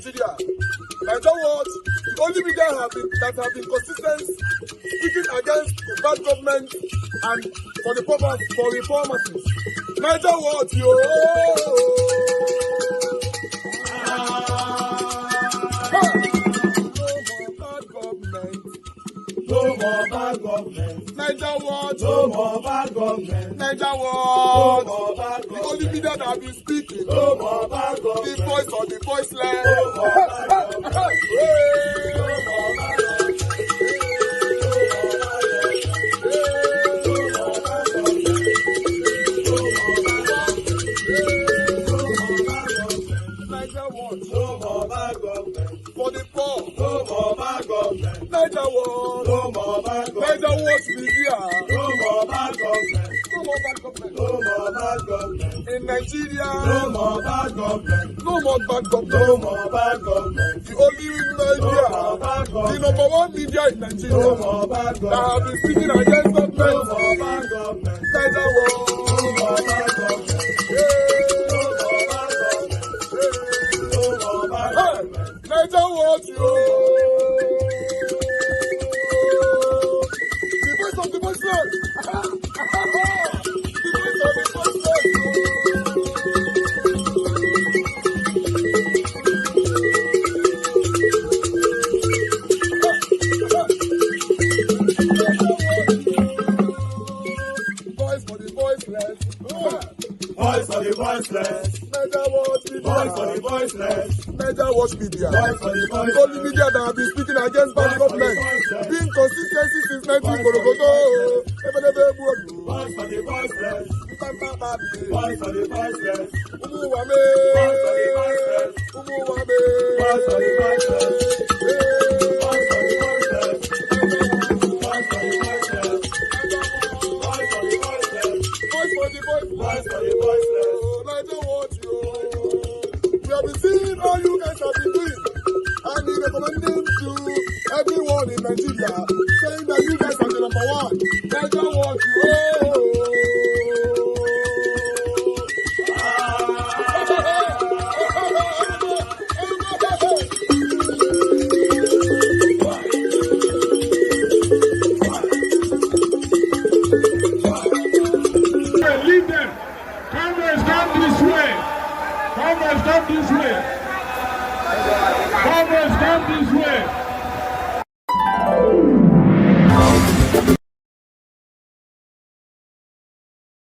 Nigeria. Nigeria what? The only media that have been consistent speaking against the bad government and for the purpose for reformers. Nigeria what, yo? No more bad government. Nigeria what? No more bad government. Nigeria what? No more bad government. The only media that have been speaking. No more bad government. The voice of the voiceless. No more bad government. No more bad government. No more bad government. For the poor. No more bad government. Nigeria what? No more bad government. Nigeria what media? No more bad government. No more bad government. No more bad government. In Nigeria. No more bad government. No more bad government. No more bad government. The only media. No more bad government. The number one media in Nigeria. No more bad government. That have been speaking against government. No more bad government. Nigeria what? No more bad government. Nigeria what, yo? The voice of the voiceless. The voice of the voiceless. Voice for the voiceless. Voice for the voiceless. Nigeria what media? Voice for the voiceless. Nigeria watch media. Voice for the voiceless. The only media that have been speaking against bad government. Being consistency since 1944. Voice for the voiceless. Voice for the voiceless. Umuwame. Voice for the voiceless. Umuwame. Voice for the voiceless. Voice for the voiceless. Voice for the voiceless. Voice for the voiceless. Voice for the voiceless. Voice for the voiceless. Nigeria watch you. We have been seeing all you guys have been doing, and we recommending to everyone in Nigeria, saying that you guys are the number one. Nigeria watch you. Leave them. Congress, come this way. Congress, come this way. Congress, come this way.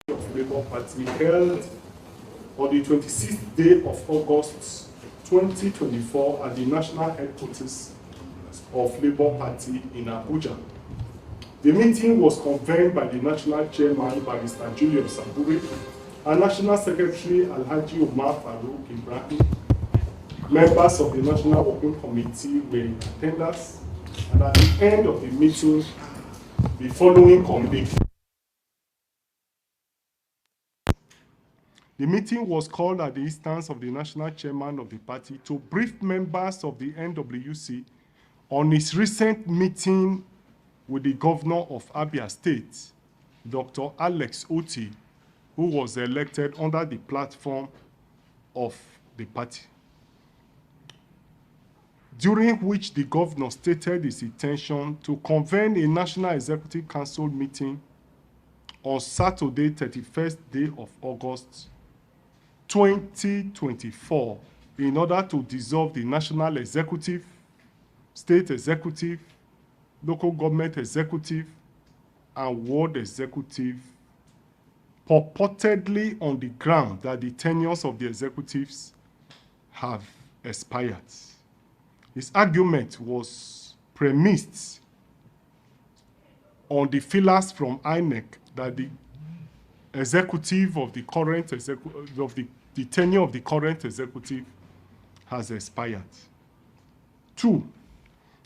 Of Labour Party held on the 26th day of August 2024 at the national headquarters of Labour Party in Abuja. The meeting was convened by the national chairman, Barrister Julius Saburi, and National Secretary Alhaji Omar Farouk Ibrahim. Members of the National Working Committee were in attendance, and at the end of the meeting, the following communique. The meeting was called at the instance of the national chairman of the party to brief members of the NWC on his recent meeting with the governor of Abia State, Dr. Alex Oti, who was elected under the platform of the party, during which the governor stated his intention to convene a National Executive Council meeting on Saturday, 31st day of August 2024, in order to dissolve the National Executive, State Executive, Local Government Executive, and Ward Executive, purportedly on the ground that the tenures of the executives have expired. His argument was premised on the feelers from INEC that the executive of the current the tenure of the current executive has expired. 2.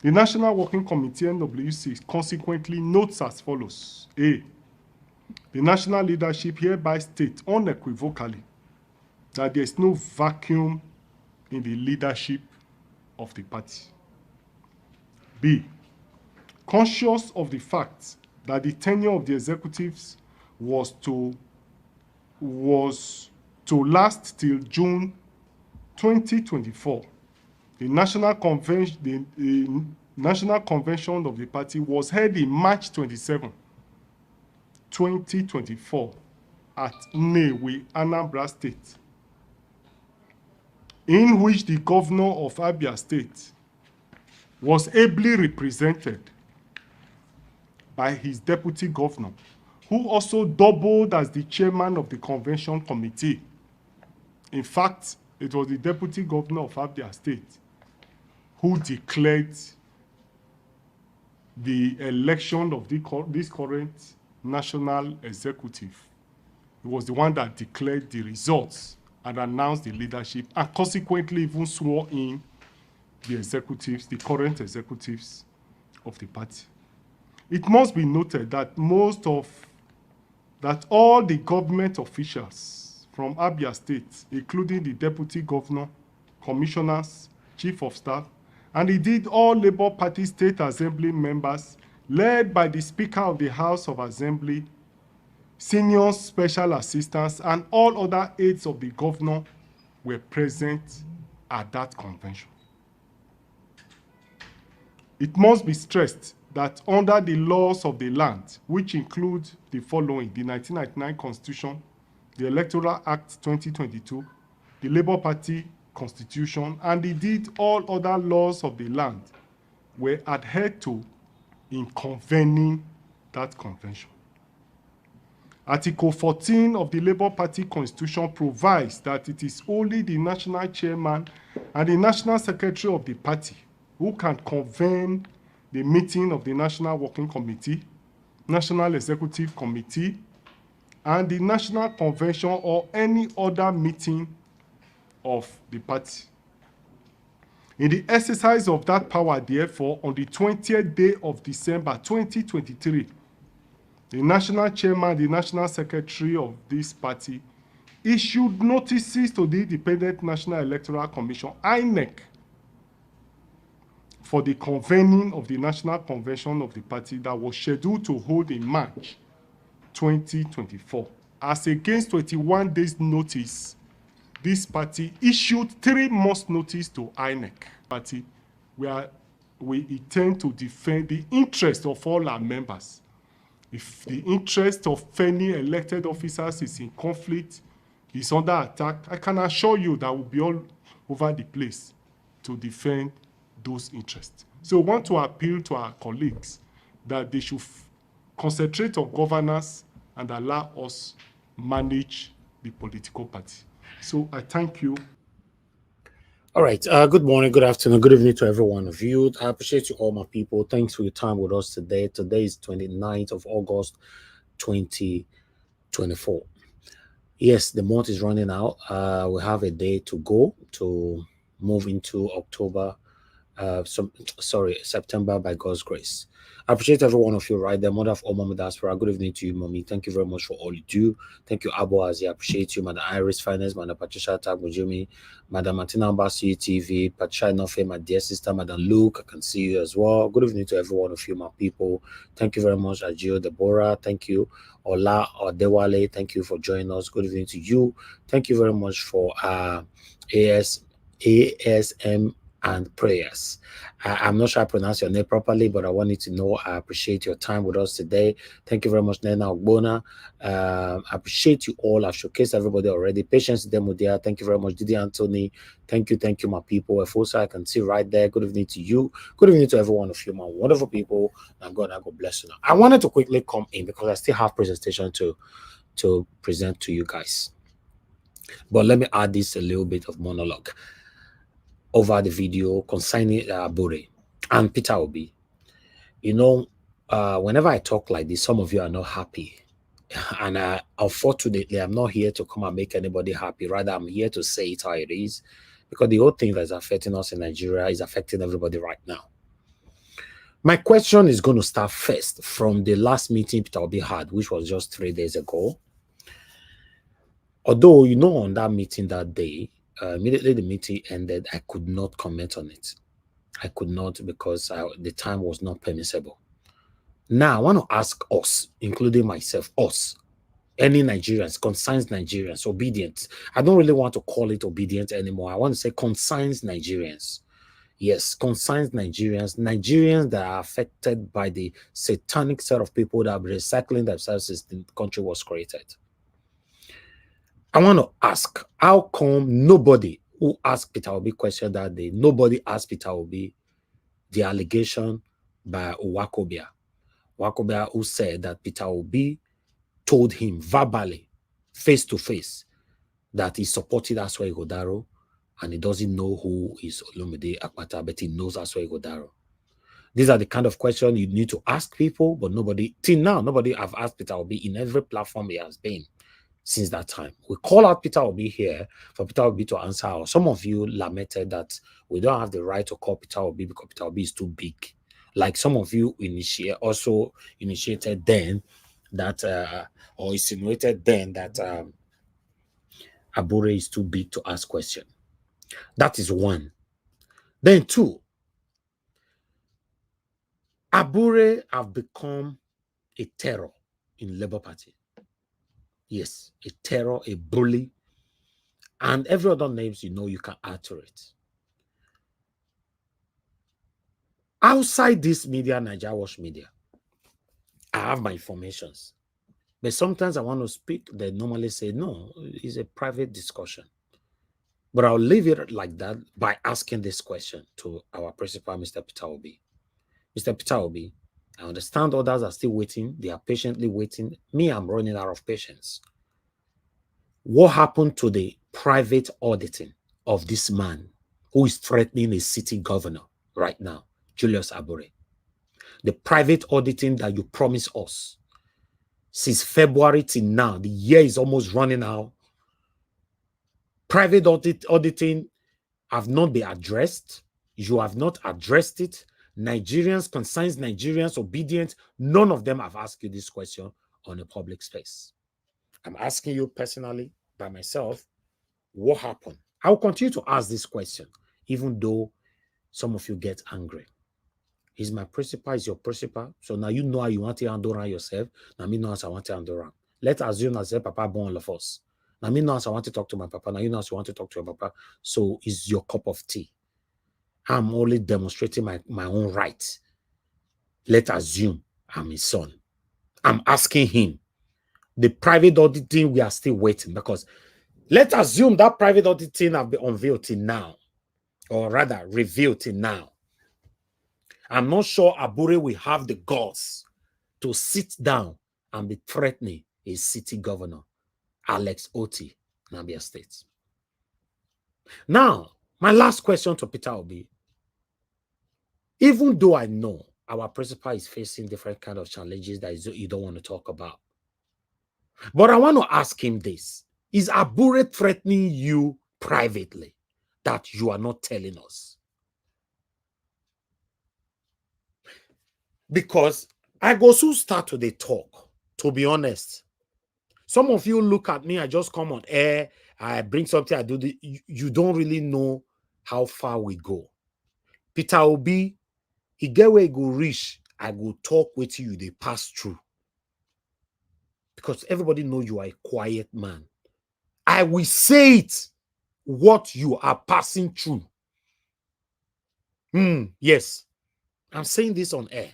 The National Working Committee, NWC, consequently notes as follows. A. The national leadership hereby states unequivocally that there is no vacuum in the leadership of the party. B. Conscious of the fact that the tenure of the executives was to last till June 2024, The National Convention, the National Convention of the party was held in March 27, 2024 at Nnewi, Anambra State, in which the governor of Abia State was ably represented by his deputy governor, who also doubled as the chairman of the convention committee. In fact, it was the deputy governor of Abia State who declared the election of this current national executive. He was the one that declared the results and announced the leadership, and consequently even swore in the executives, the current executives of the party. It must be noted that all the government officials from Abia State, including the deputy governor, commissioners, chief of staff, and indeed all Labour Party State Assembly members, led by the Speaker of the House of Assembly, senior special assistants, and all other aides of the governor were present at that convention. It must be stressed that under the laws of the land, which include the following: the 1999 Constitution, the Electoral Act 2022, the Labour Party Constitution, and indeed all other laws of the land, were adhered to in convening that convention. Article 14 of the Labour Party Constitution provides that it is only the national chairman and the national secretary of the party who can convene the meeting of the National Working Committee, National Executive Committee, and the National Convention or any other meeting of the party. In the exercise of that power, therefore, on the 20th day of December 2023, the national chairman, the national secretary of this party, issued notices to the Independent National Electoral Commission, INEC, for the convening of the National Convention of the party that was scheduled to hold in March 2024. As against 21 days notice, this party issued 3 months notice to INEC party, where we intend to defend the interest of all our members. If the interest of any elected officers is in conflict, is under attack, I can assure you that we'll be all over the place to defend those interests. So we want to appeal to our colleagues that they should concentrate on governance and allow us manage the political party. So I thank you. All right. Good morning, good afternoon, good evening to every one of you. I appreciate you all, my people. Thanks for your time with us today. Today is 29th of August, 2024. Yes, the month is running out. We have a day to go to move into October. September, by God's grace. I appreciate every one of you right there. Mother of all Mommy Diaspora, good evening to you, Mommy. Thank you very much for all you do. Thank you, Abo Azi. I appreciate you, Madam Iris Finance, Madam Patricia Tagmujumi, Madam Martina Mbasi TV, Patricia Nofe, my dear sister, Madam Luke. I can see you as well. Good evening to every one of you, my people. Thank you very much, Ajio Deborah. Thank you, Ola Odewale. Thank you for joining us. Good evening to you. Thank you very much for ASM and prayers. I'm not sure I pronounce your name properly, but I want you to know I appreciate your time with us today. Thank you very much, Nena Ogbona. I appreciate you all. I've showcased everybody already. Patience Demodia. Thank you very much, Didi Anthony. Thank you, my people. Also, I can see right there. Good evening to you. Good evening to every one of you, my wonderful people. And God bless you. Now, I wanted to quickly come in because I still have presentation to present to you guys. But let me add this a little bit of monologue over the video concerning Bure and Peter Obi. You know, whenever I talk like this, some of you are not happy. And unfortunately, I'm not here to come and make anybody happy. Rather, I'm here to say it how it is. Because the whole thing that is affecting us in Nigeria is affecting everybody right now. My question is going to start first from the last meeting Peter Obi had, which was just 3 days ago. Although, you know, on that meeting that day, immediately the meeting ended, I could not comment on it. I could not because the time was not permissible. Now, I want to ask us, including myself, us, any Nigerians, consigns Nigerians, obedient. I don't really want to call it obedient anymore. I want to say consigns Nigerians. Yes, concerns Nigerians that are affected by the satanic set of people that have been recycling themselves since the country was created. I want to ask, how come nobody who asked Peter Obi question that day, nobody asked Peter Obi the allegation by Wakobia? Wakobia, who said that Peter Obi told him verbally, face to face, that he supported Asue Ighodalo and he doesn't know who is Olumide Akpata, but he knows Asue Ighodalo. These are the kind of questions you need to ask people, but nobody, till now, nobody have asked Peter Obi in every platform he has been since that time. We call out Peter Obi here for Peter Obi to answer. Some of you lamented that we don't have the right to call Peter Obi because Peter Obi is too big. Like some of you also initiated then that, or insinuated then that Abure is too big to ask question. That is one. Then two, Abure have become a terror in Labour Party. Yes, a terror, a bully, and every other names you can add to it. Outside this media, Nigeria Watch media, I have my informations. But sometimes I want to speak, they normally say, no, it's a private discussion. But I'll leave it like that by asking this question to our principal, Mr. Peter Obi. Mr. Peter Obi, I understand others are still waiting. They are patiently waiting. Me, I'm running out of patience. What happened to the private auditing of this man who is threatening a city governor right now, Julius Abure? The private auditing that you promised us since February till now, the year is almost running out. Private auditing have not been addressed. You have not addressed it. Nigerians, concerns Nigerians, obedient, none of them have asked you this question on a public space. I'm asking you personally, by myself, what happened? I will continue to ask this question, even though some of you get angry. He's my principal, he's your principal. So now you know how you want to handle around yourself. Now me know how I want to handle around. Let's assume that Papa born all of us. Now me know how I want to talk to my papa. Now you know how you want to talk to your papa. So it's your cup of tea. I'm only demonstrating my own right. Let's assume I'm his son. I'm asking him. The private auditing, we are still waiting because let's assume that private auditing have been unveiled till now, or rather revealed till now. I'm not sure Abure will have the guts to sit down and be threatening a city governor, Alex Oti, Abia State. Now, my last question to Peter Obi. Even though I know our principal is facing different kind of challenges that you don't want to talk about, but I want to ask him this. Is Abure threatening you privately that you are not telling us? Because I go soon start to the talk, to be honest. Some of you look at me, I just come on air, I bring something, I do the, you don't really know how far we go. Peter Obi, he get where he go reach, I go talk with you, they pass through. Because everybody know you are a quiet man. I will say it, what you are passing through. Yes, I'm saying this on air.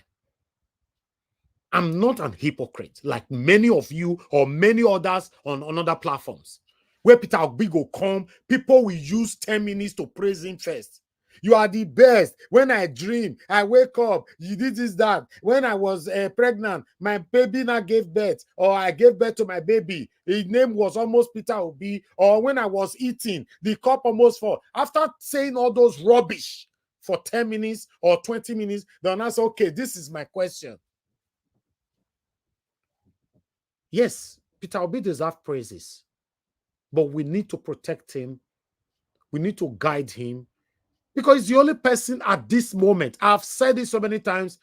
I'm not an hypocrite like many of you or many others on other platforms. Where Peter Obi go come, people will use 10 minutes to praise him first. You are the best. When I dream, I wake up, you did this, that. When I was pregnant, my baby now gave birth, or I gave birth to my baby. His name was almost Peter Obi. Or when I was eating, the cup almost fall. After saying all those rubbish for 10 minutes or 20 minutes, then I say, okay, this is my question. Yes, Peter Obi deserves praises, but we need to protect him. We need to guide him because he's the only person at this moment. I've said it so many times.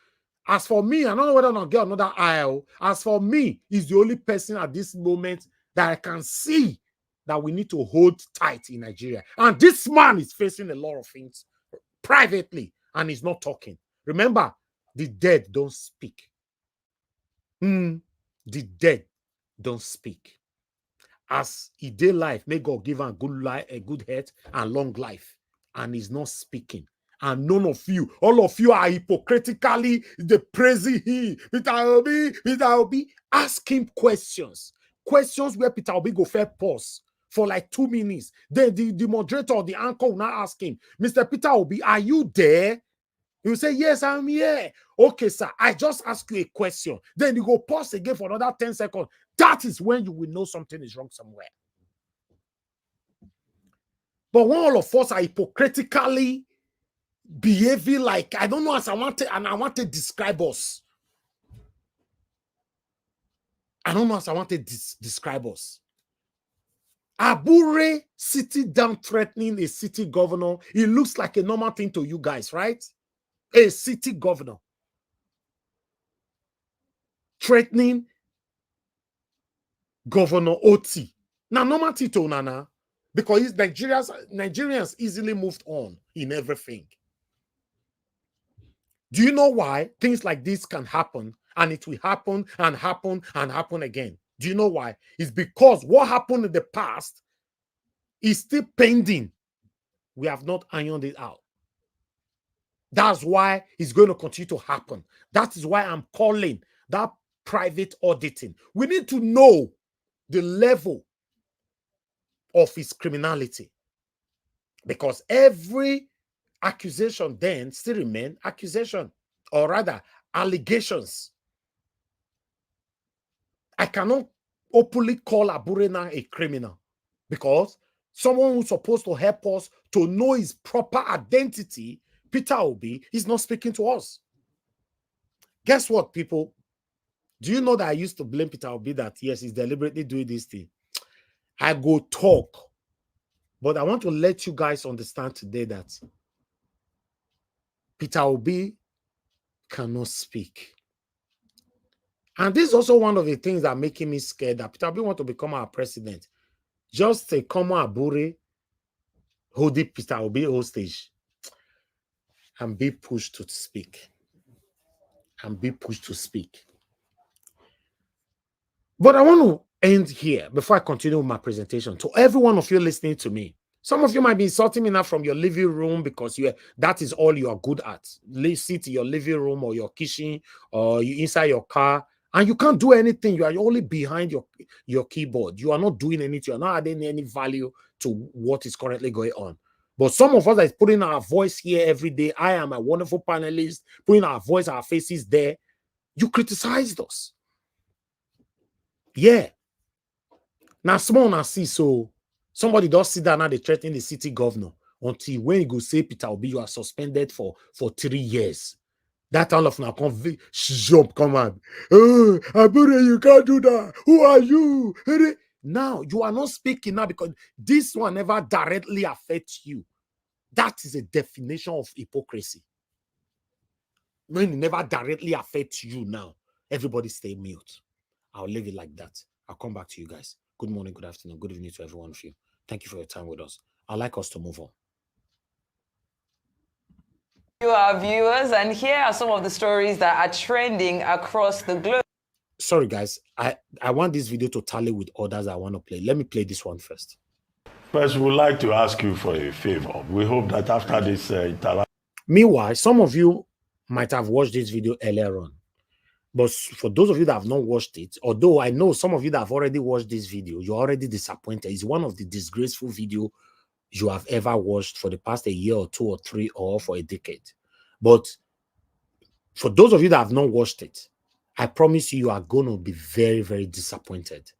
As for me, I don't know whether or not get another aisle. As for me, he's the only person at this moment that I can see that we need to hold tight in Nigeria. And this man is facing a lot of things privately and he's not talking. Remember, the dead don't speak. The dead don't speak. As he did life, may God give him a good health and long life. And he's not speaking. and none of you, all of you are hypocritically praising him. Peter Obi, ask him questions. Questions where Peter Obi go fair pause for like 2 minutes. Then the moderator or the anchor will now ask him, Mr. Peter Obi, are you there? He will say, yes, I'm here. Okay, sir, I just asked you a question. Then you go pause again for another 10 seconds. That is when you will know something is wrong somewhere. But when all of us are hypocritically behaving like, I don't know as I want to describe us. I don't know as I want to describe us. Abure sitting down threatening a city governor. It looks like a normal thing to you guys, right? A city governor threatening Governor Oti. Now, normal Tito Nana, because Nigerians easily moved on in everything. Do you know why things like this can happen, and it will happen and happen and happen again? Do you know why? It's because what happened in the past is still pending. We have not ironed it out. That's why it's going to continue to happen. That is why I'm calling that private auditing. We need to know the level of his criminality, because every accusation then still remain accusation, or rather allegations. I cannot openly call Abure now a criminal, because someone who's supposed to help us to know his proper identity, Peter Obi, is not speaking to us. Guess what, people? Do you know that I used to blame Peter Obi that, yes, he's deliberately doing this thing? I go talk. But I want to let you guys understand today that Peter Obi cannot speak. And this is also one of the things that are making me scared, that Peter Obi want to become our president. Just a common Abure holding Peter Obi hostage and be pushed to speak. And be pushed to speak. But I want to end here before I continue with my presentation. To every one of you listening to me, some of you might be insulting me now from your living room because that is all you are good at. Sit in your living room or your kitchen or you inside your car, and you can't do anything. You are only behind your keyboard. You are not doing anything. You are not adding any value to what is currently going on. But some of us that is putting our voice here every day, I am a wonderful panelist, putting our voice, our faces there. You criticized us. Yeah. Now, small and see, so somebody does sit down and they threaten the city governor until when you go say, Peter Obi, you are suspended for 3 years. That all of now jump command. Oh, Abure, you can't do that. Who are you? Now, you are not speaking now because this one never directly affects you. That is a definition of hypocrisy. When it never directly affects you now, everybody stay mute. I'll leave it like that. I'll come back to you guys. Good morning, good afternoon, good evening to every one of you. Thank you for your time with us. I'd like us to move on. You are viewers, and here are some of the stories that are trending across the globe. Sorry, guys. I want this video to tally with others I want to play. Let me play this one first. First, we would like to ask you for a favor. We hope that after this interaction... Meanwhile, some of you might have watched this video earlier on. But for those of you that have not watched it, although I know some of you that have already watched this video, you're already disappointed. It's one of the disgraceful videos you have ever watched for the past a year or 2 or 3 or for a decade. But for those of you that have not watched it, I promise you, you are going to be very, very disappointed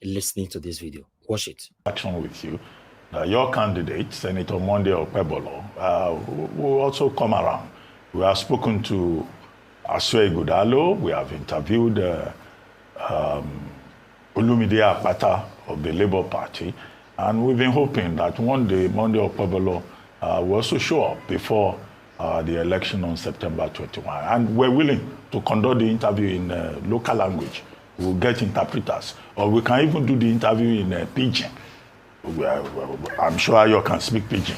listening to this video. Watch it. Action with you. Your candidate, Senator Monday Okpebolo, will also come around. We have spoken to Asue Ighodalo. We have interviewed Olumide Akpata of the Labour Party, and we've been hoping that one day Monday Okpebolo will also show up before the election on September 21. And we're willing to conduct the interview in local language. We'll get interpreters, or we can even do the interview in Pidgin. I'm sure you can speak Pidgin.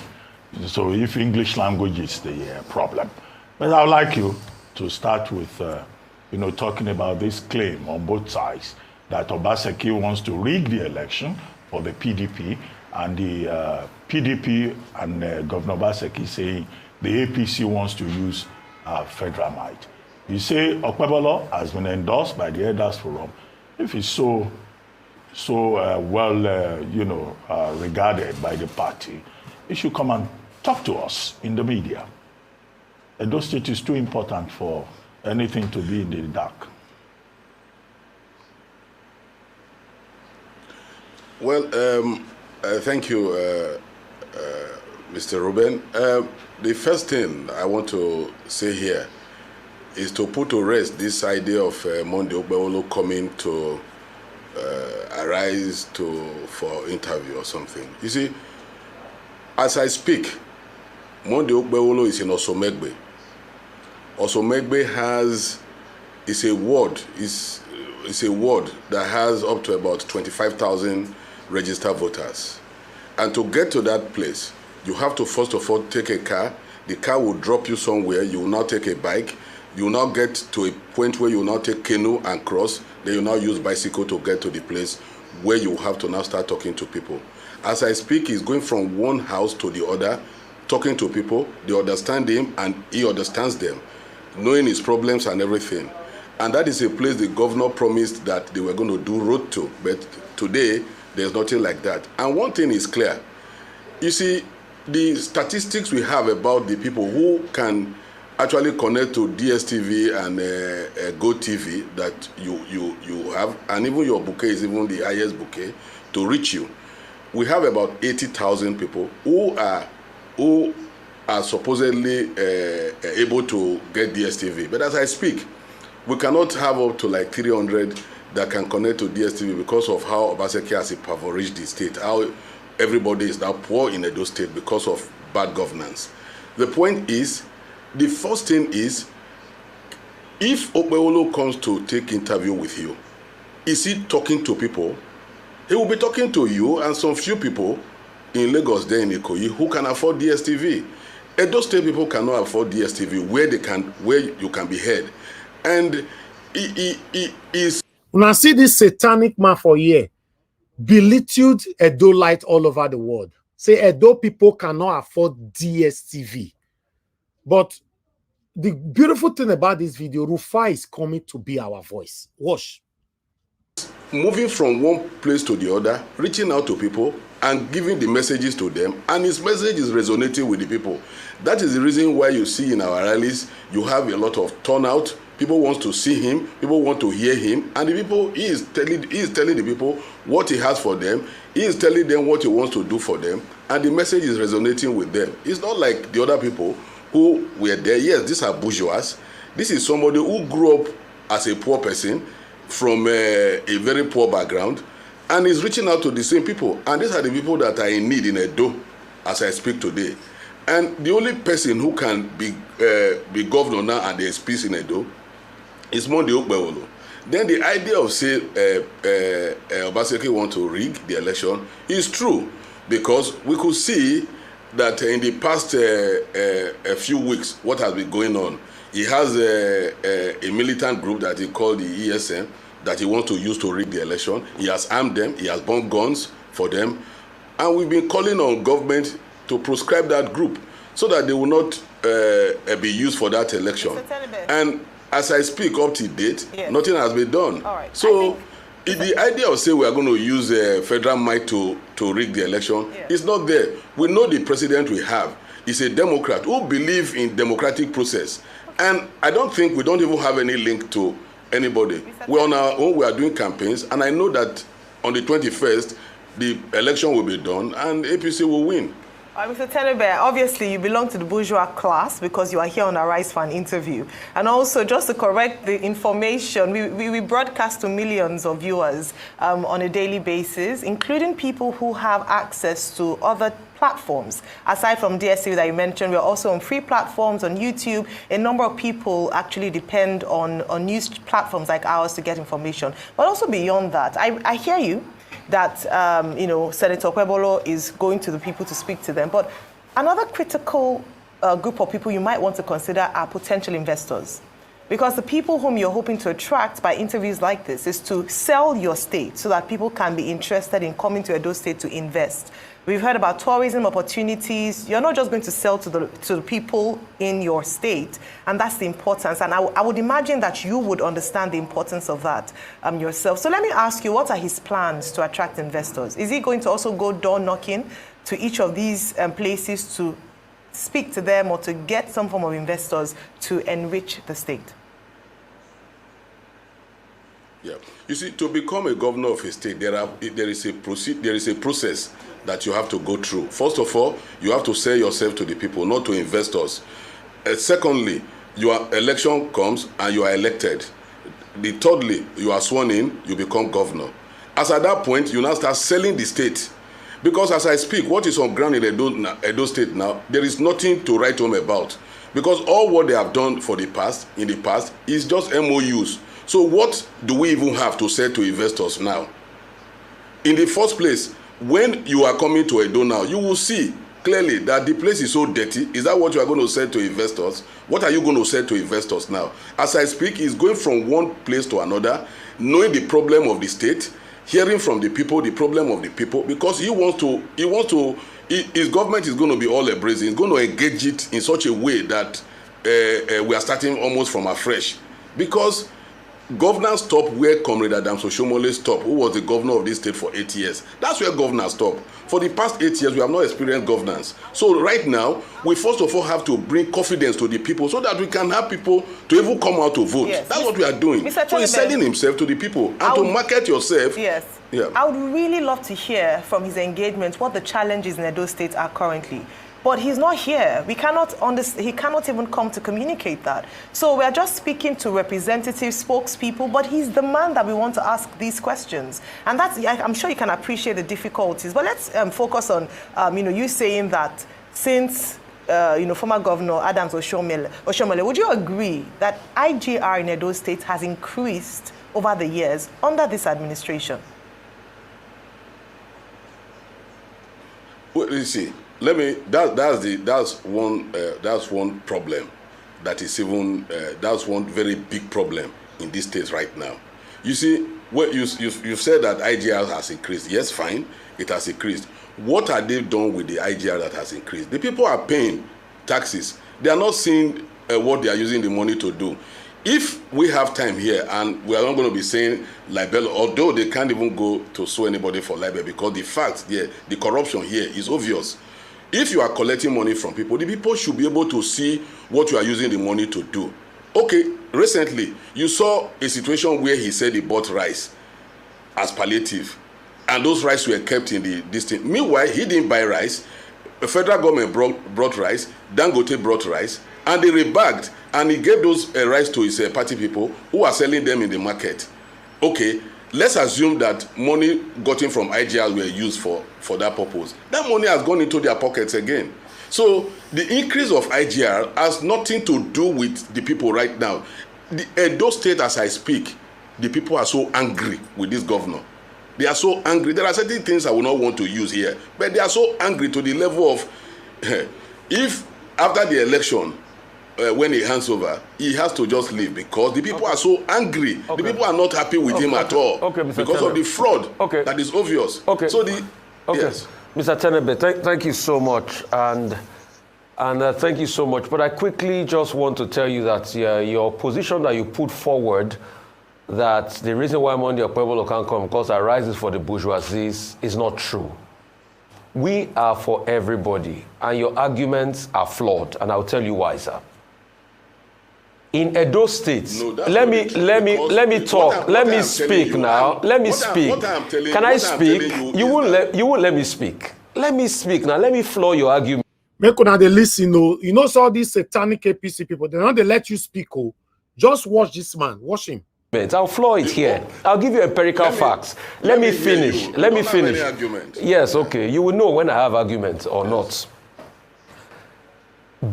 So if English language is the problem. But I would like you to start with, talking about this claim on both sides that Obaseki wants to rig the election for the PDP, and the PDP and Governor Obaseki saying the APC wants to use federal might. You say Okpebolo has been endorsed by the Elders Forum. If he's so regarded by the party, he should come and talk to us in the media. Edo State is too important for anything to be in the dark. Well, thank you, Mr. Ruben. The first thing I want to say here is to put to rest this idea of Monday Okpebolo coming to arise for interview or something. You see, as I speak, Monday Okpebolo is in Osomegbe. Osomegbe is a ward that has up to about 25,000 registered voters. And to get to that place, you have to first of all take a car. The car will drop you somewhere. You will now take a bike. You will now get to a point where you will now take canoe and cross. Then you will now use bicycle to get to the place where you have to now start talking to people. As I speak, he's going from one house to the other, talking to people. They understand him and he understands them, knowing his problems and everything. And that is a place the governor promised that they were going to do road to. But today, there's nothing like that. And one thing is clear. You see, the statistics we have about the people who can actually connect to DSTV and Gov't TV that you have, and even your bouquet is even the highest bouquet to reach you. We have about 80,000 people who are supposedly able to get DSTV. But as I speak, we cannot have up to like 300 that can connect to DSTV because of how Obaseki has impoverished the state, how everybody is now poor in Edo State because of bad governance. The point is, the first thing is, if Okpebolo comes to take interview with you, is he talking to people? He will be talking to you and some few people in Lagos, there in Ikoyi, who can afford DSTV. Edo State people cannot afford DSTV where you can be heard. And he is. When I see this satanic man for here, belittled Edo light all over the world. Say Edo people cannot afford DSTV. But the beautiful thing about this video, Rufai is coming to be our voice. Watch. Moving from one place to the other, reaching out to people and giving the messages to them, and his message is resonating with the people. That is the reason why you see in our rallies, you have a lot of turnout. People want to see him, people want to hear him, and the people, he is telling the people what he has for them. He is telling them what he wants to do for them, and the message is resonating with them. It's not like the other people who were there. Yes, these are bourgeois. This is somebody who grew up as a poor person from a very poor background, and is reaching out to the same people. And these are the people that are in need in Edo as I speak today. And the only person who can be governor now and there's peace in Edo is Monday Okpebolo. Then the idea of say Obaseki want to rig the election is true, because we could see that in the past a few weeks, what has been going on. He has a militant group that he called the ESM that he wants to use to rig the election. He has armed them, he has bought guns for them, and we've been calling on government to proscribe that group so that they will not be used for that election. And as I speak up to date, yes, nothing has been done. All right. So the idea of saying we are going to use federal might to rig the election, yes, is not there. We know the president we have is a Democrat who believes in democratic process. And I don't think we don't even have any link to anybody. We're on our own, we are doing campaigns, and I know that on the 21st, the election will be done and APC will win. Mr. Tenebe, obviously you belong to the bourgeois class because you are here on Arise for an interview. And also, just to correct the information, we broadcast to millions of viewers on a daily basis, including people who have access to other platforms. Aside from DSTV that you mentioned, we're also on free platforms on YouTube. A number of people actually depend on news platforms like ours to get information. But also beyond that, I hear you that Senator Okpebolo is going to the people to speak to them. But another critical group of people you might want to consider are potential investors. Because the people whom you're hoping to attract by interviews like this is to sell your state so that people can be interested in coming to Edo State to invest. We've heard about tourism opportunities. You're not just going to sell to the people in your state, and that's the importance. And I would imagine that you would understand the importance of that yourself. So let me ask you, what are his plans to attract investors? Is he going to also go door knocking to each of these places to speak to them or to get some form of investors to enrich the state? Yeah, you see, to become a governor of a state, there is a process that you have to go through. First of all, you have to sell yourself to the people, not to investors. Secondly, your election comes and you are elected. Thirdly, you are sworn in, you become governor. As at that point, you now start selling the state. Because as I speak, what is on ground in Edo State now, there is nothing to write home about. Because all what they have done in the past, is just MOUs. So what do we even have to say to investors now? In the first place, when you are coming to Edo now, you will see clearly that the place is so dirty. Is that what you are going to say to investors? What are you going to say to investors now? As I speak, he's going from one place to another, knowing the problem of the state, hearing from the people the problem of the people, because his government is going to be all embracing. He's going to engage it in such a way that we are starting almost from afresh. Because governance stop where Comrade Adams Oshomole stopped, who was the governor of this state for 8 years. That's where governance stopped. For the past 8 years, we have not experienced governance. So right now, we first of all have to bring confidence to the people so that we can have people to even come out to vote. Yes. That's what we are doing. So he's selling himself to the people. And to market yourself. Yes. Yeah. I would really love to hear from his engagement what the challenges in Edo State are currently. But he's not here. He cannot even come to communicate that. So we're just speaking to representative spokespeople, but he's the man that we want to ask these questions. And I'm sure you can appreciate the difficulties. But let's focus on, you saying that since, former Governor Adams Oshomole, would you agree that IGR in Edo State has increased over the years under this administration? Well, you see. That's one problem that is even that's one very big problem in this state right now. You see, you've said that IGR has increased. Yes, fine, it has increased. What are they done with the IGR that has increased? The people are paying taxes. They are not seeing what they are using the money to do. If we have time here, and we are not going to be saying libel, although they can't even go to sue anybody for libel, because the fact there, the corruption here is obvious. If you are collecting money from people, the people should be able to see what you are using the money to do. Okay, recently, you saw a situation where he said he bought rice as palliative, and those rice were kept in the distance. Meanwhile, he didn't buy rice. The federal government brought rice, Dangote brought rice, and they rebagged, and he gave those rice to his party people who are selling them in the market. Okay, let's assume that money gotten from IGR were used for that purpose. That money has gone into their pockets again. So the increase of IGR has nothing to do with the people right now. The Edo State, as I speak, the people are so angry with this governor. They are so angry. There are certain things I will not want to use here, but they are so angry to the level of if after the election, when he hands over, he has to just leave because the people are so angry. The people are not happy with him at all because of the fraud that is obvious. So yes. Mr. Tenebe, thank you so much, and thank you so much. But I quickly just want to tell you that your position that you put forward, that the reason why Monday Okpebholo can't come because it arises for the bourgeoisie is not true. We are for everybody, and your arguments are flawed, and I'll tell you why, sir. In Edo State, let me talk. Let me speak now. Let me speak. Can I speak? You won't let me speak. Let me speak now. Let me floor your argument. Make una dey listen. You know, all these satanic APC people, they don't let you speak. Just watch this man. Watch him. I'll floor it here. I'll give you empirical facts. Let me finish. Let me finish. Yes, okay. You will know when I have arguments or not.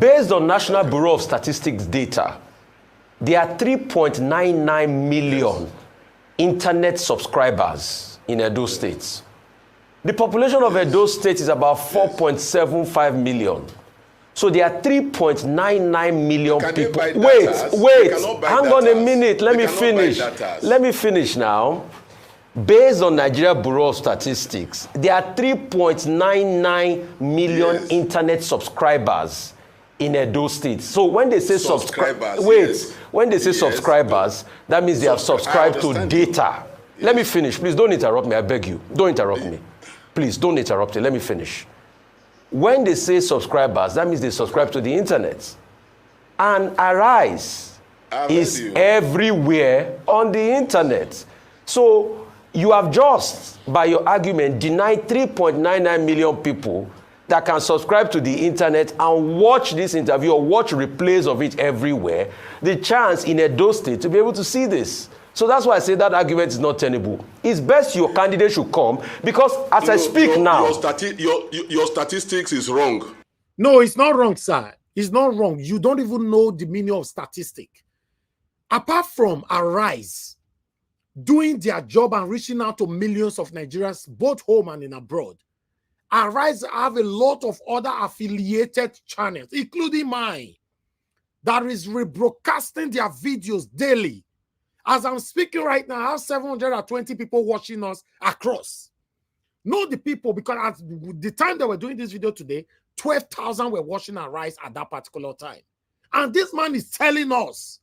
Based on National Bureau of Statistics data, there are 3.99 million internet subscribers in Edo State. The population of Edo State is about 4.75 million. So there are 3.99 million people. Wait, hang on a minute. Let me finish. Let me finish now. Based on Nigeria Bureau of Statistics, there are 3.99 million internet subscribers in Edo State. So when they say subscribers, when they say subscribers, that means they have subscribed to data. Let me finish. Please don't interrupt me. I beg you. Don't interrupt me. Please don't interrupt me. Let me finish. When they say subscribers, that means they subscribe to the internet. And Arise is everywhere on the internet. So you have just, by your argument, denied 3.99 million people that can subscribe to the internet and watch this interview or watch replays of it everywhere, the chance in Edo State to be able to see this. So that's why I say that argument is not tenable. It's best your candidate should come, because as I speak now... Your statistics is wrong. No, it's not wrong, sir. It's not wrong. You don't even know the meaning of statistic. Apart from Arise doing their job and reaching out to millions of Nigerians, both home and in abroad, Arise have a lot of other affiliated channels, including mine, that is rebroadcasting their videos daily. As I'm speaking right now, I have 720 people watching us across. Know the people, because at the time they were doing this video today, 12,000 were watching Arise at that particular time. And this man is telling us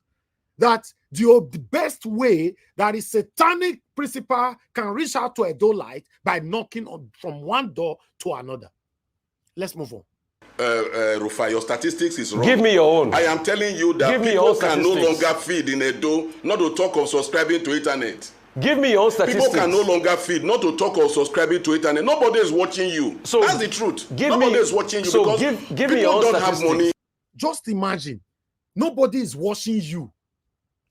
that the best way that a satanic principal can reach out to Edo Light by knocking on from one door to another. Let's move on. Rufai, your statistics is wrong. Give me your own. I am telling you that people can no longer feed in Edo, not to talk of subscribing to internet. Give me your own statistics. People can no longer feed, not to talk of subscribing to internet. Nobody is watching you. So that's the truth. Nobody is watching you, because give me your own don't have money. Just imagine, nobody is watching you.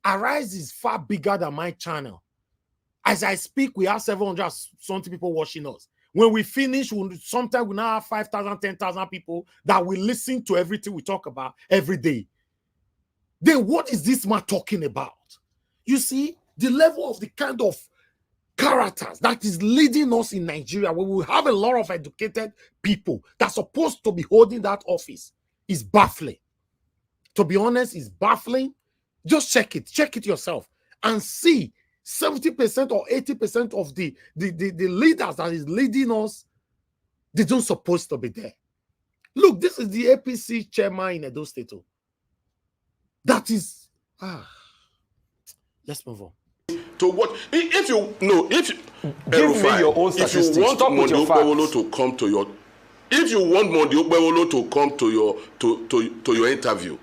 Arise is far bigger than my channel. As I speak, we have 700 something people watching us. When we finish, sometimes we now have 5,000, 10,000 people that will listen to everything we talk about every day. Then what is this man talking about? You see, the level of the kind of characters that is leading us in Nigeria, where we have a lot of educated people that's supposed to be holding that office, is baffling. To be honest, it's baffling. Just check it yourself and see 70% or 80% of the leaders that is leading us, they don't supposed to be there. Look, this is the APC chairman in Edo State. That is, let's move on. To what? If you give me your own statistics. If you want Monday Okpewolo to come to your, if you want Monday Okpewolo to come to your to your interview,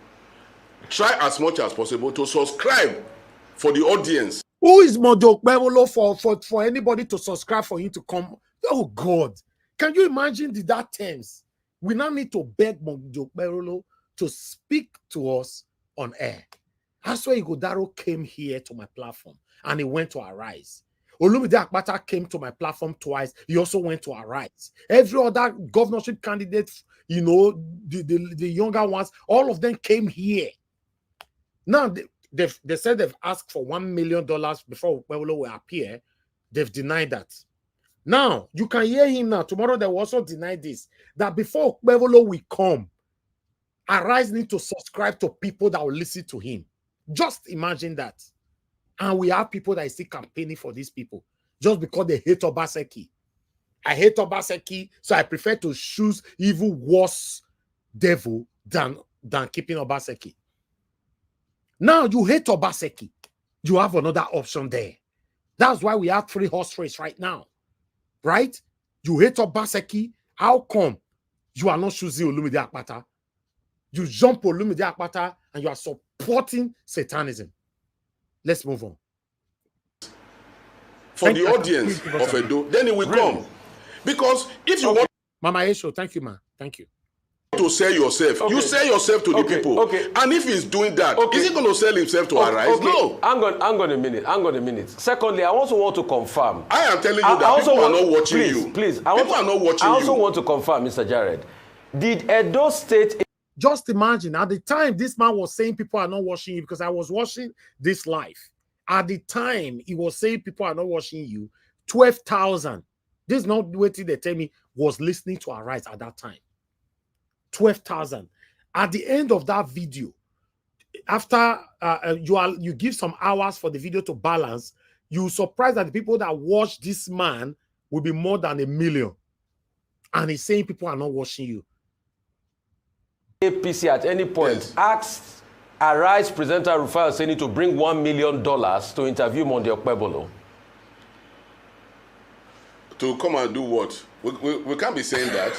try as much as possible to subscribe for the audience. Who is Monday Okpewolo for anybody to subscribe for him to come? Oh God, can you imagine that terms? We now need to beg Monday Okpewolo to speak to us on air. Asue Ighodalo came here to my platform and he went to Arise. Olumide Akpata came to my platform twice. He also went to Arise. Every other governorship candidate, you know, the younger ones, all of them came here. Now, they said they've asked for $1 million before Okpewolo will appear. They've denied that. Now, you can hear him now. Tomorrow, they will also deny this. That before Okpewolo will come, Arise need to subscribe to people that will listen to him. Just imagine that. And we have people that are still campaigning for these people just because they hate Obaseki. I hate Obaseki, so I prefer to choose even worse devil than keeping Obaseki. Now you hate Obaseki. You have another option there. That's why we have 3 horse race right now. Right? You hate Obaseki. How come you are not choosing Olumide Akpata? You jump Olumide Akpata and you are supporting Satanism. Let's move on. For the audience of Edo, then it will come. Because if you want... Mama Esho, thank you, ma. Thank you. To sell yourself. You sell yourself to the people. And if he's doing that, is he going to sell himself to Arise? No. Hang on a minute. Secondly, I also want to confirm. I am telling you that people are not watching you. Please. People are not watching you. I also want to confirm, Mr. Jared. Did Edo State... Just imagine, at the time this man was saying people are not watching you, because I was watching this live. At the time he was saying people are not watching you, 12,000. This is not waiting they tell me was listening to Arise at that time. 12,000. At the end of that video, after you give some hours for the video to balance, you surprise that the people that watch this man will be more than 1 million. And he's saying people are not watching you. APC at any point asked Arise presenter Rufai Oseni to bring $1 million to interview Monday Okpebolo. To come and do what? We can't be saying that.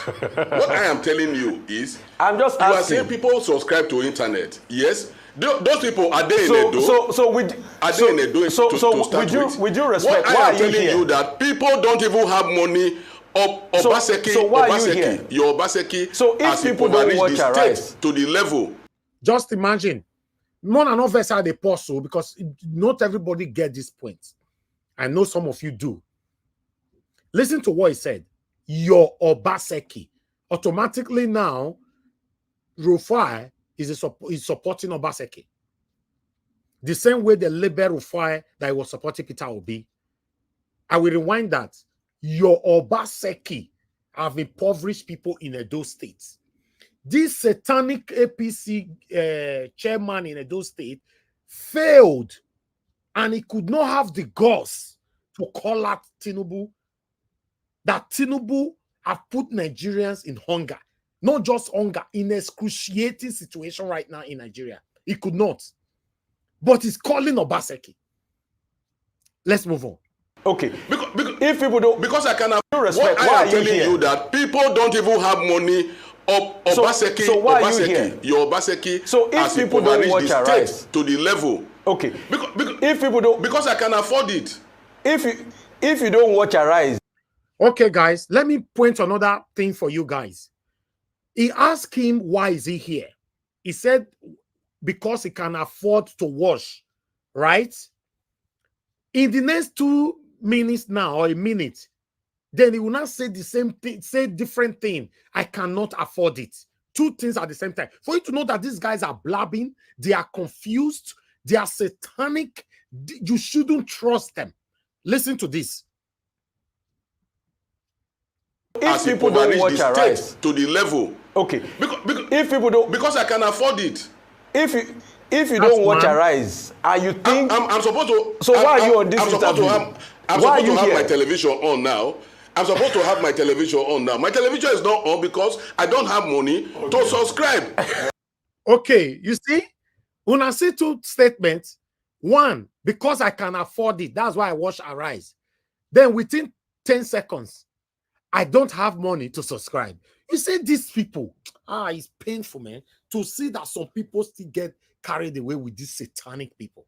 What I am telling you is, I'm just asking. You are saying people subscribe to internet. Yes, those people are they in Edo? With due respect, why are you here? What I am telling you that people don't even have money. Obaseki, your Obaseki, so if people don't watch Arise to the level. Just imagine, none and of us are the apostle because not everybody get this point. I know some of you do. Listen to what he said. Your Obaseki. Automatically now, Rufai is supporting Obaseki. The same way the label Rufai that was supporting Peter Obi. I will rewind that. Your Obaseki have impoverished people in Edo State. This satanic APC chairman in Edo State failed, and he could not have the guts to call out Tinubu. That Tinubu have put Nigerians in hunger. Not just hunger, in excruciating situation right now in Nigeria. He could not. But he's calling Obaseki. Let's move on. Okay. Because if people don't, because I can have respect, why I am telling you that people don't even have money. Obaseki, so why are you Obaseki, here? Your Obaseki, so if people don't watch Arise to the level. Okay. Because if people don't, because I can afford it. If you don't watch Arise. Okay, guys, let me point another thing for you guys. He asked him why is he here. He said because he can afford to watch, right? In the next 2 minutes now, or a minute, then he will not say the same thing, say different thing. I cannot afford it. Two things at the same time. For you to know that these guys are blabbing, they are confused, they are satanic, you shouldn't trust them. Listen to this. If people don't watch Arise to the level. Okay. Because if people don't, because I can afford it. If you don't watch Arise, and you think I'm supposed to. So why are you on this interview? I'm supposed to have my television on now. I'm supposed to have my television on now. My television is not on because I don't have money to subscribe. Okay, you see, when I see two statements, one, because I can afford it, that's why I watch Arise. Then within 10 seconds, I don't have money to subscribe. You see, these people, it's painful, man, to see that some people still get carried away with these satanic people.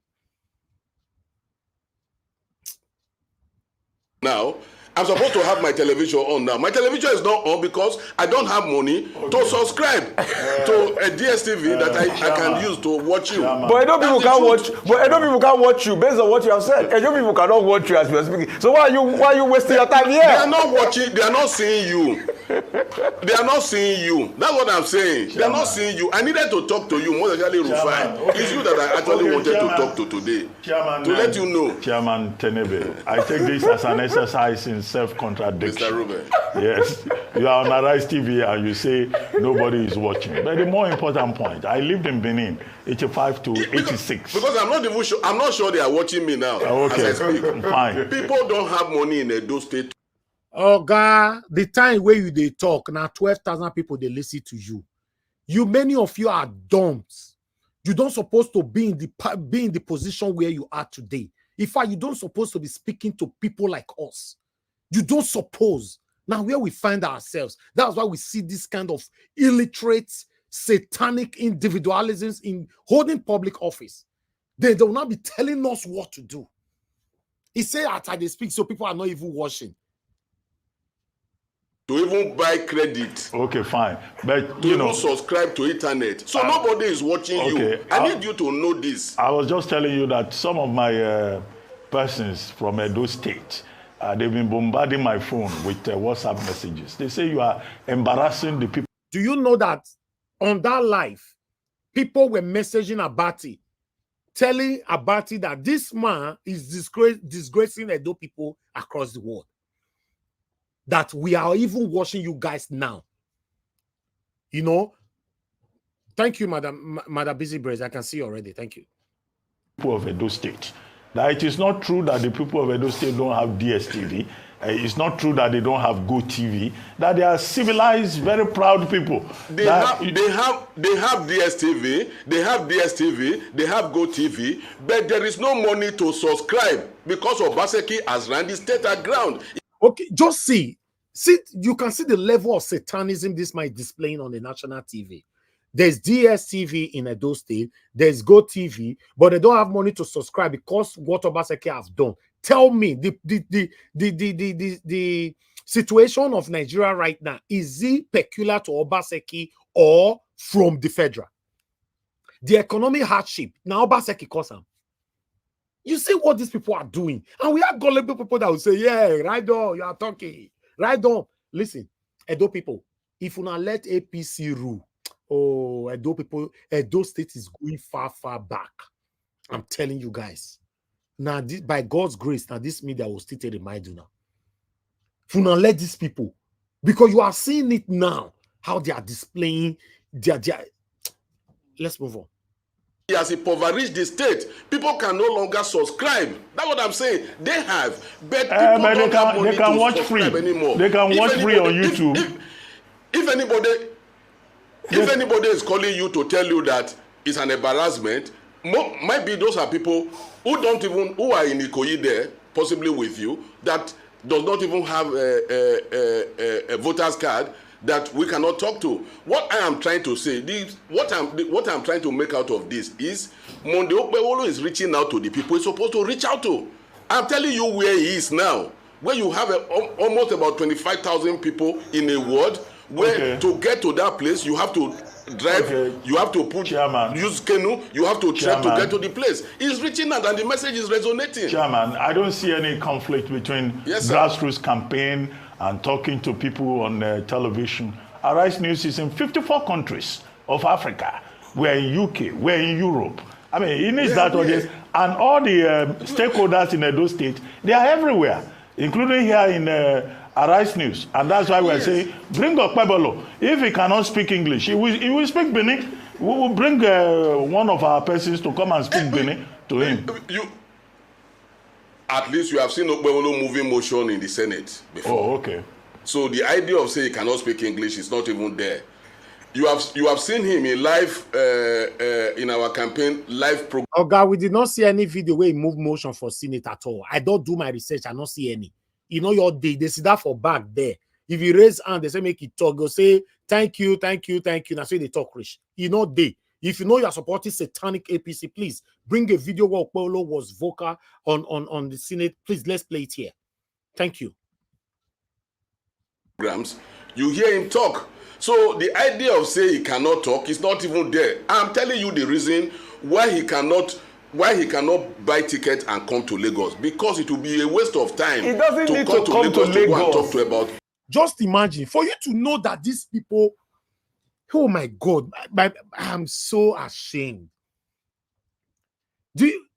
Now, I'm supposed to have my television on now. My television is not on because I don't have money to subscribe to a DSTV that I can use to watch you. But I know people can't watch. But I know people can't watch you based on what you have said. I know people cannot watch you as you are speaking. So why are you wasting your time here? They are not watching. They are not seeing you. They are not seeing you. That's what I'm saying. They are not seeing you. I needed to talk to you more than Rufai. It's you that I actually wanted to talk to today. To let you know. Chairman Tenebe, I take this as an exercise in self-contradiction. Mr. Ruben. Yes, you are on Arise TV and you say nobody is watching. But the more important point, I lived in Benin, 85 to 86. Because I'm not even sure. I'm not sure they are watching me now. Okay, as I speak. Fine. People don't have money in Edo State. Oh God, the time where they talk now, 12,000 people they listen to you. Many of you are dumps. You don't supposed to be in the position where you are today. In fact, you don't supposed to be speaking to people like us. You don't suppose. Now, where we find ourselves, that's why we see this kind of illiterate, satanic individualisms in holding public office. They will not be telling us what to do. He said after they speak, so people are not even watching. To even buy credit. Okay, fine. But to even subscribe to internet. So nobody is watching you. I need you to know this. I was just telling you that some of my persons from Edo State, they've been bombarding my phone with WhatsApp messages. They say you are embarrassing the people. Do you know that on that live, people were messaging Abati, telling Abati that this man is disgracing Edo people across the world? That we are even watching you guys now. You know, Thank you, Madam Busy Brace. I can see already. Thank you. People of Edo State. That it is not true that the people of Edo State don't have DSTV. It's not true that they don't have GoTV. That they are civilized, very proud people. They have DSTV. They have DSTV. They have GoTV. But there is no money to subscribe because Obaseki has run the state aground. Okay, just see, you can see the level of satanism this might displaying on the national TV. There's DSTV in Edo State, there's GoTV, but they don't have money to subscribe because what Obaseki has done. Tell me, the situation of Nigeria right now, is it peculiar to Obaseki or from the federal? The economic hardship, now Obaseki cause them. You see what these people are doing. And we have gullible people that will say, yeah, right on, you are talking. Right on. Listen, Edo people, if you not let APC rule, oh, Edo people, Edo State is going far, far back. I'm telling you guys. Now, by God's grace, now this media will still remind you now. If you not let these people, because you are seeing it now, how they are displaying their let's move on. He has impoverished the state. People can no longer subscribe. That's what I'm saying. They have, but people don't have money to subscribe anymore. They can watch free on YouTube. If anybody is calling you to tell you that it's an embarrassment, might be those are people who are in Ikoyi there, possibly with you, that does not even have a voter's card, that we cannot talk to. What I am trying to say, what I'm trying to make out of this is Monday Okpebholo is reaching out to the people he's supposed to reach out to. I'm telling you where he is now, where you have almost about 25,000 people in a ward, where to get to that place you have to drive, you have to use canoe, you have to trek to get to the place. He's reaching out and the message is resonating. Chairman, I don't see any conflict between grassroots campaign and talking to people on television. Arise News is in 54 countries of Africa. We're in UK, we're in Europe. I mean, it needs that audience. And all the stakeholders in Edo State, they are everywhere, including here in Arise News. And that's why we're saying, bring Okpebholo. If he cannot speak English, he will speak Benin. We will bring one of our persons to come and speak Benin to him. At least you have seen Okpebholo moving motion in the Senate before. Oh, okay. So the idea of saying he cannot speak English is not even there. You have seen him in live in our campaign live program. Oh God, we did not see any video where he moved motion for Senate at all. I don't do my research. I don't see any. You know your day. They see that for back there. If you raise hand, they say make it talk. Go say thank you, thank you, thank you. Now say they talk rich. You know they. If you know you are supporting satanic APC, please bring a video where Okpebholo was vocal on the Senate. Please, let's play it here. Thank you. You hear him talk. So the idea of saying he cannot talk is not even there. I'm telling you the reason why he cannot buy ticket and come to Lagos, because it will be a waste of time. He doesn't need to come to Lagos to go and talk to about. Just imagine for you to know that these people. Oh my God, I'm so ashamed.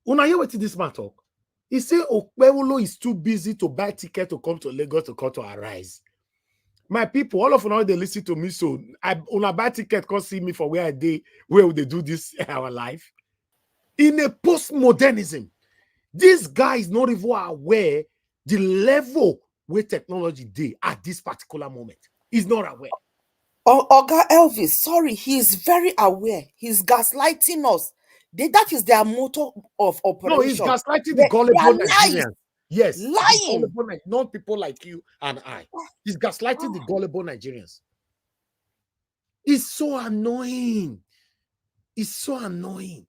When I hear what this man talk, he say Okpebholo is too busy to buy ticket to come to Lagos to come to Arise. My people, all of you they listen to me, so when I buy ticket, come see me for where they do this in our life. In a postmodernism, this guy is not even aware the level where technology did at this particular moment. He's not aware. Oga Elvis, sorry, he is very aware. He's gaslighting us. That is their motto of operation. No, he's gaslighting the gullible Nigerians. Yes, lying. Not people like you and I. He's gaslighting the gullible Nigerians. It's so annoying. It's so annoying.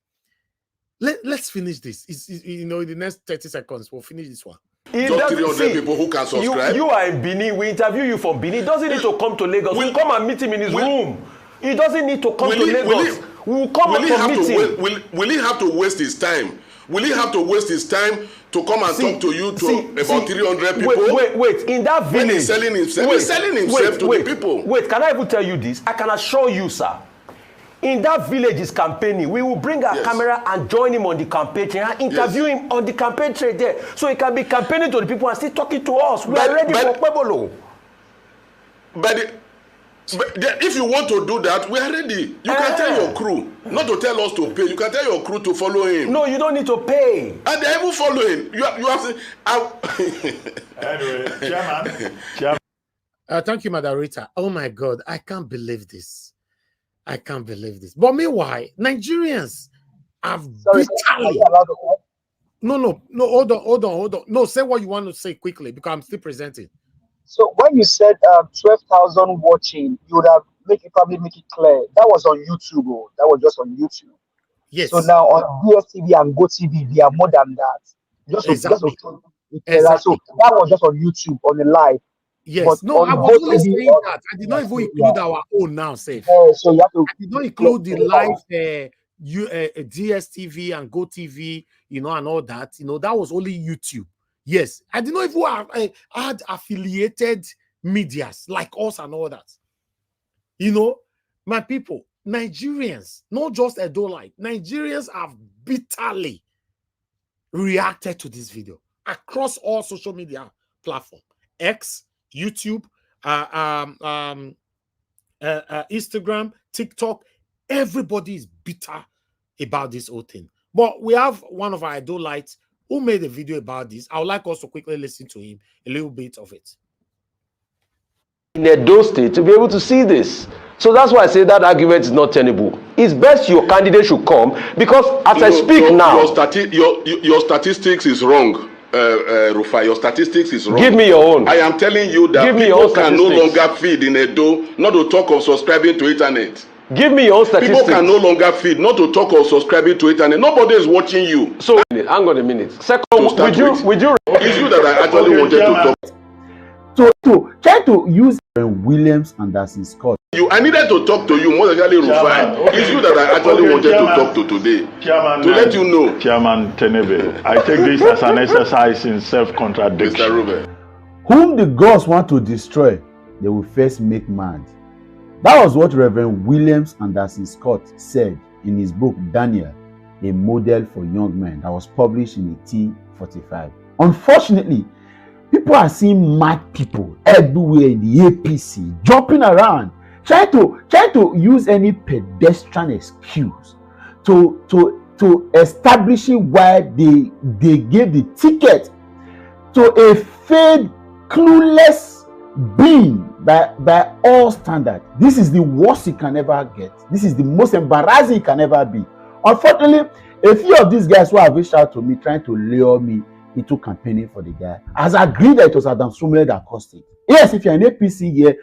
Let's finish this. In the next 30 seconds, we'll finish this one. Just 300 people who can subscribe. You are in Benin. We interview you from Benin. He doesn't need to come to Lagos. We'll come and meet him in his room. He doesn't need to come to Lagos. We'll come and meet him. Will he have to waste his time? Will he have to waste his time to come and talk to you about 300 people? Wait. In that village. When he's selling himself, to the people. Wait, can I even tell you this? I can assure you, sir. In that village is campaigning. We will bring our camera and join him on the campaign trail and interview him on the campaign trail there. So he can be campaigning to the people and still talking to us. We are ready for Okpebholo. But if you want to do that, we are ready. You can tell your crew not to tell us to pay. You can tell your crew to follow him. No, you don't need to pay. And they're even following. You have to. Anyway, Chairman. Thank you, Madarita. Oh my God, I can't believe this. I can't believe this. But meanwhile, Nigerians have bitterly. No, hold on. No, say what you want to say quickly because I'm still presenting. So when you said 12,000 watching, you would have probably make it clear that was on YouTube. Oh, that was just on YouTube. Yes. So now on DSTV and GoTV, they are more than that. Exactly. So that was just on YouTube on the live. Yes. But no, I was only saying that. I did not even include our own now. Safe. So you have to. I did not include the live DSTV and GoTV, and all that. That was only YouTube. Yes, I did not even had affiliated medias like us and all that. My people, Nigerians, not just Edolite, Nigerians have bitterly reacted to this video across all social media platforms: X, YouTube, Instagram, TikTok. Everybody is bitter about this whole thing. But we have one of our Edolites who made a video about this. I would like us to quickly listen to him, a little bit of it. In Edo State to be able to see this. So that's why I say that argument is not tenable. It's best your candidate should come because as I speak now... Your statistics is wrong, Rufai. Your statistics is wrong. Give me your own. I am telling you that people can no longer feed in Edo, not to talk of subscribing to internet. Give me your own statistics. People can no longer feed, not to talk of subscribing to internet. Nobody is watching you. So, hang on a minute. Second, would you? It's you that I actually wanted to talk. To try to use Williams and Anderson Scott. I needed to talk to you more than Rufai. It's you that I actually wanted to talk to today. Chairman, to let you know. Chairman Tenebe, I take this as an exercise in self-contradiction. Mr. Ruben. Whom the gods want to destroy, they will first make mad. That was what Reverend Williams and Anderson Scott said in his book Daniel, a model for young men, that was published in 1845. Unfortunately, people are seeing mad people everywhere in the APC, jumping around, trying to use any pedestrian excuse to establishing why they gave the ticket to a fake, clueless being by all standards. This is the worst you can ever get. This is the most embarrassing it can ever be. Unfortunately, a few of these guys who have reached out to me trying to lure me into campaigning for the guy has agreed that it was Adam Sumele that caused it. Yes, if you're an APC here,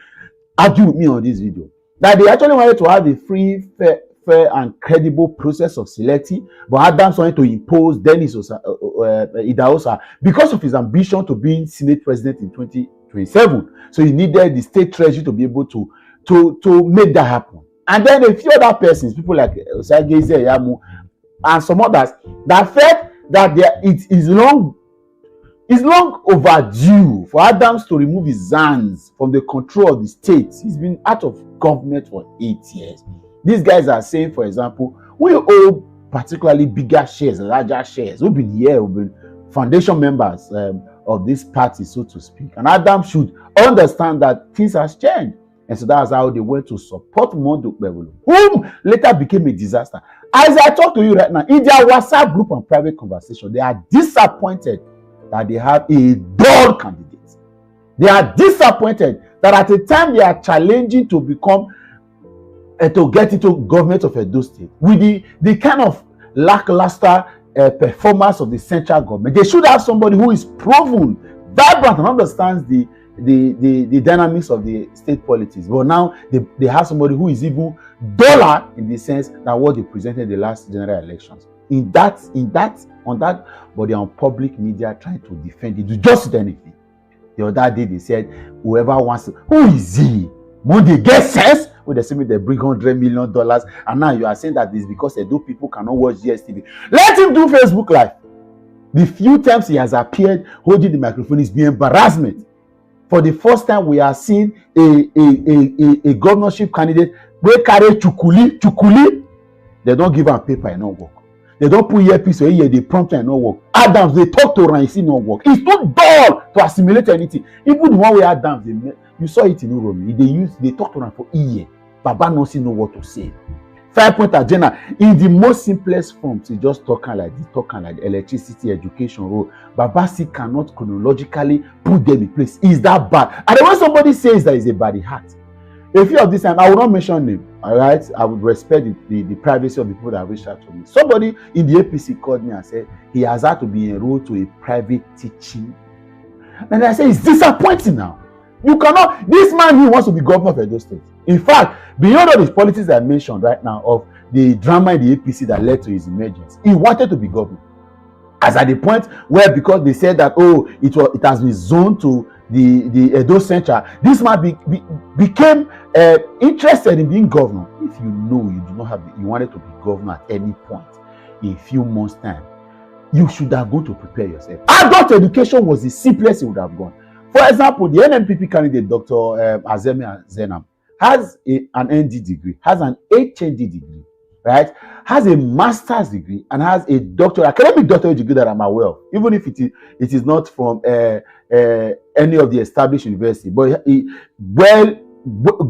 argue with me on this video. That they actually wanted to have a free, fair and credible process of selecting, but Adams wanted to impose Dennis Idahosa because of his ambition to be Senate president in 2027. So he needed the state treasury to be able to make that happen. And then a few other persons, people like Osage Yamu and some others, that felt that it is long overdue for Adams to remove his hands from the control of the state. He's been out of government for 8 years. These guys are saying, for example, we owe particularly bigger shares, larger shares. We've been here, we've been foundation members of this party, so to speak. And Adam should understand that things has changed. And so that's how they went to support Mondo Bevolo, whom later became a disaster. As I talk to you right now, in their WhatsApp group and private conversation, they are disappointed that they have a dull candidate. They are disappointed that at the time they are challenging to become to get into government of Edo State with the kind of lackluster performance of the central government. They should have somebody who is proven, vibrant, and understands the dynamics of the state politics. But now they have somebody who is even duller in the sense that what they presented in the last general elections. On that, but they are on public media trying to defend it. Do just anything. The other day they said, whoever wants to, who is he? Monday get sense? When they say me they bring $100 million, and now you are saying that this because Edo people cannot watch GSTV. Let him do Facebook Live. The few times he has appeared holding the microphone is being embarrassment. For the first time, we are seeing a governorship candidate wey carry chukuli. They don't give am paper and not work. They don't put earpiece or ear, they prompt and not work. Adams, they talk to Rancy, not work. It's not dull to assimilate anything. Even the one way Adams, You saw it in Uromi. They talked to him for a year. Baba no know what to say. 5-point agenda in the most simplest forms. He just talking like electricity, education, role. Babasi cannot chronologically put them in place. Is that bad? And then when somebody says that is a bad hat, a few of this time, I will not mention name. All right, I would respect the privacy of the people that reached out to me. Somebody in the APC called me and said he has had to be enrolled to a private teaching. And I say it's disappointing now. You cannot. This man, he wants to be governor of Edo State. In fact, beyond all the politics I mentioned right now of the drama in the APC that led to his emergence, he wanted to be governor. As at the point where, because they said that it has been zoned to the Edo Central, this man became interested in being governor. If you know you do not have you wanted to be governor at any point in a few months' time, you should have gone to prepare yourself. Adult education was the simplest you would have gone. For example, the NNPP candidate, Dr. Azeme Zenam, has an ND degree, has an HND degree, right? Has a master's degree and has a academic doctorate degree that I'm aware of, even if it is not from any of the established university, but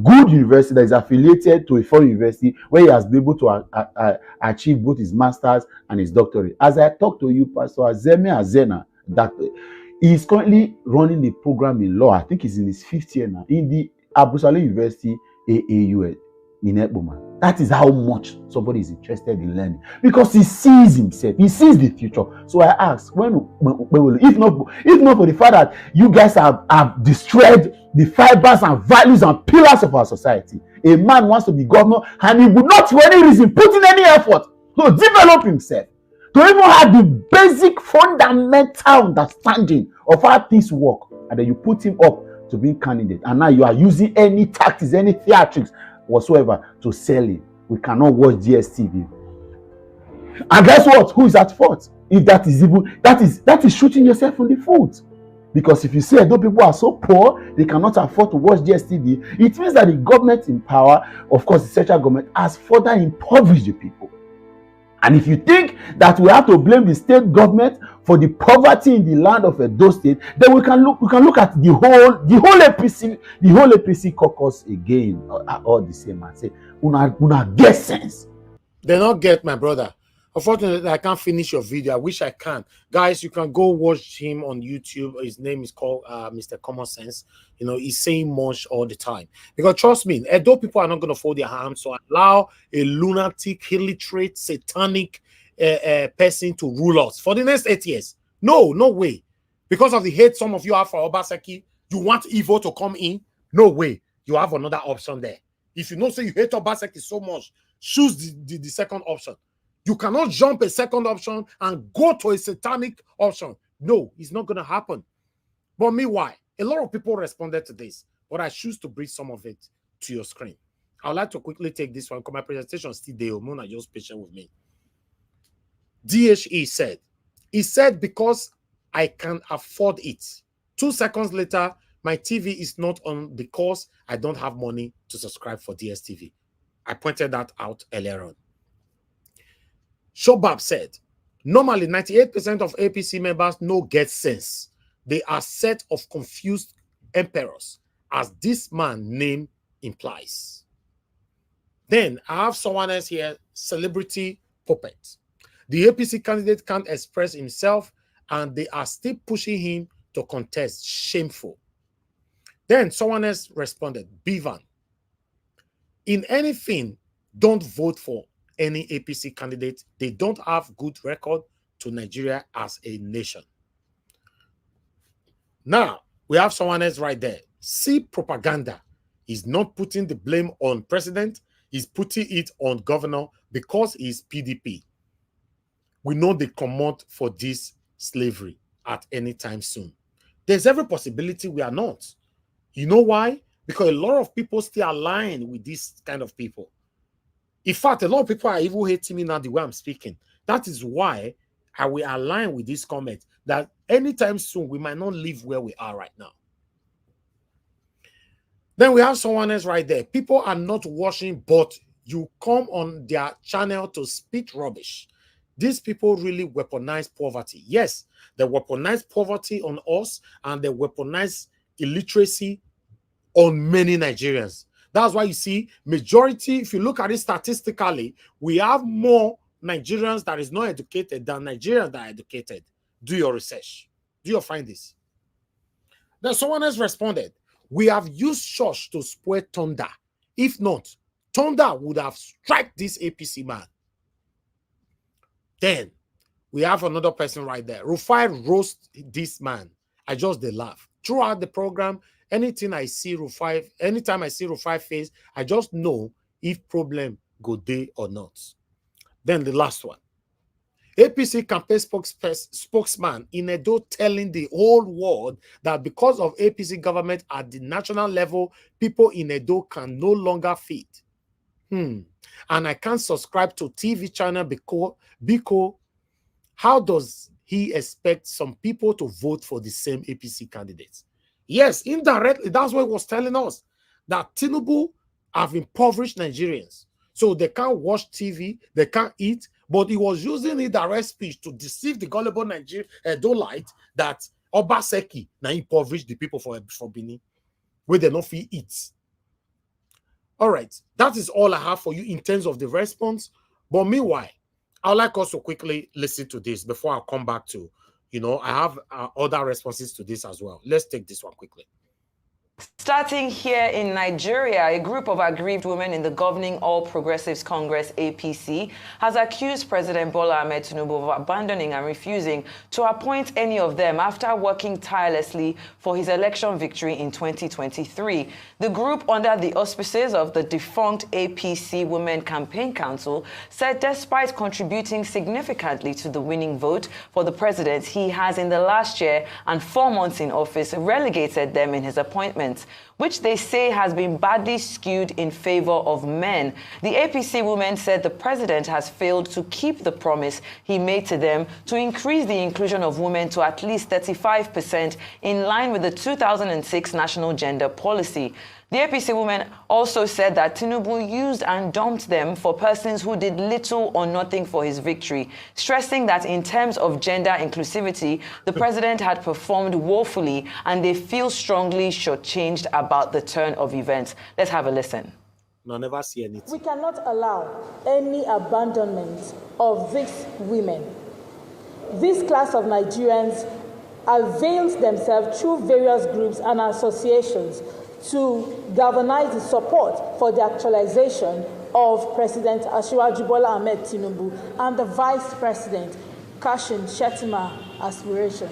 good university that is affiliated to a foreign university where he has been able to achieve both his master's and his doctorate. As I talk to you, Pastor Azeme Azena, he is currently running a program in law. I think he's in his 5th year now in the Abusale University AAU in Eboma. That is how much somebody is interested in learning, because he sees himself, he sees the future. So I ask, when will, if not for the fact that you guys have destroyed the fibers and values and pillars of our society, a man wants to be governor and he would not, for any reason, put in any effort to develop himself, to even have the basic fundamental understanding of how things work, and then you put him up to be candidate, and now you are using any tactics, any theatrics whatsoever to sell it. We cannot watch DSTV. And guess what? Who is at fault? If that is even that is shooting yourself in the foot. Because if you say those people are so poor, they cannot afford to watch DSTV, it means that the government in power, of course the central government, has further impoverished the people. And if you think that we have to blame the state government for the poverty in the land of Edo State, then we can look at the whole APC caucus again, all the same, and say, una get sense. They don't get, my brother. Unfortunately, I can't finish your video. I wish I can. Guys, you can go watch him on YouTube. His name is called Mr. Common Sense. You know, he's saying much all the time. Because trust me, Edo people are not going to fold their arms to allow a lunatic, illiterate, satanic person to rule us for the next 8 years. No way. Because of the hate some of you have for Obaseki, you want evil to come in? No way. You have another option there. If you know, say you hate Obaseki so much, choose the second option. You cannot jump a second option and go to a satanic option. No, it's not going to happen. But meanwhile, a lot of people responded to this, but I choose to bring some of it to your screen. I would like to quickly take this one because my presentation is still there. Mona, just patient with me. DHE said, he said, because I can afford it. 2 seconds later, my TV is not on because I don't have money to subscribe for DSTV. I pointed that out earlier on. Shobab said, normally 98% of APC members no get sense. They are set of confused emperors, as this man name implies. Then I have someone else here, celebrity puppet. The APC candidate can't express himself and they are still pushing him to contest. Shameful. Then someone else responded, Bivan, in anything, don't vote for any APC candidate. They don't have good record to Nigeria as a nation. Now, we have someone else right there. See propaganda. He's not putting the blame on president. He's putting it on governor because he's PDP. We know they come out for this slavery at any time soon. There's every possibility we are not. You know why? Because a lot of people still align with this kind of people. In fact, a lot of people are even hating me now the way I'm speaking. That is why I will align with this comment that anytime soon we might not live where we are right now. Then we have someone else right there. People are not watching, but you come on their channel to speak rubbish. These people really weaponize poverty. Yes, they weaponize poverty on us and they weaponize illiteracy on many Nigerians. That's why you see majority, if you look at it statistically, we have more Nigerians that is not educated than Nigerians that are educated. Do your research. Do you find this? Then someone else responded, we have used church to spoil thunder. If not, thunder would have struck this APC man. Then we have another person right there. Rufai roast this man. I just they laugh. Throughout the program, anything I see Rufai, anytime I see Rufai face, I just know if problem go day or not. Then the last one. APC campaign spokesman in Edo telling the whole world that because of APC government at the national level, people in Edo can no longer feed. And I can't subscribe to TV channel because how does he expect some people to vote for the same APC candidates? Yes, indirectly, that's what he was telling us, that Tinubu have impoverished Nigerians. So they can't watch TV, they can't eat, but he was using indirect speech to deceive the gullible Nigerian Edolite that Obaseki now impoverished the people for Benin, where they don't feel eat. All right, that is all I have for you in terms of the response. But meanwhile, I'd like us to quickly listen to this before I come back to, I have other responses to this as well. Let's take this one quickly. Starting here in Nigeria, a group of aggrieved women in the governing All Progressives Congress, APC, has accused President Bola Ahmed Tinubu of abandoning and refusing to appoint any of them after working tirelessly for his election victory in 2023. The group, under the auspices of the defunct APC Women Campaign Council, said despite contributing significantly to the winning vote for the president, he has in the last year and 4 months in office relegated them in his appointment, which they say has been badly skewed in favor of men. The APC women said the president has failed to keep the promise he made to them to increase the inclusion of women to at least 35% in line with the 2006 National Gender Policy. The APC women also said that Tinubu used and dumped them for persons who did little or nothing for his victory, stressing that in terms of gender inclusivity, the president had performed woefully and they feel strongly shortchanged about the turn of events. Let's have a listen. No, never see anything. We cannot allow any abandonment of these women. This class of Nigerians avails themselves through various groups and associations to galvanize the support for the actualization of President Asue Bola Ahmed Tinubu and the Vice President Kashim Shettima aspiration.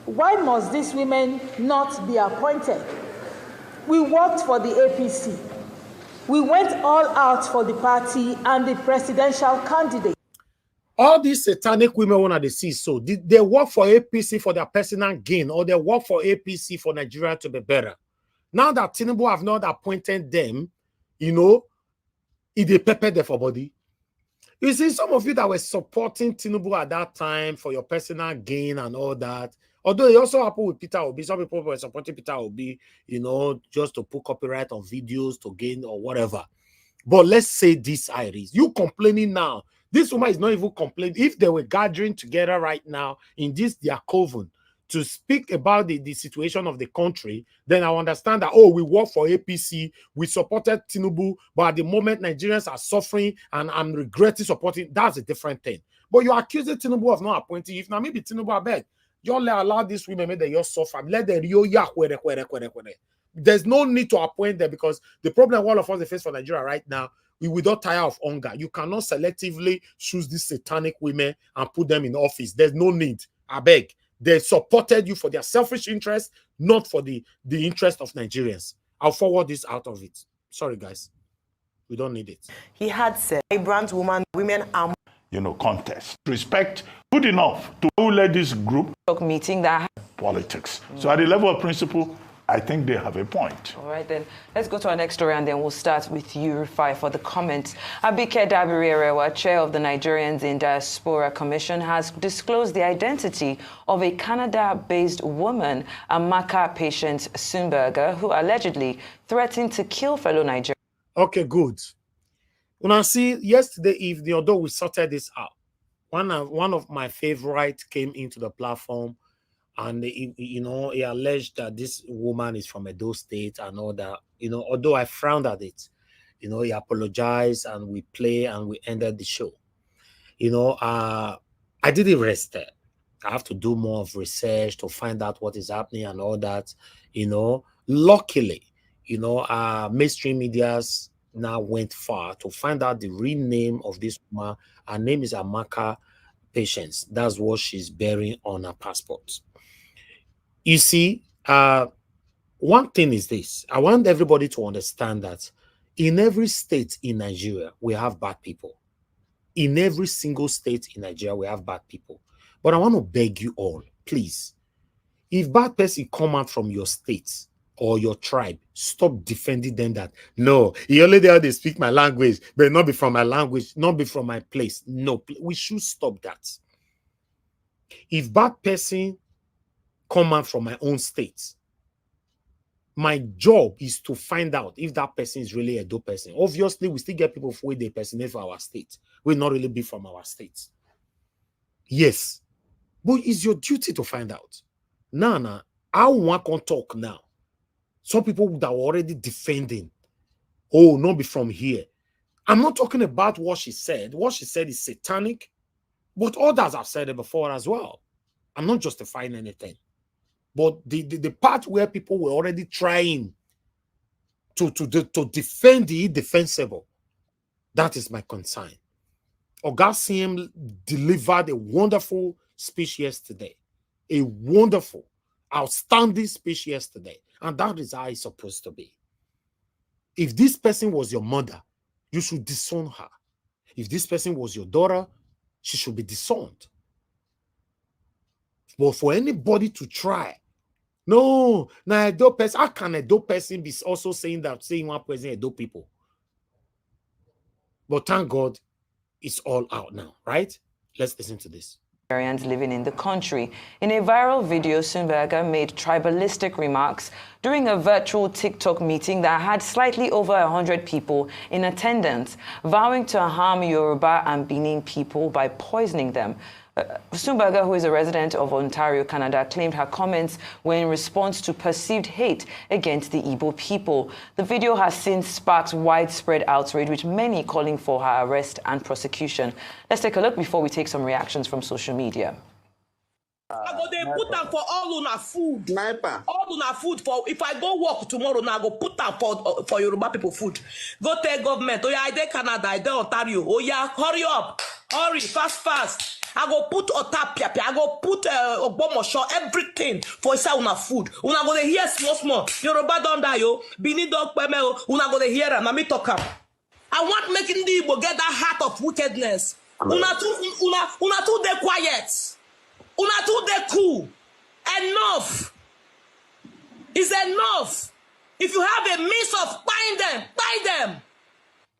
Why must these women not be appointed? We worked for the APC. We went all out for the party and the presidential candidate. All these satanic women want to see, so did they work for APC for their personal gain, or they work for APC for Nigeria to be better? Now that Tinubu have not appointed them, it they pepper them for body. You see, some of you that were supporting Tinubu at that time for your personal gain and all that, although it also happened with Peter Obi, some people were supporting Peter Obi, just to put copyright on videos to gain or whatever. But let's say this, Iris, you complaining now. This woman is not even complaining. If they were gathering together right now in this their coven to speak about the situation of the country, then I understand that, we work for APC, we supported Tinubu, but at the moment Nigerians are suffering and I'm regretting supporting, that's a different thing. But you're accusing Tinubu of not appointing. If now maybe Tinubu, I beg, you allow these women, maybe they suffer, let them there's no need to appoint them, because the problem all of us face for Nigeria right now, we don't tire of hunger. You cannot selectively choose these satanic women and put them in office. There's no need. I beg. They supported you for their selfish interest, not for the interest of Nigerians. I'll forward this out of it. Sorry, guys. We don't need it. He had said, vibrant women are... contest. Respect good enough to who led this group. Meeting that... Politics. So at the level of principle, I think they have a point. All right, then. Let's go to our next story, and then we'll start with you, Rufai, for the comments. Abike Dabiri-Erewa, chair of the Nigerians in Diaspora Commission, has disclosed the identity of a Canada-based woman, Amaka patient Sumberger, who allegedly threatened to kill fellow Nigerians. Okay, good. When I see yesterday evening, although we sorted this out, one of my favorites came into the platform And he alleged that this woman is from Edo State and all that. Although I frowned at it, he apologized and we play and we ended the show. I didn't rest there. I have to do more of research to find out what is happening and all that. Luckily, mainstream medias now went far to find out the real name of this woman. Her name is Amaka Patience. That's what she's bearing on her passport. You see, one thing is this. I want everybody to understand that in every state in Nigeria, we have bad people. In every single state in Nigeria, we have bad people. But I want to beg you all, please, if bad person come out from your state or your tribe, stop defending them that, no, you only there they speak my language, but not be from my language, not be from my place. No, we should stop that. If bad person come out from my own state, my job is to find out if that person is really a dope person. Obviously, we still get people who they personate for our state. Will not really be from our state. Yes. But it's your duty to find out. Now, I want to talk now. Some people that are already defending, oh, not be from here. I'm not talking about what she said. What she said is satanic, but others have said it before as well. I'm not justifying anything. But the part where people were already trying to defend the indefensible, that is my concern. Oga CM delivered a wonderful speech yesterday. A wonderful, outstanding speech yesterday. And that is how it's supposed to be. If this person was your mother, you should disown her. If this person was your daughter, she should be disowned. But for anybody to try, no, now a dope person, how can a dope person be also saying one person a dope people? But thank God, it's all out now, right? Let's listen to this. Nigerians living in the country. In a viral video, Sunberger made tribalistic remarks during a virtual TikTok meeting that had slightly over 100 people in attendance, vowing to harm Yoruba and Benin people by poisoning them. Sunberger, who is a resident of Ontario, Canada, claimed her comments were in response to perceived hate against the Igbo people. The video has since sparked widespread outrage, with many calling for her arrest and prosecution. Let's take a look before we take some reactions from social media. I go they put them for all una food. Sniper. All una food for if I go work tomorrow now, I go put them for Yoruba people food. Go tell government. Oh yeah, I dey Canada, I dey Ontario. Oh yeah, hurry up, hurry, fast. I go put Otapia, I go put Obomosho, everything for inside una food. Una go dey hear small. Yoruba don't die yo. Bini don't peme yo. Una go dey hear am. Me talk am. I want making the Igbo get that heart of wickedness. Una too dey quiet. Una too dey cool. Enough. Is enough. If you have a means of buying them.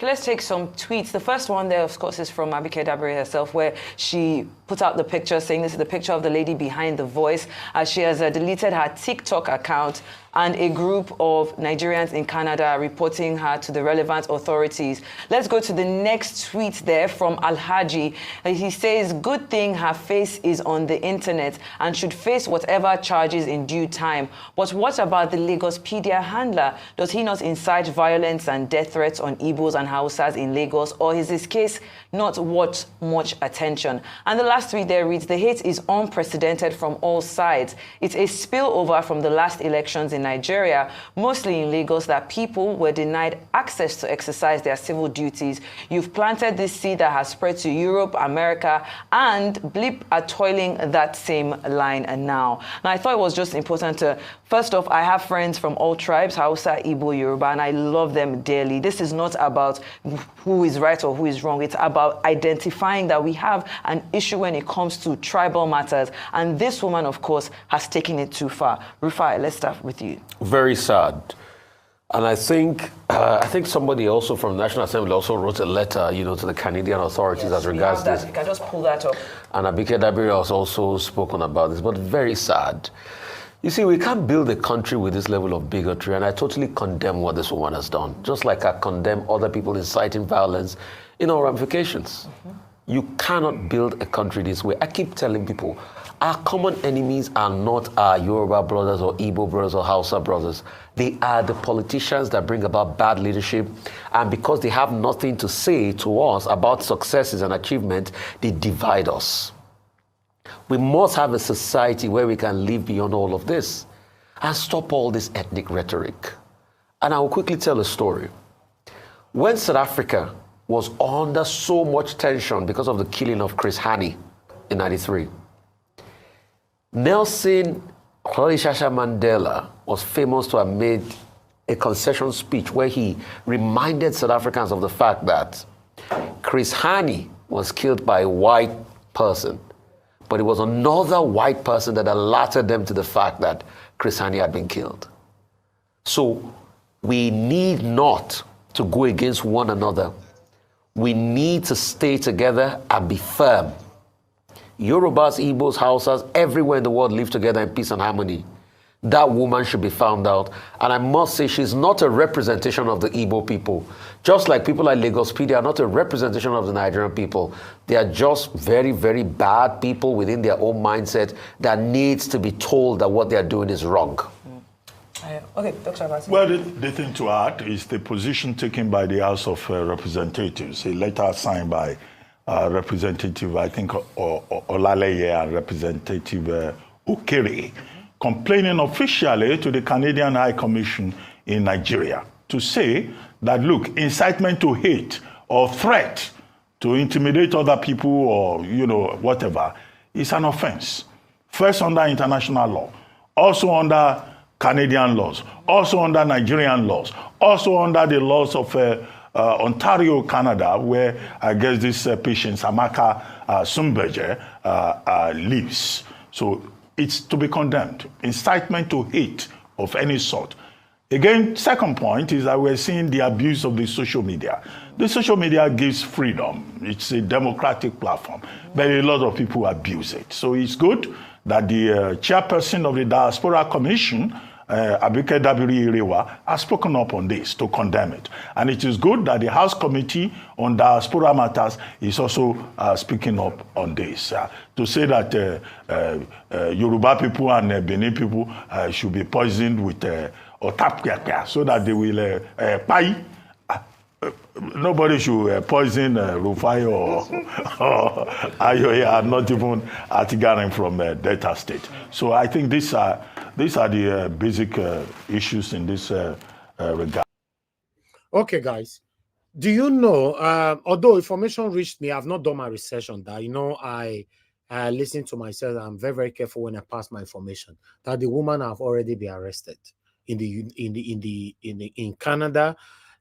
Let's take some tweets. The first one there, of course, is from Abike Dabere herself, where she put out the picture saying this is the picture of the lady behind the voice, as she has deleted her TikTok account, and a group of Nigerians in Canada are reporting her to the relevant authorities. Let's go to the next tweet there from Alhaji. He says, good thing her face is on the internet and should face whatever charges in due time. But what about the Lagospedia handler? Does he not incite violence and death threats on Igbos and Hausas in Lagos, or is his case not worth much attention? And the last tweet there reads, the hate is unprecedented from all sides. It's a spillover from the last elections in Nigeria, mostly in Lagos, that people were denied access to exercise their civil duties. You've planted this seed that has spread to Europe, America, and Blip are toiling that same line now. And I thought it was just important to, first off, I have friends from all tribes, Hausa, Igbo, Yoruba, and I love them dearly. This is not about who is right or who is wrong. It's about identifying that we have an issue when it comes to tribal matters. And this woman, of course, has taken it too far. Rufai, let's start with you. Very sad. And I think somebody also from the National Assembly also wrote a letter, to the Canadian authorities as regards this. You can just pull that up. And Abike Dabere has also spoken about this, but very sad. You see, we can't build a country with this level of bigotry, and I totally condemn what this woman has done, just like I condemn other people inciting violence in all ramifications. You cannot build a country this way. I keep telling people, our common enemies are not our Yoruba brothers or Igbo brothers or Hausa brothers. They are the politicians that bring about bad leadership. And because they have nothing to say to us about successes and achievement, they divide us. We must have a society where we can live beyond all of this and stop all this ethnic rhetoric. And I will quickly tell a story. When South Africa was under so much tension because of the killing of Chris Hani in 93, Nelson Rolihlahla Mandela was famous to have made a concession speech where he reminded South Africans of the fact that Chris Hani was killed by a white person, but it was another white person that alerted them to the fact that Chris Hani had been killed. So we need not to go against one another. We need to stay together and be firm. Yorubas, Igbos, Hausas, everywhere in the world live together in peace and harmony. That woman should be found out. And I must say, she's not a representation of the Igbo people. Just like people like Lagospedia are not a representation of the Nigerian people. They are just very, very bad people within their own mindset that needs to be told that what they are doing is wrong. Okay, Dr. Abasi. Well, the thing to add is the position taken by the House of Representatives, a letter signed by Representative, I think, Olaleye and Representative Okere, complaining officially to the Canadian High Commission in Nigeria to say that, look, incitement to hate or threat to intimidate other people or, whatever, is an offense. First under international law, also under Canadian laws, also under Nigerian laws, also under the laws of Ontario, Canada, where I guess this patient, Amaka Sumberge, lives. So it's to be condemned. Incitement to hate of any sort. Again, second point is that we're seeing the abuse of the social media. The social media gives freedom. It's a democratic platform, but a lot of people abuse it. So it's good that the chairperson of the Diaspora Commission, Abike Dabiri Irewa, has spoken up on this to condemn it. And it is good that the House Committee on Diaspora Matters is also speaking up on this. To say that Yoruba people and Benin people should be poisoned with otapia so that they will pay. Nobody should poison Rufai or Ayoya, not even Atigarin from Delta State. So I think these are the basic issues in this regard. Okay, guys. Do you know, although information reached me, I've not done my research on that. I listen to myself. I'm very, very careful when I pass my information that the woman have already been arrested in Canada.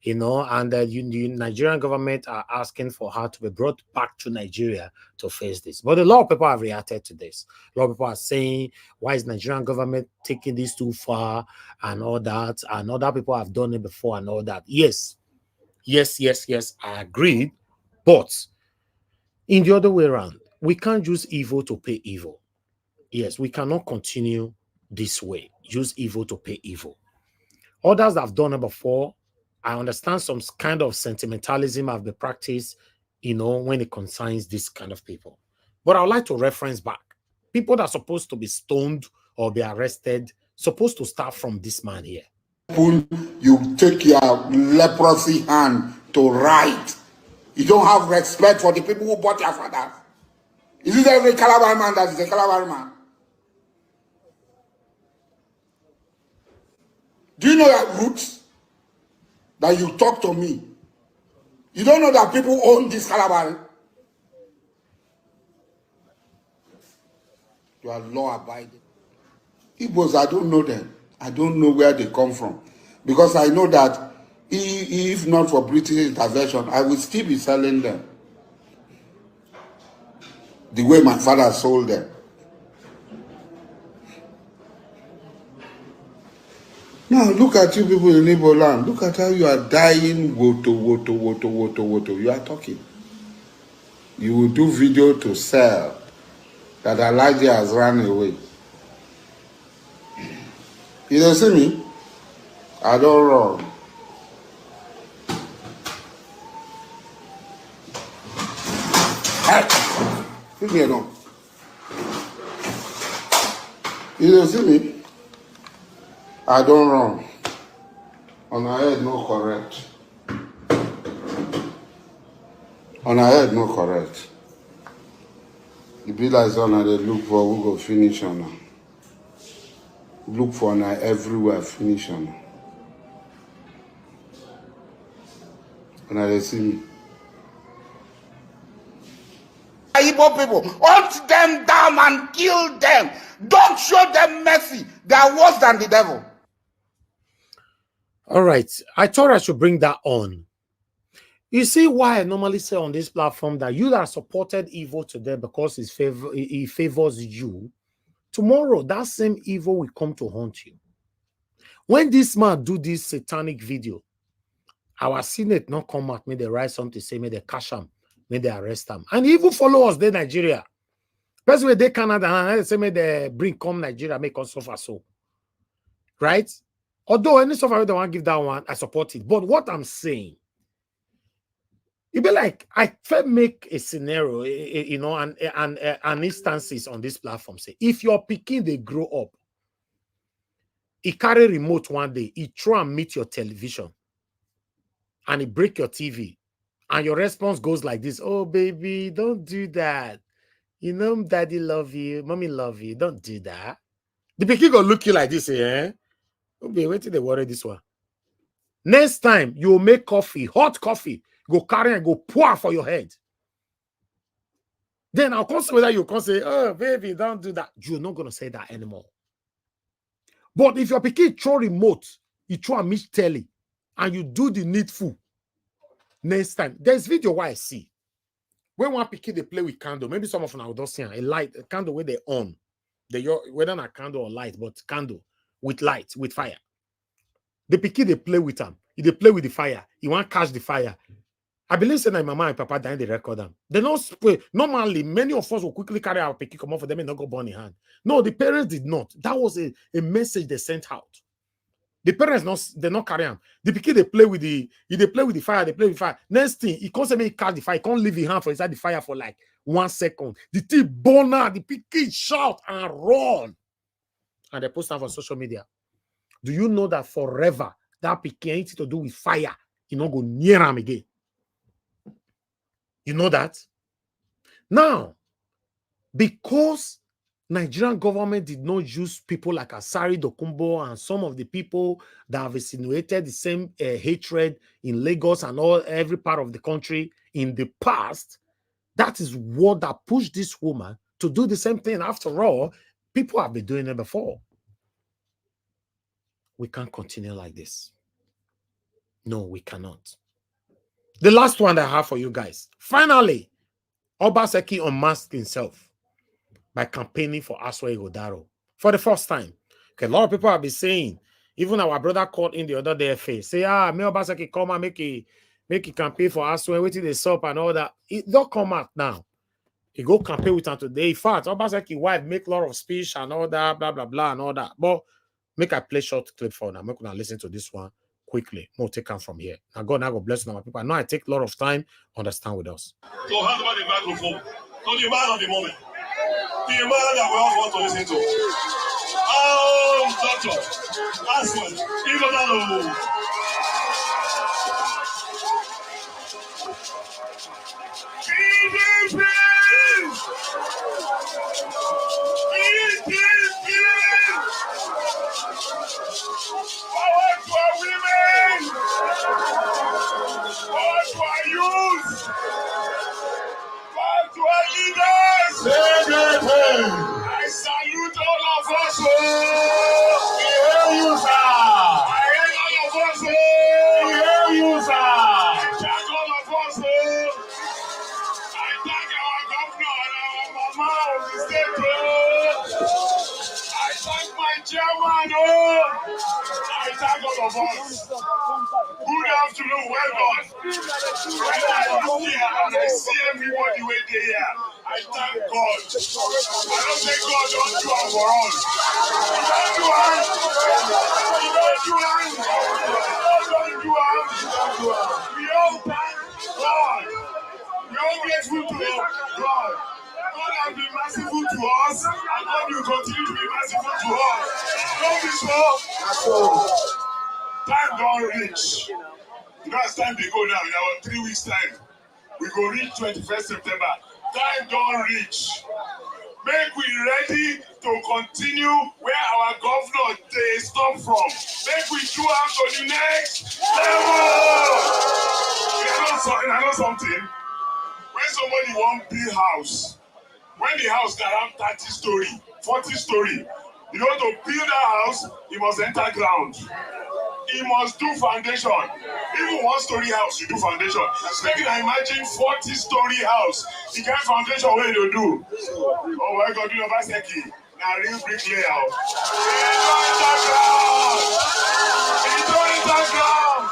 And the Nigerian government are asking for her to be brought back to Nigeria to face this. But a lot of people have reacted to this. A lot of people are saying, why is Nigerian government taking this too far and all that? And other people have done it before and all that. Yes, I agree. But in the other way around, we can't use evil to pay evil. Yes, we cannot continue this way. Use evil to pay evil. Others have done it before. I understand some kind of sentimentalism have been practiced, when it concerns this kind of people. But I would like to reference back. People that are supposed to be stoned or be arrested, supposed to start from this man here. You take your leprosy hand to write. You don't have respect for the people who bought your father. Is it every Calabar man that is a Calabar man? Do you know your roots? That you talk to me. You don't know that people own this Calabar. You are law abiding. Igbos, I don't know them. I don't know where they come from. Because I know that if not for British intervention, I would still be selling them. The way my father sold them. Now, look at you people in Igbo land. Look at how you are dying. Woto. You are talking. You will do video to sell that Elijah has run away. You don't see me? I don't run. Hey! me alone. You don't see me? I don't run. On our head, no correct. On our head, no correct. The be like on they look for who go finish on her. Look for her everywhere, finish on her. And they see me. Igbo people, hunt them down and kill them. Don't show them mercy. They are worse than the devil. All right. I thought I should bring that on. You see why I normally say on this platform that you that supported evil today because he favors you, tomorrow that same evil will come to haunt you. When this man do this satanic video, our Senate not come out, may they write something, say, may they cash him, may they arrest him. And even follow us, they Nigeria. First way they Canada, and they say, may they bring come Nigeria, make us suffer so. Right? Although any suffer, they want to give that one, I support it. But what I'm saying, it be like, I make a scenario, you know, and instances on this platform. Say, if your pikin, they grow up, he carry remote one day, he try and meet your television, and he break your TV, and your response goes like this: oh, baby, don't do that. You know, daddy love you, mommy love you. Don't do that. The pikin go look you like this, eh? Oh, baby, wait till they worry this one. Next time, you make coffee, hot coffee, go carry and go pour for your head. Then I'll consider whether you can say, oh, baby, don't do that. You're not going to say that anymore. But if your pikin throw remote, you throw a meet telly, and you do the needful, next time, there's video where I see. When one pikin, they play with candle, maybe some of them will see a light, a candle where they on. Whether not candle or light, but candle with light, with fire. The pikin, they play with them. If they play with the fire, you want to catch the fire. I believe that my mama and papa dying, they record them. They don't spray. Normally, many of us will quickly carry our pikin, come off for them and not go burn in hand. No, the parents did not. That was a message they sent out. The parents they not carry them. The pikin, they play with the fire, they play with fire. Next thing, he can't say me catch the fire, he can't leave his hand for inside the fire for like 1 second. The thing burn out, the pikin shout and run. And they post them on social media. Do you know that forever that pikin anything to do with fire, you not go near him again? You know that? Now, because Nigerian government did not use people like Asari Dokumbo and some of the people that have insinuated the same hatred in Lagos and every part of the country in the past, that is what that pushed this woman to do the same thing. After all, people have been doing it before. We can't continue like this. No, we cannot. The last one that I have for you guys. Finally, Obaseki unmasked himself by campaigning for Asue Ighodalo for the first time. Okay, a lot of people have been saying, even our brother called in the other day, say, may Obaseki come and make a campaign for Asue, waiting the sup and all that. It don't come out now. He go campaign with him today. In fact, Obaseki wife make a lot of speech and all that, blah, blah, blah, and all that. But make I play short clip for now. I'm not going to listen to this one quickly. More take on from here. Now God bless our people. I know I take a lot of time. Understand with us. So hand over the microphone to the man of the moment. The man that we all want to listen to. Oh, Doctor. Asue. Ighodalo. Power to our women! Power to our youth! Power to our leaders! I salute all of us! We hail you, sir! I hail all of us! We hail you, sir! I thank all of us! I thank our governor and our mama of the state! I thank my chairman! I thank all of us. Good afternoon, well done. When I look here and I see everybody waiting here, I thank God. I don't say God don't do it for us. He don't do it. He don't do it. God don't do it. We all thank God. We all grateful to God. God has been merciful to us, and God will continue to be merciful to us. Don't be so. Time don't reach. You know, as time they go now, in our 3 weeks' time, we go reach 21st September. Time don't reach. Make we ready to continue where our governor they stop from. Make we do am to the next level. You know something? When somebody want build house, when the house got around 30 story, 40 story, you know, to build that house, you must enter ground. He must do foundation. Even 1-story house, you do foundation. So you can imagine 40-story house. The kind of foundation where you do. Oh my God, Obaseki. Now real bricklayer. He don't enter ground.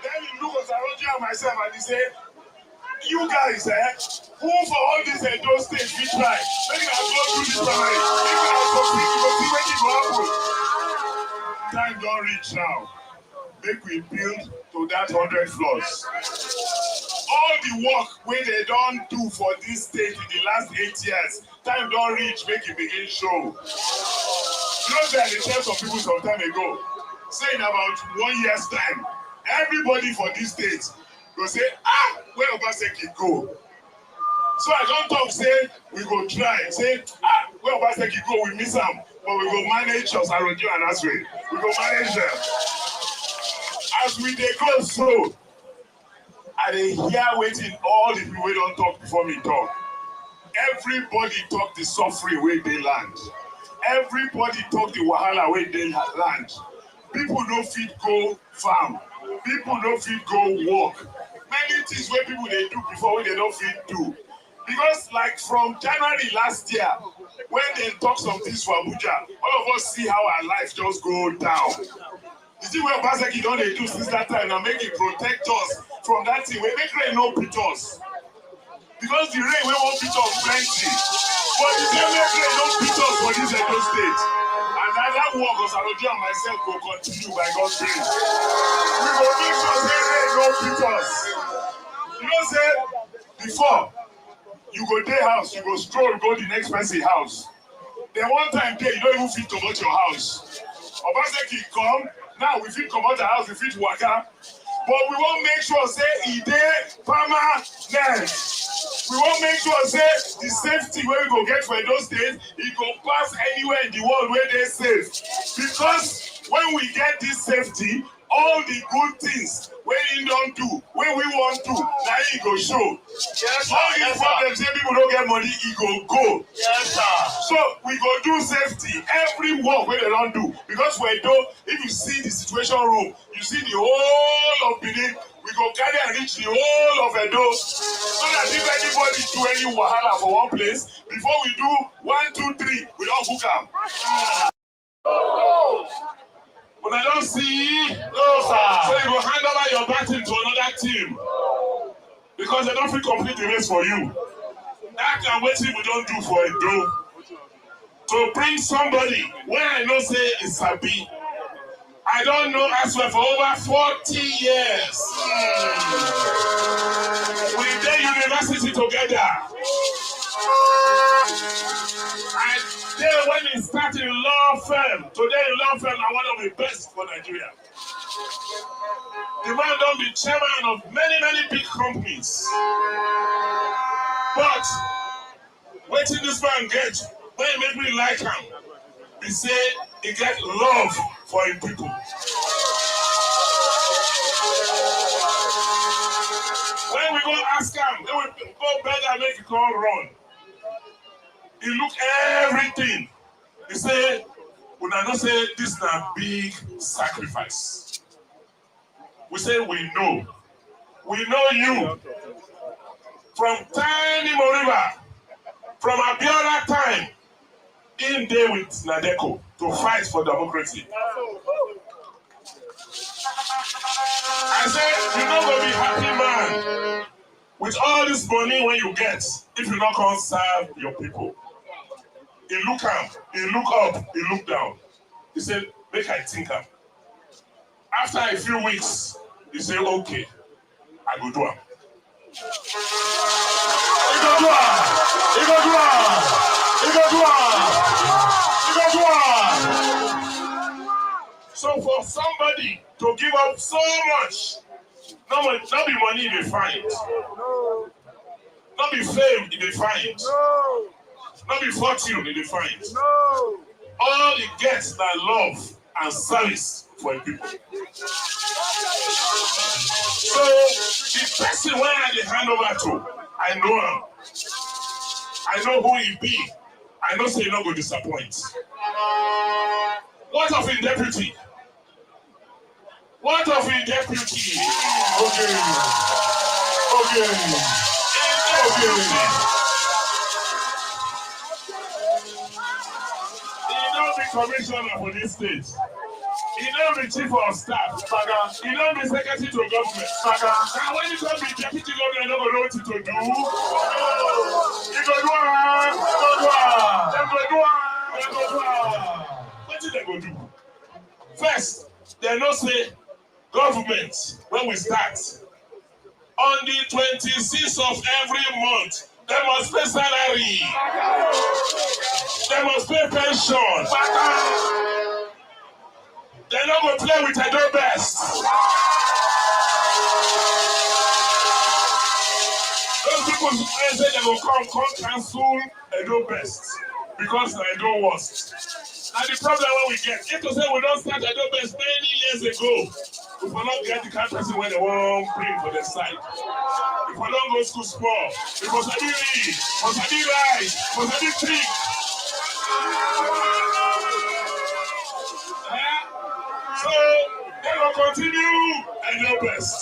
Then he look at Saroji and myself and he say, you guys, who for all this those states we try, make us go through this primary. If we are succeed, we will see when it will happen. Time don't reach now. Make we build to that 100 floors. All the work where they don't do for this state in the last 8 years, time don't reach, make it begin show. You know that they tell some people some time ago, saying about 1 year's time, everybody for this state go say, where Obaseki go? So I don't talk, say, we go try. Say, where Obaseki go, we miss them. But we go manage Osarojo and Asue. We go manage them. As we dey go so, I dey hear waiting all the people wey don't talk before me talk. Everybody talk the suffering where they land. Everybody talk the wahala where they land. People no fit go farm. People no fit go work. Many things where people they do before when they don't fit do. Because like from January last year, when they talk some things for Abuja, all of us see how our life just go down. You see where Obaseki don't they do since that time now make it protect us from that thing. We make rain no beat us. Because the rain we won't beat us plenty. But the same make rain no beat us for this Edo state. And that work of Saroji and myself will continue by God's grace. We will make sure say rain no beat us. You know say before you go day house, you go stroll, go the next person's house. Then one time there, you don't even fit come out your house. Obaseki come, now we fit come out the house, we fit waka. But we won't make sure say he dey permanent. We won't make sure say the safety where we go get for those days, he go pass anywhere in the world where they safe. Because when we get this safety, all the good things where he don't do, where we want to, now he go show. Yes, all these problems say people don't get money, he go. Yes, sir. So we go do safety every work where they don't do. Because we do, if you see the situation room, you see the whole of Benin, we go carry and reach the whole of Edo. So that if anybody do any wahala for one place, before we do 1, 2, 3, we don't book them. But I don't see, no sir. So you go hand over your battle to another team. Because they don't feel complete the race for you. That can wait if we don't do for Edo. To bring somebody when I know say it's Sabi. I don't know Asue for over 40 years. We did university together. And then when he started in law firm, today law firm are one of the best for Nigeria. The man don't be chairman of many, many big companies. But what did this man get? When he make me like him, he say he get love for his people. When we go ask him, they will go beg and make it all run. He look everything. He say, we not say this is a big sacrifice. We say we know. We know you. From Tiny Moriba, from Abiola time, in there with Nadeko to fight for democracy. I said, you're not going to be happy, man, with all this money when you get, if you not going to serve your people. He look up, he look up, he look down. He said, make I think up. After a few weeks, he said, okay, I go do it. So for somebody to give up so much, not be money they find, not be fame they find, not be fortune they find. All he gets na love and service for people. So the person where I dey hand over to, I know him. I know who he be. I know say he not go disappoint. What of his deputy? What of his deputy? Okay. He don't be commissioner for this state. He don't be chief of staff. He don't be secretary to government. Now when he don't be deputy governor, he don't know what to do. He go do what did they go do? First, they no say government when we start. On the 26th of every month, they must pay salary. They must pay pension. They're not going to play with Edo Best. Those people say they will come cancel Edo Best because they don't worst. And the problem when we get, if to say we don't start Edo Best many years ago, if we don't get the kind of person when they won't bring for their side. If we don't go school small, if we study read, if we study write, if we study think. So they will continue and your best.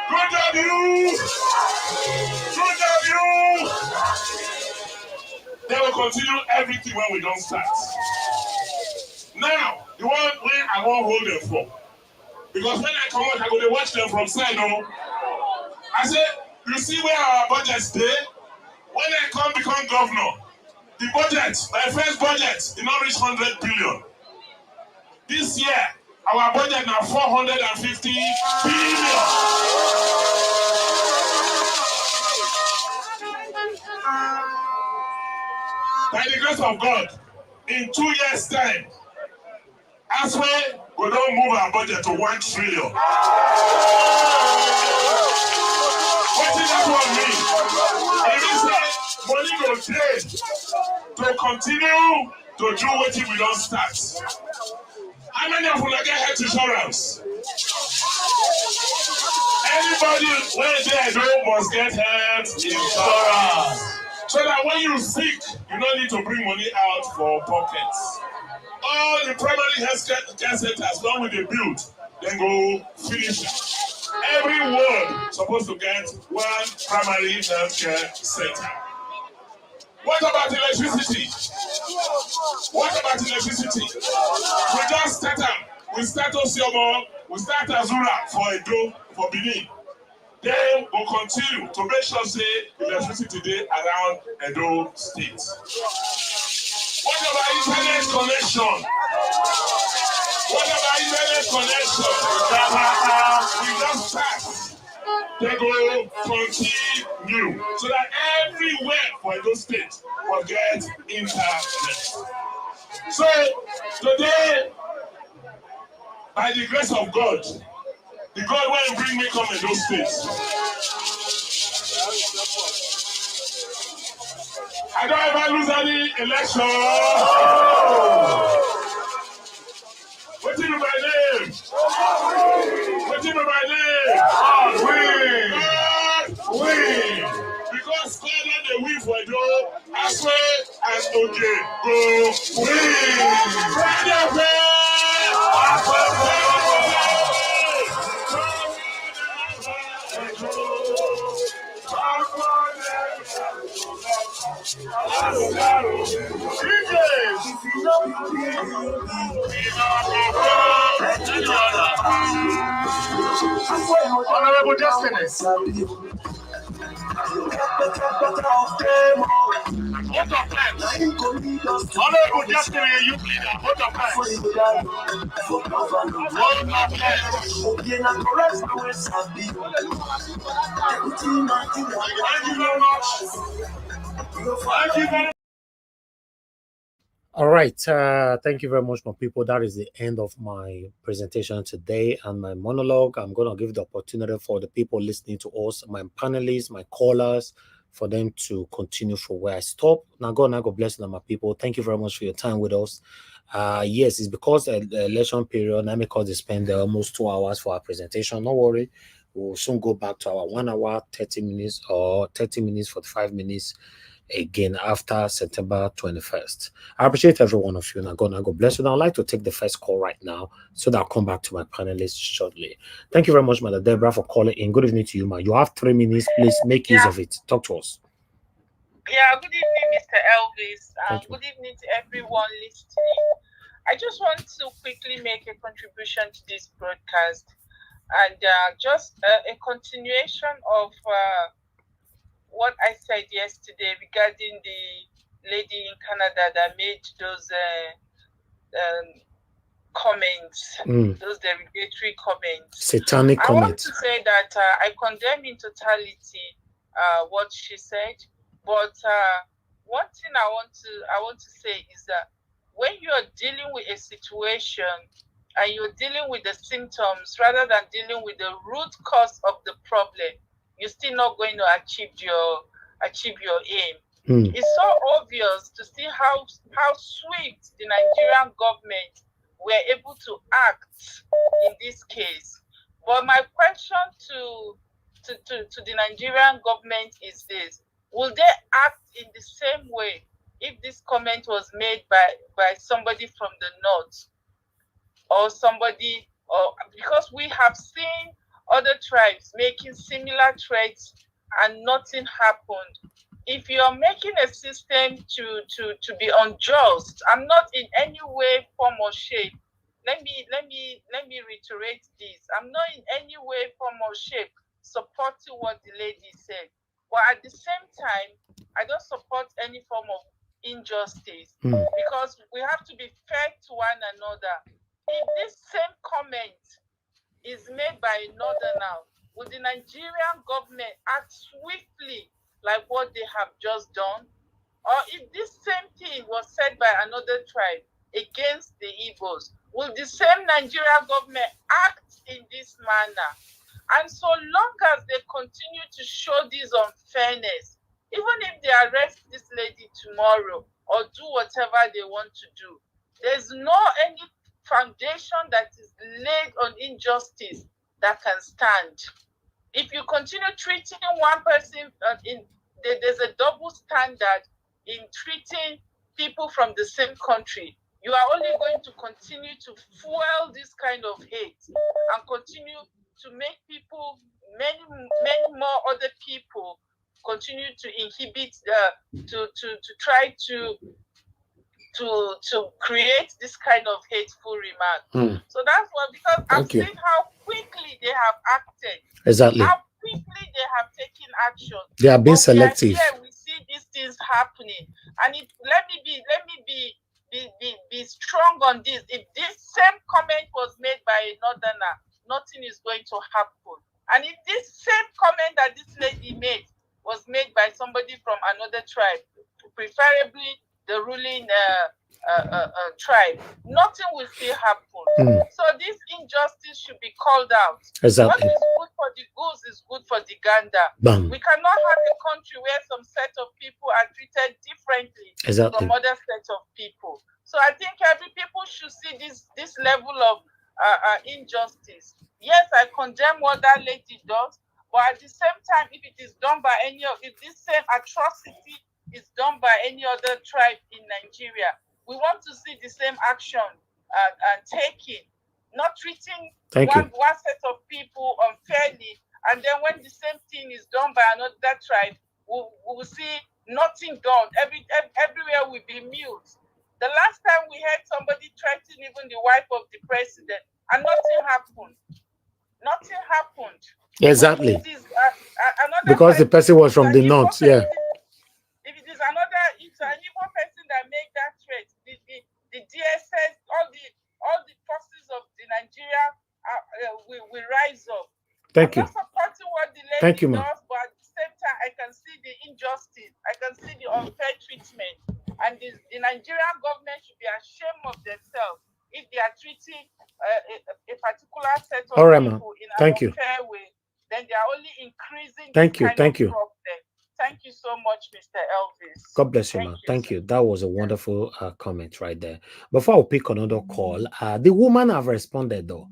Good job, you! Good job, you! They will continue everything when we don't start. Now, the one where I won't hold them for. Because when I come out, I'm going to watch them from side, no? I say, you see where our budget stay? When I come become governor, the budget, my first budget, did not reach 100 billion. This year, our budget now 450 billion. By the grace of God, in 2 years' time, Asue we don't move our budget to 1 trillion. What does that one mean? It means that money will pay to continue to do what we don't start. How many of you get health insurance? Anybody where they don't must get health insurance. So that when you sick, you don't need to bring money out for pockets. All the primary health care centers, long with the build, then go finish it. Every ward supposed to get 1 primary health care center. What about electricity? What about electricity? We just start up. We start Osiomo, we start Azura for Edo, for Benin. Then we'll continue to make sure say electricity today around Edo State. What about internet connection? What about internet connection? We just start. They go continue so that everywhere for Edo State will get internet. So today, by the grace of God, the God will bring me come Edo State. I don't ever lose any election. What's in my name? What's in my name? God win. Because God and the win for Edo, Asue and Oge go win. Honorable Justice. Both of them. Honorable Destiny, youth leader. Both of them. Both of them. All right. Thank you very much, my people. That is the end of my presentation today and my monologue. I'm going to give the opportunity for the people listening to us, my panelists, my callers, for them to continue from where I stop. Now, God bless them, my people. Thank you very much for your time with us. Yes, it's because the election period, now because they spend almost 2 hours for our presentation. No worry. We'll soon go back to our 1 hour, 30 minutes or 30 minutes, 45 minutes again after September 21st. I appreciate every one of you. Now, God bless you. Now, I'd like to take the first call right now so that I'll come back to my panelists shortly. Thank you very much, Mother Deborah, for calling in. Good evening to you, ma. You have 3 minutes. Please make use of it. Talk to us. Yeah, good evening, Mr. Elvis. Good evening to everyone listening. I just want to quickly make a contribution to this broadcast and just a continuation of what I said yesterday regarding the lady in Canada that made those comments, those derogatory comments. Satanic comments. I want to say that I condemn in totality what she said, but one thing I want to say is that when you are dealing with a situation and you're dealing with the symptoms rather than dealing with the root cause of the problem, you're still not going to achieve your aim. It's so obvious to see how swift the Nigerian government were able to act in this case. But my question to the Nigerian government is this: will they act in the same way if this comment was made by somebody from the north or somebody, or because we have seen other tribes making similar threats and nothing happened? If you're making a system to be unjust, I'm not in any way, form, or shape. Let me reiterate this. I'm not in any way, form, or shape supporting what the lady said. But at the same time, I don't support any form of injustice because we have to be fair to one another. If this same comment is made by a northerner, will the Nigerian government act swiftly like what they have just done? Or if this same thing was said by another tribe against the Igbos, will the same Nigerian government act in this manner? And so long as they continue to show this unfairness, even if they arrest this lady tomorrow or do whatever they want to do, there's no any foundation that is laid on injustice that can stand. If you continue treating one person there's a double standard in treating people from the same country, you are only going to continue to fuel this kind of hate and continue to make people, many more other people, continue to inhibit, to try to create this kind of hateful remark. So that's what, because I've seen how quickly they have acted. Exactly. How quickly they have taken action. They are being selective. We see these things happening, and let me be strong on this. If this same comment was made by a northerner, nothing is going to happen. And if this same comment that this lady made was made by somebody from another tribe, preferably the ruling tribe, nothing will still happen. So this injustice should be called out. Exactly. What is good for the goose is good for the gander. We cannot have a country where some set of people are treated differently from other sets of people. So I think every people should see this level of injustice. Yes, I condemn what that lady does, but at the same time, if it is done by if this same atrocity is done by any other tribe in Nigeria, we want to see the same action taken, not treating one set of people unfairly, and then when the same thing is done by another tribe, we will see nothing done. Everywhere will be mute. The last time we heard somebody threaten even the wife of the president, and nothing happened. Nothing happened. Exactly. Because the person was from the north, yeah. If Thank I'm you. not supporting what the lady Thank you, ma'am. does, but at the same time, I can see the injustice. I can see the unfair treatment. And the Nigerian government should be ashamed of themselves if they are treating a particular set of All right, people ma'am. in an Thank you. unfair way. Then they are only increasing Thank this you. kind Thank of you. problem. Thank you so much, Mr. Elvis. God bless you, ma'am. Thank you. That was a wonderful comment right there. Before I pick another call, the woman have responded though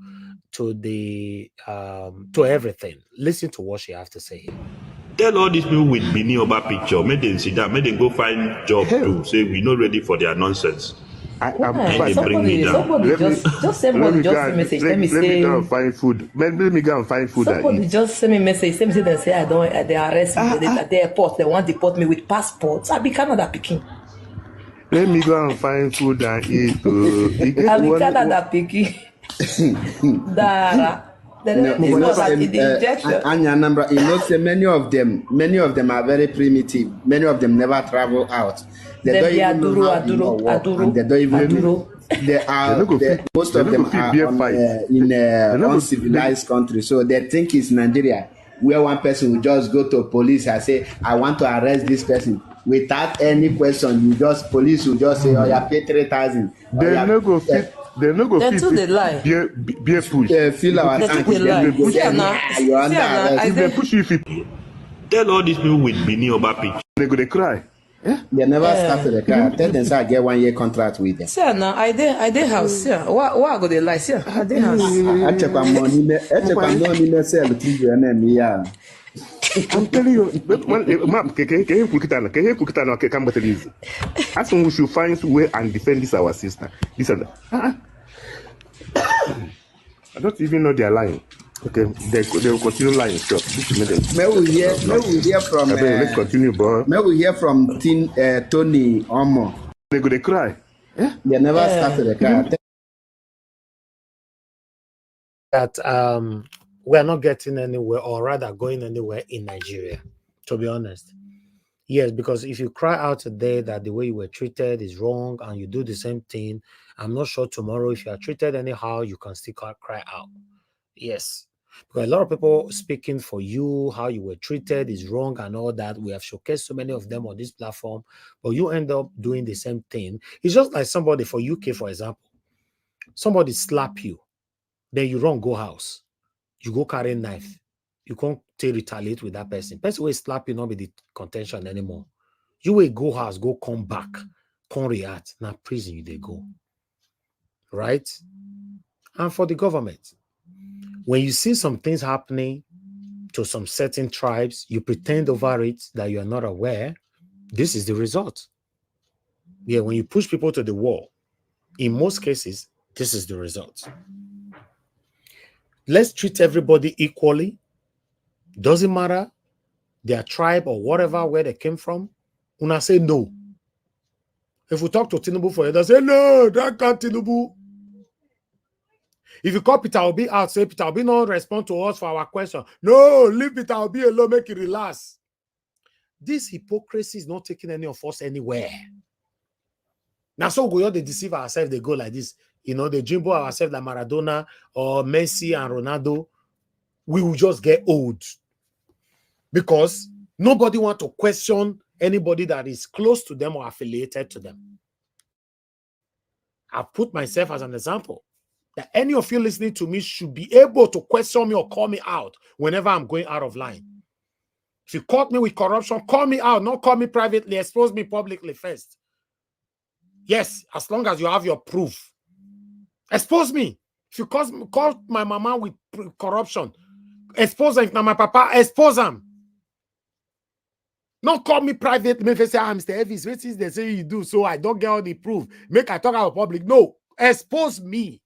to the to everything. Listen to what she has to say here. Tell all these people with Bini Oba picture, make them sit down, make them go find job to say we're not ready for their nonsense. Somebody just send me message. Let me go and find food. Let me go and find food. Somebody just send me message. Send me they say I don't. They arrest me at the airport. They want to deport me with passports. I be Canada picking. Let me go and find food and eat. I be Canada picking. Dara. This was at the injection. Number, you know, say many of them are very primitive. Many of them never travel out. They don't even know how to walk, and they don't even. They are most of them are in uncivilized country, so they think it's Nigeria, where one person will just go to police and say, "I want to arrest this person." Without any question, police will just say, "Oh, you pay 3,000." They no go fit. They no go fit. They lie. Be push. Feel our tank. You're under arrest. If they push you, tell all these people with Bini Oba picture, they go to cry. They never start to the car. Tell them say I get 1 year contract with them. See now, I dey house. Yeah, why go they lie? See, I dey house. I check my money. Sell the TV yeah. I'm telling you, ma'am, can you cook it and come with it? As soon we should find way and defend this our sister. This and that. I don't even know they are lying. Okay, they will continue lying. Sure. May we hear from. Let's continue, boy. May we hear from Tony Omo. They go they cry. They never start to the car. That we're not getting anywhere, or rather going anywhere in Nigeria, to be honest. Yes, because if you cry out today that the way you were treated is wrong and you do the same thing, I'm not sure tomorrow if you are treated anyhow, you can still cry out. Yes, because a lot of people speaking for you, how you were treated is wrong and all that. We have showcased so many of them on this platform, but you end up doing the same thing. It's just like somebody for UK, for example, somebody slap you, then you run go house. You go carry a knife. You can't retaliate with that person. Person will slap you, not be the contention anymore. You will go house, go come back, come react. Now prison they go. Right? And for the government, when you see some things happening to some certain tribes, you pretend over it that you are not aware. This is the result. Yeah, when you push people to the wall, in most cases, this is the result. Let's treat everybody equally. Doesn't matter their tribe or whatever, where they came from. Una say no. If we talk to Tinubu for it, they say no, that can't Tinubu. If you call Peter Obi out, say Peter Obi not respond to us for our question. No, leave Peter Obi alone, make it relax. This hypocrisy is not taking any of us anywhere. Now, so we all they deceive ourselves, they go like this. You know, they jumbo ourselves like Maradona or Messi and Ronaldo. We will just get old. Because nobody wants to question anybody that is close to them or affiliated to them. I put myself as an example. That any of you listening to me should be able to question me or call me out whenever I'm going out of line. If you caught me with corruption, call me out, not call me privately, expose me publicly first. Yes, as long as you have your proof. Expose me. If you call my mama with corruption, expose them. If not my papa, expose them. Not call me privately. Make say, Mr. Elvis, what is they say you do, so I don't get all the proof. Make I talk out public. No, expose me.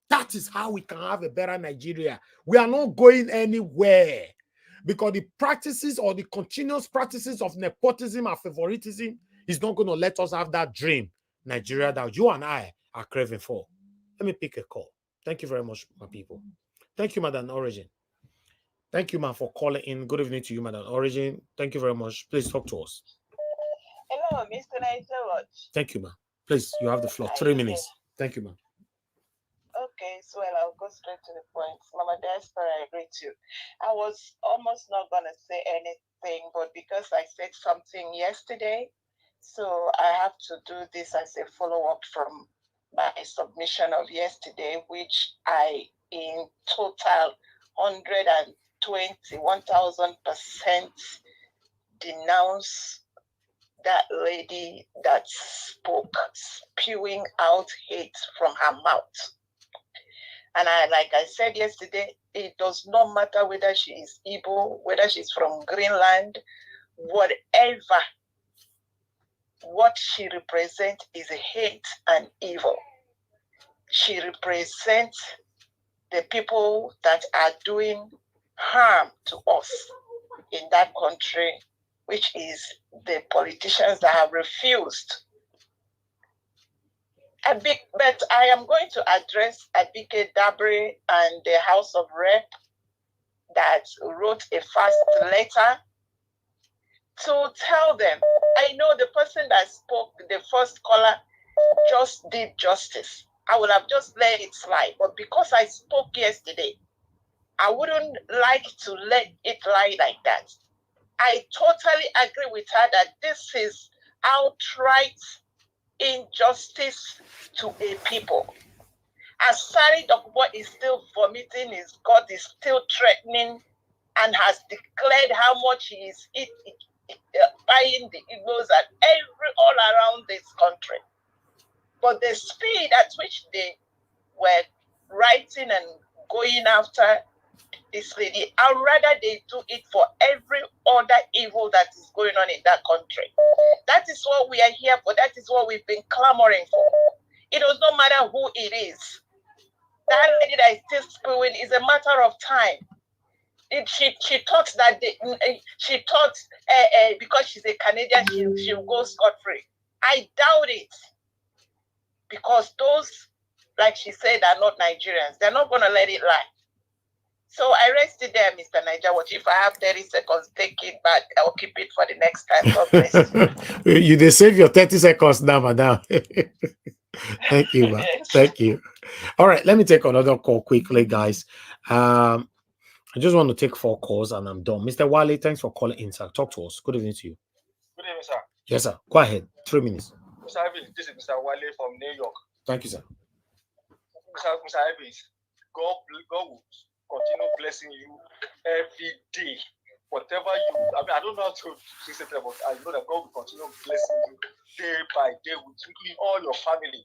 That is how we can have a better Nigeria. We are not going anywhere because the practices or the continuous practices of nepotism and favoritism is not going to let us have that dream Nigeria that you and I are craving for. Let me pick a call. Thank you very much, my people. Thank you, Madam Origin. Thank you, ma'am, for calling in. Good evening to you, Madam Origin. Thank you very much. Please talk to us. Hello, Mr. Nigeria. Thank you, ma'am. Please, you have the floor. 3 minutes. Thank you, ma'am. Okay, so I'll go straight to the point. Mama Diaspora, I agree too. I was almost not going to say anything, but because I said something yesterday, so I have to do this as a follow-up from my submission of yesterday, which I, in total, 1,000% denounce that lady that spoke, spewing out hate from her mouth. And like I said yesterday, it does not matter whether she is Igbo, whether she's from Greenland, whatever. What she represents is hate and evil. She represents the people that are doing harm to us in that country, which is the politicians that have refused. But I am going to address Abike Dabri and the House of Rep that wrote a fast letter to tell them. I know the person that spoke, the first caller, just did justice. I would have just let it slide. But because I spoke yesterday, I wouldn't like to let it lie like that. I totally agree with her that this is outright injustice to a people. Asari Dokbo is still vomiting his God, is still threatening, and has declared how much he is buying the Igbos and all around this country. But the speed at which they were writing and going after this lady, I'd rather they do it for every other evil that is going on in that country. That is what we are here for. That is what we've been clamoring for. It does not matter who it is. That lady that is still spewing is a matter of time. She thought that because she's a Canadian, she'll go scot-free. I doubt it. Because those, like she said, are not Nigerians. They're not going to let it lie. So I rest it there, Mr. Niger Watch. If I have 30 seconds, take it back. I'll keep it for the next time. God bless you. You save your 30 seconds now, madam. Thank you, man. Thank you. All right, let me take another call quickly, guys. I just want to take 4 calls and I'm done. Mr. Wale, thanks for calling in, sir. Talk to us. Good evening to you. Good evening, sir. Yes, sir. Go ahead. 3 minutes. Mr. Evans, this is Mr. Wale from New York. Thank you, sir. Mr. Evans, God will continue blessing you every day. Whatever you, I don't know how to say it, but I know that God will continue blessing you day by day, including all your family.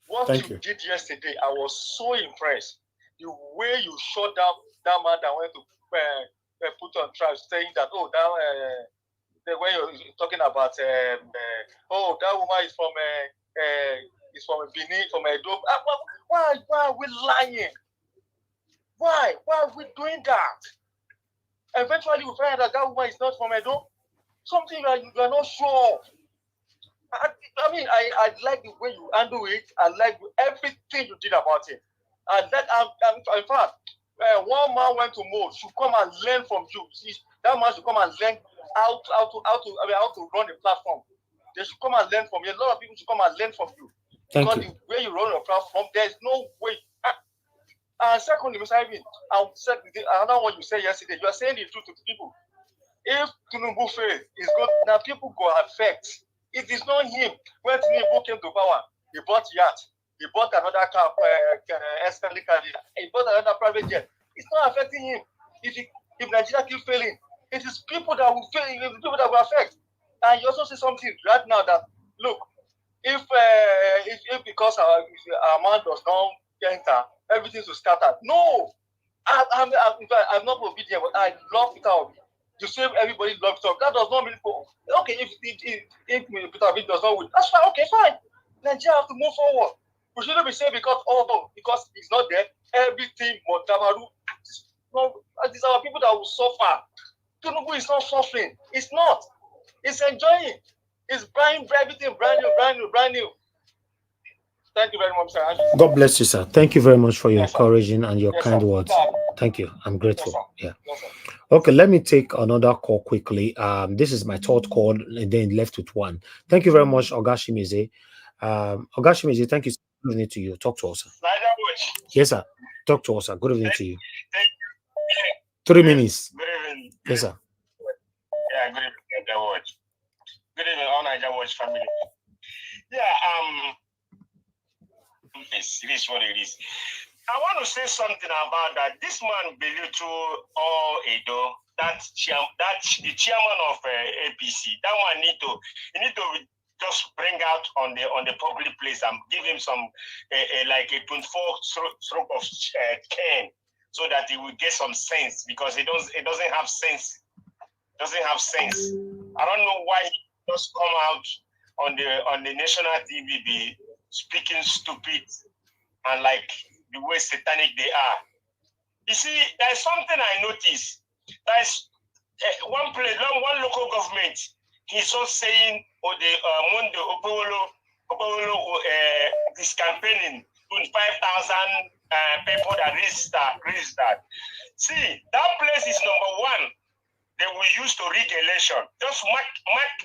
What you did yesterday, I was so impressed. The way you shut down that man that went to put on trial, saying that, when you're talking about, that woman is from Benin, from Edo. Why are we lying? Why are we doing that? Eventually, we find out that woman is not from Edo. Something that you are not sure. I like the way you handle it. I like everything you did about it. And that, in fact, one man went to Mo, should come and learn from you. See, that man should come and learn how to run the platform. They should come and learn from you. A lot of people should come and learn from you. Because the way you run your platform, there's no way. And secondly, Mr. Ivan, another one you said yesterday, you are saying the truth to people. If Tinubu fails, it's good. Now people go affect. It is not him. When Tinubu came to power, he bought yacht. He bought another car, he bought another private jet. It's not affecting him. If Nigeria keeps failing, it is people that will fail, it is people that will affect. And you also say something right now that, look, if because our man does not enter, everything will scatter. No! I'm not obedient, but I love Peter Obi. You say everybody loves Peter Obi. That does not mean, okay, if Peter Obi does not win, that's fine, okay, fine. Nigeria have to move forward. We shouldn't be saying because he's not there, everything Montamaru. These are people that will suffer. Tinubu is not suffering. It's not. It's enjoying. It's buying everything brand new. Thank you very much, sir. God bless you, sir. Thank you very much for your encouraging and your kind words. Thank you. I'm grateful. Yeah. Okay, let me take another call quickly. This is my 3rd call, and then left with 1. Thank you very much, Ogashimize. Ogashimize, thank you so much to you. Talk to us, sir. much. Yes, sir. Talk to us, sir. Good evening to you. 3 minutes. Good evening. Yes, sir. Yeah, good evening, Naija Watch. Good evening, all Naija Watch family. Yeah, it is what it is. I want to say something about that. This man belittled all Edo. The chairman of APC. That one need to just bring out on the public place and give him some like a 24 stroke of cane, so that he will get some sense, because it doesn't have sense. Doesn't have sense. I don't know why he just come out on the national TV be speaking stupid and like the way satanic they are. You see, there's something I noticed. There's one local government. He's just saying, Mondo Opolo is campaigning 25,000 people that registered. See, that place is number one. They will use to rig election. Just mark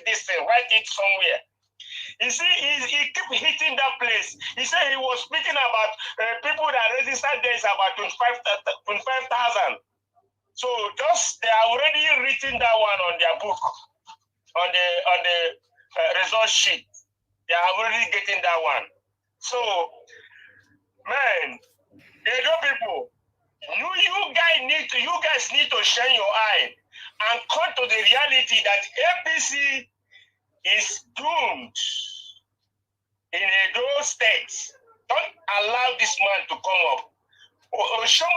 this thing, write it somewhere. You see, he keep hitting that place. He said he was speaking about people that registered there is about 25,000. So just they are already written that one on their book, on the result sheet. They are already getting that one. So, man, Edo people, you guys need to shine your eye and come to the reality that APC is doomed in Edo State. Don't allow this man to come up. Or show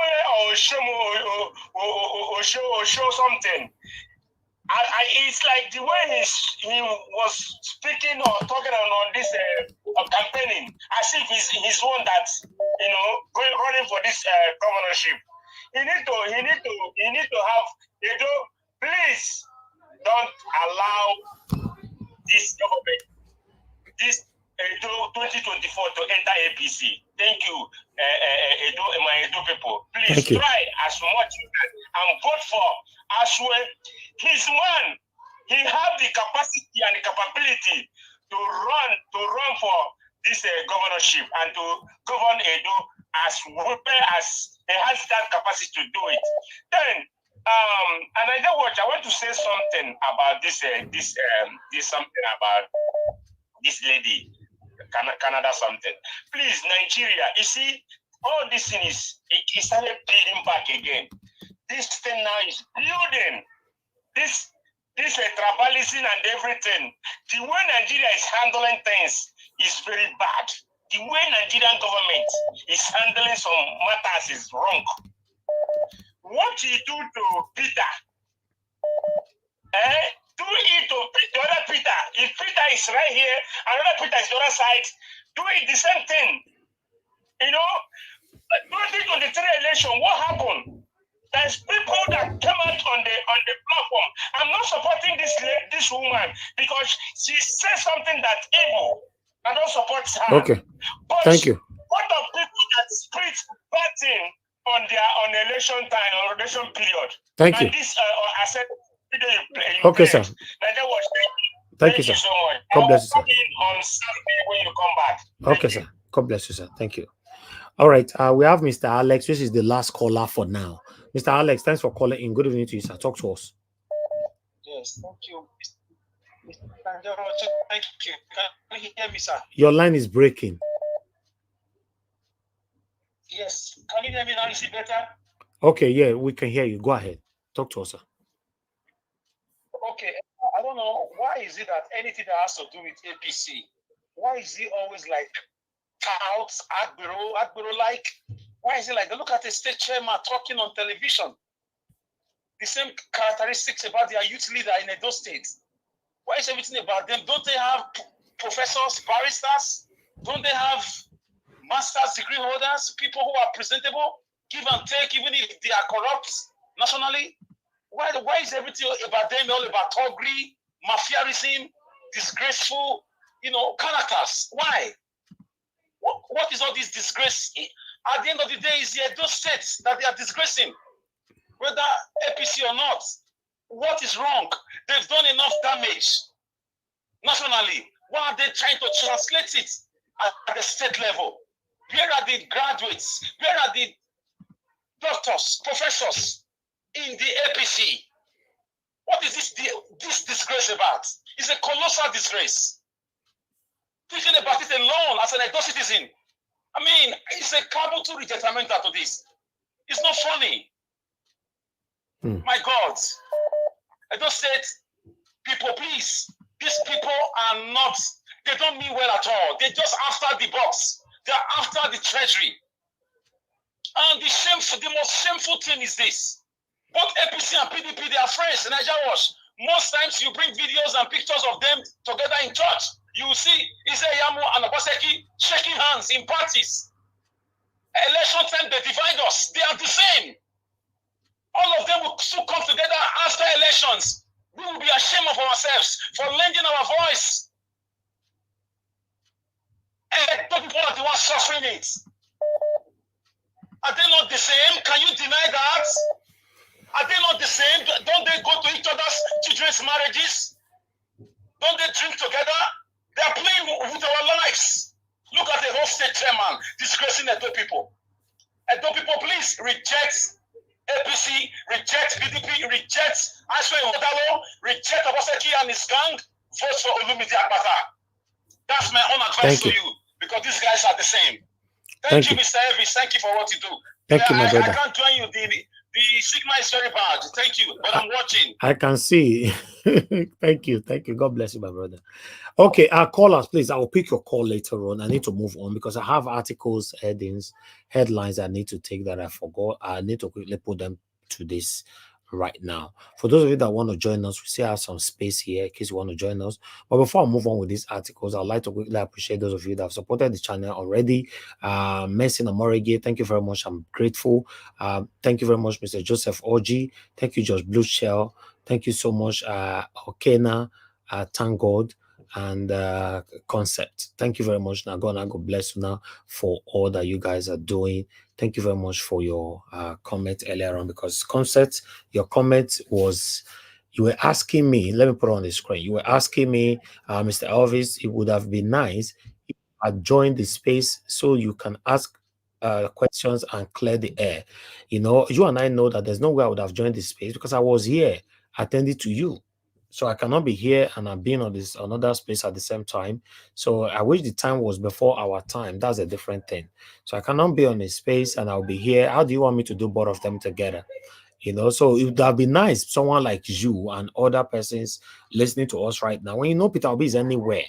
something. It's like the way he was speaking or talking on this campaigning, as if he's one that's running for this governorship. He need to have please don't allow this government, this 2024 to enter APC. Thank you, my Edo people. Please try as much you can and vote for Asue. He's man. He have the capacity and the capability to run for this governorship and to govern Edo as well as he has that capacity to do it. Then, and I want to say something about this something about this lady, Canada something. Please, Nigeria, you see, all this thing it started building back again. This thing now is building. This tribalism and everything. The way Nigeria is handling things is very bad. The way Nigerian government is handling some matters is wrong. What you do to Peter, do it to the other Peter. If Peter is right here, another Peter is the other side, do it the same thing. 2023 election, what happened? There's people that came out on the platform. I'm not supporting this woman because she says something that's evil. I don't support her. Okay. But thank you. What of people that speak bad thing on election time or election period? Thank you. This I said video you play. Okay, sir. Thank you, sir. So much. God bless you, sir. On Saturday when you come back. Okay, sir. God bless you, sir. Thank you. All right. We have Mr. Alex, which is the last caller for now. Mr. Alex, thanks for calling in. Good evening to you, sir. Talk to us. Yes, thank you. Thank you. Can you hear me, sir? Your line is breaking. Yes. Can you hear me now? Is it better? Okay, yeah, we can hear you. Go ahead. Talk to us, sir. Okay. I don't know. Why is it that anything that has to do with APC, why is it always like touts, Agbero-like? Why is it like, look at the state chairman talking on television? The same characteristics about their youth leader in Edo State. Why is everything about them? Don't they have professors, barristers? Don't they have master's degree holders, people who are presentable, give and take, even if they are corrupt nationally? Why is everything about them all about thuggery, mafiaism, disgraceful, characters? Why? What is all this disgrace? At the end of the day, it's the Edo States that they are disgracing, whether APC or not. What is wrong? They've done enough damage nationally. Why are they trying to translate it at the state level? Where are the graduates? Where are the doctors, professors in the APC? What is this disgrace about? It's a colossal disgrace. Thinking about it alone as an Edo citizen, I mean, it's a capital rejectamento to this. It's not funny. My God. Edo State people, please, these people are not, they don't mean well at all. They're just after the box. They're after the treasury. And the most shameful thing is this. Both APC and PDP, they are friends in Nigeria Watch. Most times you bring videos and pictures of them together in church. You will see Yamu and Obaseki shaking hands in parties. Election time, they divide us. They are the same. All of them will soon come together after elections. We will be ashamed of ourselves for lending our voice. And the people are the ones suffering it. Are they not the same? Can you deny that? Are they not the same? Don't they go to each other's children's marriages? Don't they drink together? They are playing with our lives. Look at the whole state chairman disgracing Edo people. Edo people, please reject APC, reject PDP, reject Asue Ighodalo, reject Obaseki and his gang, vote for Olumide Akpata. That's my own advice to you, because these guys are the same. Thank you, Mr. Elvis. Thank you for what you do. Thank you, my brother. I can't join you. The stigma is very bad. Thank you, but I'm watching. I can see. Thank you. Thank you. God bless you, my brother. Okay, our callers, please. I will pick your call later on. I need to move on because I have articles, headlines I need to take that I forgot. I need to quickly put them to this right now. For those of you that want to join us, we still have some space here in case you want to join us. But before I move on with these articles, I'd like to quickly appreciate those of you that have supported the channel already. Messi Namorege, thank you very much. I'm grateful. Thank you very much, Mr. Joseph Oji. Thank you, Josh Blue Shell. Thank you so much, Okena. Thank God. And Concept. Thank you very much. Now, God bless you now for all that you guys are doing. Thank you very much for your comment earlier on, because Concept, your comment was, you were asking me, let me put it on the screen. You were asking me, Mr. Elvis, it would have been nice if I joined the space so you can ask questions and clear the air. You know, you and I know that there's no way I would have joined this space because I was here attending to you. So I cannot be here and I'm being on this another space at the same time. So I wish the time was before our time. That's a different thing. So I cannot be on a space and I'll be here. How do you want me to do both of them together? You know, so it would have been nice, someone like you and other persons listening to us right now. When you know Peter Obi is anywhere,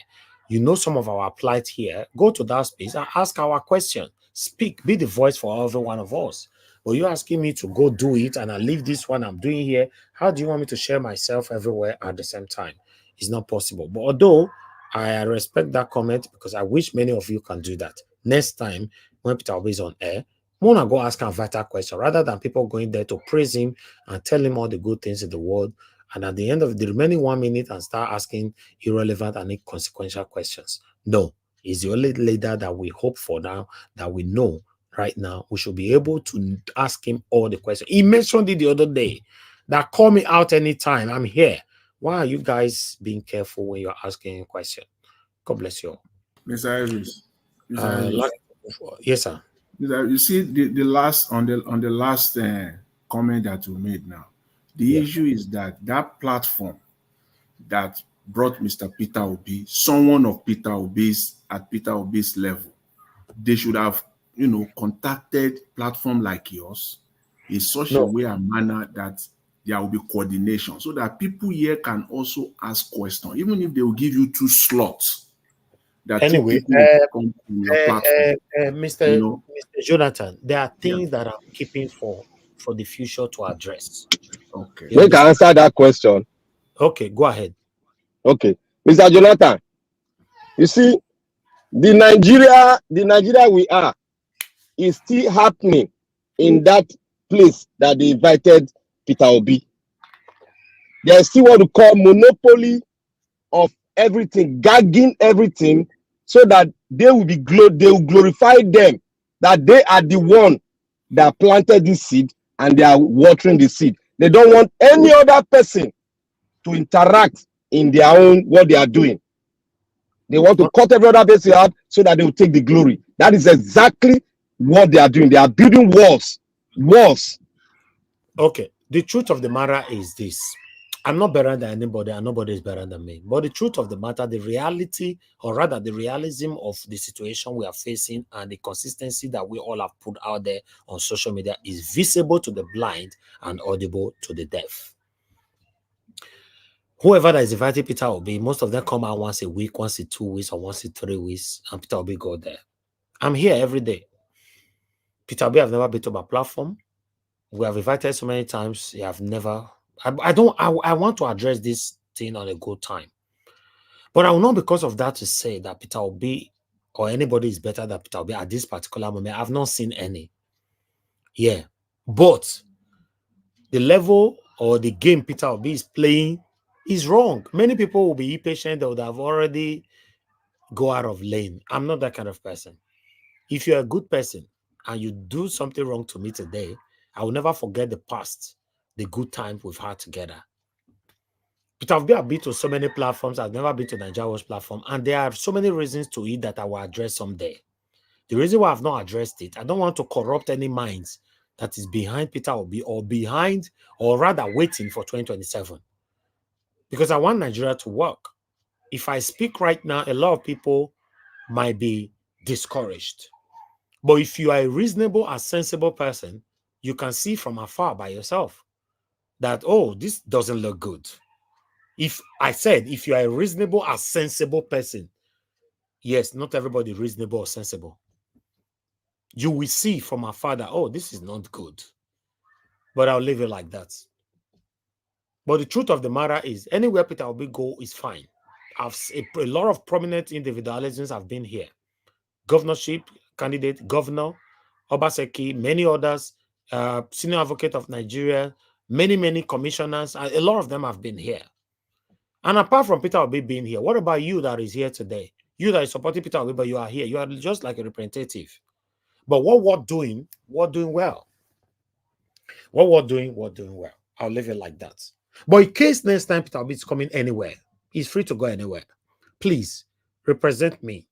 you know some of our plight here, go to that space and ask our question. Speak, be the voice for every one of us. But you're asking me to go do it and I leave this one I'm doing here. How do you want me to share myself everywhere at the same time? It's not possible. But although I respect that comment because I wish many of you can do that. Next time when Peter Obi is on air, I want to go ask a vital question rather than people going there to praise him and tell him all the good things in the world. And at the end of the remaining 1 minute and start asking irrelevant and inconsequential questions. No, he's the only leader that we hope for now, that we know right now. We should be able to ask him all the questions. He mentioned it the other day that call me out anytime. I'm here. Why are you guys being careful when you're asking a question? God bless you all. Mr. Elvis. Yes, sir. You see the last on the last comment that you made now. The issue is that platform that brought Mr. Peter Obi, someone of Peter Obi's at Peter Obi's level, they should have, contacted platform like yours in such a way and manner that there will be coordination so that people here can also ask questions, even if they will give you 2 slots. That anyway, Mr. Jonathan, there are things that I'm keeping for the future to address. Okay. Make I answer that question. Okay, go ahead. Okay, Mr. Jonathan, you see, the Nigeria we are is still happening in that place that they invited Peter Obi. They still what we call monopoly of everything, gagging everything, so that they will glorify them, that they are the one that planted this seed and they are watering the seed. They don't want any other person to interact in their own what they are doing. They want to cut every other person out so that they will take the glory. That is exactly what they are doing. They are building walls. Walls. Okay. The truth of the matter is this. I'm not better than anybody, and nobody is better than me. But the truth of the matter, the reality, or rather the realism of the situation we are facing and the consistency that we all have put out there on social media is visible to the blind and audible to the deaf. Whoever that is inviting Peter Obi, most of them come out once a week, once in 2 weeks, or once in 3 weeks, and Peter Obi go there. I'm here every day. Peter Obi have never been to my platform. We have invited so many times. You have never. I want to address this thing on a good time. But I will not, because of that, to say that Peter Obi or anybody is better than Peter Obi at this particular moment. I've not seen any. Yeah. But the level or the game Peter Obi is playing is wrong. Many people will be impatient. They would have already go out of lane. I'm not that kind of person. If you're a good person and you do something wrong to me today, I will never forget the past, the good times we've had together. Peter Obi have been to so many platforms. I've never been to Nigeria's platform, and there are so many reasons to it that I will address someday. The reason why I've not addressed it, I don't want to corrupt any minds that is behind Peter Obi or behind, or rather waiting for 2027. Because I want Nigeria to work. If I speak right now, a lot of people might be discouraged. But if you are a reasonable and sensible person, you can see from afar by yourself that, oh, this doesn't look good. If you are a reasonable and sensible person, yes, not everybody is reasonable or sensible. You will see from afar that, oh, this is not good. But I'll leave it like that. But the truth of the matter is, anywhere Peter Obi go is fine. A lot of prominent individualisms have been here. Governorship candidate, Governor, Obaseki, many others, Senior Advocate of Nigeria, many commissioners, a lot of them have been here. And apart from Peter Obi being here, what about you that is here today? You that is supporting Peter Obi, but you are here. You are just like a representative. But what we're doing well. What we're doing well. I'll leave it like that. But in case next time Peter Obi is coming anywhere, he's free to go anywhere. Please represent me.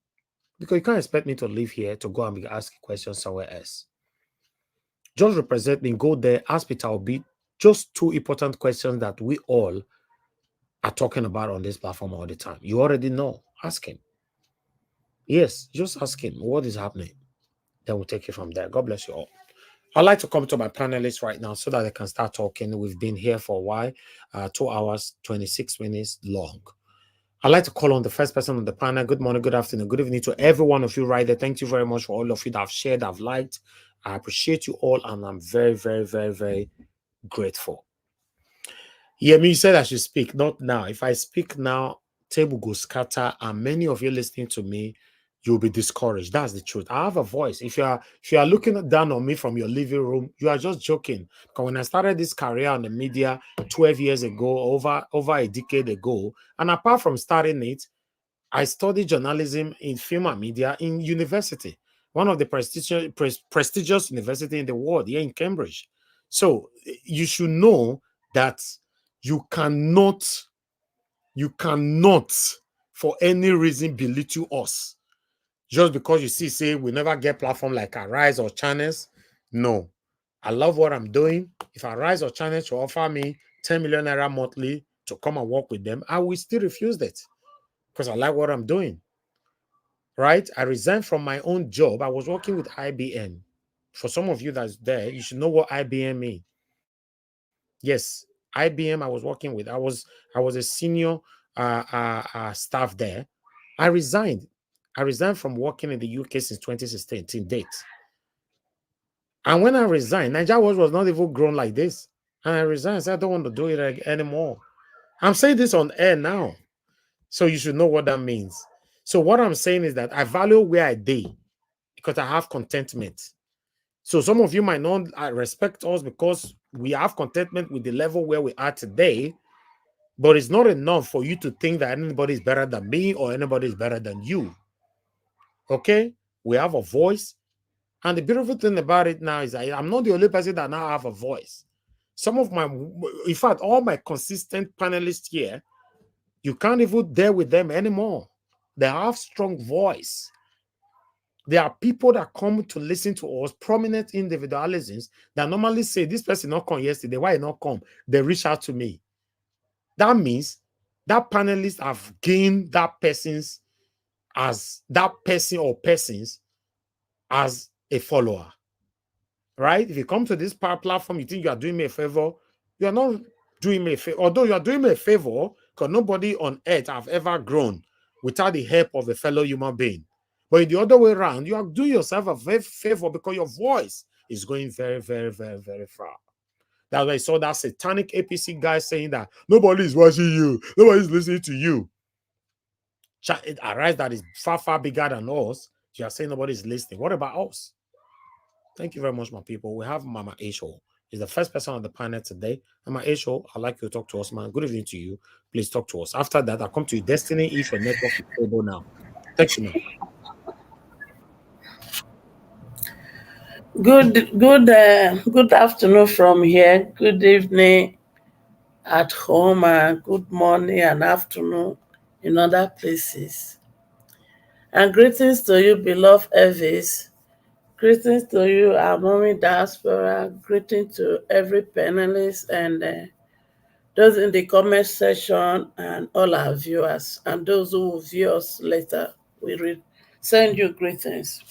Because you can't expect me to live here to go and be asking questions somewhere else. Just represent me, go there, ask Peter Obi just 2 important questions that we all are talking about on this platform all the time. You already know. Ask him. Yes, just ask him what is happening. Then we'll take it from there. God bless you all. I'd like to come to my panelists right now so that they can start talking. We've been here for a while, 2 hours, 26 minutes long. I'd like to call on the first person on the panel. Good morning, good afternoon, good evening to every one of you right there. Thank you very much for all of you that have shared, have liked. I appreciate you all, and I'm very, very, very, very grateful. Yeah, you said I should speak, not now. If I speak now, table goes scatter, and many of you listening to me, you'll be discouraged. That's the truth. I have a voice. If you are looking down on me from your living room, you are just joking. Because when I started this career on the media 12 years ago, over a decade ago, and apart from starting it, I studied journalism in film and media in university, one of the prestigious university in the world, here in Cambridge. So you should know that you cannot for any reason belittle us. Just because you say we never get platform like Arise or Channels. No. I love what I'm doing. If Arise or Channels will offer me 10 million naira monthly to come and work with them, I will still refuse that because I like what I'm doing. Right? I resigned from my own job. I was working with IBM. For some of you that's there, you should know what IBM means. Yes, IBM I was working with. I was a senior staff there. I resigned. I resigned from working in the UK since 2016 till date. And when I resigned, Nigeria was not even grown like this. And I resigned. I said, I don't want to do it anymore. I'm saying this on air now. So you should know what that means. So what I'm saying is that I value where I did because I have contentment. So some of you might not respect us because we have contentment with the level where we are today, but it's not enough for you to think that anybody is better than me or anybody is better than you. Okay? We have a voice. And the beautiful thing about it now is I'm not the only person that now have a voice. Some of in fact, all my consistent panelists here, you can't even deal with them anymore. They have strong voice. There are people that come to listen to us, prominent individualisms, that normally say, this person not come yesterday, why not come? They reach out to me. That means that panelists have gained that person's as that person or persons as a follower. Right? If you come to this platform, you think you are doing me a favor, you are not doing me a favor. Although you are doing me a favor, because nobody on earth have ever grown without the help of a fellow human being. But in the other way around, you are doing yourself a favor because your voice is going very, very, very, very far. That's why I saw that satanic APC guy saying that nobody is watching you, nobody is listening to you. It arrives that is far, far bigger than us. You are saying nobody is listening. What about us? Thank you very much, my people. We have Mama Asue. She's the first person on the panel today. Mama Asue, I'd like you to talk to us, man. Good evening to you. Please talk to us. After that, I'll come to you. Destiny, if your network is stable now. Thank you, man. Good afternoon from here. Good evening at home, and good morning and afternoon in other places. And greetings to you, beloved Elvis. Greetings to you, our mommy diaspora. Greetings to every panelist and those in the comment section and all our viewers and those who will view us later. We send you greetings.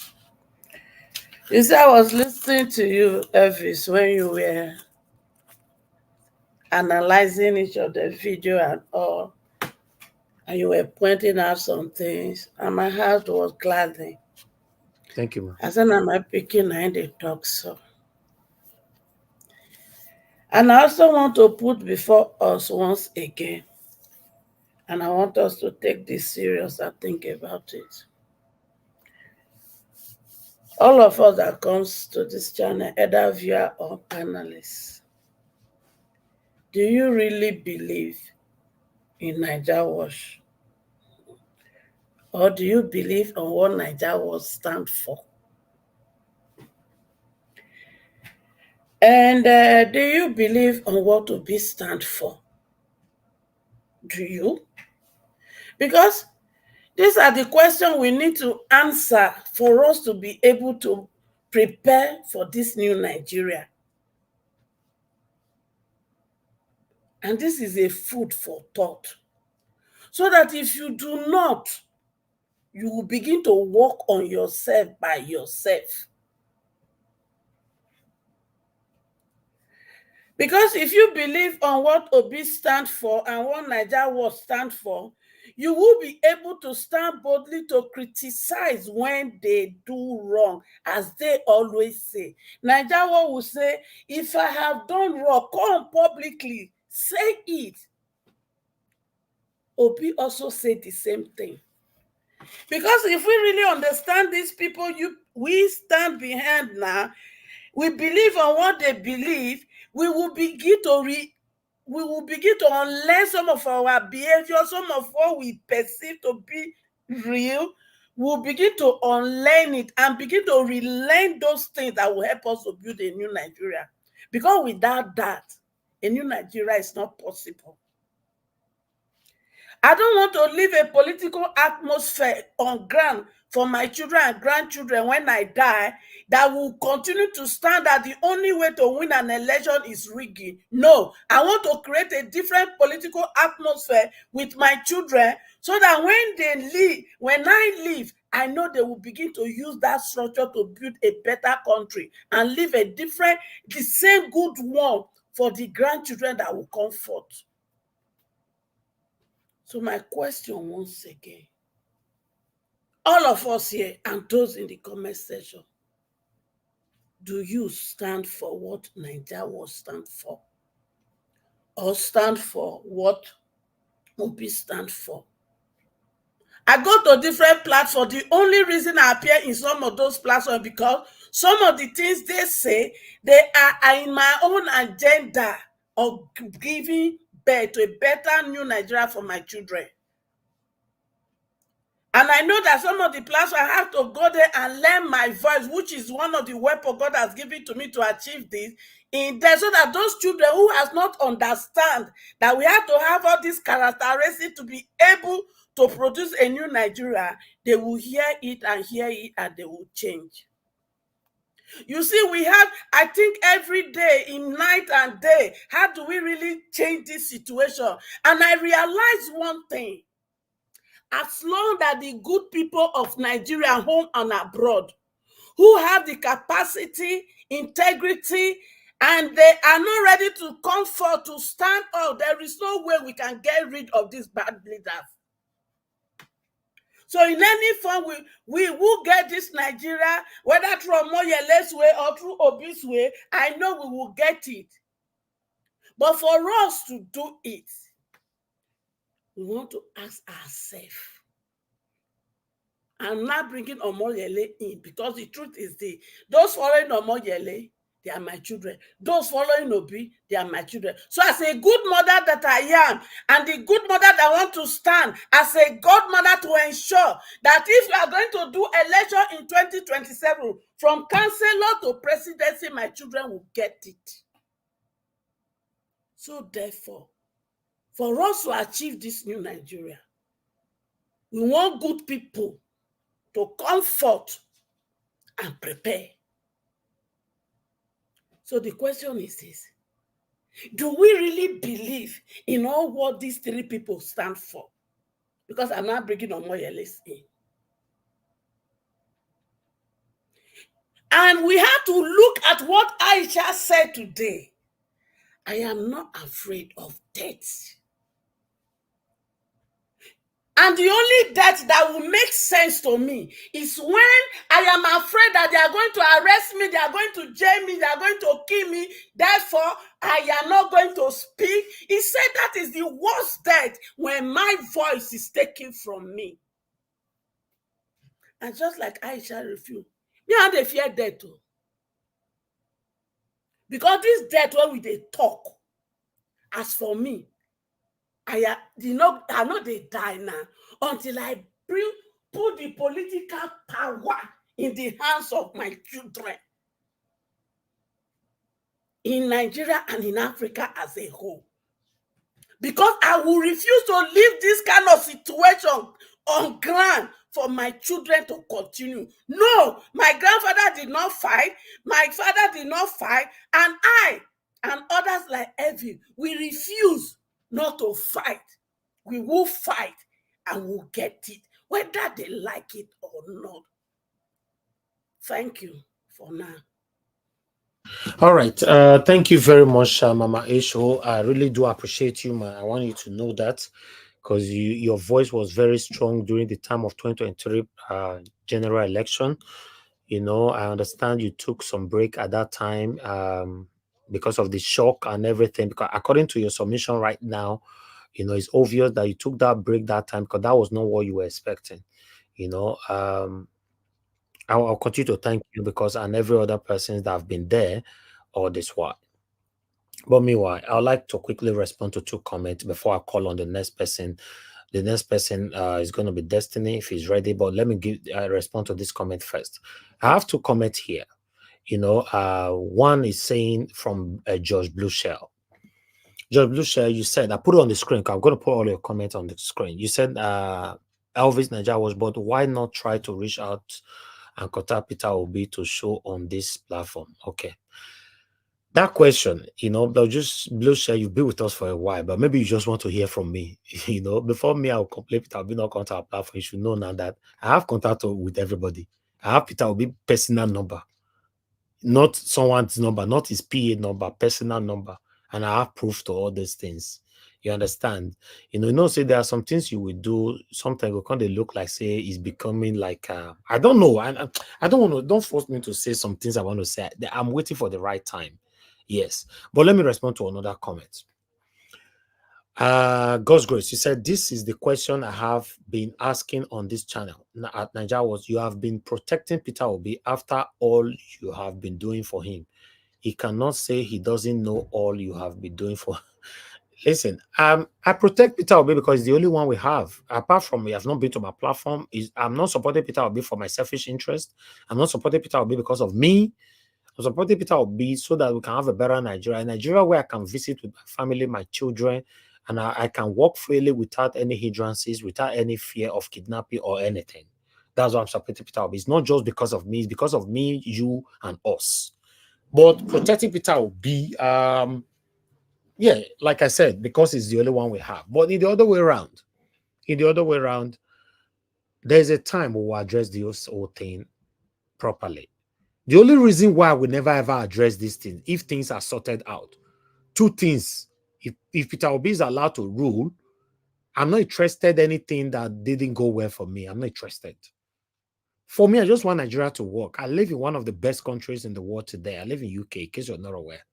You see, I was listening to you, Elvis, when you were analyzing each of the video and all, and you were pointing out some things, and my heart was gladdening. Thank you, man. I said, I'm picking and they talk so. And I also want to put before us once again, and I want us to take this serious and think about it. All of us that comes to this channel, either viewer or panelists, do you really believe in Naija Wash? Or do you believe on what Naija Wash stand for? And do you believe on what Obi stand for? Do you? Because these are the questions we need to answer for us to be able to prepare for this new Nigeria. And this is a food for thought. So that if you do not, you will begin to work on yourself by yourself. Because if you believe on what Obi stands for and what Naija Wash stands for, you will be able to stand boldly to criticize when they do wrong, as they always say. Naija Wash will say, if I have done wrong, come publicly, say it. Obi also said the same thing. Because if we really understand these people we stand behind now, we believe on what they believe, we will begin to unlearn some of our behavior, some of what we perceive to be real. We'll begin to unlearn it and begin to relearn those things that will help us to build a new Nigeria. Because without that, a new Nigeria is not possible. I don't want to leave a political atmosphere on ground for my children and grandchildren when I die that will continue to stand that the only way to win an election is rigging. No, I want to create a different political atmosphere with my children so that when I leave, I know they will begin to use that structure to build a better country and leave the same good one for the grandchildren that will come forth. So my question once again, all of us here and those in the comment section, do you stand for what Naija Wash stand for? Or stand for what Obi stand for? I go to different platforms. The only reason I appear in some of those platforms is because some of the things they say, they are in my own agenda of giving birth to a better new Nigeria for my children. And I know that some of the platforms I have to go there and learn my voice, which is one of the weapons God has given to me to achieve this, in there, so that those children who has not understand that we have to have all these characteristics to be able to produce a new Nigeria, they will hear it and they will change. You see, we have, I think every day, in night and day, how do we really change this situation? And I realized one thing. As long as the good people of Nigeria, home and abroad, who have the capacity, integrity, and they are not ready to come forth to stand up, there is no way we can get rid of these bad leaders. So in any form, we will get this Nigeria, whether through Omoyele's way or through Obi's way, I know we will get it. But for us to do it, we want to ask ourselves. I'm not bringing Omoyele in because the truth is those following Omoyele, they are my children. Those following Obi, they are my children. So as a good mother that I am, and the good mother that want to stand as a godmother to ensure that if we are going to do election in 2027, from councillor to presidency, my children will get it. So therefore, for us to achieve this new Nigeria, we want good people to come forth and prepare. So the question is this: do we really believe in all what these three people stand for? Because I'm not bringing Omoyele in. And we have to look at what Aisha said today. I am not afraid of death. And the only death that will make sense to me is when I am afraid that they are going to arrest me, they are going to jail me, they are going to kill me. Therefore, I am not going to speak. He said that is the worst death, when my voice is taken from me. And just like Aisha refused, me and they fear death too. Because this death, when we talk, as for me, I know they die now until I put the political power in the hands of my children in Nigeria and in Africa as a whole. Because I will refuse to leave this kind of situation on ground for my children to continue. No, my grandfather did not fight, my father did not fight, and I and others like Evie, we refuse not to fight. We will fight and we'll get it, whether they like it or not. Thank you for now. All right. Thank you very much, Mama Esho. I really do appreciate you, man. I want you to know that, because your voice was very strong during the time of 2023 general election. You know, I understand you took some break at that time because of the shock and everything. Because according to your submission right now, you know, it's obvious that you took that break that time because that was not what you were expecting. You know, I'll continue to thank you because and every other person that have been there all this while. But meanwhile, I'd like to quickly respond to two comments before I call on the next person. The next person is going to be Destiny if he's ready. But let me respond to this comment first. I have two comments here. You know, one is saying from George Blueshell. George Blueshell, you said, I put it on the screen. I'm going to put all your comments on the screen. You said Elvis Nigeria was, but why not try to reach out and contact Peter Obi to show on this platform? Okay. That question, you know, Blueshell, you've been with us for a while, but maybe you just want to hear from me. You know, before me, I'll complain Peter Obi not contact our platform. You should know now that I have contact with everybody. I have Peter Obi personal number, not someone's number, not his PA number, personal number. And I have proof to all these things. You understand? You know, say there are some things you will do. Sometimes we kind of look like, say, it's becoming like, I don't know. I don't want to, don't force me to say some things I want to say. I'm waiting for the right time. Yes. But let me respond to another comment. God's Grace, you said, this is the question I have been asking on this channel at Nigeria was, you have been protecting Peter Obi after all you have been doing for him. He cannot say he doesn't know all you have been doing for him. Listen, I protect Peter Obi because it's the only one we have. Apart from me, I've not been to my platform. I'm not supporting Peter Obi for my selfish interest. I'm not supporting Peter Obi because of me. I'm supporting Peter Obi so that we can have a better Nigeria. A Nigeria where I can visit with my family, my children, and I can walk freely without any hindrances, without any fear of kidnapping or anything. That's why I'm supporting Peter Obi. It's not just because of me, it's because of me, you, and us. But protecting Peter Obi, yeah, like I said, because it's the only one we have. But in the other way around, there's a time we will address this whole thing properly. The only reason why we never ever address these things, if things are sorted out, two things. If Peter Obi is allowed to rule, I'm not interested in anything that didn't go well for me. I'm not interested. For me, I just want Nigeria to work. I live in one of the best countries in the world today. I live in UK, in case you're not aware.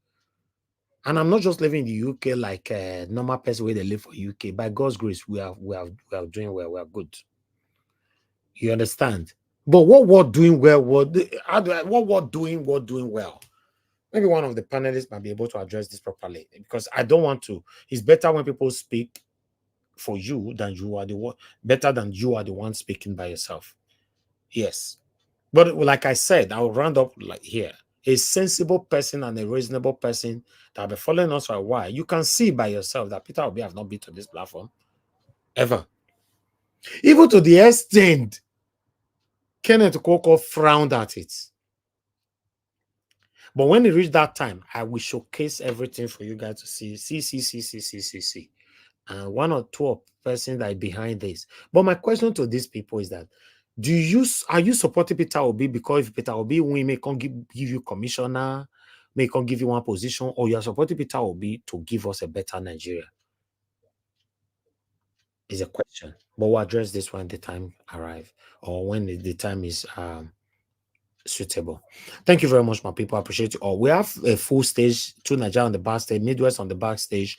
And I'm not just living in the UK like a normal person where they live for UK. By God's grace, we are doing well. We are good. You understand? But what we're doing well, what we're doing well. Maybe one of the panelists might be able to address this properly, because I don't want to. It's better when people speak for you than you are the one, better than you are the one speaking by yourself. Yes. But like I said, I'll round up like here. A sensible person and a reasonable person that have been following us for a while, you can see by yourself that Peter Obi have not been to this platform ever. Even to the extent Kenneth Koko frowned at it. But when it reached that time, I will showcase everything for you guys to see. And one or two persons that are behind this. But my question to these people is that, are you supporting Peter Obi because if Peter Obi win, may can give you commissioner, may can give you one position, or you are supporting Peter Obi to give us a better Nigeria? Is a question. But we'll address this when the time arrives, or when the time is suitable. Thank you very much, my people. I appreciate you all. We have a full stage, to Nigeria on the backstage, Midwest on the backstage.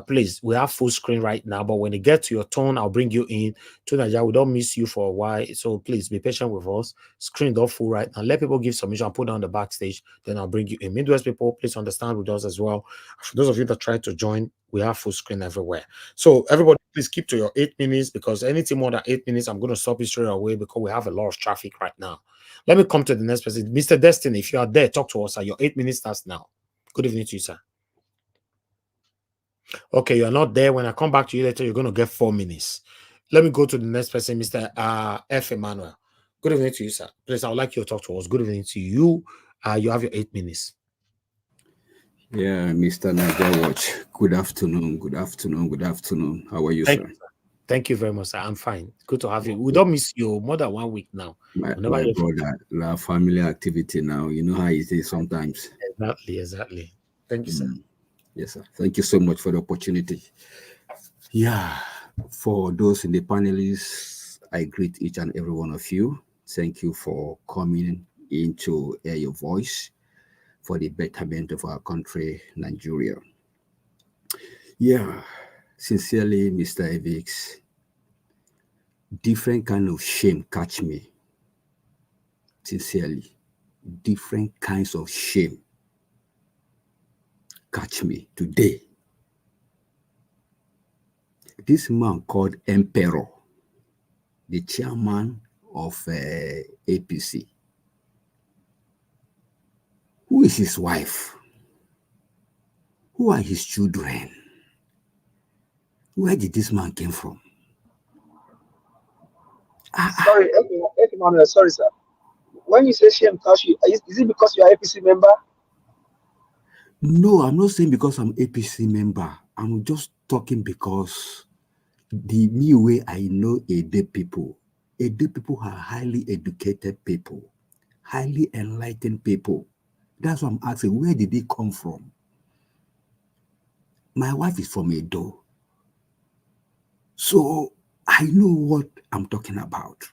Please, we have full screen right now, but when it gets to your turn, I'll bring you in. To Nigeria, we don't miss you for a while, so please be patient with us. Screen not full right now. Let people give submission and put on the backstage, then I'll bring you in. Midwest people, please understand with us as well. For those of you that try to join, we have full screen everywhere. So everybody, please keep to your 8 minutes, because anything more than 8 minutes, I'm going to stop you straight away, because we have a lot of traffic right now. Let me come to the next person. Mr. Destiny, if you are there, talk to us. Your 8 minutes starts now. Good evening to you, sir. Okay, you're not there. When I come back to you later, you're going to get 4 minutes. Let me go to the next person, Mr. F. Emmanuel. Good evening to you, sir. Please, I would like you to talk to us. Good evening to you. You have your 8 minutes. Yeah, Mr. Niger Watch. Good afternoon. How are you, sir? Thank you very much, sir. I'm fine. Good to have you. We don't miss you more than 1 week now. My brother, la family activity now. You know how it is sometimes. Exactly. Thank you, sir. Yes, sir. Thank you so much for the opportunity. Yeah, for those in the panelists, I greet each and every one of you. Thank you for coming in to hear your voice for the betterment of our country, Nigeria. Yeah, sincerely, Mr. Evix, different kind of shame catch me. Sincerely, different kinds of shame catch me today. This man called Emperor, the chairman of APC, who is his wife? Who are his children? Where did this man came from? Sorry, Emmanuel, sorry, sir. When you say shame touch you, is it because you are APC member? No, I'm not saying because I'm APC member. I'm just talking because the new way I know Edo people are highly educated people, highly enlightened people. That's what I'm asking, where did he come from? My wife is from Edo, so I know what I'm talking about.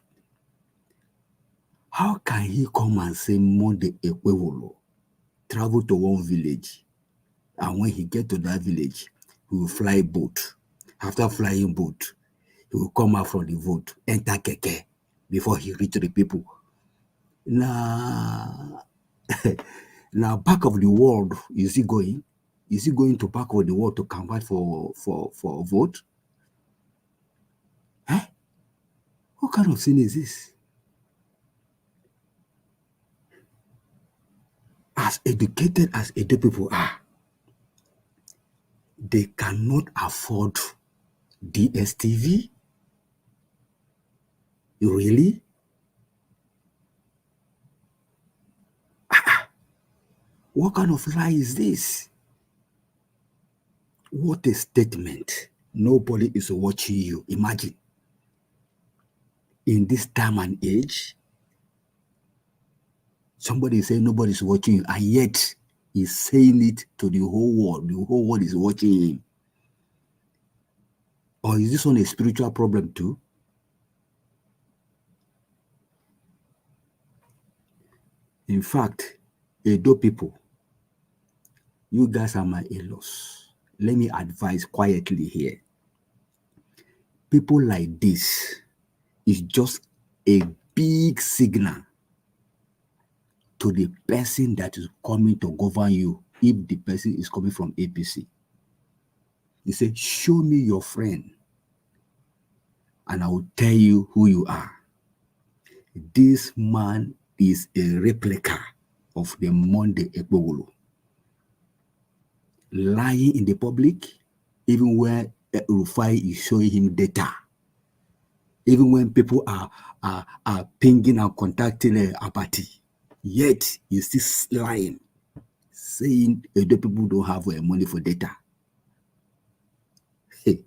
How can he come and say Monday Ekwewolo, travel to one village, and when he get to that village, he will fly boat. After flying boat, he will come out from the boat, enter keke before he reach the people. Now back of the world, is he going? Is he going to back of the world to convert for vote? Eh? What kind of thing is this? As educated as Edo people are, They cannot afford DSTV? Really? What kind of lie is this? What a statement. Nobody is watching you. Imagine. In this time and age, somebody is saying nobody's watching you, and yet he's saying it to the whole world. The whole world is watching him. Or is this one a spiritual problem too? In fact, Edo people, you guys are my in-laws. Let me advise quietly here. People like this is just a big signal to the person that is coming to govern you if the person is coming from APC. He said, show me your friend and I will tell you who you are. This man is a replica of the Monday Ekpogolo. Lying in the public, even when Rufai is showing him data. Even when people are pinging and contacting Abati, yet he's still lying, saying the people don't have money for data. Hey,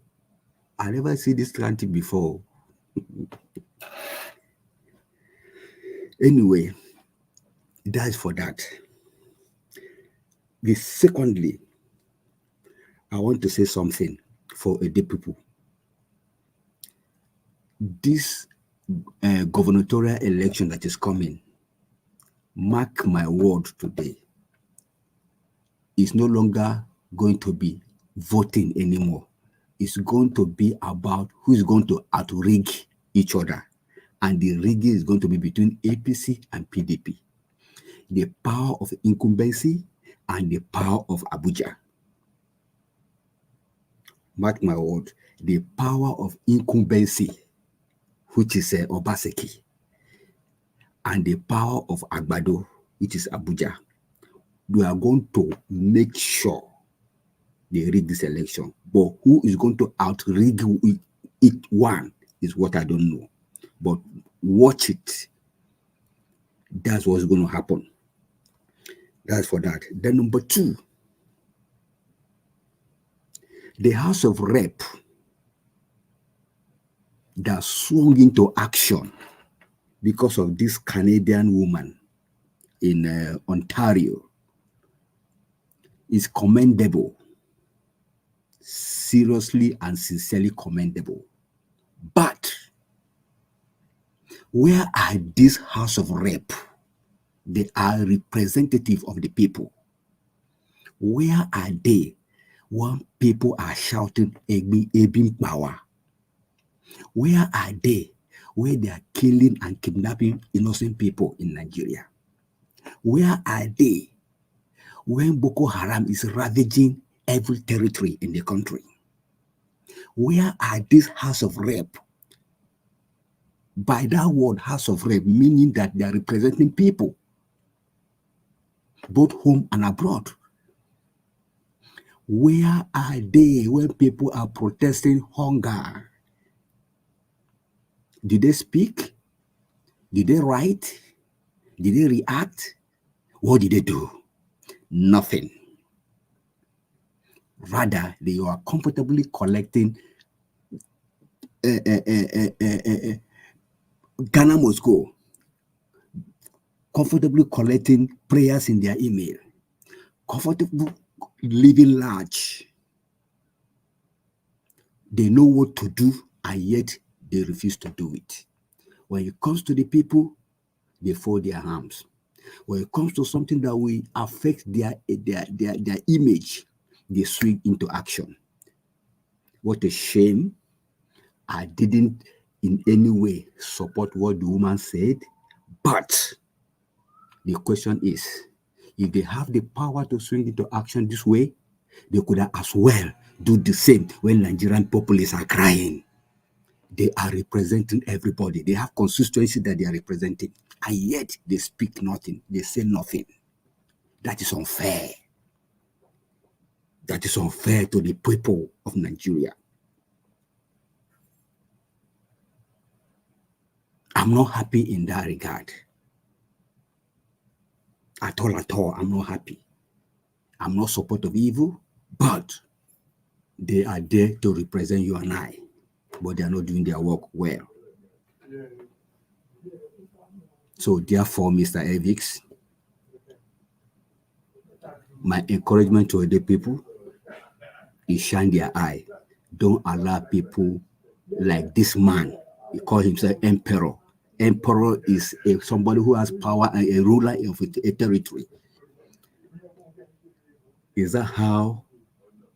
I never see this country before. Anyway, that's for that. Secondly, I want to say something for the people. This gubernatorial election that is coming, mark my word today, is no longer going to be voting anymore. It's going to be about who is going to out-rig each other. And the rigging is going to be between APC and PDP. The power of incumbency and the power of Abuja. Mark my word, the power of incumbency, which is Obaseki, and the power of Agbado, which is Abuja. We are going to make sure they rig this election. But who is going to out-rig it one is what I don't know. But watch it. That's what's going to happen. That's for that. Then number two, the House of Rep that swung into action because of this Canadian woman in Ontario is commendable. Seriously and sincerely commendable. But where are this House of Rep? They are representative of the people. Where are they when people are shouting Ebim power? Where are they where they are killing and kidnapping innocent people in Nigeria? Where are they when Boko Haram is ravaging every territory in the country? Where are these House of Rep? By that word, House of Rep, meaning that they are representing people, both home and abroad. Where are they when people are protesting hunger? Did they speak? Did they write? Did they react? What did they do? Nothing. Rather, they are comfortably collecting Ghana must go. Comfortably collecting prayers in their email. Comfortable living large. They know what to do, and yet they refuse to do it. When it comes to the people, they fold their arms. When it comes to something that will affect their image, they swing into action. What a shame. I didn't in any way support what the woman said, but the question is, if they have the power to swing into action this way, they could as well do the same when Nigerian populace are crying. They are representing everybody. They have constituency that they are representing, and yet they speak nothing. They say nothing. That is unfair. that is unfair to the people of Nigeria. I'm not happy in that regard. At all, I'm not happy. I'm not supportive of evil, but they are there to represent you and I, but they are not doing their work well. So therefore, Mr. Evix, my encouragement to the people is shine their eye. Don't allow people like this man. He calls himself emperor. Emperor is somebody who has power and a ruler of a territory. Is that how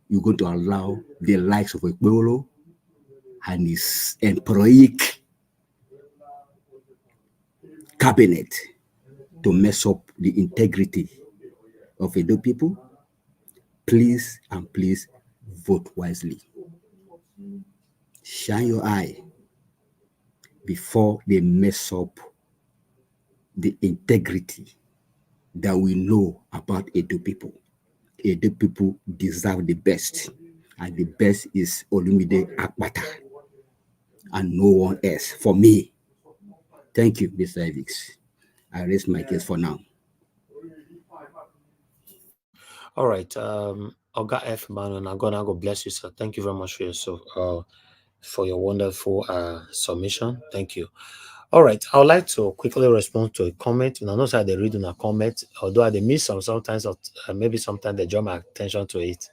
you're going to allow the likes of Ekpolo and his emperoric cabinet to mess up the integrity of Edo people? Please and please vote wisely. Shine your eye before they mess up the integrity that we know about Edo people. Edo people deserve the best, and the best is Olumide Akpata and no one else for me. Thank you, Mr. Evix. I raise my case for now. All right. Oga F. Manon, I'm gonna go bless you, sir. Thank you very much for your wonderful submission. Thank you. All right. I would like to quickly respond to a comment. And I know that they read on a comment, although they miss sometimes, or maybe sometimes they draw my attention to it.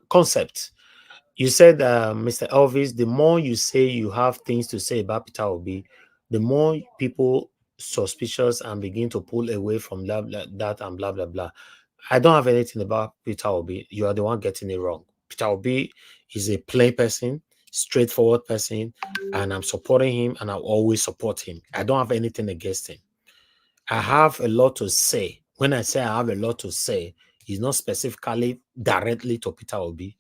Concept. You said, Mr. Elvis, the more you say you have things to say about Peter Obi, the more people suspicious and begin to pull away from that and blah, blah, blah. I don't have anything about Peter Obi. You are the one getting it wrong. Peter Obi is a plain person, straightforward person, and I'm supporting him, and I'll always support him. I don't have anything against him. I have a lot to say. When I say I have a lot to say, it's not specifically directly to Peter Obi.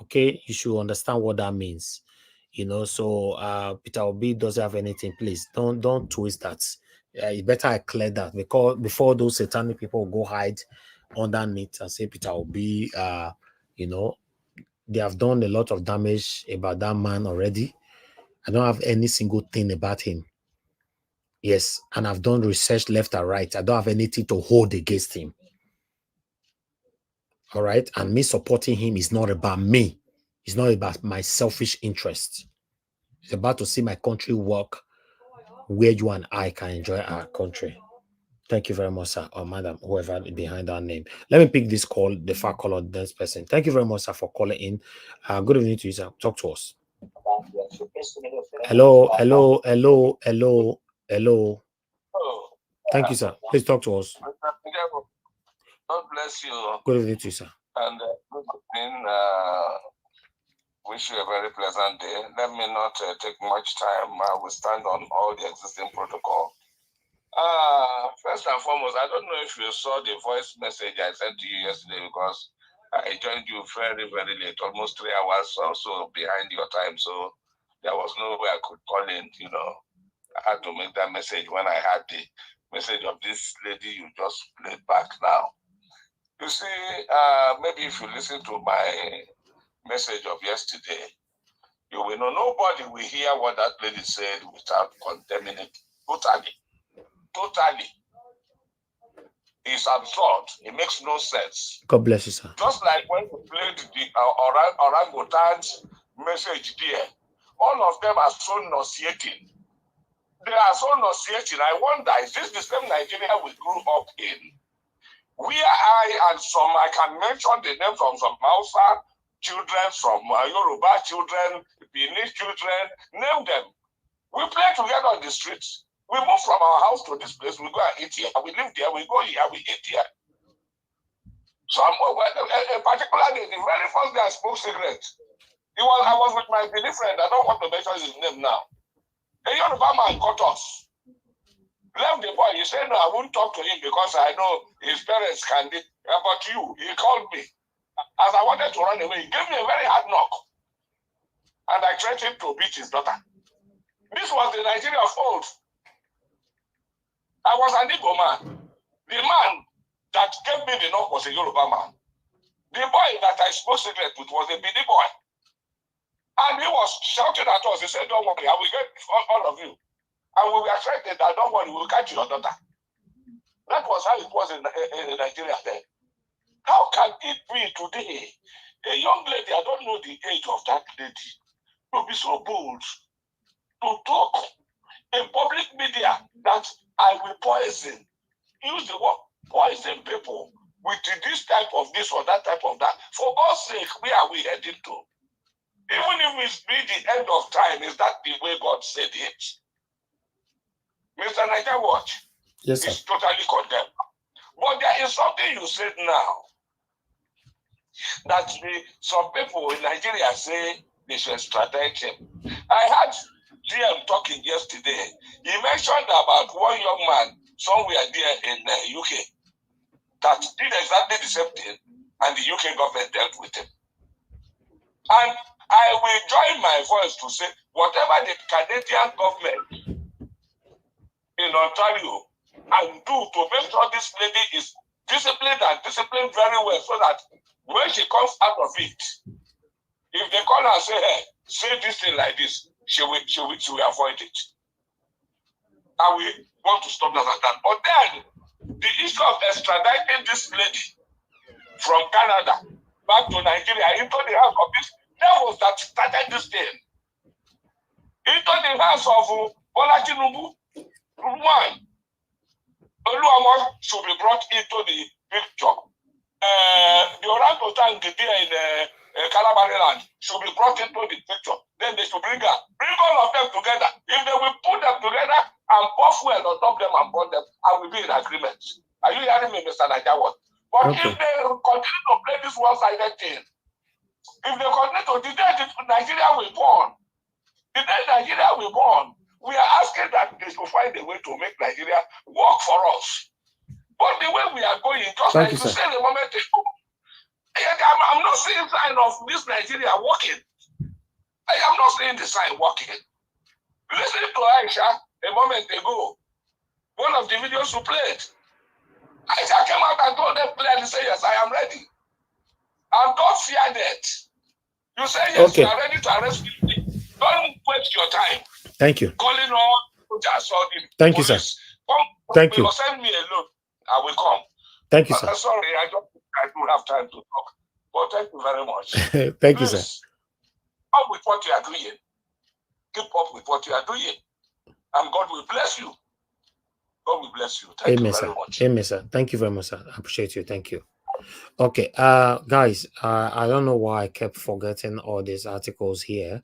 Okay, you should understand what that means. So Peter Obi doesn't have anything. Please don't twist that. It's better I clear that, because before those satanic people go hide underneath and say Peter Obi, they have done a lot of damage about that man already. I don't have any single thing about him. Yes, and I've done research left and right. I don't have anything to hold against him. All right, and me supporting him is not about me. It's not about my selfish interest. It's about to see my country work where you and I can enjoy our country. Thank you very much, sir, or madam, whoever behind that name. Let me pick this call, the far caller, this person. Thank you very much, sir, for calling in. Good evening to you, sir. Talk to us. Hello. Thank you, sir. Please talk to us. God bless you. Good evening to you, sir. And good evening. Wish you a very pleasant day. Let me not take much time. I will stand on all the existing protocol. First and foremost, I don't know if you saw the voice message I sent to you yesterday, because I joined you very, very late, almost 3 hours or so behind your time. So there was no way I could call in, I had to make that message when I had the message of this lady you just played back now. You see, maybe if you listen to my message of yesterday, you will know nobody will hear what that lady said without condemning it totally. Totally. It's absurd. It makes no sense. God bless you, sir. Just like when you played the orangutan's message there, all of them are so nauseating. They are so nauseating. I wonder, is this the same Nigeria we grew up in? Where I can mention the names from some Hausa children, from Yoruba children, Benin children, name them. We play together on the streets. We move from our house to this place, we go and eat here. We live there, we go here, we eat here. Particularly the very first day I smoked cigarettes, I was with my Benin friend, I don't want to mention his name now. A Yoruba man caught us. Left the boy, he said, no, I won't talk to him because I know his parents can do. But he called me. As I wanted to run away, he gave me a very hard knock. And I threatened to beat his daughter. This was the Nigeria of old. I was an Igbo man. The man that gave me the knock was a Yoruba man. The boy that I smoked cigarette with was a Bini boy. And he was shouting at us. He said, don't worry, I will get all of you. And we were threatened that, don't worry, we'll catch your daughter. That was how it was in Nigeria then. How can it be today? A young lady, I don't know the age of that lady, to be so bold, to talk in public media that I will poison, use the word poison people with this type of this or that type of that. For God's sake, where are we heading to? Even if it's be the end of time, is that the way God said it? Mr. Niger Watch is totally condemned. But there is something you said now that some people in Nigeria say they should extradite him. I had GM talking yesterday. He mentioned about one young man somewhere there in the UK that did exactly the same thing, and the UK government dealt with him. And I will join my voice to say, whatever the Canadian government in Ontario and do to make sure this lady is disciplined and disciplined very well, so that when she comes out of it, if they call her and say, hey, say this thing like this, she will avoid it. And we want to stop that like that. But then, the issue of extraditing this lady from Canada back to Nigeria into the hands of these devils that started this thing, into the hands of Bola Tinubu, one, Oluwamo should be brought into the picture. The orangutan there in Calabari land should be brought into the picture. Then they should bring all of them together. If they will put them together and pour fuel on top them and burn them, I will be in agreement. Are you hearing me, Mr. Najawat? But if they continue to play this one-sided thing, if they continue to, the day Nigeria will burn, the day Nigeria will burn, we are asking that they should find a way to make Nigeria work for us. But the way we are going, just like you said a moment ago, I'm not seeing sign of this Nigeria working. I am not seeing the sign working. Listen to Aisha a moment ago. One of the videos you played. Aisha came out and told them clearly, say, yes, I am ready. And don't fear that. You say, yes, you are ready to arrest me. Don't waste your time. Thank you. Calling on just thank you, sir. Thank you. Send me a loan. I will come. Thank you, sir. Sorry, I don't have time to talk. But thank you very much. Thank you, sir. Keep up with what you are doing. Keep up with what you are doing. And God will bless you. God will bless you. Thank you very much. Amen, sir. Thank you very much, sir. I appreciate you. Thank you. Okay, guys, I don't know why I kept forgetting all these articles here.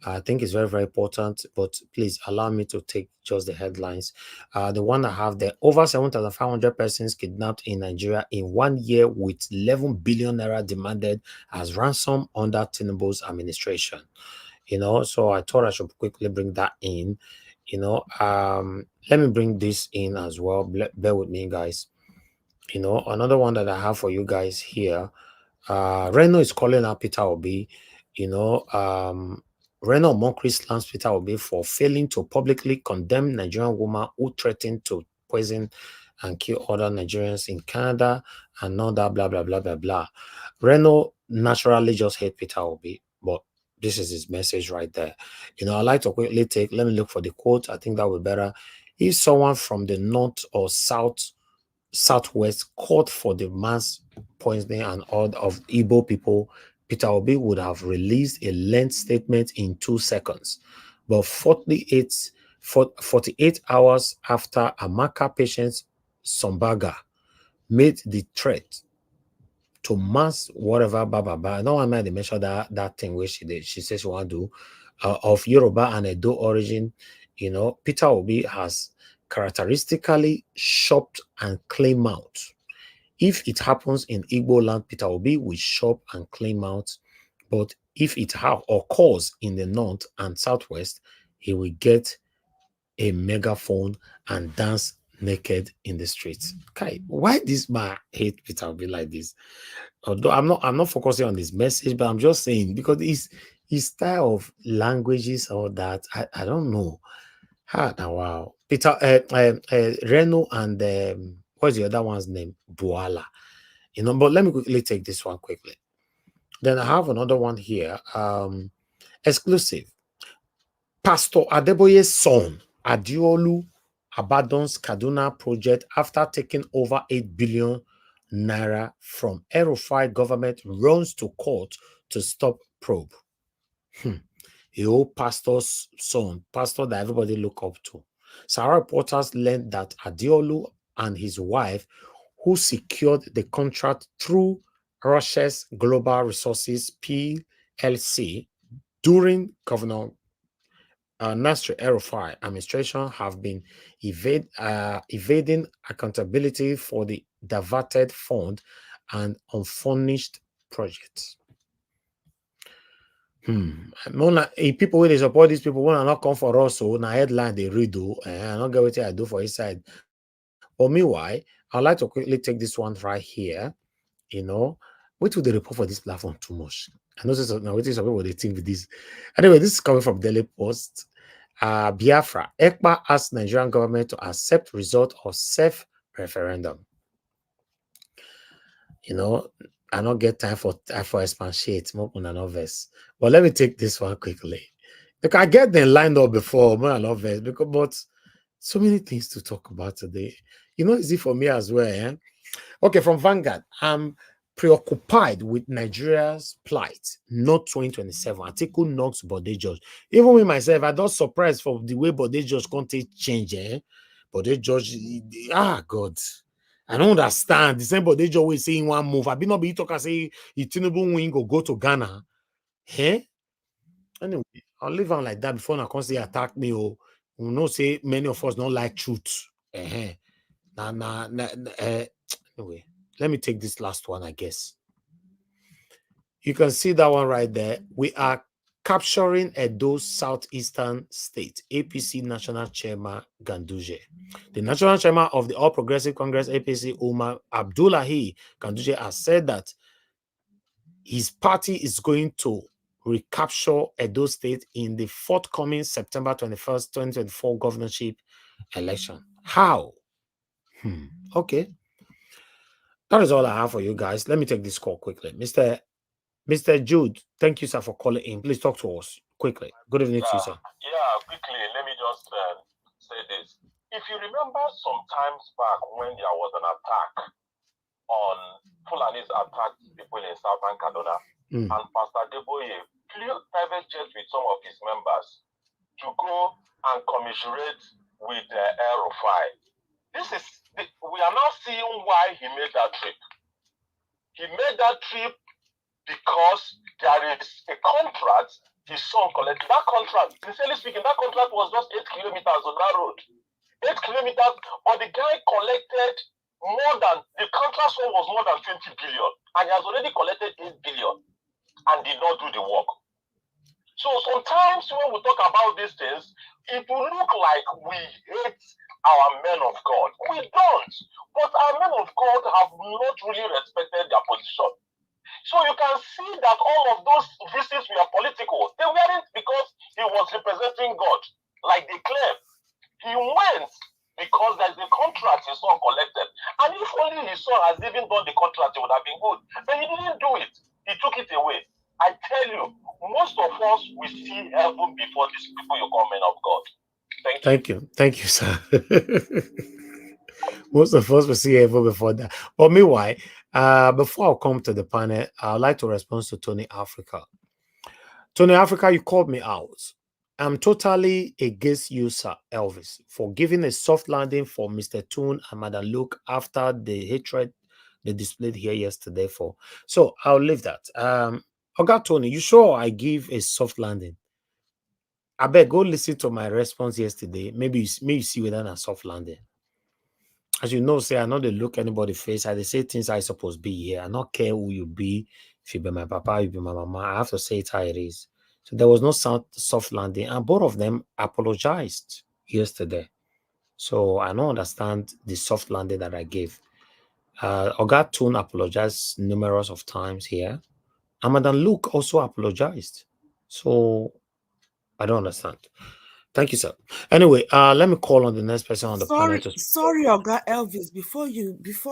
I think it's very, very important, but please allow me to take just the headlines. The one I have there: over 7,500 persons kidnapped in Nigeria in 1 year, with 11 billion naira demanded as ransom under Tinubu's administration. You know, so I thought I should quickly bring that in. You know, let me bring this in as well. Bear with me, guys. You know, another one that I have for you guys here. Reno is calling out Peter Obi. You know, Reno Monkri slams Peter Obi for failing to publicly condemn Nigerian woman who threatened to poison and kill other Nigerians in Canada and all that, blah, blah, blah, blah, blah. Reno naturally just hate Peter Obi, but this is his message right there. You know, I like to quickly let me look for the quote. I think that would be better. If someone from the north or southwest called for the mass poisoning and all of Igbo people, Peter Obi would have released a lengthy statement in 2 seconds. But 48 hours after Amaka patient Sombaga made the threat to mass whatever, I know I might mention that thing where she did. She says she want to do of Yoruba and Edo origin. You know, Peter Obi has characteristically shopped and claim out. If it happens in Igbo land, Peter Obi will shop and claim out. But if it occurs in the north and southwest, he will get a megaphone and dance naked in the streets. Okay, why this man hate Peter Obi like this? Although I'm not focusing on this message, but I'm just saying because his style of languages or that I don't know. Wow. Peter Reno and what's the other one's name? Buala. But let me quickly take this one quickly. Then I have another one here. Exclusive. Pastor Adeboye's son, Adiolu, abandons Kaduna project after taking over 8 billion naira from El-Rufai government, runs to court to stop probe. A old pastor's son, pastor that everybody look up to. Sarah reporters learned that Adiolu and his wife, who secured the contract through Russia's Global Resources PLC during Governor Nasser El-Rufai administration, have been evading accountability for the diverted fund and unfurnished projects. People when they support these people when I not come for us, so now headline they read do and I don't get what I do for his side. But meanwhile, I'd like to quickly take this one right here. Wait till they report for this platform too much. I know now wait till some people they think with this. Anyway, this is coming from Daily Post. Biafra, ECPA asked Nigerian government to accept result of self-referendum. I don't get time for expatiate more on an verse. But let me take this one quickly. Look, I get them lined up before more than verse but so many things to talk about today. Easy for me as well. Eh? Okay, from Vanguard, I'm preoccupied with Nigeria's plight. Not 2027. Article knocks Bode George. Even with myself, I don't surprised for the way Bode George content change. Bode George, God. I don't understand. The same Bode George always saying one move. I be not be talk and say Tinubu win go to Ghana. Anyway, I'll leave on like that before I can say attack me. We know say many of us don't like truth. Anyway, let me take this last one, I guess. You can see that one right there. We are capturing Edo southeastern state. APC National Chairman Ganduje. The National Chairman of the All Progressive Congress, APC, Umar Abdullahi Ganduje, has said that his party is going to recapture Edo State in the forthcoming September 21st, 2024 governorship election. How? Okay. That is all I have for you guys. Let me take this call quickly. Mr. Jude, thank you, sir, for calling in. Please talk to us quickly. Good evening to you, sir. Yeah, quickly, let me just say this. If you remember some times back when there was an attack on Fulanis attacked people in Southern Kaduna, and Pastor Adeboye flew private jet with some of his members to go and commiserate with El-Rufai. We are now seeing why he made that trip. He made that trip because there is a contract his son collected. That contract, sincerely speaking, that contract was just 8 kilometers on that road. 8 kilometers, but the guy collected the contract sum was more than 20 billion, and he has already collected 8 billion and did not do the work. So sometimes when we talk about these things, it will look like we hate our men of God. We don't. But our men of God have not really respected their position. So you can see that all of those visits were political. They weren't because he was representing God, like they claim. He went because there's a contract his son collected. And if only his son has even done the contract, it would have been good. But he didn't do it. He took it away. I tell you, most of us will see heaven before these people you call men of God. Thank you. Thank you, sir. Most of us will see heaven before that. But meanwhile, before I come to the panel, I'd like to respond to Tony Africa. Tony Africa, you called me out. I'm totally against you, Sir Elvis, for giving a soft landing for Mr. Toon and Madam Luke after the hatred they displayed here yesterday for. So I'll leave that. Oga Tony, you sure I give a soft landing? I bet go listen to my response yesterday. Maybe you see whether a soft landing. As you know, say I know they look anybody face. I they say things I supposed to be here. I don't care who you be. If you be my papa, you be my mama. I have to say it how it is. So there was no soft landing, and both of them apologized yesterday. So I don't understand the soft landing that I gave. Oga Toon apologized numerous of times here. And Madam Luke also apologized. So I don't understand. Thank you, sir. Anyway, let me call on the next person on the panel. Sorry, Oga Elvis. Before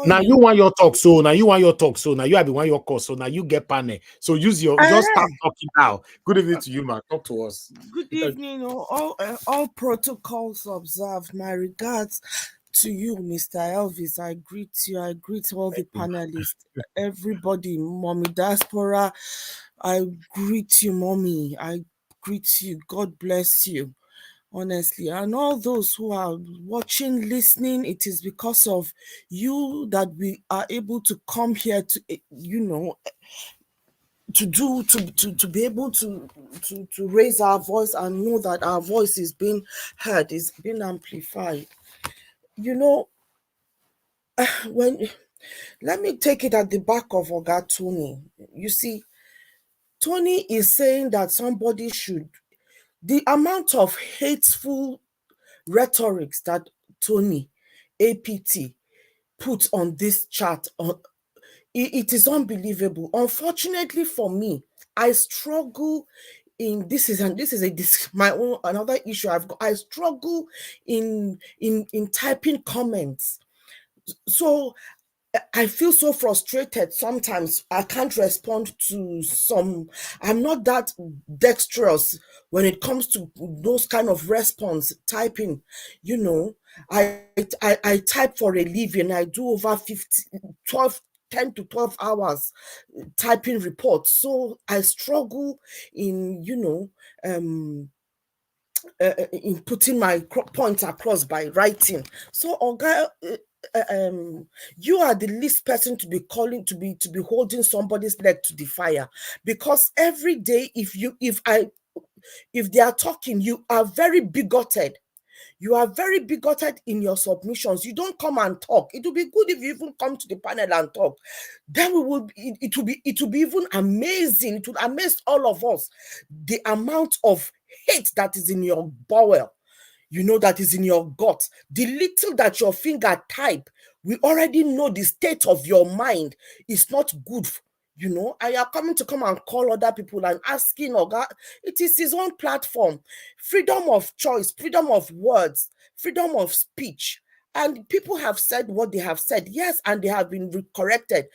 now you want your talk, so now you want your talk, so now you have been want your call, so now you get panel. So use your just start talking now. Good evening to you, man. Talk to us. Good evening. All protocols observed. My regards to you, Mr. Elvis. I greet you. I greet all the panelists, everybody, Mommy Diaspora. I greet you, Mommy. I greet you. God bless you. Honestly, and all those who are watching, listening, it is because of you that we are able to come here to, to be able to raise our voice and know that our voice is being heard, is being amplified. Let me take it at the back of Oga Tony. You see, Tony is saying that somebody should, the amount of hateful rhetorics that Tony APT put on this chat, it is unbelievable. Unfortunately for me, I struggle in my own another issue I've got. I struggle in typing comments. So I feel so frustrated sometimes. I can't respond to some. I'm not that dexterous when it comes to those kind of response typing. I type for a living. I do over 10 to 12 hours typing reports. So I struggle in, in putting my points across by writing. So, Oga, you are the least person to be calling to be holding somebody's leg to the fire, because every day if they are talking, you are very bigoted. You are very bigoted in your submissions. You don't come and talk. It will be good if you even come to the panel and talk. Then it will be even amazing. It will amaze all of us, the amount of hate that is in your bowel, that is in your gut. The little that your finger type, we already know the state of your mind is not good. And you're coming to come and call other people and asking, Oga, it is his own platform. Freedom of choice, freedom of words, freedom of speech. And people have said what they have said, yes, and they have been corrected.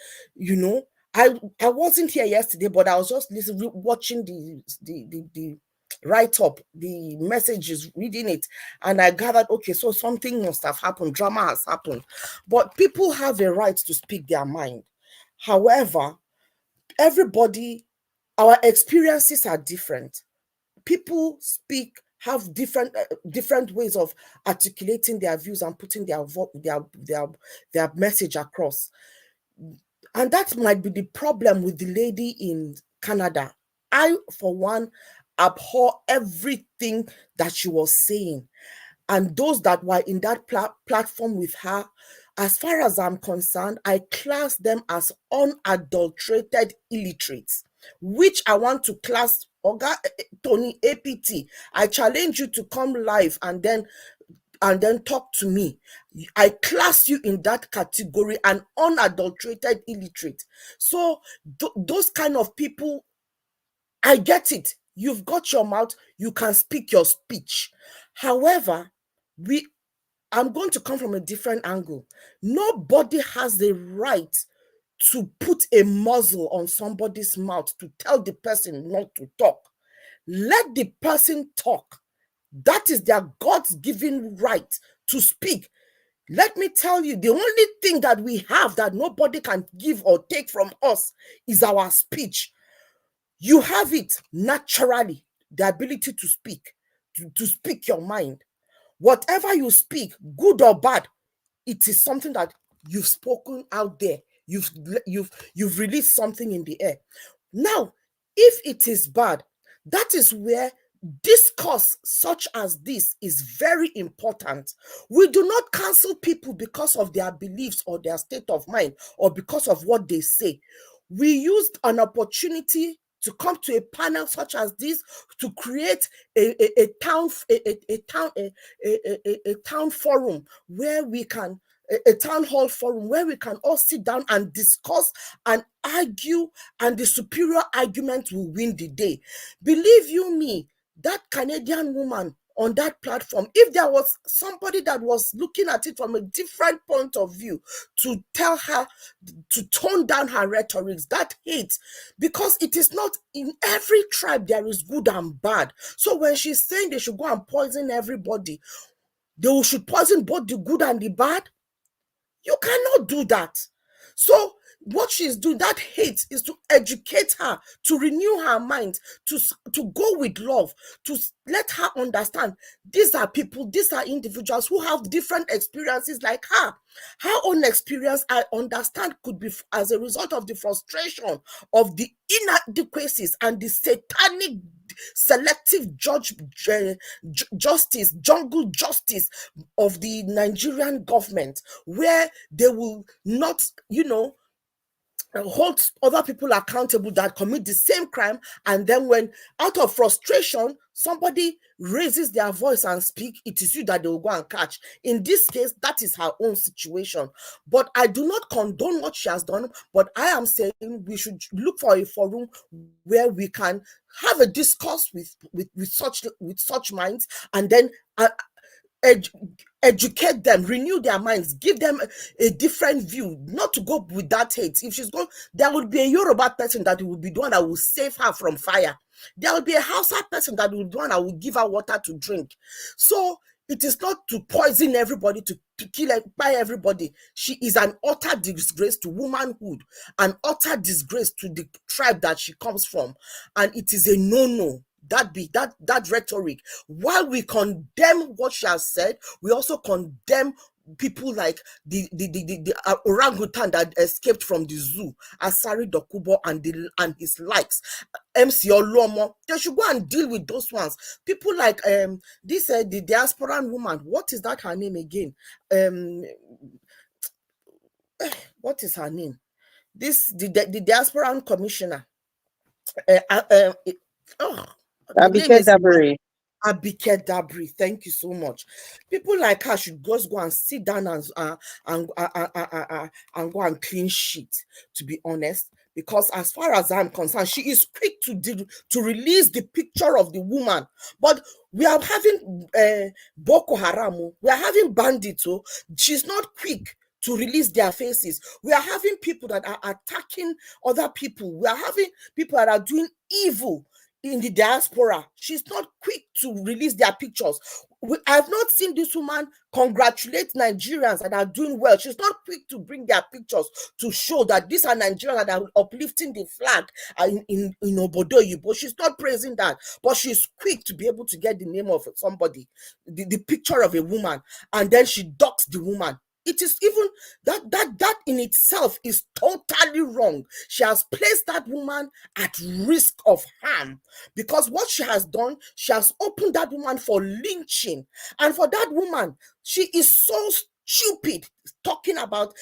I wasn't here yesterday, but I was just watching the write-up, the messages, reading it, and I gathered, okay, so something must have happened, drama has happened. But people have a right to speak their mind. However, everybody, our experiences are different. People have different ways of articulating their views and putting their message across. And that might be the problem with the lady in Canada. I, for one, abhor everything that she was saying. And those that were in that platform with her, as far as I'm concerned, I class them as unadulterated illiterates, which I want to class. Oga Tony APT, I challenge you to come live and then talk to me. I class you in that category, an unadulterated illiterate. So those kind of people, I get it. You've got your mouth, you can speak your speech. However, I'm going to come from a different angle. Nobody has the right to put a muzzle on somebody's mouth to tell the person not to talk. Let the person talk. That is their God's given right to speak. Let me tell you, the only thing that we have that nobody can give or take from us is our speech. You have it naturally, the ability to speak, to speak your mind. Whatever you speak, good or bad, it is something that you've spoken out there. You've released something in the air. Now, if it is bad, that is where discourse such as this is very important. We do not cancel people because of their beliefs or their state of mind or because of what they say. We used an opportunity to come to a panel such as this to create a town forum where we can, a town hall forum where we can all sit down and discuss and argue, and the superior argument will win the day. Believe you me, that Canadian woman, on that platform, if there was somebody that was looking at it from a different point of view, to tell her to tone down her rhetorics, that hate, because it is not in every tribe there is good and bad. So when she's saying they should go and poison everybody, they should poison both the good and the bad, you cannot do that. So what she's doing, that hate, is to educate her, to renew her mind, to go with love, to let her understand these are people, these are individuals who have different experiences like her. Her own experience, I understand, could be as a result of the frustration of the inadequacies and the satanic selective justice, jungle justice of the Nigerian government, where they will not, hold other people accountable that commit the same crime, and then when out of frustration somebody raises their voice and speak, it is you that they will go and catch. In this case, that is her own situation. But I do not condone what she has done, but I am saying we should look for a forum where we can have a discourse with such minds, and then educate them, renew their minds, give them a different view, not to go with that hate. If she's going, there will be a Yoruba person that will be the one that will save her from fire. There will be a Hausa person that will be the one that will give her water to drink. So it is not to poison everybody, to kill by everybody. She is an utter disgrace to womanhood, an utter disgrace to the tribe that she comes from, and it is a no-no. That rhetoric. While we condemn what she has said, we also condemn people like the orangutan that escaped from the zoo, Asari Dokubo and his likes, MC Olomo. They should go and deal with those ones. People like the diasporan woman. What is that her name again? What is her name? The diasporan commissioner. Abike Dabiri. Abike Dabiri, thank you so much. People like her should just go and sit down and go and clean sheet, to be honest. Because as far as I'm concerned, she is quick to release the picture of the woman. But we are having Boko Haram, we are having bandits. She's not quick to release their faces. We are having people that are attacking other people. We are having people that are doing evil in the diaspora. She's not quick to release their pictures. I've not seen this woman congratulate Nigerians that are doing well. She's not quick to bring their pictures to show that these are Nigerians that are uplifting the flag in Obodo Yibo. She's not praising that, but she's quick to be able to get the name of somebody, the picture of a woman, and then she docks the woman. It is even that in itself is totally wrong. She has placed that woman at risk of harm, because what she has done, she has opened that woman for lynching. And for that woman, she is so stupid talking about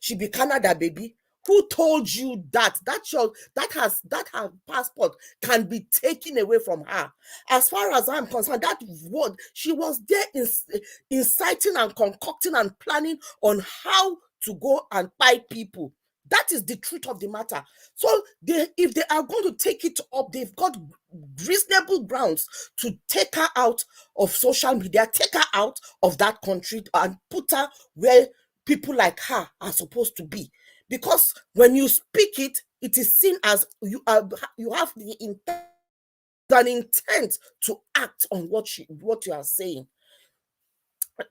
she be Canada baby. Who told you that her passport can be taken away from her? As far as I'm concerned, that word, she was there inciting and concocting and planning on how to go and buy people. That is the truth of the matter. So if they are going to take it up, they've got reasonable grounds to take her out of social media, take her out of that country, and put her where people like her are supposed to be. Because when you speak it, it is seen as you have the intent to act on what you are saying.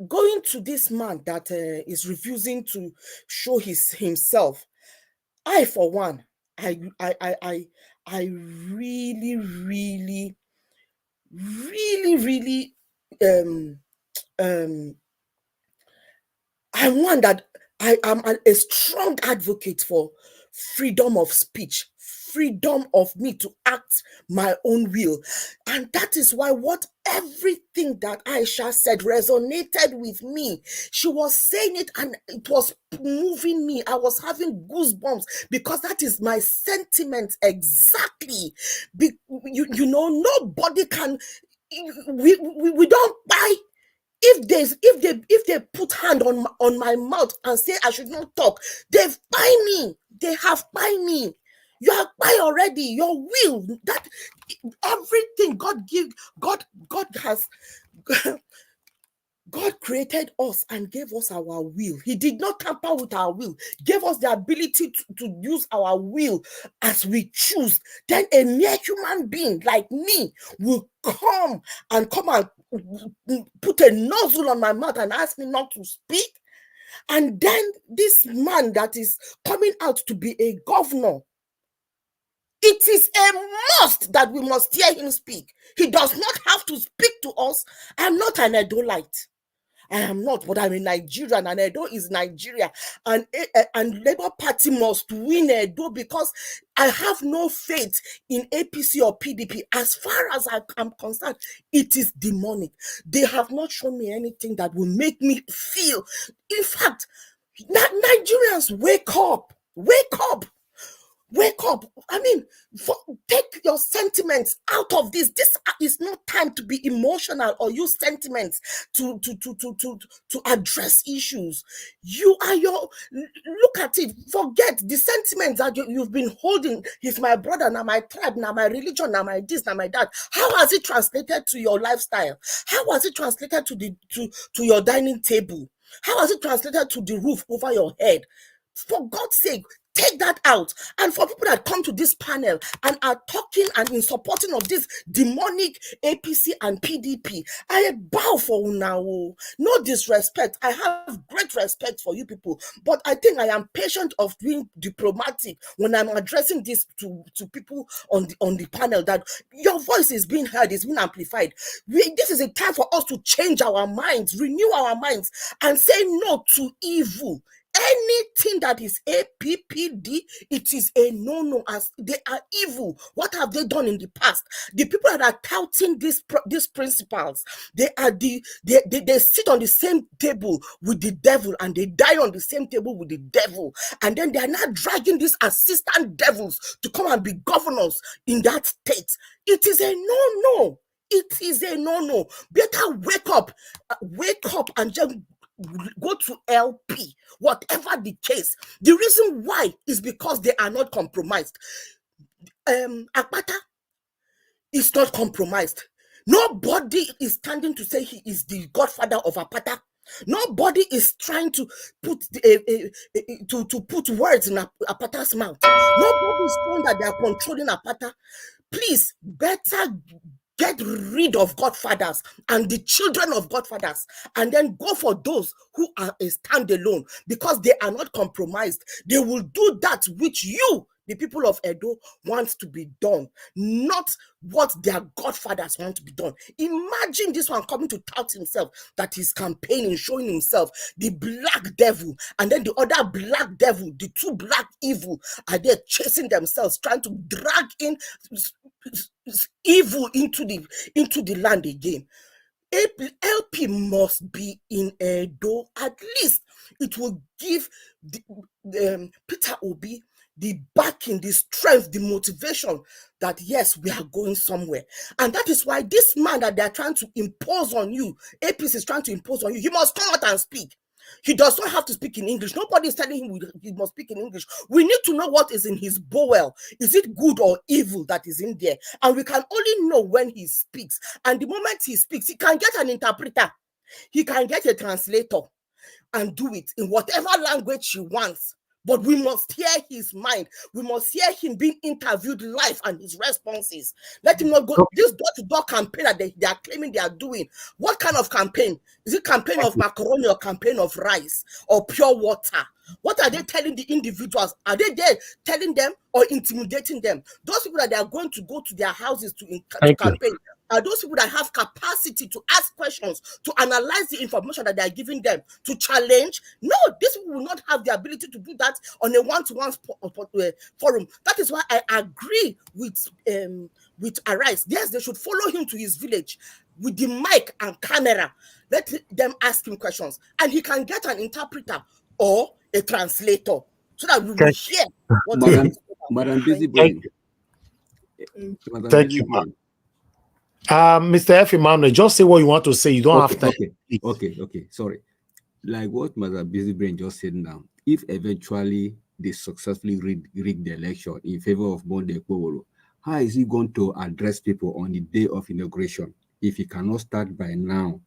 Going to this man that is refusing to show himself, I for one, I really, really, really, really, I'm one that I am a strong advocate for freedom of speech, freedom of me to act my own will. And that is why everything that Aisha said resonated with me. She was saying it and it was moving me. I was having goosebumps because that is my sentiment exactly. Nobody can, we don't buy. If they put hand on my mouth and say I should not talk, they have by me. You are by already. Your will, that everything God has. God created us and gave us our will. He did not tamper with our will. Gave us the ability to use our will as we choose. Then a mere human being like me will come and put a nozzle on my mouth and ask me not to speak. And then this man that is coming out to be a governor, it is a must that we must hear him speak. He does not have to speak to us. I'm not an Edolite. I am not, but I'm a Nigerian, and Edo is Nigeria, and Labour Party must win Edo because I have no faith in APC or PDP. As far as I am concerned, it is demonic. They have not shown me anything that will make me feel. In fact, Nigerians, wake up, wake up. Wake up. I mean, take your sentiments out of this. This is not time to be emotional or use sentiments to address issues. You are look at it. Forget the sentiments that you've been holding. He's my brother, now my tribe, now my religion, now my this, now my that. How has it translated to your lifestyle? How has it translated to your dining table? How has it translated to the roof over your head? For God's sake, take that out. And for people that come to this panel and are talking and in supporting of this demonic APC and PDP, I bow for now. No disrespect. I have great respect for you people, but I think I am patient of being diplomatic when I'm addressing this to people on the panel, that your voice is being heard, is being amplified. This is a time for us to change our minds, renew our minds, and say no to evil. Anything that is APPD, it is a no-no, as they are evil. What have they done in the past? The people that are touting these principles, they sit on the same table with the devil, and they die on the same table with the devil. And then they are not dragging these assistant devils to come and be governors in that state. It is a no-no. It is a no-no. Better wake up and just go to LP, whatever the case. The reason why is because they are not compromised. Akpata is not compromised. Nobody is standing to say he is the godfather of Akpata. Nobody is trying to put put words in Akpata's mouth. Nobody is saying that they are controlling Akpata. Please, better get rid of godfathers and the children of godfathers, and then go for those who are a standalone, because they are not compromised. They will do that which you, the people of Edo, want to be done, not what their godfathers want to be done. Imagine this one coming to tout himself that he's campaigning, showing himself the black devil, and then the other black devil, the two black evil, are there chasing themselves, trying to drag in evil into the land again. LP must be in Edo. At least it will give Peter Obi the backing, the strength, the motivation that yes, we are going somewhere. And that is why this man that they are trying to impose on you, APC is trying to impose on you, he must come out and speak. He does not have to speak in English. Nobody is telling him he must speak in English. We need to know what is in his bowel. Is it good or evil that is in there? And we can only know when he speaks. And the moment he speaks, he can get an interpreter. He can get a translator and do it in whatever language he wants. But we must hear his mind. We must hear him being interviewed live and his responses. Let him not go. This door-to-door campaign that they are claiming they are doing. What kind of campaign? Is it campaign of macaroni or campaign of rice or pure water? What are they telling the individuals? Are they there telling them or intimidating them? Those people that they are going to go to their houses to campaign are those people that have capacity to ask questions, to analyze the information that they are giving them, to challenge. No, these people will not have the ability to do that on a one-to-one forum. That is why I agree with Arise. Yes, they should follow him to his village with the mic and camera. Let them ask him questions, and he can get an interpreter or a translator so that we will hear what Madam Busy Brain. Thank you. Mr. F. Emmanuel, just say what you want to say. You don't have time. Okay. Sorry. Like what Madam Busy Brain just said now, if eventually they successfully rigged the election in favor of Monday Ekpowolo, how is he going to address people on the day of inauguration if he cannot start by now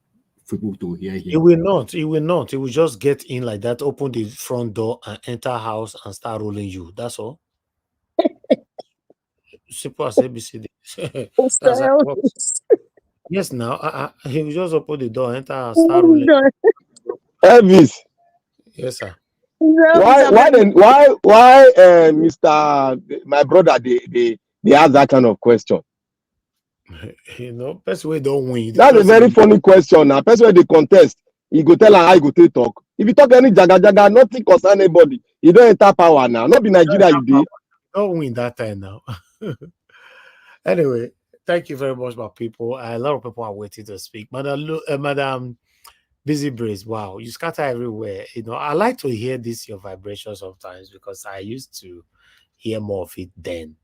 for people to hear him? He will not. He will not. He will just get in like that, open the front door and enter house and start rolling you. That's all. Simple as ABCD. That's how it works. Yes, now he will just open the door, enter and start rolling. Elvis. Yes, sir. Why Mr. my brother they ask that kind of question? You know, best way don't win. That's a very funny question. Now, best way they contest, he go tell her how he go take talk. If you talk any jaga, nothing concern anybody. You don't enter power now. Not be Nigeria you did. Don't win that time now. Anyway, thank you very much, my people. A lot of people are waiting to speak. Madam Busy Brace, wow, you scatter everywhere. You know, I like to hear this, your vibration sometimes, because I used to hear more of it then.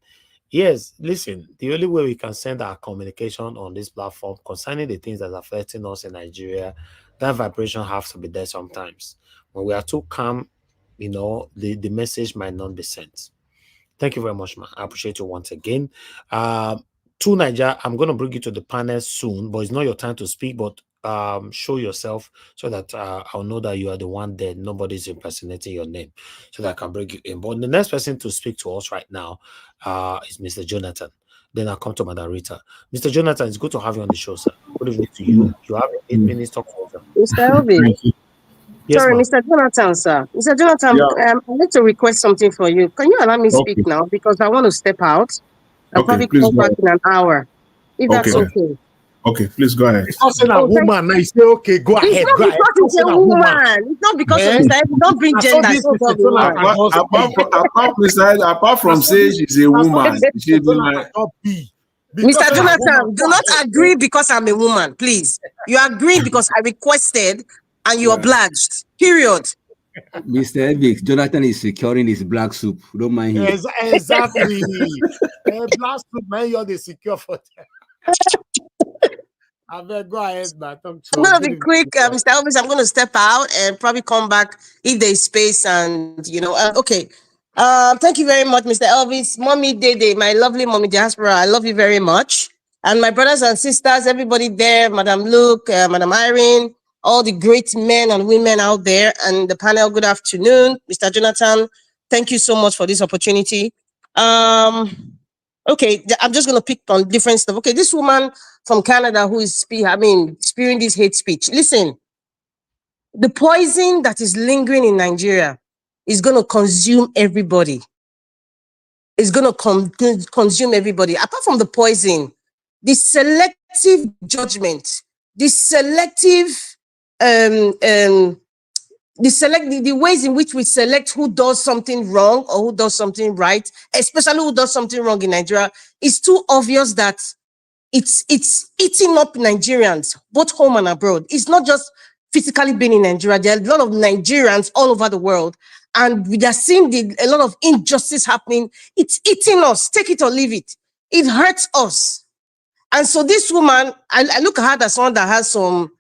Yes, listen, the only way we can send our communication on this platform concerning the things that are affecting us in Nigeria, that vibration has to be there sometimes. When we are too calm, you know, the message might not be sent. Thank you very much, man. I appreciate you once again. To Niger, I'm going to bring you to the panel soon, but it's not your time to speak, but show yourself so that I'll know that you are the one there. Nobody's impersonating your name, so that I can bring you in. But the next person to speak to us right now is Mr. Jonathan. Then I'll come to Madam Rita. Mr. Jonathan, it's good to have you on the show, sir. Good evening to you. You have 8 minutes to talk for Mr. Elvis. Yes, Sorry, ma'am. Mr. Jonathan, sir. Mr. Jonathan, I need to request something for you. Can you allow me speak now? Because I want to step out. I'll probably come back in an hour. If that's okay. Okay, please go ahead. It's not saying a woman. Now you say, okay, go ahead. It's not because it's a woman. It's not because of Mr. Elvis. Don't bring gender. Apart from saying she's a woman, she be like, Mr. Jonathan, do not agree because I'm a woman, please. You agree because I requested and you obliged. Period. Mr. Evix, Jonathan is securing his black soup. Don't mind him. Exactly. Black soup, man, you're the secure for them. I better go ahead, but I'm going to be quick, Mr. Elvis. I'm going to step out and probably come back if there's space. And you know, okay. Thank you very much, Mr. Elvis, Mommy Dede, my lovely Mommy Diaspora. I love you very much, and my brothers and sisters, everybody there, Madam Luke, Madam Irene, all the great men and women out there, and the panel. Good afternoon, Mr. Jonathan. Thank you so much for this opportunity. Okay, I'm just going to pick on different stuff. Okay, this woman from Canada who is spewing this hate speech. Listen, the poison that is lingering in Nigeria is going to consume everybody. It's going to consume everybody. Apart from the poison, the selective judgment, the selective, the ways in which we select who does something wrong or who does something right, especially who does something wrong in Nigeria, is too obvious that it's eating up Nigerians, both home and abroad. It's not just physically being in Nigeria. There are a lot of Nigerians all over the world, and we are seeing a lot of injustice happening. It's eating us. Take it or leave it. It hurts us. And so this woman, I look at her as someone that has some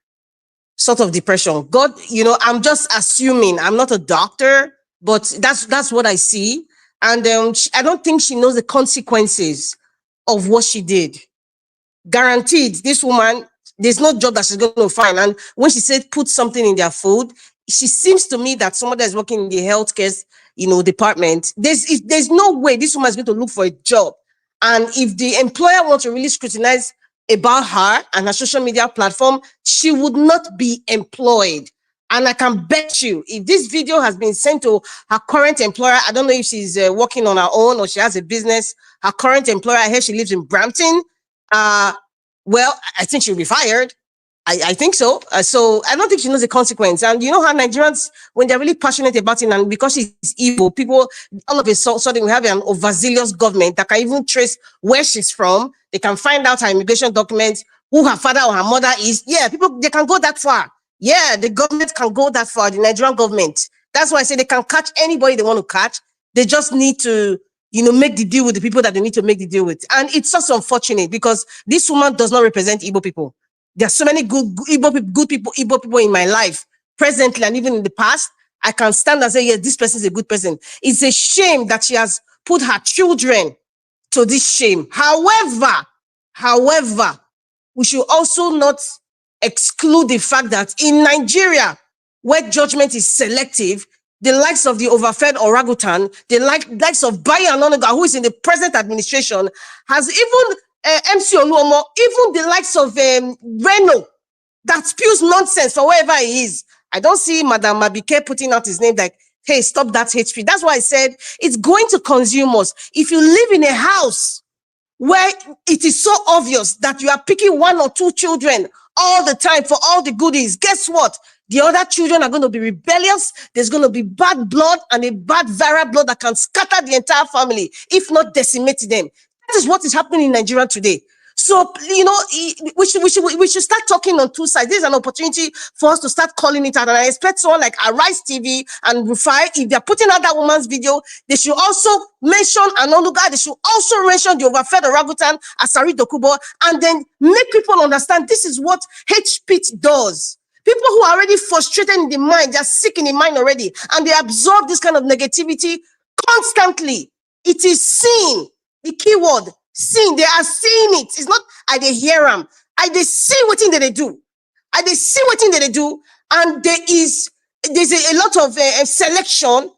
sort of depression. God, you know, I'm just assuming. I'm not a doctor, but that's what I see. And I don't think she knows the consequences of what she did. Guaranteed, this woman, there's no job that she's going to find. And when she said put something in their food, she seems to me that someone that's working in the healthcare, department, there's no way this woman is going to look for a job. And if the employer wants to really scrutinize about her and her social media platform, she would not be employed. And I can bet you, if this video has been sent to her current employer, I don't know if she's working on her own or she has a business, her current employer, I hear she lives in Brampton. Well, I think she'll be fired. I think so. So I don't think she knows the consequence. And you know how Nigerians, when they're really passionate about it, and because she's evil, people, all of a sudden, we have an overzealous government that can even trace where she's from. They can find out her immigration documents, who her father or her mother is. Yeah, people, they can go that far. Yeah, the government can go that far, the Nigerian government. That's why I say they can catch anybody they want to catch. They just need to, make the deal with the people that they need to make the deal with. And it's just unfortunate because this woman does not represent Igbo people. There are so many good Igbo people in my life, presently and even in the past. I can stand and say, yes, this person is a good person. It's a shame that she has put her children to this shame. However, we should also not exclude the fact that in Nigeria, where judgment is selective, the likes of the overfed orangutan, the likes of Bayo Anonuga, who is in the present administration, has even MC Oluomo, even the likes of Reno, that spews nonsense for wherever he is. I don't see Madam Mabike putting out his name like, hey, stop that HP. That's why I said it's going to consume us. If you live in a house where it is so obvious that you are picking one or two children all the time for all the goodies, guess what? The other children are going to be rebellious. There's going to be bad blood and a bad viral blood that can scatter the entire family, if not decimate them. That is what is happening in Nigeria today. So, you know, we should start talking on two sides. This is an opportunity for us to start calling it out. And I expect someone like Arise TV and Rufai, if they're putting out that woman's video, they should also mention Anonuga. They should also mention the overfed orangutan, Asari Dokubo, and then make people understand this is what hate speech does. People who are already frustrated in the mind, they're sick in the mind already, and they absorb this kind of negativity constantly. It is seen. The keyword, seen. They are seeing it. It's not I they hear them. I they see what thing that they do. I they see what thing that they do, and there's a lot of selection.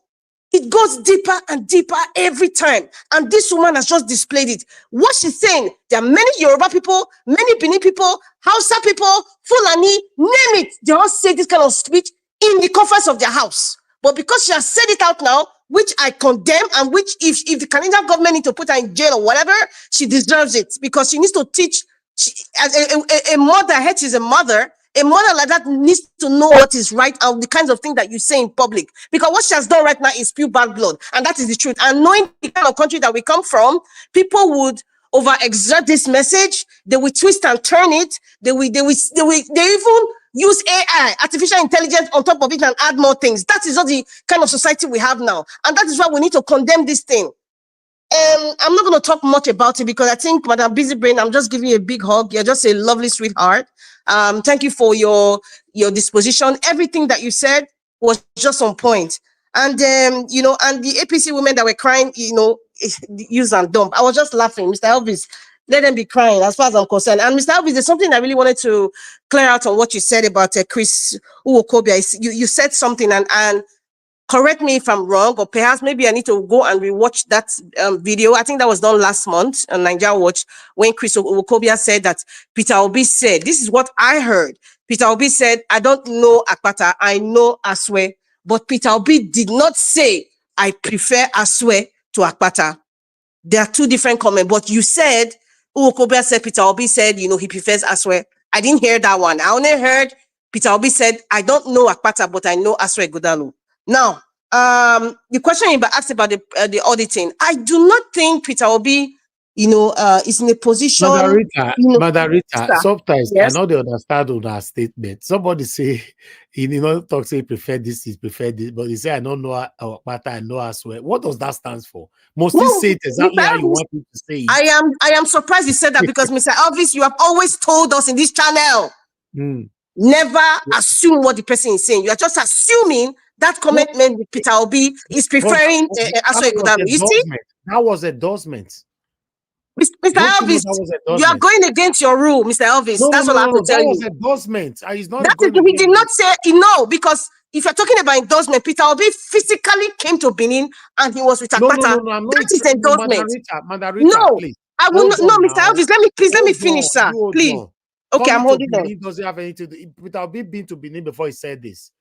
It goes deeper and deeper every time. And this woman has just displayed it. What she's saying, there are many Yoruba people, many Benin people, Hausa people, Fulani, name it. They all say this kind of speech in the comforts of their house. But because she has said it out now, which I condemn, and which if the Canadian government need to put her in jail or whatever, she deserves it, because she needs to teach. As a mother, head is a mother. A mother like that needs to know what is right and the kinds of things that you say in public. Because what she has done right now is spew bad blood. And that is the truth. And knowing the kind of country that we come from, people would overexert this message. They will twist and turn it. They even use AI, artificial intelligence, on top of it and add more things. That is not the kind of society we have now. And that is why we need to condemn this thing. I'm not going to talk much about it because I think, Madam Busy Brain, I'm just giving you a big hug. You're just a lovely sweetheart. Thank you for your disposition. Everything that you said was just on point. And, you know, and the APC women that were crying, you know, use and dump. I was just laughing. Mr. Elvis, let them be crying as far as I'm concerned. And Mr. Elvis, there's something I really wanted to clear out on what you said about Chris Uwokobia. You said something and correct me if I'm wrong, or perhaps maybe I need to go and rewatch that video. I think that was done last month on Nigeria Watch, when Chris Uwokobia said that Peter Obi said, this is what I heard. Peter Obi said, I don't know Akpata, I know Asue. But Peter Obi did not say, I prefer Asue to Akpata. There are two different comments. But you said, Uwokobia said, Peter Obi said, you know, he prefers Asue. I didn't hear that one. I only heard Peter Obi said, I don't know Akpata, but I know Asue Ighodalo. Now, the question you asked about the auditing, I do not think Peter Obi, you know, is in a position. Madarita, sometimes yes? I know they understand on our statement. Somebody say, you know, talk say prefer this, but he say I don't know what I know Asue. What does that stand for? Must he say it exactly how you want him to say it? I am surprised you said that because Mr. Elvis, you have always told us in this channel, never assume what the person is saying. You are just assuming that comment meant Peter Obi is preferring Asue Ighodalo. You see? That was endorsement. Mr. Elvis, you are going against your rule, Mr. Elvis. That's all I have to tell you. That was endorsement. He's not he did not say no, because if you're talking about endorsement, Peter Obi physically came to Benin and he was with Akpata. That is endorsement. Madarita, please. I will not. No, Mr. Elvis, let me finish, sir. Please. Okay, I'm holding on. Benin doesn't have anything to do. Peter Obi been to Benin before he said this.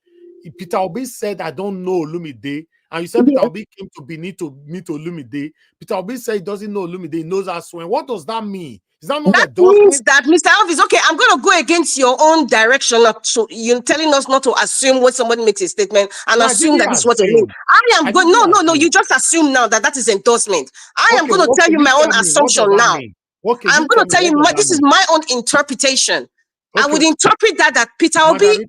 Peter Obi said, I don't know Olumide. And you said Peter Obi came to Benin to meet Olumide. Peter Obi said he doesn't know Olumide. He knows Asue. What does that mean? Is that not that means that, Mr. Elvis, okay, I'm going to go against your own direction. So you're telling us not to assume when somebody makes a statement and assume that this is what they mean. I am going, no, you just assume now that is endorsement. I am going to tell you my own assumption now. I'm going to tell you, this is my own interpretation. I would interpret that Peter Obi...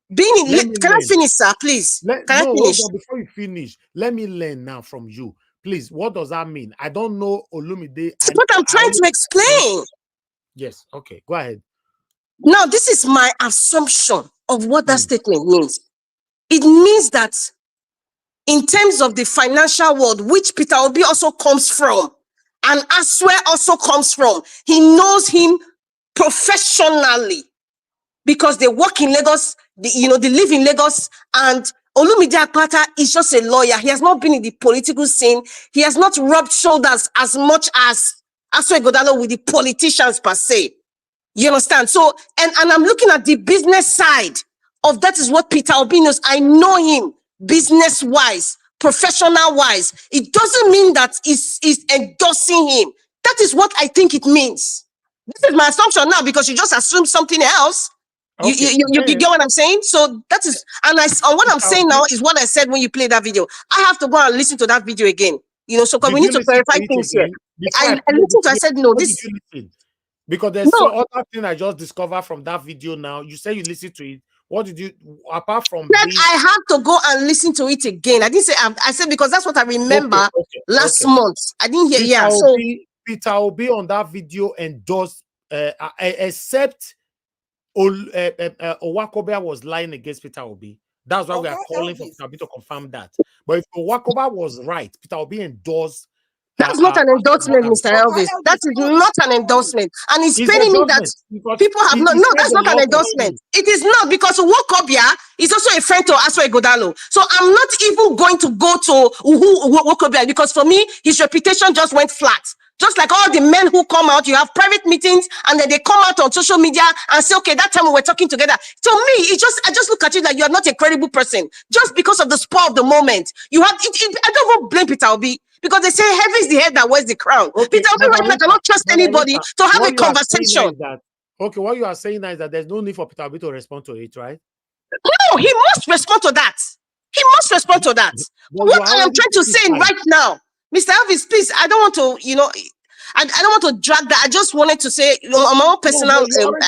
Can I finish, sir, please? Can I finish? Before you finish, let me learn now from you. Please, what does that mean? I don't know Olumide. That's what I'm trying to explain. Yes, okay, go ahead. Now, this is my assumption of what that statement means. It means that in terms of the financial world, which Peter Obi also comes from, and Asue also comes from. He knows him professionally because they work in Lagos, they live in Lagos, and Olumide Akpata is just a lawyer. He has not been in the political scene. He has not rubbed shoulders as much as Asue Ighodalo with the politicians per se. You understand? So, and I'm looking at the business side of that is what Peter Obi knows. I know him business-wise, professional-wise. It doesn't mean that he's endorsing him. That is what I think it means. This is my assumption now because you just assumed something else. Okay. You get what I'm saying? So that is, and what I'm saying now is what I said when you played that video. I have to go and listen to that video again. So because we need to clarify things here. I listened to. I said no. This. Because there's some other thing I just discovered from that video now. You say you listened to it. What did you, apart from this? I have to go and listen to it again. I didn't say, I said because that's what I remember last month. I didn't hear, Peter Obi on that video endorsed, except Owakobia was lying against Peter Obi. That's why we are calling for Peter Obi to confirm that. But if Owakobia was right, Peter Obi endorsed. That's not an endorsement, Mr. Elvis. That is not an endorsement. And it's paining me that people have no, that's not an endorsement. It is not, because Wokobia is also a friend to Asue Ighodalo. So I'm not even going to go to Wokobia because for me, his reputation just went flat. Just like all the men who come out, you have private meetings and then they come out on social media and say, okay, that time we were talking together. To me, I just look at you like you are not a credible person just because of the spur of the moment. You have, I don't even blame Peter Obi because they say heavy is the head that wears the crown. Okay, Peter Obi right now cannot trust anybody to have a conversation. Okay, what you are saying now is that there's no need for Peter Obi to respond to it, right? No, he must respond to that. He must respond to that. But what I am trying to say right now, Mr. Elvis, please, I don't want to, I don't want to drag that. I just wanted to say, on my own personal,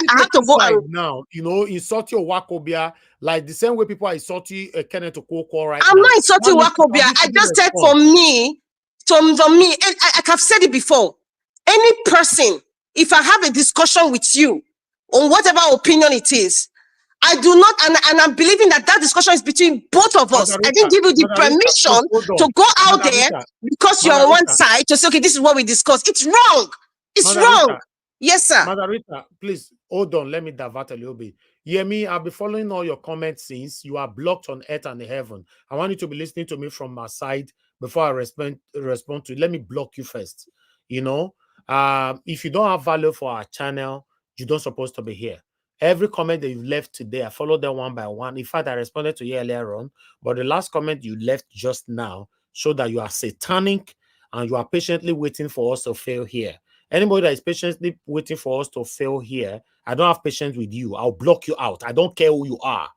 I have to go and now, insulting Owakobia, like the same way people are insulting Kenneth Okonkwo right now. I'm not insulting Owakobia. I just said for me, and I have said it before. Any person, if I have a discussion with you on whatever opinion it is, I do not, and I'm believing that discussion is between both of us. I didn't give you the permission to go out there because you're on one side to say, okay, this is what we discussed. It's wrong. It's wrong. Yes, sir. Margarita, please hold on. Let me divert a little bit. Yemi, I'll be following all your comments since you are blocked on earth and heaven. I want you to be listening to me from my side before I respond to it. Let me block you first. If you don't have value for our channel, you don't supposed to be here. Every comment that you left today, I followed them one by one. In fact, I responded to you earlier on, but the last comment you left just now showed that you are satanic and you are patiently waiting for us to fail here. Anybody that is patiently waiting for us to fail here, I don't have patience with you. I'll block you out. I don't care who you are.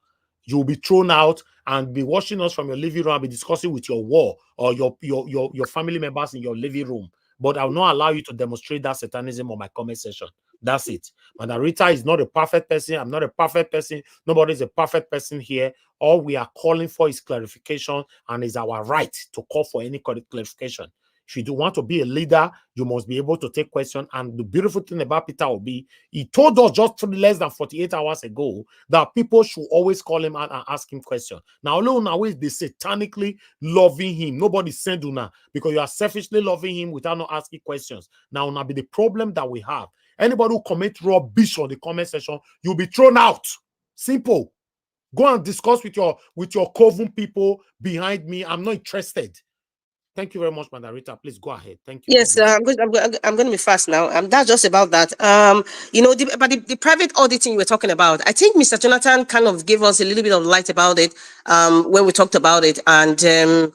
You'll be thrown out and be watching us from your living room and be discussing with your wall or your family members in your living room. But I will not allow you to demonstrate that satanism on my comment section. That's it. Margarita is not a perfect person. I'm not a perfect person. Nobody is a perfect person here. All we are calling for is clarification, and it's our right to call for any clarification. If you do want to be a leader, you must be able to take questions. And the beautiful thing about Peter Obi, he told us just less than 48 hours ago that people should always call him out and ask him questions. Now, always they satanically loving him. Nobody send Una because you are selfishly loving him without not asking questions. Now be the problem that we have. Anybody who commits rubbish on the comment section, you'll be thrown out. Simple. Go and discuss with your coven people behind me. I'm not interested. Thank you very much, Margarita. Please go ahead. Thank you. Yes, I'm going to be fast now. That's just about that. The private auditing you were talking about, I think Mr. Jonathan kind of gave us a little bit of light about it when we talked about it. And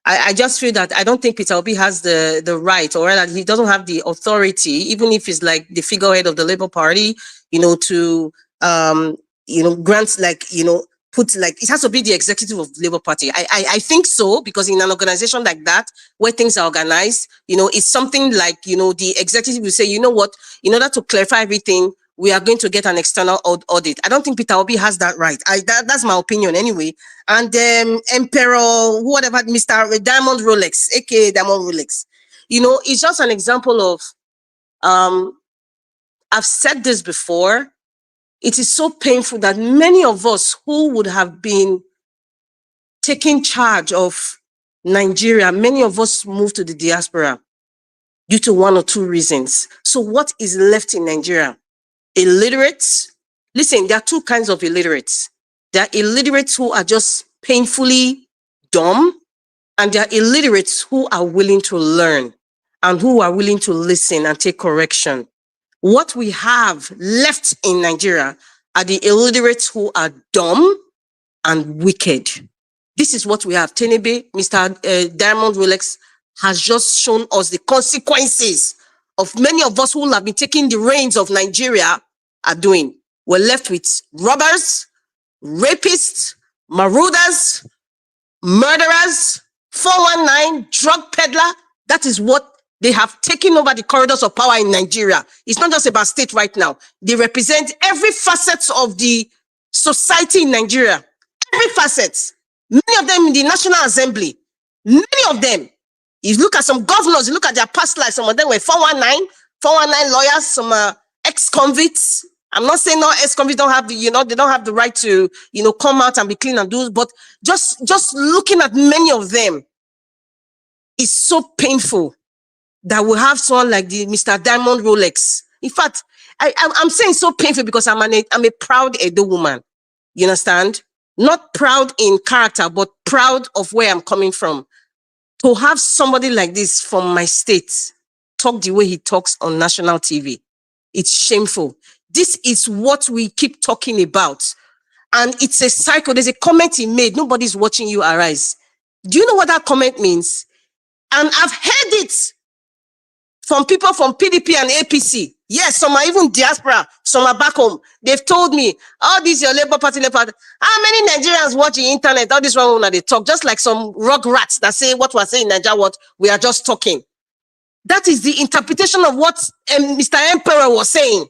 I just feel that I don't think Peter Obi has the right, or that he doesn't have the authority, even if he's like the figurehead of the Labour Party, to grant it has to be the executive of the Labour Party. I think so, because in an organization like that, where things are organized, it's something like, the executive will say, you know what, in order to clarify everything, we are going to get an external audit. I don't think Peter Obi has that right. That's my opinion anyway. And Emperor, whatever, Mr. Diamond Rolex, aka Diamond Rolex, it's just an example of, I've said this before, it is so painful that many of us who would have been taking charge of Nigeria, many of us moved to the diaspora due to one or two reasons. So what is left in Nigeria? Illiterates. Listen, there are two kinds of illiterates. There are illiterates who are just painfully dumb, and there are illiterates who are willing to learn and who are willing to listen and take correction. What we have left in Nigeria are the illiterates who are dumb and wicked. This is what we have. Tenebe, Mr. Diamond Rolex has just shown us the consequences of many of us who have been taking the reins of Nigeria are doing. We're left with robbers, rapists, marauders, murderers, 419, drug peddler. That is what they have taken over the corridors of power in Nigeria. It's not just about state right now. They represent every facet of the society in Nigeria. Every facet. Many of them in the National Assembly. Many of them. You look at some governors, you look at their past lives, some of them were 419 lawyers, some ex-convicts. I'm not saying no ex-convicts don't have the, they don't have the right to, come out and be clean and do, but just looking at many of them is so painful that we have someone like the Mr. Diamond Rolex. In fact, I'm saying so painful because I'm a proud Edo woman. You understand? Not proud in character, but proud of where I'm coming from. To have somebody like this from my state talk the way he talks on national TV, it's shameful. This is what we keep talking about. And it's a cycle. There's a comment he made. Nobody's watching you, Arise. Do you know what that comment means? And I've heard it from people from PDP and APC. Yes, some are even diaspora, some are back home. They've told me, oh, this is your Labour Party, Labour Party. How many Nigerians watch the internet? All this one when they talk, just like some rug rats that say what we're saying in Nigeria, what we are just talking. That is the interpretation of what Mr. Emperor was saying.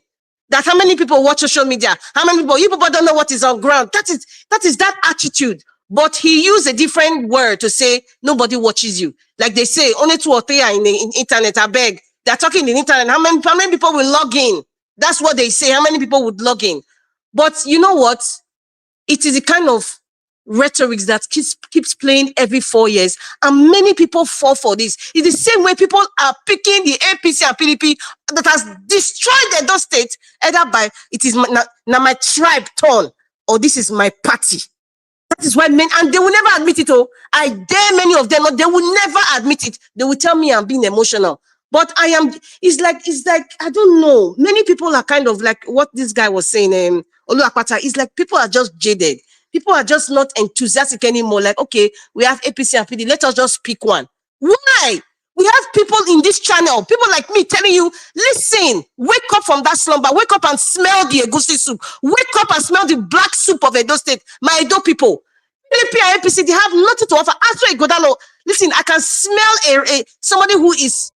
That how many people watch social media? How many people? You people don't know what is on ground. That is that attitude. But he used a different word to say nobody watches you. Like they say, only 2 or 3 are in the internet. I beg. They're talking in the internet. How many people will log in? That's what they say. How many people would log in? But you know what? It is a kind of rhetoric that keeps playing every 4 years. And many people fall for this. It's the same way people are picking the APC and PDP that has destroyed Edo State, either by it is now my tribe turn, or this is my party. That is why men, and they will never admit it. Oh, I dare many of them, they will never admit it. They will tell me I'm being emotional. But it's like, I don't know. Many people are kind of like what this guy was saying, Olu Akpata, it's like people are just jaded. People are just not enthusiastic anymore. Like, okay, we have APC and PD, let us just pick one. Why? We have people in this channel, people like me telling you, listen, wake up from that slumber, wake up and smell the egusi soup, wake up and smell the black soup of Edo State, my Edo people. PDP and APC, they have nothing to offer. Asue Ighodalo, listen, I can smell somebody who is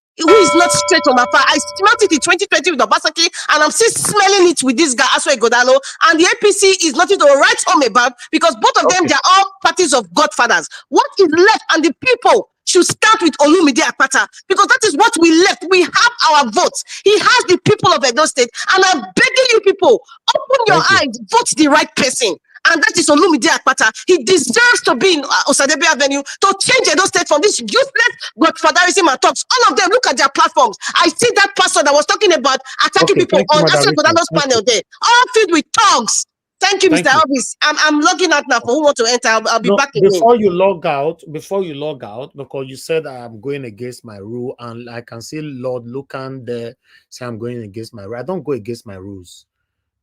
not straight from afar. I smelled it in 2020 with Obaseki, and I'm still smelling it with this guy, Asue Ighodalo. And the APC is nothing to write home about because both of them, they are all parties of godfathers. What is left, and the people should start with Olumide Akpata because that is what we left. We have our votes. He has the people of Edo State, and I'm begging you people, open your eyes, vote the right person. And that is Olumide Akpata. He deserves to be in Osadebe Avenue to change Edo State from this useless godfatherism and talks. All of them, look at their platforms. I see that pastor that was talking about attacking people on Asue Ighodalo's panel there. All filled with tongues. Thank you, Mr. Elvis. I'm logging out now for who want to enter. I'll be back again. Before you log out, because you said I'm going against my rule, and I can see Lord Lucan there say I'm going against my rule. I don't go against my rules.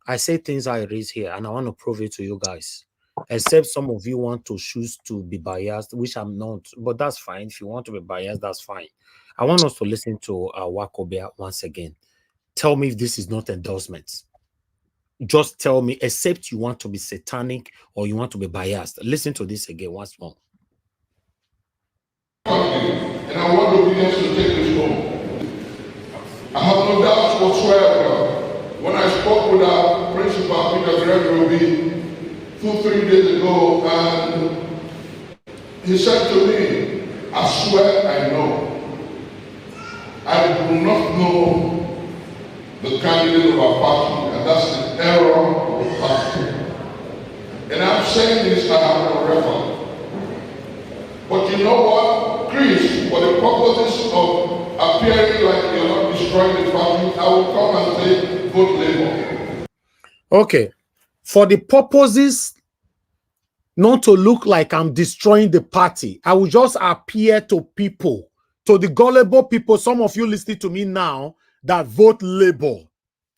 I say things how it is here, and I want to prove it to you guys. Except some of you want to choose to be biased, which I'm not, but that's fine. If you want to be biased, that's fine. I want us to listen to Wakobia once again. Tell me if this is not endorsements. Just tell me, except you want to be satanic or you want to be biased. Listen to this again once more. And I want obedience to take this home. I have no doubt whatsoever. When I spoke with our principal, Peter Gregory, 2-3 days ago, and he said to me, I swear I know. I do not know the candidate of our party, and that's the error of the party. And I'm saying this, I have no record. But you know what? purposes of appearing like you're not destroying the family, I will come and say vote Labour. Okay. For the purposes not to look like I'm destroying the party, I will just appear to people, to the gullible people, some of you listening to me now, that vote Labour,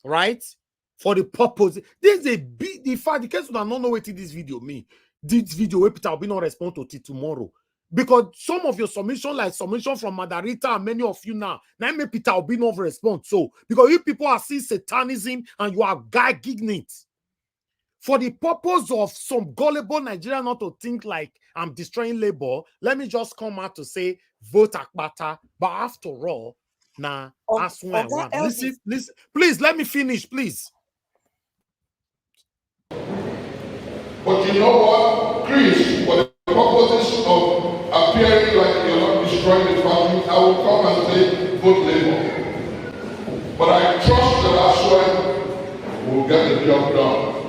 right? For the purpose. There's a big, in fact, the case I don't know what this video mean. This video, where Peter will be not respond to it tomorrow. Because some of your submission, like submission from Madarita and many of you now Peter will be not respond. So, because you people are seeing satanism and you are gagging it. For the purpose of some gullible Nigerian not to think like I'm destroying Labour, let me just come out to say vote Akpata. But after all, now Asue I want. Listen, please let me finish, please. But you know what, Chris, for the purposes of appearing like you're not destroying the family, I will come and say vote Labour. But I trust that Asue will get the job done.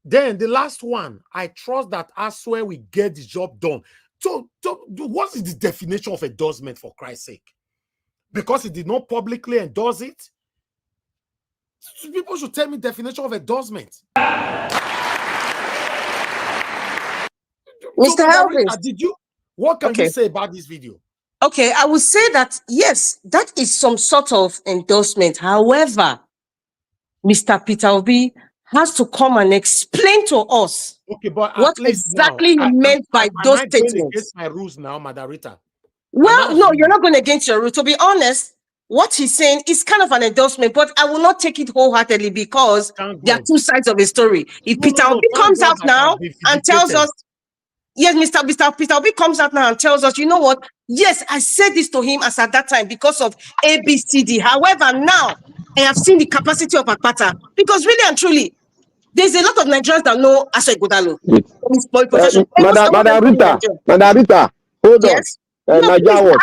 Then the last one, I trust that Asue will get the job done. So what is the definition of endorsement, for Christ's sake? Because he did not publicly endorse it? People should tell me definition of endorsement. Mr. Elvis, what can you say about this video? Okay, I would say that, yes, that is some sort of endorsement. However, Mr. Peter Obi has to come and explain to us what exactly he meant by those statements. Going against my rules now, Madarita? Well, no, you're not going against your rule. To be honest, what he's saying is kind of an endorsement, but I will not take it wholeheartedly because there are two sides of the story. If Peter Obi comes out now and tells us, yes, Mr. Peter Obi comes out now and tells us, you know what? Yes, I said this to him as at that time because of ABCD. However, now I have seen the capacity of Akpata because really and truly, there's a lot of Nigerians that know Asue Ighodalo. Madarita, hold on. No, please,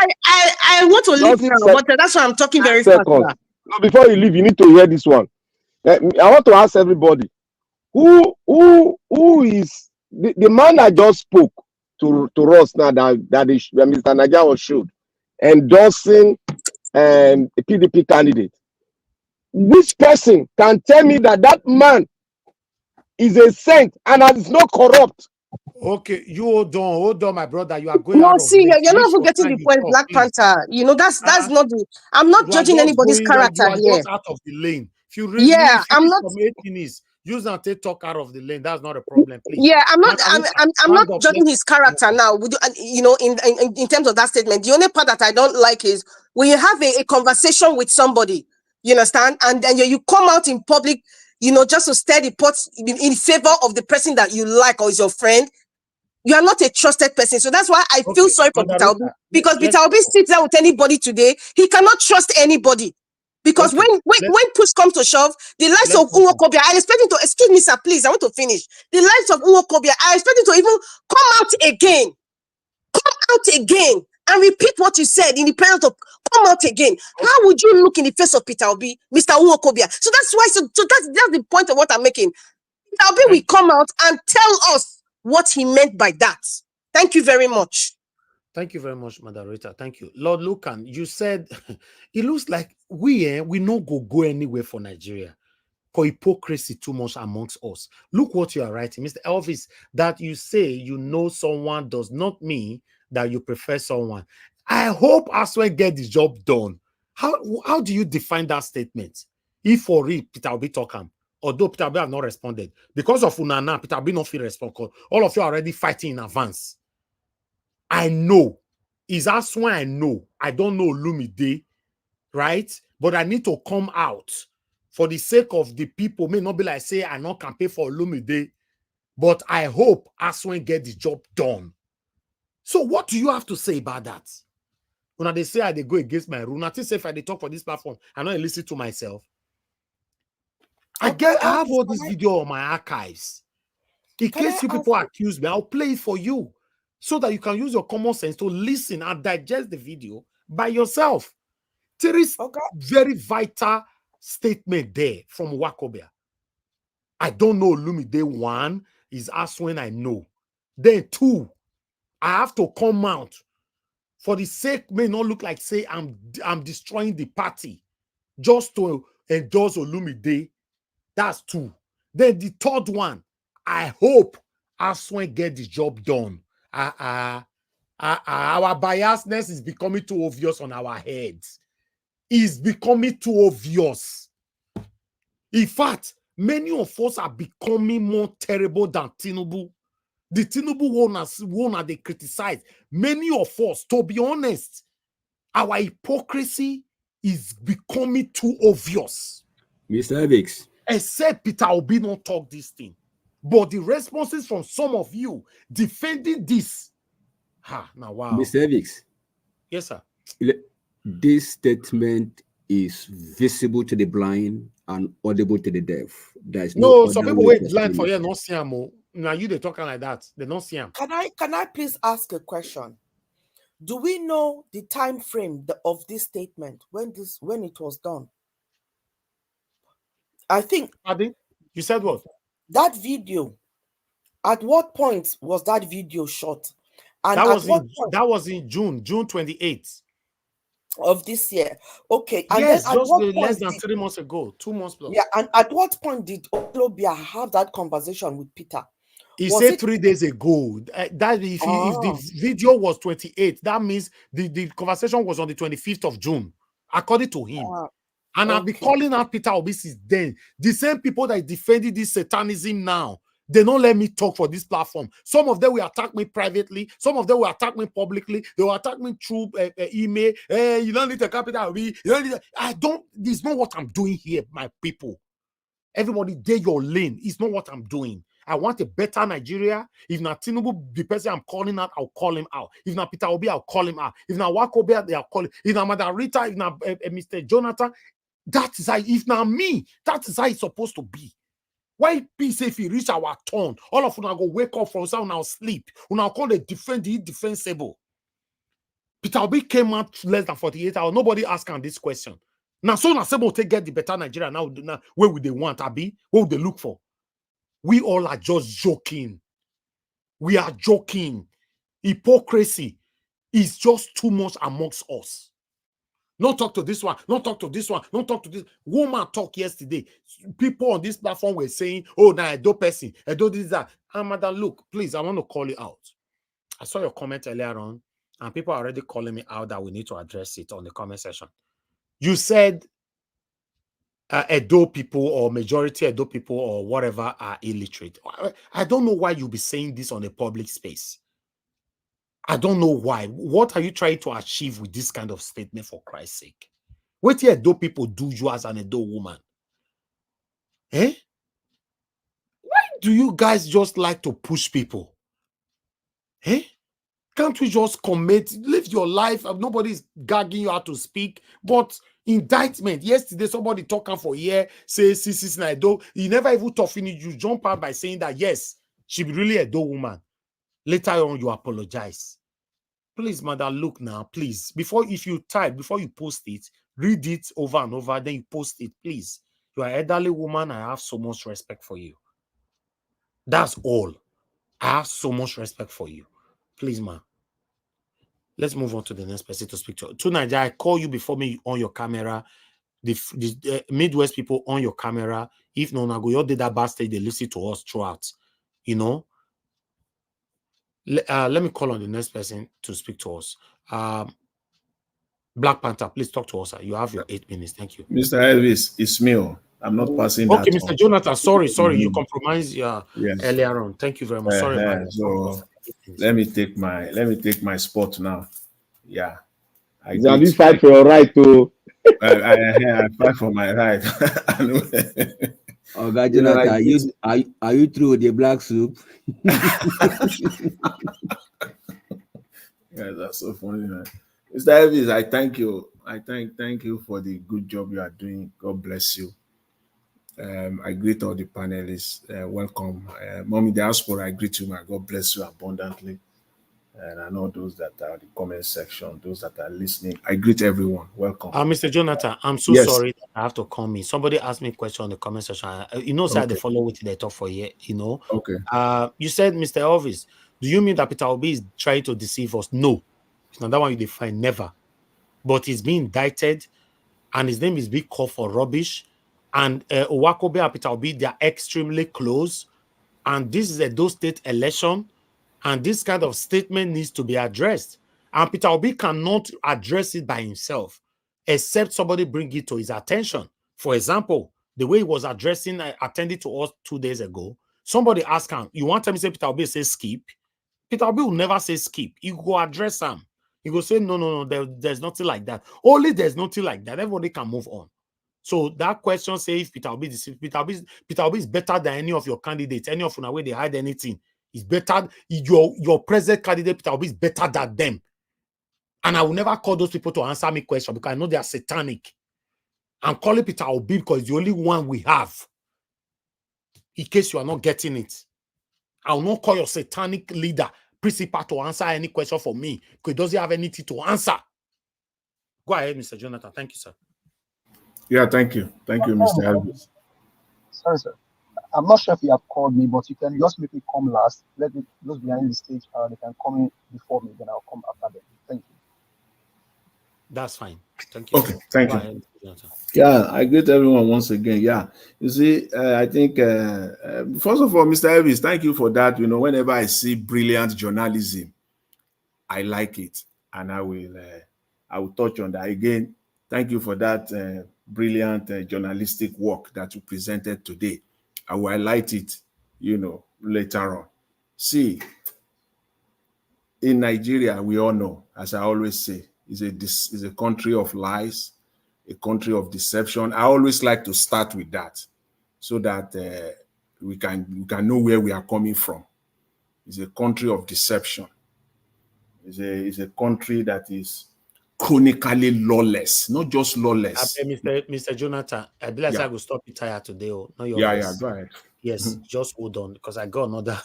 I want to leave now, but that's why I'm talking very fast. No, before you leave, you need to hear this one. I want to ask everybody, who is the man that just spoke to us now that Mr. Naija was showed endorsing a PDP candidate? Which person can tell me that man is a saint and is not corrupt? Okay, you hold on, my brother. You are going. No, see, you're not even getting the point. Black Panther, you know that's not the. I'm not judging anybody's character here. Just out of the lane. If you really, I'm not. Use and take talk out of the lane. That's not a problem, please. Yeah, I'm not judging his character now. You know, in terms of that statement, the only part that I don't like is when you have a conversation with somebody, you understand, and then you come out in public, you know, just to stir the pot in favor of the person that you like or is your friend. You are not a trusted person. So that's why I feel sorry for Peter Obi. Because Peter Obi sits there with anybody today. He cannot trust anybody. Because when push comes to shove, the likes of Nwokobia, I expect him to, excuse me, sir, please, I want to finish. The likes of Nwokobia, I expect him to even come out again. Come out again and repeat what you said in the presence of come out again. How would you look in the face of Peter Obi, Mr. Nwokobia? So that's why, so that's the point of what I'm making. Peter Obi will come out and tell us what he meant by that. Thank you very much. Thank you very much, Madarita. Thank you. Lord Lucan, you said it looks like we no go anywhere for Nigeria. For hypocrisy too much amongst us. Look what you are writing, Mr. Elvis, that you say you know someone does not mean that you prefer someone. I hope Asue get the job done. How do you define that statement? If for real, Peter will be talking. Although Peter Obi have not responded. Because of Unana, Peter Obi not feel respond. All of you are already fighting in advance. I know. Is Asue I know. I don't know Lumide, right? But I need to come out for the sake of the people. May not be like say I not campaign for Lumide, but I hope Asue get the job done. So what do you have to say about that? When they say they go against my rule, nothing say if I talk for this platform, I not listen to myself. I have all this video on my archives. In case you people accuse me, I'll play it for you so that you can use your common sense to listen and digest the video by yourself. There is very vital statement there from Nwokobia. I don't know Lumide. One is Asue I know. Then two, I have to come out for the sake may not look like say I'm destroying the party just to endorse Olumide. That's 2. Then the third one, I hope Asue get the job done. Our biasness is becoming too obvious on our heads. It's becoming too obvious. In fact, many of us are becoming more terrible than Tinubu. The Tinubu one they criticize. Many of us, to be honest, our hypocrisy is becoming too obvious. Mr. Evix. Except Peter Obi not talk this thing. But the responses from some of you defending this. Now wow. Mr. Evix. Yes, sir. This statement is visible to the blind and audible to the deaf. There's no some people wait blind for you, not see them. Now you they talking like that. They don't see them. Can I please ask a question? Do we know the time frame of this statement when it was done? I think. Adi, you said what? That video. At what point was that video shot? And that was in June 28th of this year. Okay. And yes, then just less than 3 months ago, 2 months plus. Yeah, and at what point did Olobia have that conversation with Peter? He said 3 days ago. That if the video was 28, that means the conversation was on the 25th of June, according to him. And I've been calling out Peter Obi since then. The same people that defended this satanism now, they don't let me talk for this platform. Some of them will attack me privately. Some of them will attack me publicly. They will attack me through email. Hey, you don't need a capital B. You don't need this is not what I'm doing here, my people. Everybody, they your lane. It's not what I'm doing. I want a better Nigeria. If not Tinubu, the person I'm calling out, I'll call him out. If not Peter Obi, I'll call him out. If not Wakobe, they'll call him. If not Madarita, if not Mr. Jonathan, that is how, if not me, that is how it's supposed to be. Why peace if he reach our turn? All of you now go wake up from some now sleep. We now call the indefensible. Peter Obi came out less than 48 hours. Nobody asking this question. Now, so now Sebo take get the better Nigeria now. Where would they want, Abi? What would they look for? We all are just joking. We are joking. Hypocrisy is just too much amongst us. Not talk to this one, not talk to this one, not talk to this. Woman talk yesterday. People on this platform were saying, oh, now I do person, I do this, that. And madam, look, please, I want to call you out. I saw your comment earlier on, and people are already calling me out that we need to address it on the comment section. You said Edo people or majority Edo people or whatever are illiterate. I don't know why you'll be saying this on a public space. I don't know why. What are you trying to achieve with this kind of statement, for Christ's sake? What do Edo people do you as an Edo woman? Eh? Why do you guys just like to push people? Eh? Can't we just commit, live your life? Nobody's gagging you out to speak, but indictment. Yesterday, somebody talking for a year, say, Sis Edo. You never even talk finish. You jump out by saying that, yes, she be really a Edo woman. Later on, you apologize. Please, madam, look now, please. If you type, before you post it, read it over and over, then you post it, please. You are an elderly woman. I have so much respect for you. That's all. I have so much respect for you. Please, ma. Let's move on to the next person to speak to. To Nigeria, I call you before me on your camera. The Midwest people on your camera. If no, go you did that bastard, they listen to us throughout. You know. Let me call on the next person to speak to us. Black Panther, please talk to us. You have your 8 minutes. Thank you. Mr. Elvis, it's me. I'm not passing that. Okay, Mr. Jonathan, sorry. You compromised earlier on. Thank you very much. Sorry about that. So let me take my spot now. Yeah. You fight for your right to. I fight for my right. Oh, God, Jonathan, are you through with the black soup? Yeah, that's so funny, man. Mr. Elvis, I thank you. Thank you for the good job you are doing. God bless you. I greet all the panelists. Welcome. Mommy Diaspora, I greet you, man. God bless you abundantly. And I know those that are in the comment section, those that are listening. I greet everyone. Welcome. Mr. Jonathan, I'm so sorry that I have to come in. Somebody asked me a question on the comment section. Sir, they follow with they talk for a year, Okay. You said, Mr. Elvis, do you mean that Peter Obi is trying to deceive us? No. It's not that one you define, never. But he's being indicted, and his name is being called for rubbish. And Owakobe and Peter Obi, they are extremely close. And this is a Edo State election, and this kind of statement needs to be addressed. And Peter Obi cannot address it by himself, except somebody bring it to his attention. For example, the way he was attending to us 2 days ago, somebody asked him, you want to tell me say Peter Obi say skip? Peter Obi will never say skip. He go address him. He go say, no, there's nothing like that. Only there's nothing like that. Everybody can move on. So that question say if Peter Obi is better than any of your candidates, any of them where they hide anything, is better. Your present candidate Peter Obi is better than them. And I will never call those people to answer me question because I know they are satanic. I'm calling Peter Obi because it's the only one we have. In case you are not getting it, I will not call your satanic leader, principal, to answer any question for me because he doesn't have anything to answer. Go ahead, Mr. Jonathan. Thank you, sir. Yeah, thank you. Thank you, Mr. Elvis. Sorry, sir. I'm not sure if you have called me, but you can just make me come last. Let me those behind the stage, they can come in before me, then I'll come after them. Thank you. That's fine. Thank you. Okay, thank Go you. ahead, Jonathan. Yeah, I greet everyone once again. Yeah, you see, I think, first of all, Mr. Elvis, thank you for that. You know, whenever I see brilliant journalism, I like it, and I will touch on that again. Thank you for that brilliant journalistic work that you presented today. I will highlight it, you know, later on. See, in Nigeria, we all know, as I always say, is a country of lies, a country of deception. I always like to start with that, so that we can know where we are coming from. It's a country of deception. It's a country that is chronically lawless, not just lawless. Mr. Jonathan, I believe I will stop it tired today. Oh, not your yeah, go ahead. Yes, just hold on, because I got another.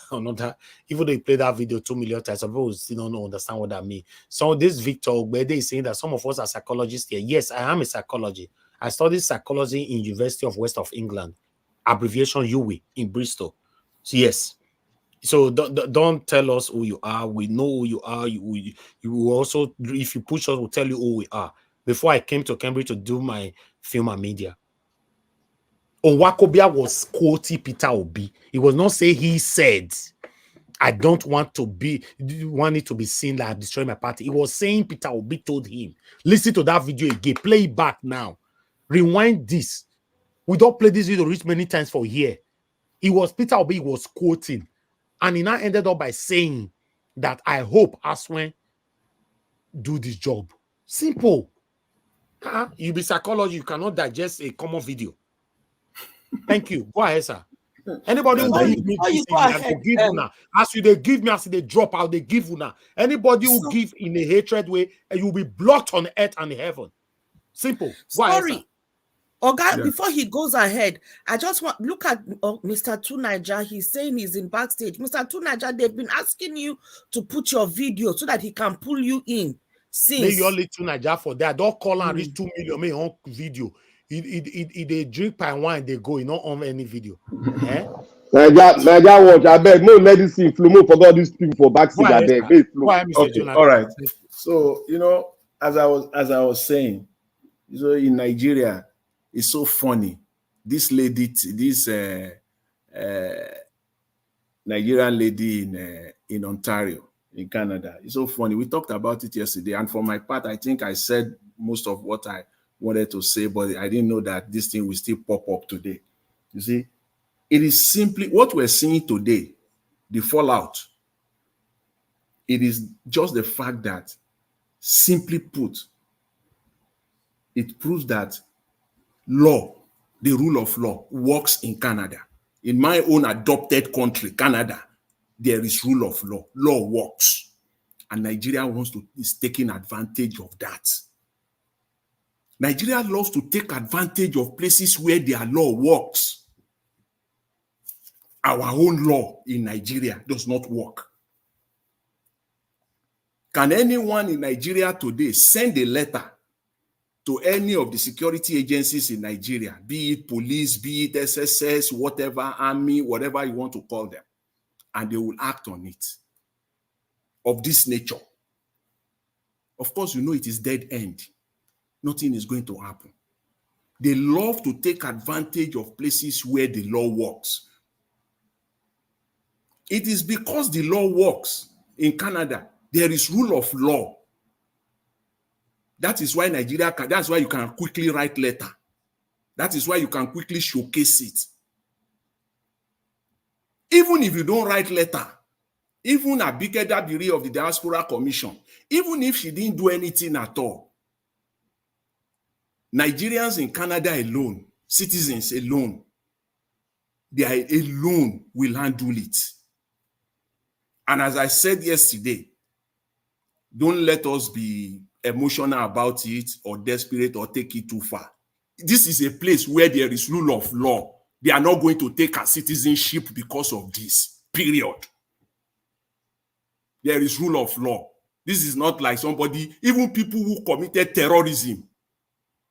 Even though you played that video 2 million times, some people still don't understand what that means. So this Victor Ogbede is saying that some of us are psychologists here. Yes, I am a psychologist. I studied psychology in University of West of England, abbreviation UWE in Bristol. So yes. So don't tell us who you are. We know who you are. You will also, if you push us, we'll tell you who we are. Before I came to Cambridge to do my film and media, Owakobia was quoting Peter Obi. He was not saying he said, I don't want it to be seen that I'm destroying my party. He was saying Peter Obi told him. Listen to that video again. Play it back now. Rewind this. We don't play this video reach many times for here. Peter Obi was quoting. And he now ended up by saying that I hope Asue do this job. Simple. You be psychology, you cannot digest a common video. Thank you. Go ahead, sir. Anybody who give me this evening, I will give una. As you they give me, as they drop out, they give una. Anybody who give in a hatred way, and you'll be blocked on earth and heaven. Simple. Go ahead, sir. Oga, before he goes ahead, I just want look at Mr. Tunaja. He's saying he's in backstage. Mr. Tunaja, they've been asking you to put your video so that he can pull you in. May you only Tunaja for that. Don't call and reach 2 million. May on video. They drink pine wine, they go. You not on any video. Naija watch. I beg, no medicine flow. No forget these people for backstage. I beg. Okay, all right. So you know, as I was saying, so in Nigeria. It's so funny. This lady, this Nigerian lady in Ontario, in Canada, it's so funny. We talked about it yesterday, and for my part, I think I said most of what I wanted to say, but I didn't know that this thing will still pop up today. You see, it is simply what we're seeing today, the fallout. It is just the fact that, simply put, it proves that law, the rule of law, works in Canada. In my own adopted country, Canada, there is rule of law. Law works. And Nigeria is taking advantage of that. Nigeria loves to take advantage of places where their law works. Our own law in Nigeria does not work. Can anyone in Nigeria today send a letter to any of the security agencies in Nigeria, be it police, be it SSS, whatever, army, whatever you want to call them, and they will act on it, of this nature? of course, you know it is dead end. Nothing is going to happen. They love to take advantage of places where the law works. It is because the law works in Canada. There is rule of law. That is why Nigeria can, that's why you can quickly write letter. That is why you can quickly showcase it. Even if you don't write letter, even Abike Dabiri of the Diaspora Commission, even if she didn't do anything at all, Nigerians in Canada alone, citizens alone, they are alone will handle it. And as I said yesterday, don't let us be emotional about it or desperate or take it too far. This is a place where there is rule of law. They are not going to take our citizenship because of this, period. There is rule of law. This is not like somebody, even people who committed terrorism,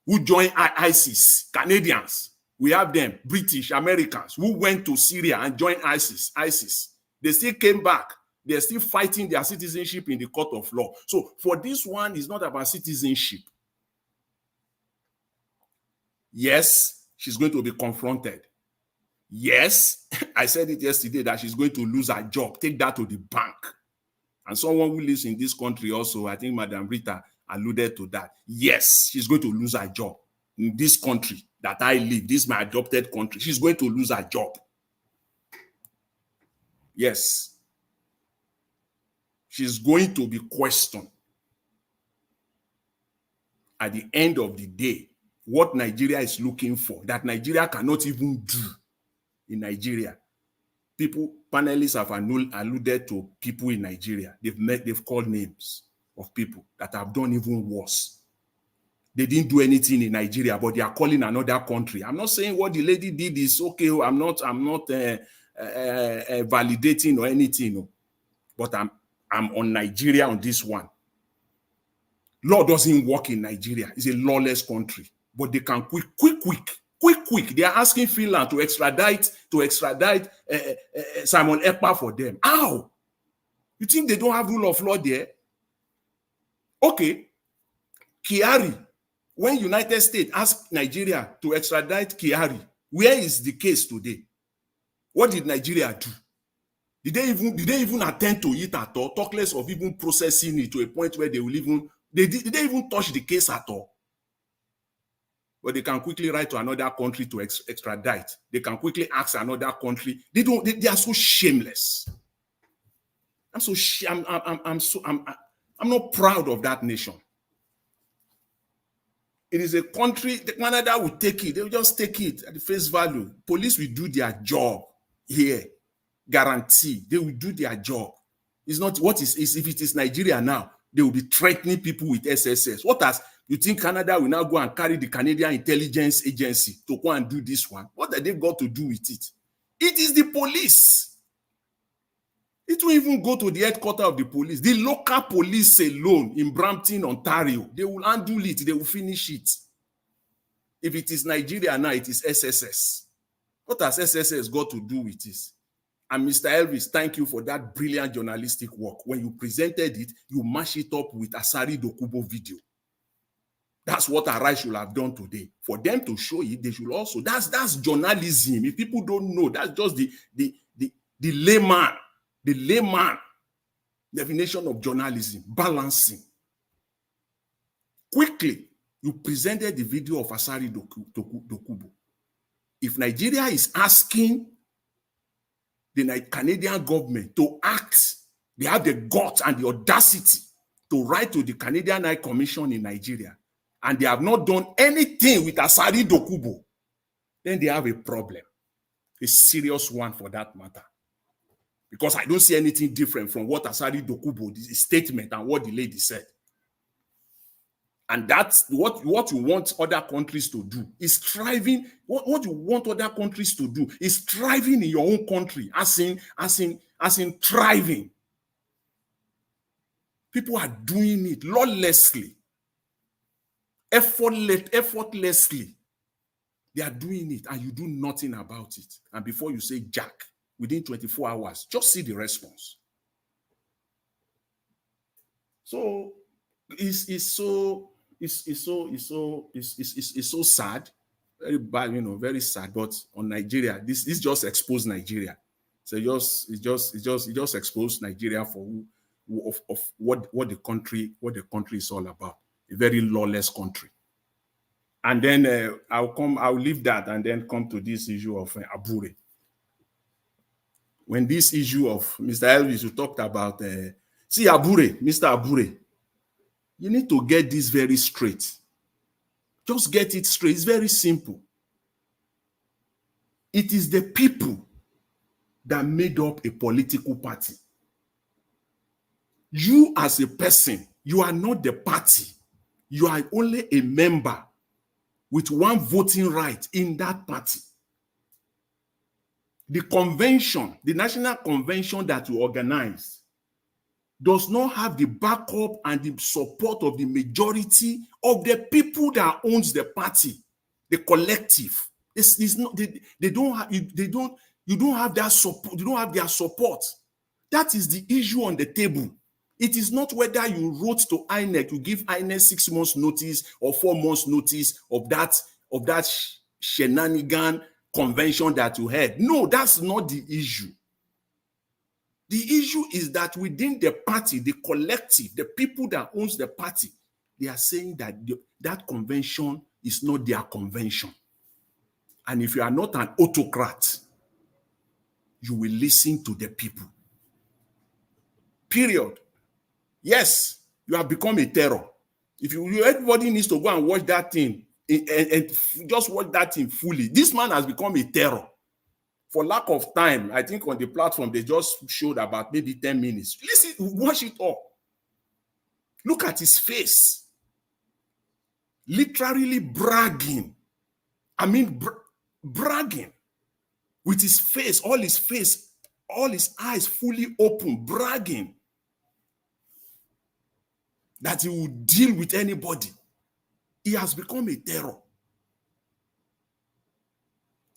who joined ISIS, Canadians, we have them, British, Americans, who went to Syria and joined ISIS. They still came back. They're still fighting their citizenship in the court of law. So for this one, it's not about citizenship. Yes, she's going to be confronted. Yes, I said it yesterday that she's going to lose her job. Take that to the bank. And someone who lives in this country also, I think Madam Rita alluded to that. Yes, she's going to lose her job. In this country that I live, this is my adopted country, she's going to lose her job. Yes. She's going to be questioned. At the end of the day, what Nigeria is looking for, that Nigeria cannot even do in Nigeria. Panelists have alluded to people in Nigeria. They've called names of people that have done even worse. They didn't do anything in Nigeria, but they are calling another country. I'm not saying what the lady did is okay. I'm not validating or anything. No. But I'm on Nigeria on this one. Law doesn't work in Nigeria. It's a lawless country. But they can quick. They are asking Finland to extradite Simon Ekpa for them. How? You think they don't have rule of law there? Okay. Kyari, when United States asked Nigeria to extradite Kyari, where is the case today? What did Nigeria do? Did they even attempt to it at all? Talk less of even processing it to a point where they will even, did they even touch the case at all? But they can quickly write to another country to extradite. They can quickly ask another country. They are so shameless. I'm not proud of that nation. It is a country, Canada will take it. They will just take it at the face value. Police will do their job here. Guarantee. They will do their job. It's not what is if it is Nigeria now, they will be threatening people with SSS. What as you think Canada will now go and carry the Canadian Intelligence Agency to go and do this one? What have they got to do with it? It is the police. It will even go to the headquarters of the police. The local police alone in Brampton, Ontario, they will handle it. They will finish it. If it is Nigeria now, it is SSS. What has SSS got to do with this? And Mr. Elvis, thank you for that brilliant journalistic work. When you presented it, you mash it up with Asari Dokubo video. That's what Arai should have done today. For them to show it, they should also, that's journalism. If people don't know, that's just the layman definition of journalism, balancing. Quickly, you presented the video of Asari Dokubo. If Nigeria is asking the Canadian government to act, they have the guts and the audacity to write to the Canadian High Commission in Nigeria, and they have not done anything with Asari Dokubo, then they have a problem, a serious one for that matter. Because I don't see anything different from what Asari Dokubo, the statement and what the lady said. And that's what you want other countries to do is striving. What you want other countries to do is striving in your own country, as in thriving. People are doing it lawlessly, effortlessly. They are doing it, and you do nothing about it. And before you say jack, within 24 hours, just see the response. So It's so sad, very bad, very sad. But on Nigeria, this just exposed Nigeria. So it just exposed Nigeria for of what the country is all about. A very lawless country. And then I'll leave that and then come to this issue of Abure. When this issue of Mr. Elvis, you talked about, see Abure, Mr. Abure, you need to get this very straight. Just get it straight. It's very simple. It is the people that made up a political party. You as a person, you are not the party. You are only a member with one voting right in that party. The convention, the national convention that you organize, does not have the backup and the support of the majority of the people that owns the party, the collective. It's not, they don't have, you don't have that support, you don't have their support. That is the issue on the table. It is not whether you wrote to INEC, you give INEC 6 months notice or 4 months notice of that shenanigan convention that you had. No, that's not the issue. The issue is that within the party, the collective, the people that owns the party, they are saying that that convention is not their convention. And if you are not an autocrat, you will listen to the people. Period. Yes, you have become a terror. If everybody needs to go and watch that thing and just watch that thing fully. This man has become a terror. For lack of time, I think on the platform, they just showed about maybe 10 minutes. Listen, watch it all. Look at his face. Literally bragging. I mean, bragging. With his face, all his eyes fully open, bragging that he will deal with anybody. He has become a terror.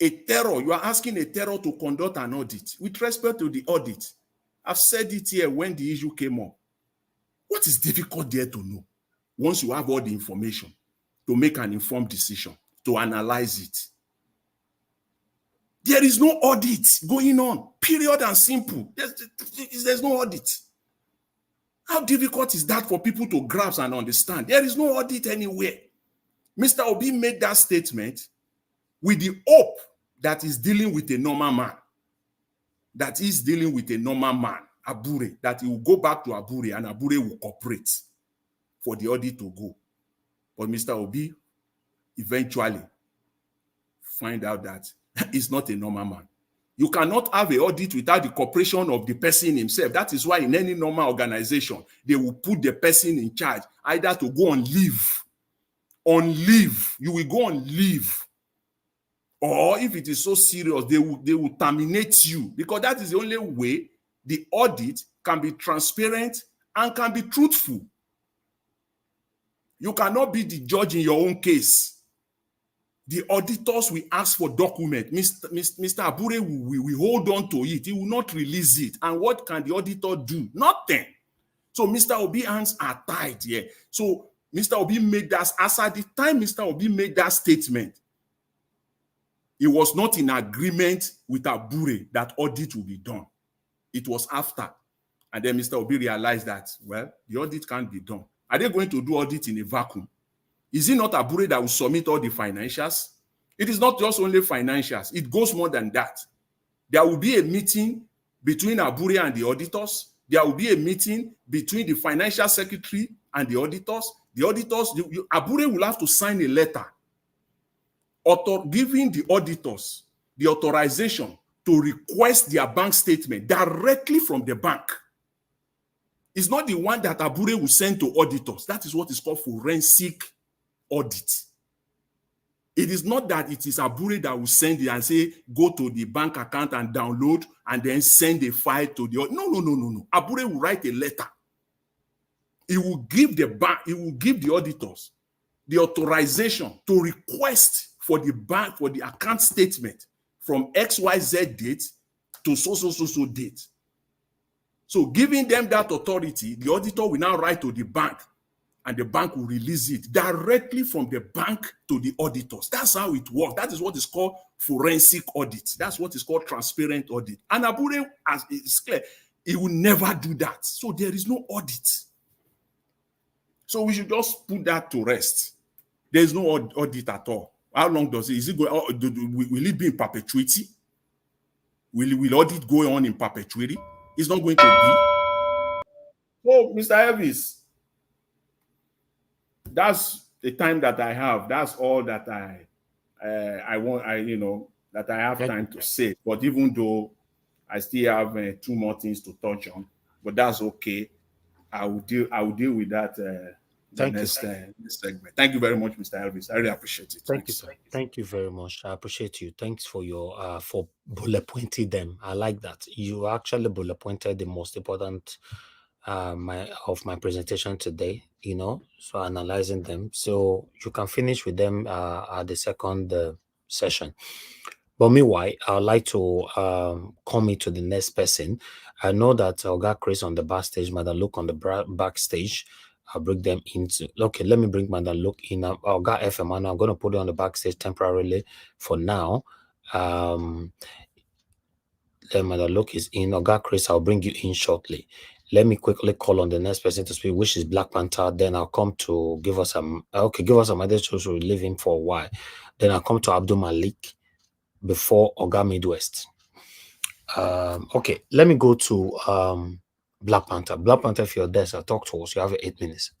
A terror, you are asking a terror to conduct an audit. With respect to the audit, I've said it here when the issue came up. What is difficult there to know? Once you have all the information, to make an informed decision, to analyze it. There is no audit going on, period and simple. There's no audit. How difficult is that for people to grasp and understand? There is no audit anywhere. Mr. Obi made that statement with the hope that is dealing with a normal man. That is dealing with a normal man, Abure, that he will go back to Abure and Abure will cooperate for the audit to go. But Mr. Obi eventually find out that he's not a normal man. You cannot have an audit without the cooperation of the person himself. That is why in any normal organization, they will put the person in charge, either to go on leave. On leave. You will go on leave. Or if it is so serious, they will terminate you, because that is the only way the audit can be transparent and can be truthful. You cannot be the judge in your own case. The auditors will ask for document. Mr. Abure will hold on to it. He will not release it. And what can the auditor do? Nothing. So Mr. Obi's hands are tied here. So Mr. Obi made that, as at the time Mr. Obi made that statement, he was not in agreement with Abure that audit will be done. It was after. And then Mr. Obi realized that, well, the audit can't be done. Are they going to do audit in a vacuum? Is it not Abure that will submit all the financials? It is not just only financials. It goes more than that. There will be a meeting between Abure and the auditors. There will be a meeting between the financial secretary and the auditors. The auditors, Abure will have to sign a letter giving the auditors the authorization to request their bank statement directly from the bank. It's not the one that Abure will send to auditors. That is what is called forensic audit. It is not that it is Abure that will send it and say, go to the bank account and download and then send a file to the... No. Abure will write a letter. He will give the bank, he will give the auditors the authorization to request for the bank, for the account statement from XYZ date to so date. So giving them that authority, the auditor will now write to the bank and the bank will release it directly from the bank to the auditors. That's how it works. That is what is called forensic audit. That's what is called transparent audit. And Abure, as it's clear, he will never do that. So there is no audit. So we should just put that to rest. There is no audit at all. How long does it? Is it going? Will it be in perpetuity? Will audit go on in perpetuity? It's not going to be. So, Mr. Elvis, that's the time that I have. That's all that I want. That I have time to say. But even though I still have 2 more things to touch on, but that's okay. I will deal with that. Next segment. Thank you very much, Mr. Elvis. I really appreciate it. Thank you, sir. Thank you very much. I appreciate you. Thanks for your for bullet pointing them. I like that. You actually bullet pointed the most important of my presentation today, so analyzing them. So you can finish with them at the second session. But meanwhile, I'd like to come into the next person. I know that Oga Chris on the backstage, Madam Luke on the backstage. I'll bring them into. Okay, let me bring Madam Luke in. Oga FM, and I'm going to put it on the backstage temporarily for now. Then Madam Luke is in. Oga Chris, I'll bring you in shortly. Let me quickly call on the next person to speak, which is Black Panther. Then I'll come to give us some. Okay, give us some ideas to leave him for a while. Then I'll come to Abdul Malik before Oga Midwest. Okay, let me go to Black Panther. Black Panther, if you're there, so talk to us. You have 8 minutes.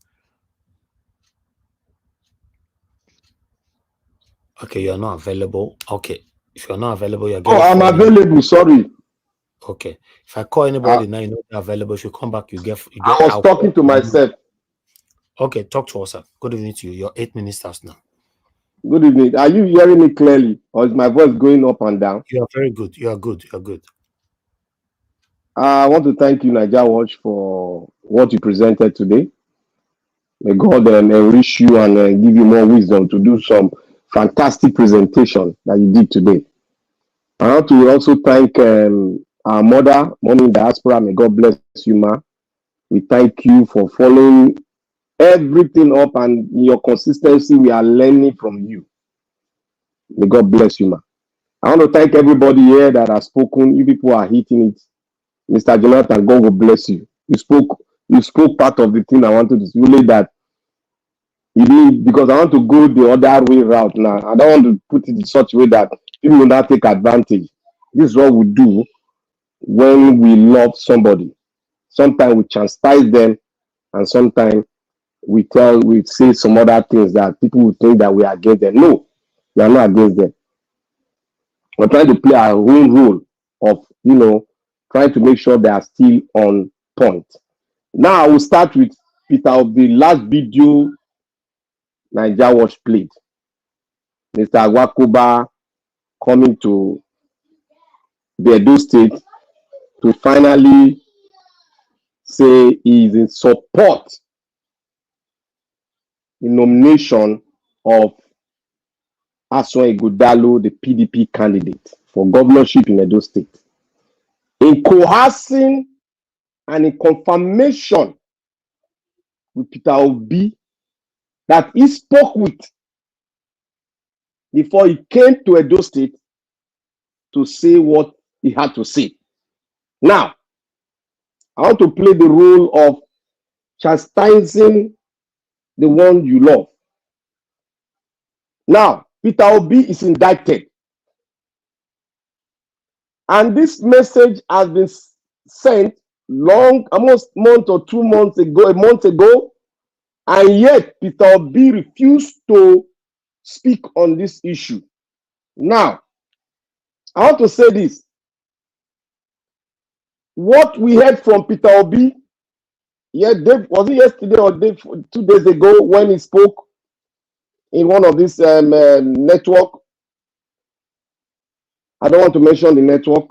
Okay, you're not available. Okay, if you're not available, you're getting. Oh, I'm available. Sorry. Okay, if I call anybody now, you know they're available. If you come back, you get. I was talking to myself. Okay, talk to us, sir. Good evening to you. Your 8 minutes starts now. Good evening. Are you hearing me clearly, or is my voice going up and down? You are very good. You are good. You are good. I want to thank you, Naija Watch, for what you presented today. May God enrich you and give you more wisdom to do some fantastic presentation that you did today. I want to also thank our mother, Mommy in Diaspora. May God bless you, ma. We thank you for following everything up and your consistency. We are learning from you. May God bless you, ma. I want to thank everybody here that has spoken. You people are hitting it. Mr. Jonathan, God will bless you. You spoke part of the thing I wanted to say. Really that you did, because I want to go the other way route now. I don't want to put it in such a way that people will not take advantage. This is what we do when we love somebody. Sometimes we chastise them, and sometimes we say some other things that people will think that we are against them. No, we are not against them. We're trying to play our own role of, trying to make sure they are still on point. Now, I will start with Peter of the last video Naija Watch played. Mr. Agwakoba coming to the Edo State to finally say he is in support the nomination of Asue Ighodalo, the PDP candidate for governorship in Edo State. In coercing and in confirmation with Peter Obi that he spoke with before he came to Edo State to say what he had to say. Now, I want to play the role of chastising the one you love. Now, Peter Obi is indicted. And this message has been sent almost a month or 2 months ago, a month ago, and yet Peter Obi refused to speak on this issue. Now, I want to say this. What we heard from Peter Obi, was it yesterday or 2 days ago when he spoke in one of these network? I don't want to mention the network.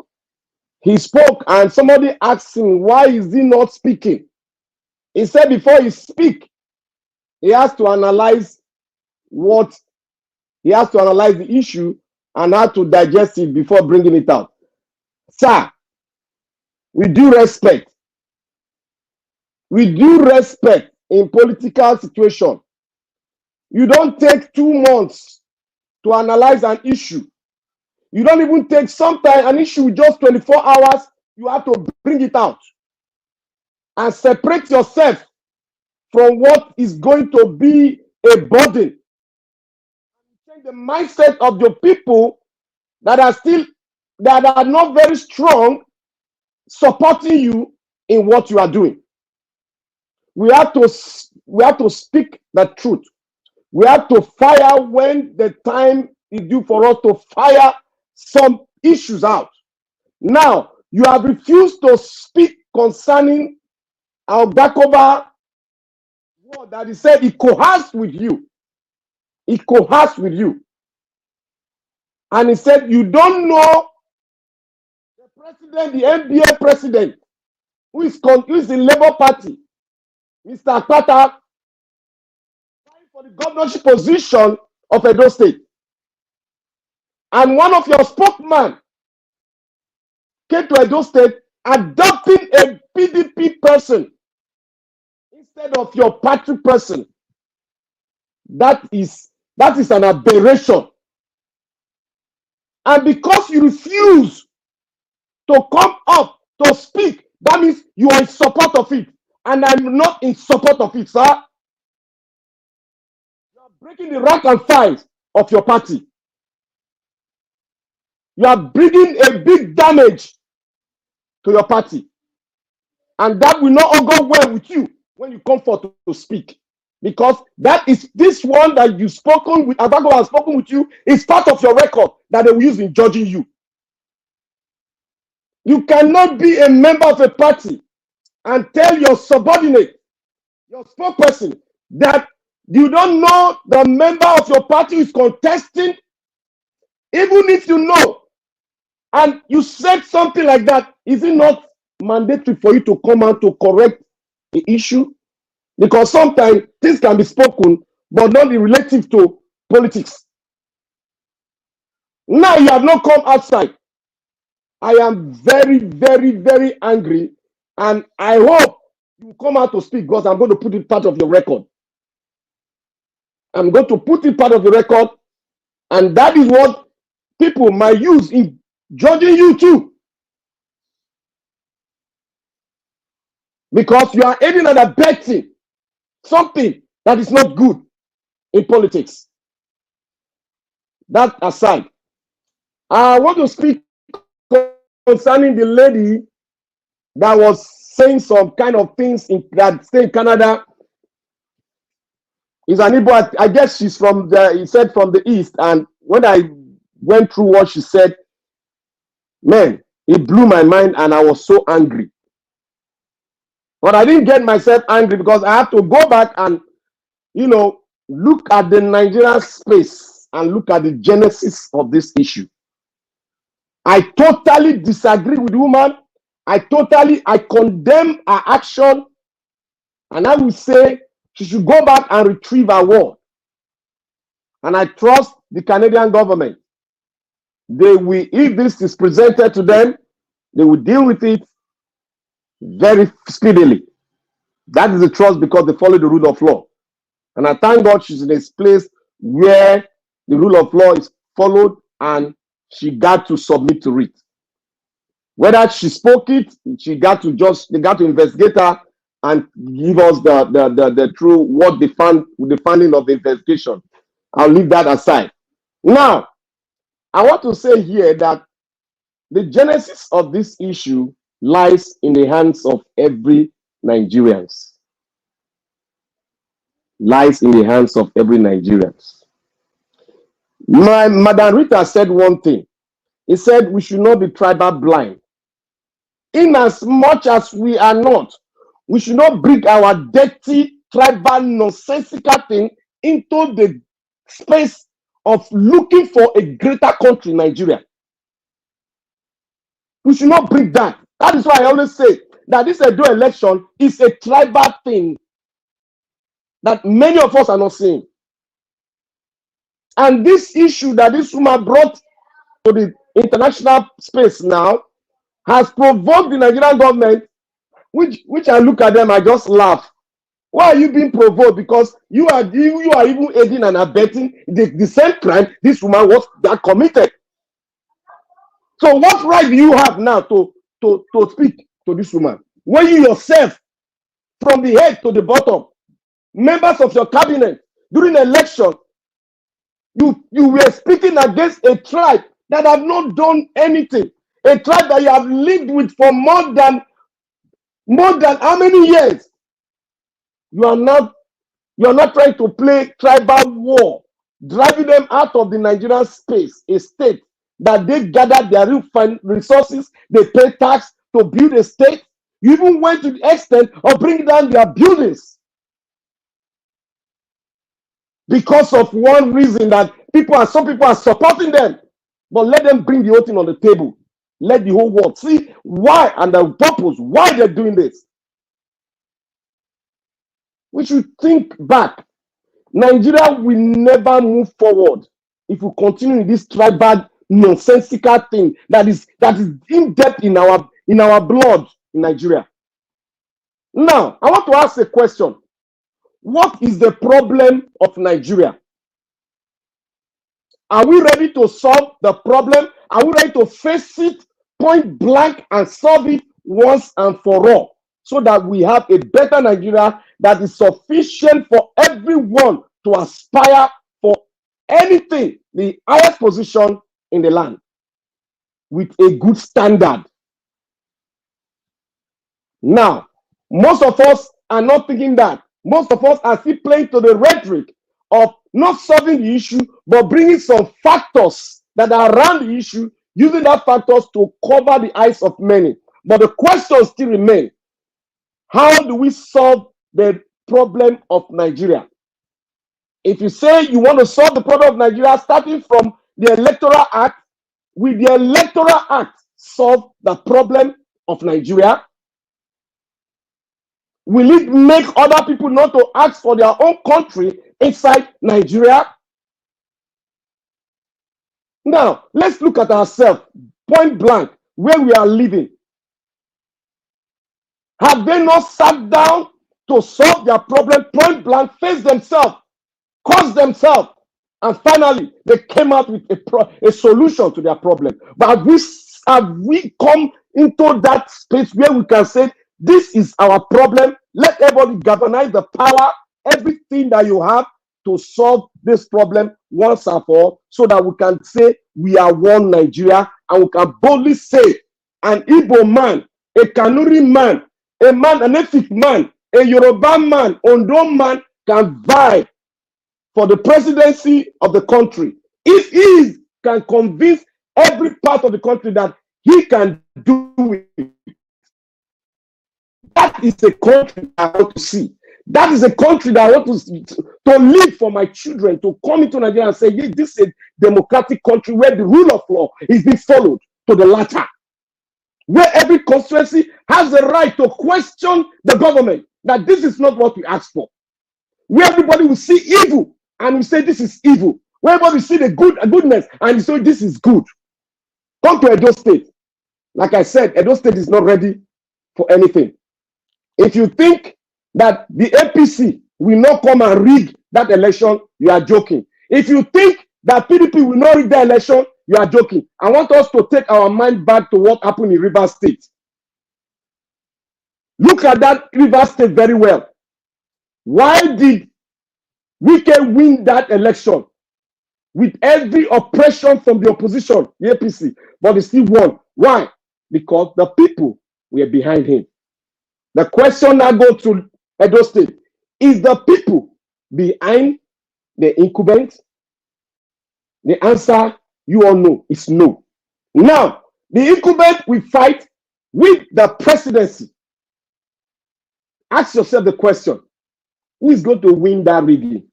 He spoke and somebody asked him, why is he not speaking? He said before he speak, he has to analyze the issue and how to digest it before bringing it out. Sir, with due respect, in political situation. You don't take 2 months to analyze an issue. You don't even take sometimes an issue just 24 hours. You have to bring it out and separate yourself from what is going to be a burden. Change the mindset of your people that are not very strong, supporting you in what you are doing. We have to speak the truth. We have to fire when the time is due for us to fire some issues out. Now, you have refused to speak concerning our Bakoba word that he said he coerced with you. He coerced with you. And he said, you don't know the president, the NBA president, who is the Labour Party, Mr. Akpata, for the governorship position of Edo State. And one of your spokesmen came to Edo State adopting a PDP person instead of your party person. That is an aberration. And because you refuse to come up to speak, that means you are in support of it. And I'm not in support of it, sir. You are breaking the rank and file of your party. You are bringing a big damage to your party. And that will not all go well with you when you come forth to speak. Because that is this one that you've spoken with, Abago has spoken with you, is part of your record that they will use in judging you. You cannot be a member of a party and tell your subordinate, your spokesperson, that you don't know the member of your party is contesting, even if you know, and you said something like that. Is it not mandatory for you to come out to correct the issue? Because sometimes things can be spoken, but not be relative to politics. Now you have not come outside. I am very, very, very angry, and I hope you come out to speak, because I'm going to put it part of your record. I'm going to put it part of the record, and that is what people might use in judging you too. Because you are aiding and abetting something that is not good in politics. That aside, I want to speak concerning the lady that was saying some kind of things that stay in Canada. Is an Igbo, I guess she's from he said from the East. And when I went through what she said, man, it blew my mind and I was so angry. But I didn't get myself angry because I have to go back and, look at the Nigerian space and look at the genesis of this issue. I totally disagree with the woman. I condemn her action. And I will say she should go back and retrieve her word. And I trust the Canadian government. They will, if this is presented to them, they will deal with it very speedily. That is the trust, because they follow the rule of law. And I thank God she's in a place where the rule of law is followed and she got to submit to it. Whether she spoke it, they got to investigate her and give us the true what they found, the finding of the investigation. I'll leave that aside. Now, I want to say here that the genesis of this issue lies in the hands of every Nigerian. Lies in the hands of every Nigerian. Madam Rita said one thing. He said we should not be tribal blind. In as much as we are not, we should not bring our dirty tribal nonsensical thing into the space of looking for a greater country, Nigeria. We should not bring that. That is why I always say that this Edo election is a tribal thing that many of us are not seeing. And this issue that this woman brought to the international space now has provoked the Nigerian government, which I look at them, I just laugh. Why are you being provoked? Because you are even aiding and abetting the same crime this woman was that committed. So what right do you have now to speak to this woman when you yourself, from the head to the bottom, members of your cabinet during election, you were speaking against a tribe that have not done anything, a tribe that you have lived with for more than how many years? You are not trying to play tribal war, driving them out of the Nigerian space, a state that they gathered their resources, they pay tax to build a state. You even went to the extent of bringing down their buildings because of one reason, that some people are supporting them. But let them bring the whole thing on the table. Let the whole world see why and the purpose, why they're doing this. We should think back. Nigeria will never move forward if we continue in this tribal nonsensical thing that is in depth in our blood in Nigeria. Now, I want to ask a question. What is the problem of Nigeria? Are we ready to solve the problem? Are we ready to face it point blank and solve it once and for all, so that we have a better Nigeria that is sufficient for everyone to aspire for anything, the highest position in the land, with a good standard? Now, most of us are not thinking that. Most of us are still playing to the rhetoric of not solving the issue, but bringing some factors that are around the issue, using that factors to cover the eyes of many. But the question still remains: how do we solve the problem of Nigeria? If you say you want to solve the problem of Nigeria starting from the Electoral Act, will the Electoral Act solve the problem of Nigeria? Will it make other people not to ask for their own country inside Nigeria? Now, let's look at ourselves, point blank, where we are living. Have they not sat down to solve their problem point blank, face themselves, cause themselves, and finally they came out with a solution to their problem? But have we come into that space where we can say, this is our problem, let everybody galvanize the power, everything that you have, to solve this problem once and for all, so that we can say we are one Nigeria, and we can boldly say an Igbo man, a Kanuri man, an Efik man, a Yoruba man, Ondo man can vie for the presidency of the country if he can convince every part of the country that he can do it. That is a country I want to see. That is a country that I want to live for my children, to come into Nigeria and say, yes, this is a democratic country where the rule of law is being followed to the latter, where every constituency has the right to question the government, that this is not what we asked for, where everybody will see evil and will say this is evil, where everybody will see the goodness and say this is good. Come to Edo State. Like I said, Edo State is not ready for anything. If you think that the APC will not come and rig that election, you are joking. If you think that PDP will not rig the election, you are joking. I want us to take our mind back to what happened in Rivers State. Look at that Rivers State very well. Why did Wike win that election with every oppression from the opposition, the APC, but he still won? Why? Because the people were behind him. The question now goes to Edo State: is the people behind the incumbent? The answer, you all know, is no. Now, the incumbent will fight with the presidency. Ask yourself the question: who is going to win that rigging?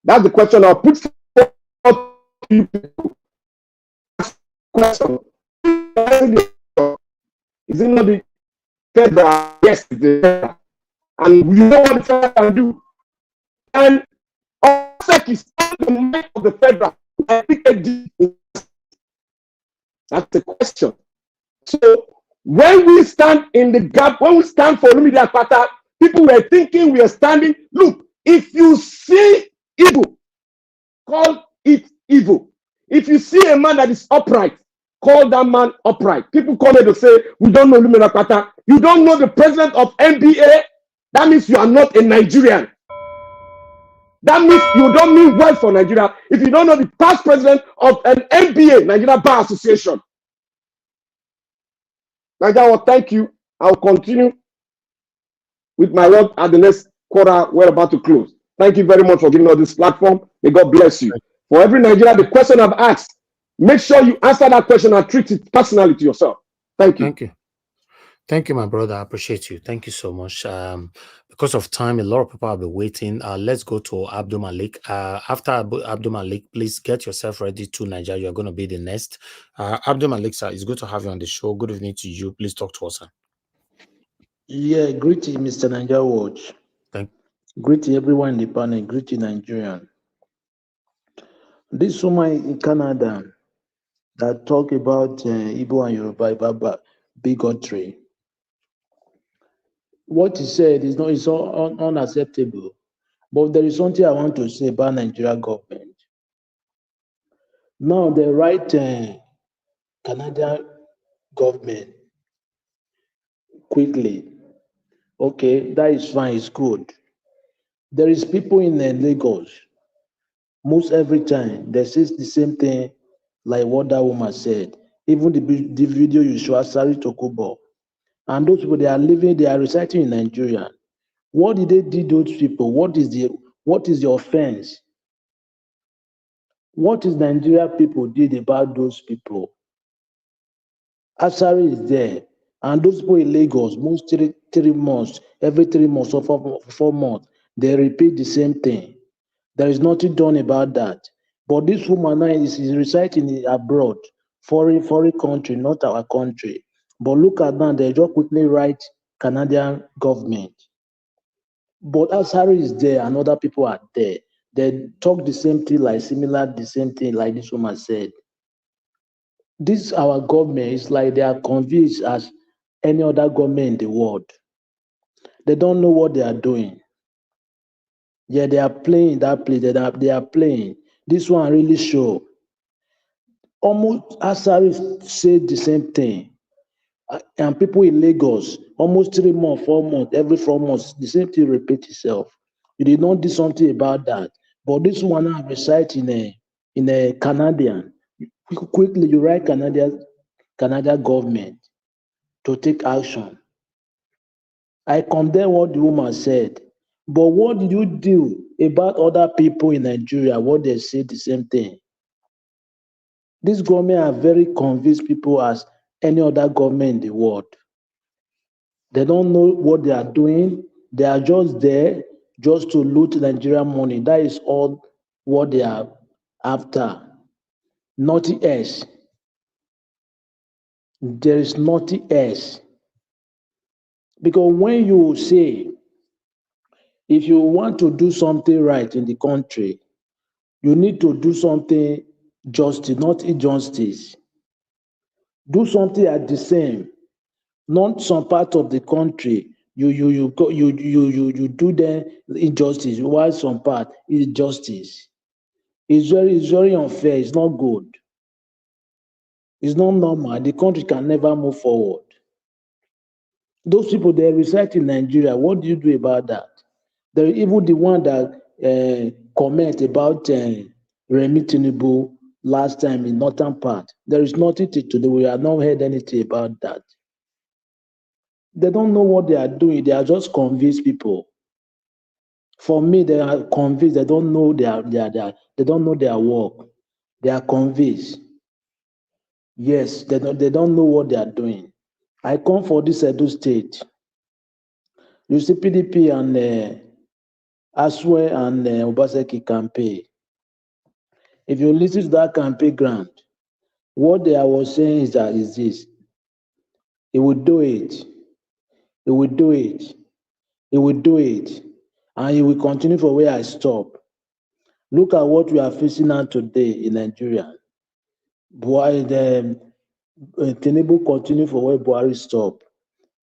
That's the question I'll put forward to you people. Question: is it not the federal? Yes, it's the federal. And we know what the federal can do. And Obaseki is the mind of the federal. That's the question. So When we stand in the gap, when we stand for Olumide Akpata, people were thinking we are standing. Look, if you see evil, call it evil. If you see a man that is upright, call that man upright. People come here to say, we don't know Olumide Akpata. You don't know the president of NBA? That means you are not a Nigerian. That means you don't mean well for Nigeria if you don't know the past president of an NBA, Nigeria Bar Association. Nigeria, well, thank you. I'll continue with my work at the next quarter. We're about to close. Thank you very much for giving us this platform. May God bless you. For every Nigerian, the question I've asked, make sure you answer that question and treat it personally to yourself. Thank you. Thank you. Thank you, my brother. I appreciate you. Thank you so much. Because of time, a lot of people have been waiting. Let's go to Abdul Malik. After Abdul Malik, please get yourself ready to Nigeria. You're going to be the next. Abdul Malik, sir, it's good to have you on the show. Good evening to you. Please talk to us, sir. Yeah, greeting, Mr. Nigeria Watch. Greeting everyone in the panel. Greeting Nigerian. This woman in Canada that talk about Igbo and Yoruba about bigotry. What he said is not it's unacceptable. But there is something I want to say about Nigeria government. Now the right Canadian government quickly. Okay, that is fine. It's good. There is people in Lagos. Most every time they say the same thing like what that woman said. Even the video you show Asari Tokubo. And those people, they are residing in Nigeria. What did they do those people? What is the offense? What is Nigeria people did about those people? Asari is there. And those people in Lagos, most 3 months, every 3 months or 4 months, they repeat the same thing. There is nothing done about that. But this woman now is residing abroad, foreign country, not our country. But look at that, they just quickly write Canadian government. But Asari is there and other people are there. They talk the same thing, the same thing like this woman said. This our government is like they are convinced as any other government in the world. They don't know what they are doing. Yeah, they are playing that play. They are playing. This one really show. Almost Asari said the same thing. And people in Lagos, almost 3 months, 4 months, every 4 months, the same thing repeats itself. You did not do something about that. But this one now reside in a Canadian. Quickly, you write Canadian government to take action. I condemn what the woman said. But what did you do about other people in Nigeria? What they say the same thing. This government are very convinced people as any other government in the world. They don't know what they are doing. They are just there just to loot Nigerian money. That is all what they are after. Nothing else. There is nothing else. Because when you say, if you want to do something right in the country, you need to do something justice, not injustice. Do something at the same, not some part of the country. You do the injustice, while some part is justice. It's very unfair. It's not good. It's not normal. The country can never move forward. Those people, they reside in Nigeria. What do you do about that? They're even the one that comment about Remi Tinubu last time in northern part. There is nothing to do. We have not heard anything about that. They don't know what they are doing. They are just convinced people. For me, they are convinced. They don't know they don't know their work. They are convinced. Yes, they don't know what they are doing. I come for this Edo state. You see PDP and Asue and Obaseki campaign. If you listen to that campaign ground, what they was saying is this. He will do it. He will do it. He will do it. And he will continue for where I stop. Look at what we are facing now today in Nigeria. Tinubu continue for where Buhari stop.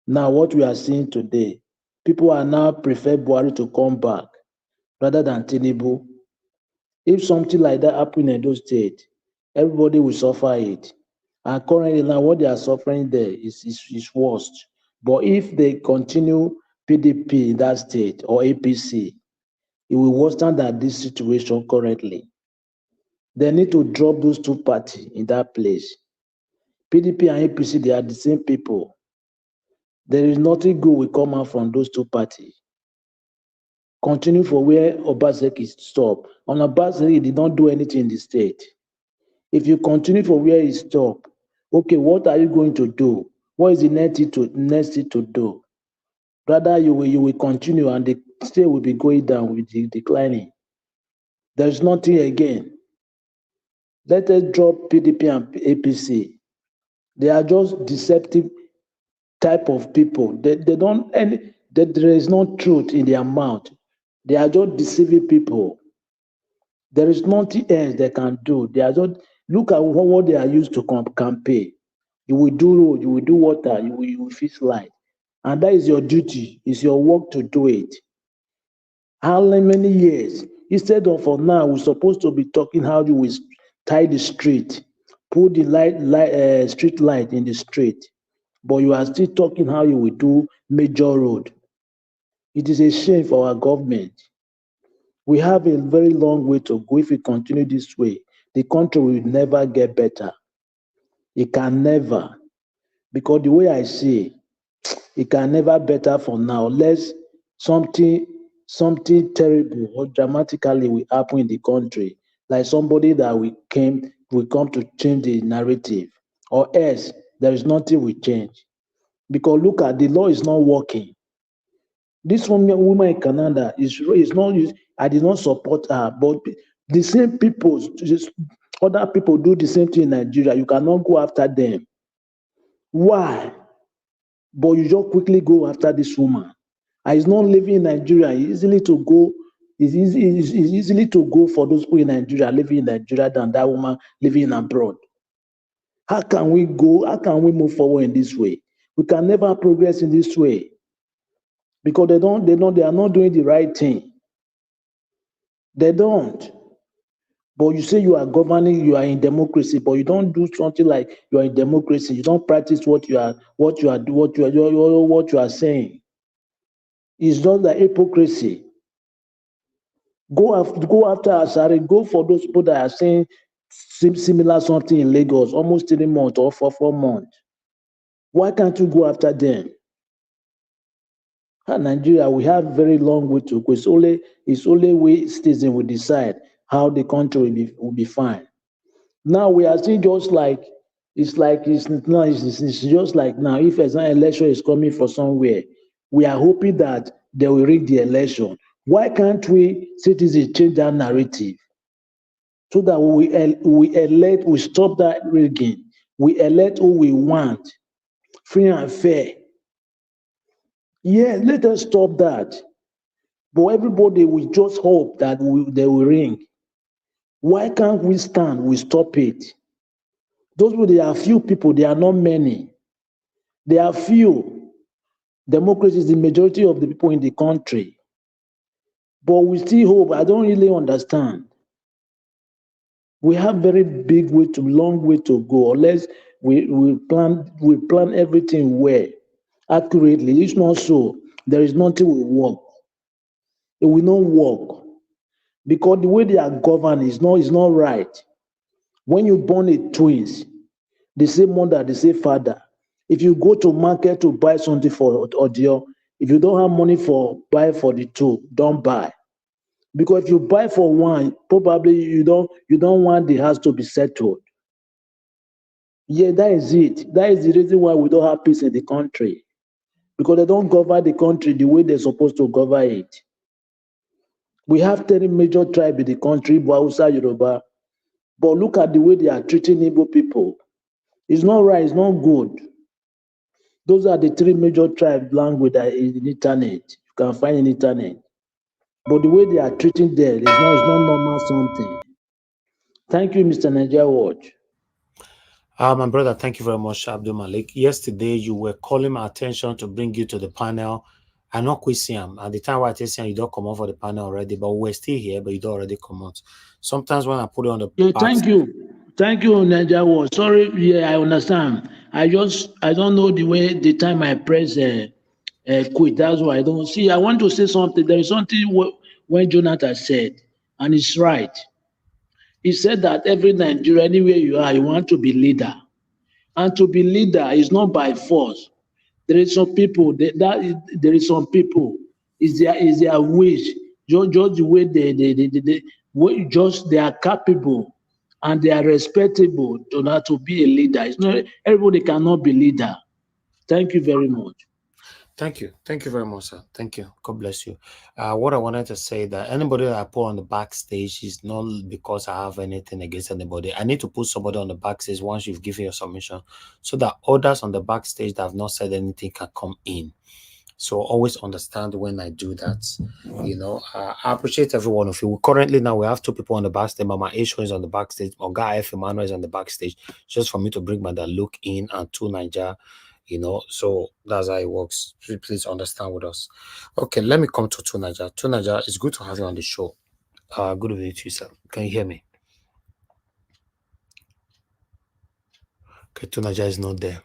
Now, what we are seeing today, people are now prefer Buhari to come back rather than Tinubu. If something like that happen in Edo State, everybody will suffer it. And currently now what they are suffering there is worst. But if they continue PDP in that state or APC, it will worsen than this situation currently. They need to drop those two parties in that place. PDP and APC, they are the same people. There is nothing good will come out from those two parties. Continue for where Obaseki stop. On Obaseki, he did not do anything in the state. If you continue for where he stopped, okay, what are you going to do? What is the next thing to do? Rather, you will continue and the state will be going down with the declining. There's nothing again. Let us drop PDP and APC. They are just deceptive type of people. They don't there is no truth in their mouth. They are just deceiving people. There is nothing else they can do. They are just look at what they are used to campaign. You will do road, you will do water, you will fix light. And that is your duty, it's your work to do it. How many years? Instead of for now, we're supposed to be talking how you will tie the street, put the street light in the street, but you are still talking how you will do major road. It is a shame for our government. We have a very long way to go. If we continue this way, the country will never get better. It can never. Because the way I see it can never better for now, unless something terrible or dramatically will happen in the country, like somebody that will come to change the narrative, or else there is nothing will change. Because look at the law is not working. This woman in Canada is not. I did not support her, but the same people, other people do the same thing in Nigeria. You cannot go after them. Why? But you just quickly go after this woman. And it's not living in Nigeria. It's easily to go. It's easily to go for those people in Nigeria, living in Nigeria, than that woman living abroad. How can we go? How can we move forward in this way? We can never progress in this way because they are not doing the right thing. They don't. But you say you are governing, you are in democracy, but you don't do something like you are in democracy. You don't practice what you are saying. It's just like hypocrisy. Go after Asare. Go for those people that are saying similar something in Lagos, almost 3 months or for 4 months. Why can't you go after them? In Nigeria, we have very long way to go. It's only we citizens will decide how the country will be fine. Now we are still just like it's just like now. If an election is coming for somewhere, we are hoping that they will rig the election. Why can't we citizens change that narrative so that we stop that rigging, we elect who we want, free and fair? Yeah, let us stop that. But everybody will just hope that they will ring. Why can't we stand? We stop it. Those people, they are few people, they are not many. They are few. Democracy is the majority of the people in the country. But we still hope. I don't really understand. We have very long way to go, unless we plan everything well, accurately. If not so, there is nothing will work. It will not work. Because the way they are governed is not right. When you born a twins, the same mother, the same father. If you go to market to buy something for audio, if you don't have money for buy for the two, don't buy. Because if you buy for one, probably you don't want the house to be settled. Yeah, that is it. That is the reason why we don't have peace in the country. Because they don't govern the country the way they're supposed to govern it. We have 30 major tribes in the country, Hausa, Yoruba. But look at the way they are treating Igbo people. It's not right, it's not good. Those are the 3 major tribe language that is in internet. You can find in internet. But the way they are treating them is not normal something. Thank you, Mr. Nigeria Watch. My brother, thank you very much, Abdul Malik. Yesterday, you were calling my attention to bring you to the panel. I not question him. At the time where I tell you don't come out for the panel already, but we're still here, but you don't already come out. Sometimes when I put it on the Yeah, back, thank you. Thank you, Naija War. Sorry, yeah, I understand. I don't know the way, the time I press quit. That's why I don't see. I want to say something. There is something when Jonathan said, and it's right. He said that every Nigerian, anywhere you are, you want to be leader. And to be leader is not by force. There is some people there is some people is their wish, just the way they are capable and they are respectable to not to be a leader. It's not everybody cannot be leader. Thank you very much. Thank you. Thank you very much, sir. Thank you. God bless you. What I wanted to say that anybody that I put on the backstage is not because I have anything against anybody. I need to put somebody on the backstage once you've given your submission so that others on the backstage that have not said anything can come in. So always understand when I do that. You know, I appreciate every one of you. Currently now we have 2 people on the backstage. Mama Aisha is on the backstage. Oga F. Emmanuel is on the backstage. Just for me to bring Mother Luke in and 2 Niger. You know, so that's how it works. Please understand with us. Okay, let me come to 2 Niger. 2 Niger, it's good to have you on the show. Good evening to you, sir. Can you hear me? Okay, 2 Niger is not there.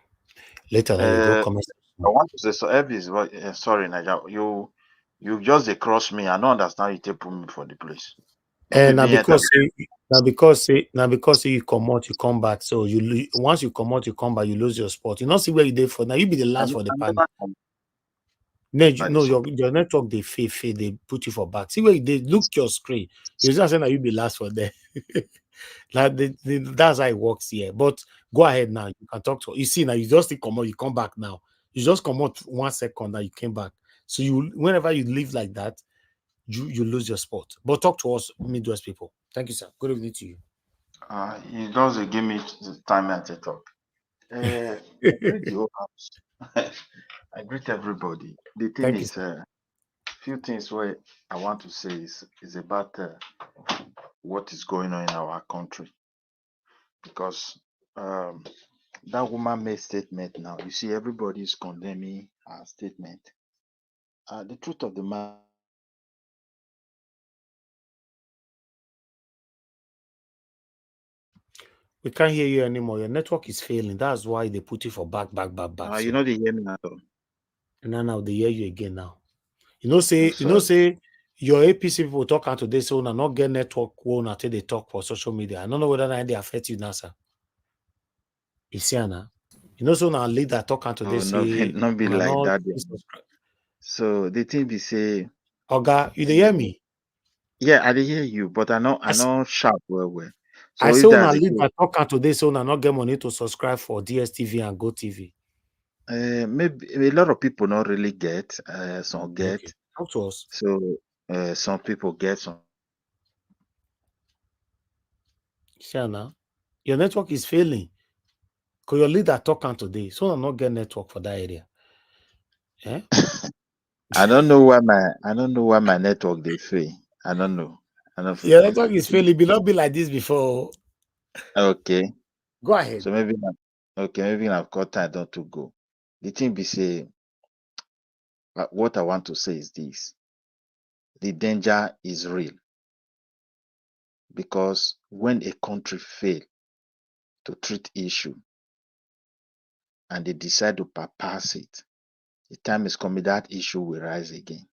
Later now you go comment. I want to say so. Elvis, sorry, Naija, you just cross me. I don't understand you take put me for the place. And now because you come out, you come back. So once you come out, you come back, you lose your spot. You not see where you did for now. You be the last for the panel. No, your network they fade, they put you for back. See where you did. Look your screen. You're just saying that you be last for there. Like that's how it works here. But go ahead now. You can talk to. You see now. You just come out. You come back now. You just come out 1 second. Now you came back. So whenever you leave like that, you lose your spot. But talk to us, Midwest people. Thank you, sir. Good evening to you. You just give me time and to talk. I greet the whole house. I greet everybody. The thing is, few things where I want to say is about what is going on in our country, because that woman made statement. Now you see everybody is condemning her statement. The truth of the matter. We can't hear you anymore. Your network is failing. That's why they put you for back. You know they hear me at all. Now they hear you again now. Say your APC people talk out today, so now not get network until they talk for social media. I don't know whether they affect you now, sir. You see, Anna. So now leader talk out today, say not be like that. So the thing be say, Oga, you hear me? Yeah, I hear you, but I know sharp well. So I say now leader talk out today, so now not get money to subscribe for DSTV and GoTV. Maybe a lot of people not really get. Some get. Okay. Talk to us. So some people get some. Shana, your network is failing. Because your leader talk on today, so I'm not get network for that area. Eh? I don't know why my network they fail. I don't know. Your network is failing. It not be like this before. Okay. Go ahead. So maybe I've got time not to go. The thing be say, what I want to say is this: the danger is real, because when a country fail to treat issue and they decide to bypass it, the time is coming that issue will rise again.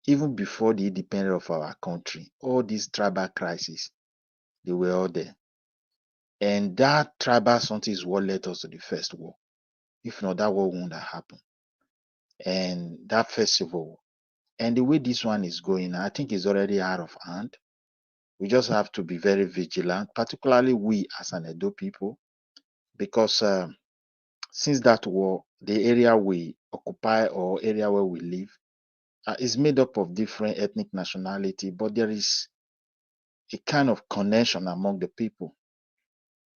Even before the independence of our country, all these tribal crises, they were all there. And that tribal something is what led us to the first war. If not, that war wouldn't have happened. And that festival, and the way this one is going, I think is already out of hand. We just have to be very vigilant, particularly we as an Edo people, because since that war, the area we occupy or area where we live is made up of different ethnic nationality, but there is a kind of connection among the people.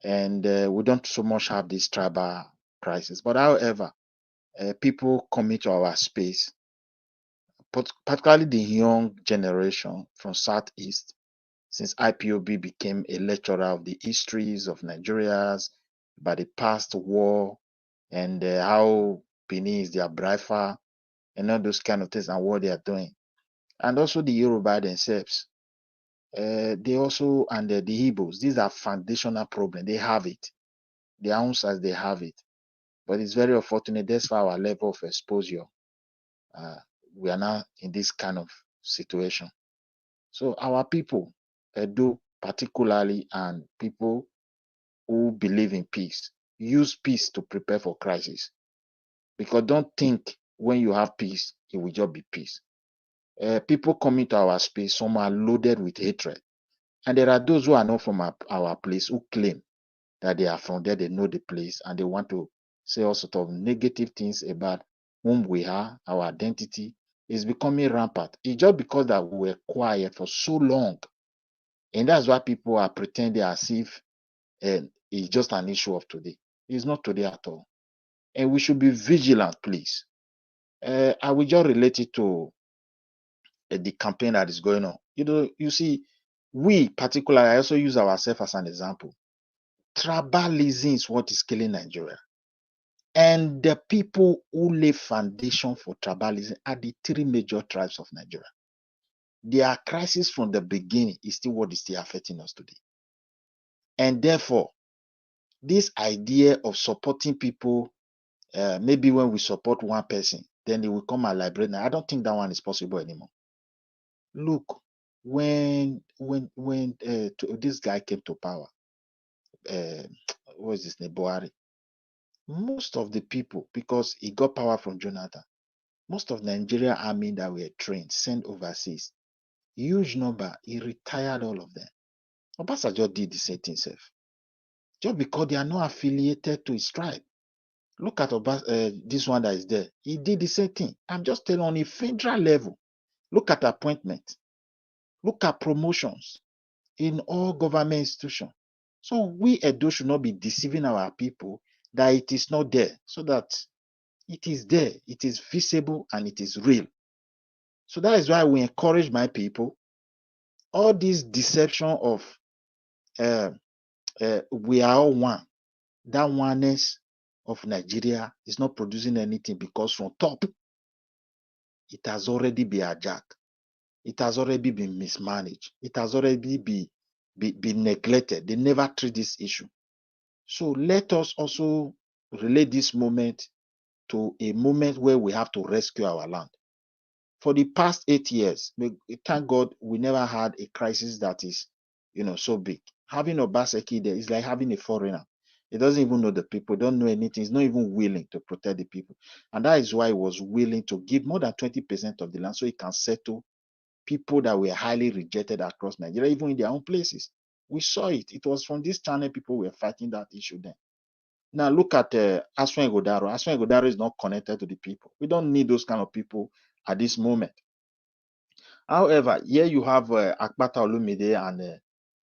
And we don't so much have this tribal crisis. But however, people come into our space, particularly the young generation from Southeast, since IPOB became a lecturer of the histories of Nigeria's by the past war and how Benin is their brother and all those kind of things and what they are doing. And also the Yoruba themselves. They also, and the Igbos, these are foundational problems. They have it. The answers, they have it. But it's very unfortunate. That's why our level of exposure, we are now in this kind of situation. So our people, Edo particularly, and people who believe in peace, use peace to prepare for crisis. Because don't think when you have peace, it will just be peace. People coming to our space, some are loaded with hatred. And there are those who are not from our place who claim that they are from there, they know the place, and they want to say all sort of negative things about whom we are, our identity is becoming rampant. It's just because that we were quiet for so long. And that's why people are pretending as if it's just an issue of today. It's not today at all. And we should be vigilant, please. I will just relate it to the campaign that is going on. You see, we particularly, I also use ourselves as an example. Tribalism is what is killing Nigeria. And the people who lay foundation for tribalism are the three major tribes of Nigeria. Their crisis from the beginning is still what is still affecting us today. And therefore, this idea of supporting people, maybe when we support one person, then they will come and liberate. I don't think that one is possible anymore. Look, when this guy came to power, what is his name, Buhari, most of the people, because he got power from Jonathan, most of Nigeria army that were trained, sent overseas, huge number, he retired all of them. Obasanjo did the same thing himself. Just because they are not affiliated to his tribe. Look at this one that is there. He did the same thing. I'm just telling on a federal level. Look at appointment. Look at promotions in all government institutions. So we Edo should not be deceiving our people that it is not there, so that it is there, it is visible, and it is real. So that is why we encourage my people. All this deception of we are all one, that oneness of Nigeria is not producing anything, because from top, it has already been hijacked. It has already been mismanaged. It has already been neglected. They never treat this issue. So let us also relate this moment to a moment where we have to rescue our land. For the past 8 years, thank God we never had a crisis that is, so big. Having Obaseki there is like having a foreigner. He doesn't even know the people, don't know anything. He's not even willing to protect the people. And that is why he was willing to give more than 20% of the land so he can settle people that were highly rejected across Nigeria, even in their own places. We saw it. It was from this channel people were fighting that issue then. Now look at Asue Ighodalo. Asue Ighodalo is not connected to the people. We don't need those kind of people at this moment. However, here you have Akpata Olumide and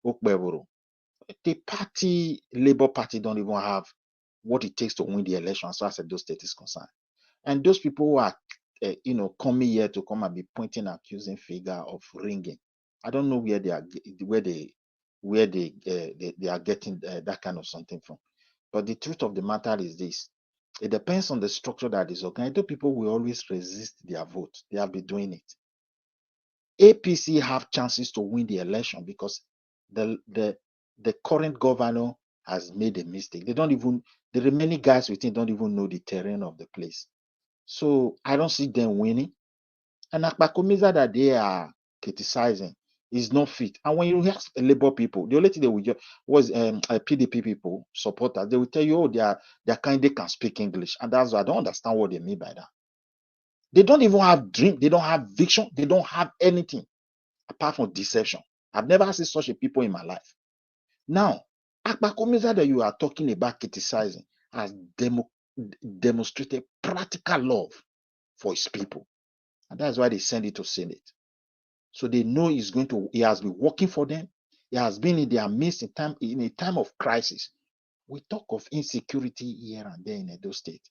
Okpeboro. The party, Labour Party, don't even have what it takes to win the election as far as Edo State is concerned. And those people who are, coming here to come and be pointing accusing figure of ringing. I don't know where they are getting that kind of something from. But the truth of the matter is this: it depends on the structure that is organized. Edo people will always resist their vote. They have been doing it. APC have chances to win the election because the current governor has made a mistake. The remaining guys within don't even know the terrain of the place. So I don't see them winning. And Akpakomiza that they are criticizing is not fit. And when you ask Labour people, the only thing they will just was PDP people, supporters, they will tell you, oh, they can speak English. And that's why I don't understand what they mean by that. They don't even have dream, they don't have vision, they don't have anything apart from deception. I've never seen such a people in my life. Now, Akpakomiza that you are talking about criticizing has demonstrated practical love for his people. And that's why they send it to Senate. So they know he has been working for them. He has been in their midst in a time of crisis. We talk of insecurity here and there in Edo State.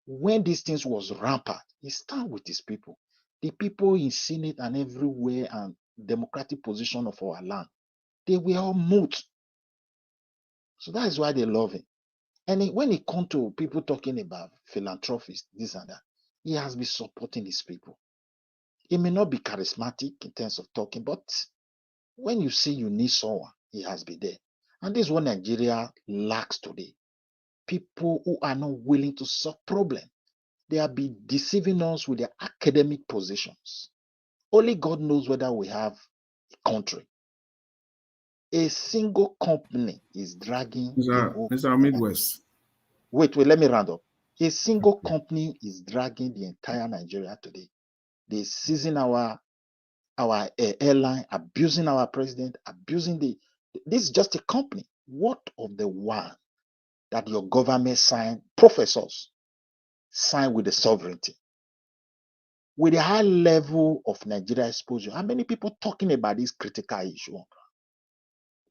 When these things was rampant, he stand with his people. The people in Senate and everywhere and democratic position of our land, they were all moved. So that is why they love him. And when it comes to people talking about philanthropists, this and that, he has been supporting his people. He may not be charismatic in terms of talking, but when you see you need someone, he has been there. And this is what Nigeria lacks today. People who are not willing to solve problems. They have been deceiving us with their academic positions. Only God knows whether we have a country. A single company is dragging the whole. Mr. Midwest. Wait, let me round up. A single company is dragging the entire Nigeria today. They're seizing our airline, abusing our president, abusing this is just a company. What of the one that your government signed, professors signed with the sovereignty? With a high level of Nigeria exposure, how many people talking about this critical issue?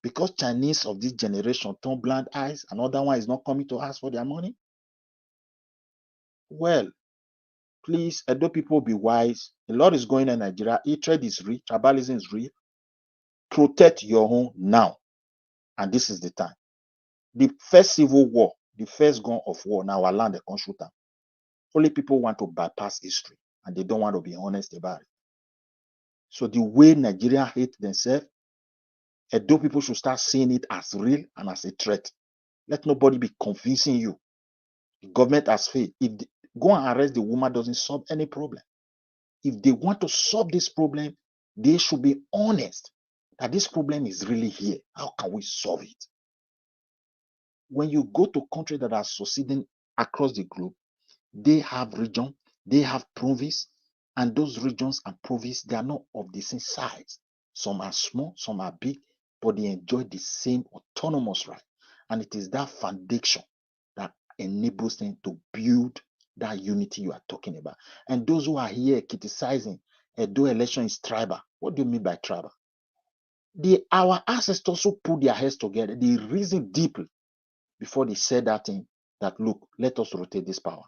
Because Chinese of this generation turn blind eyes, another one is not coming to ask for their money? Well, please, Edo people, be wise. A lot is going on in Nigeria. Hatred is real, tribalism is real. Protect your own now. And this is the time. The first civil war, the first gun of war, now our land, they can't shoot them. Only people want to bypass history and they don't want to be honest about it. So the way Nigeria hate themselves, Edo people should start seeing it as real and as a threat. Let nobody be convincing you. The government has failed. If they go and arrest the woman, doesn't solve any problem. If they want to solve this problem, they should be honest that this problem is really here. How can we solve it? When you go to countries that are succeeding across the globe, they have region, they have province, and those regions and provinces, they are not of the same size. Some are small, some are big, but they enjoy the same autonomous right. And it is that foundation that enables them to build that unity you are talking about. And those who are here criticizing Edo election is tribal. What do you mean by tribal? Our ancestors who put their heads together, they reasoned deeply before they said that thing, that look, let us rotate this power.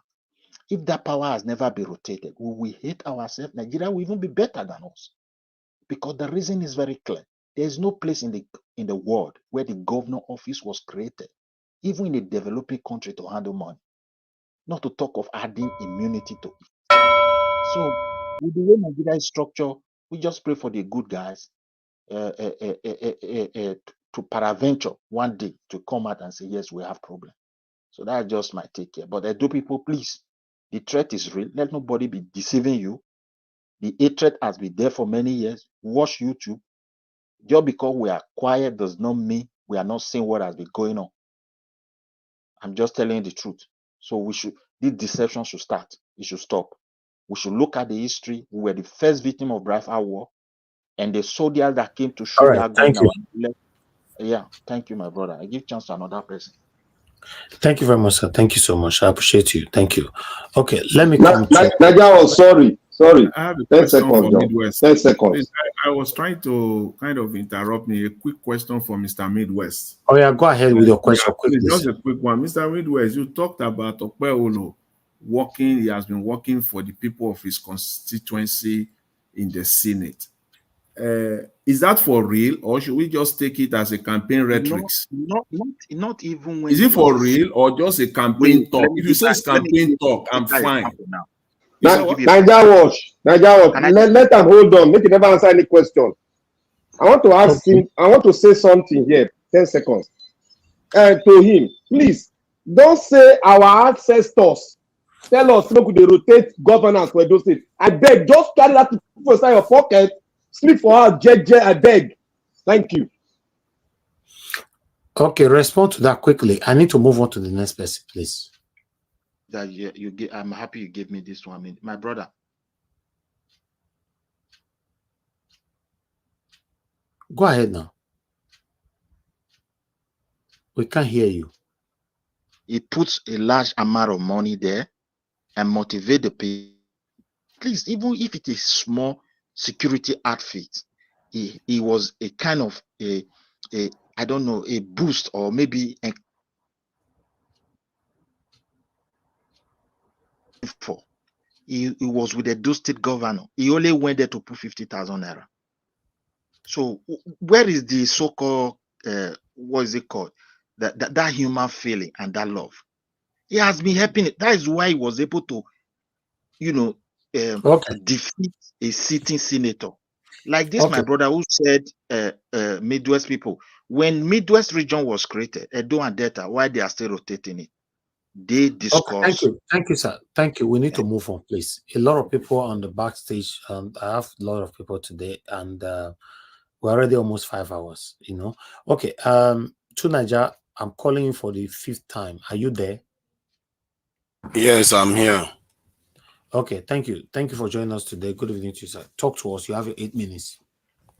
If that power has never been rotated, we will hate ourselves. Nigeria will even be better than us. Because the reason is very clear. There is no place in the world where the governor office was created, even in a developing country, to handle money. Not to talk of adding immunity to it. So, with the way Nigeria is structured, we just pray for the good guys to paraventure one day to come out and say, yes, we have problem. So that's just my take care. But Edo people, please, the threat is real. Let nobody be deceiving you. The hatred has been there for many years. Watch YouTube. Just because we are quiet does not mean we are not seeing what has been going on. I'm just telling you the truth. So this deception should start. It should stop. We should look at the history. We were the first victim of Biafra War, and the soldiers that came to shoot that gun in our left. Yeah, thank you, my brother. I give chance to another person. Thank you very much, sir. Thank you so much. I appreciate you. Thank you. Okay, let me come to... Naja, sorry. I have a 10 question seconds, for John. Midwest. 10 seconds. I was trying to kind of interrupt me. A quick question for Mr. Midwest. Oh, yeah, go ahead with your question quickly. Just a quick one. Mr. Midwest, you talked about Okpeolo working. He has been working for the people of his constituency in the Senate. Is that for real, or should we just take it as a campaign rhetoric? Not even when. Is it for real or just a campaign talk? If you say it's campaign talk, I'm fine. Naija watch. Let them hold on. Make you never answer any question. I want to ask him. I want to say something here. 10 seconds. To him, please don't say our ancestors tell us look they rotate governance for Edo State. I beg, just carry that inside your pocket, sleep for our JJ. I beg. Thank you. Okay, respond to that quickly. I need to move on to the next person, please. That I'm happy you gave me this 1 minute, my brother. Go ahead now. We can't hear you. It puts a large amount of money there and motivate the people. Please, even if it is small security outfit, it was a kind of a I don't know, a boost or maybe he was with the Edo State governor. He only went there to put 50,000 naira. So where is the so-called what is it called? that human feeling and that love. He has been helping it. That is why he was able to, Okay. defeat a sitting senator. Like this, Okay. my brother who said Midwest people. When Midwest region was created, Edo and Delta, why they are still rotating it, they Okay, thank discuss. you. Thank you, sir. Thank you. We need to move on, please. A lot of people on the backstage, and I have a lot of people today, and we're already almost 5 hours, Okay, to Niger, I'm calling you for the 5th time. Are you there? Yes, I'm here. Okay, thank you. Thank you for joining us today. Good evening to you, sir. Talk to us. You have your 8 minutes.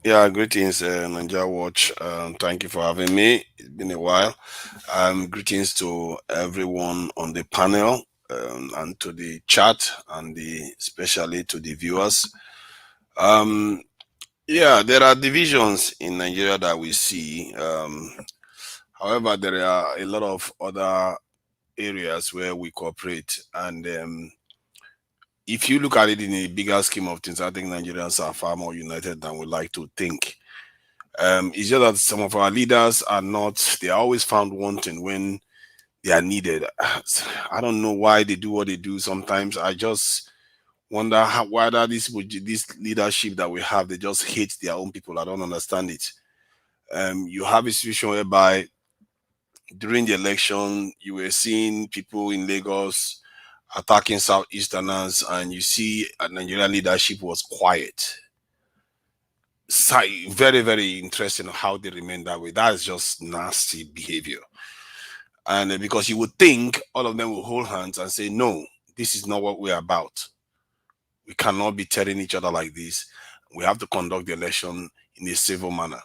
Yeah, greetings, Nigeria Watch. Thank you for having me. It's been a while. Greetings to everyone on the panel and to the chat and especially to the viewers. Yeah, there are divisions in Nigeria that we see. However, there are a lot of other areas where we cooperate. And if you look at it in a bigger scheme of things, I think Nigerians are far more united than we like to think. It's just that some of our leaders are not, they are always found wanting when they are needed. I don't know why they do what they do sometimes. I just wonder whether this leadership that we have, they just hate their own people. I don't understand it. You have a situation whereby during the election, you were seeing people in Lagos attacking Southeasterners, and you see Nigerian leadership was quiet. Very, very interesting how they remain that way. That is just nasty behavior. And because you would think all of them will hold hands and say, no, this is not what we're about. We cannot be telling each other like this. We have to conduct the election in a civil manner.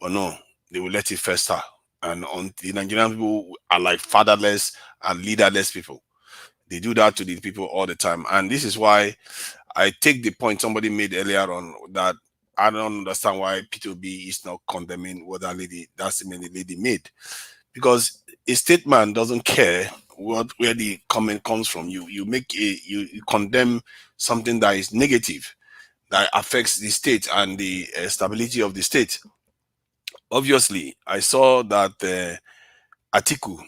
But no, they will let it fester. And the Nigerian people are like fatherless and leaderless people. They do that to the people all the time. And this is why I take the point somebody made earlier on that I don't understand why P2B is not condemning what that lady made. Because a statesman doesn't care where the comment comes from. You condemn something that is negative, that affects the state and the stability of the state. Obviously, I saw that Atiku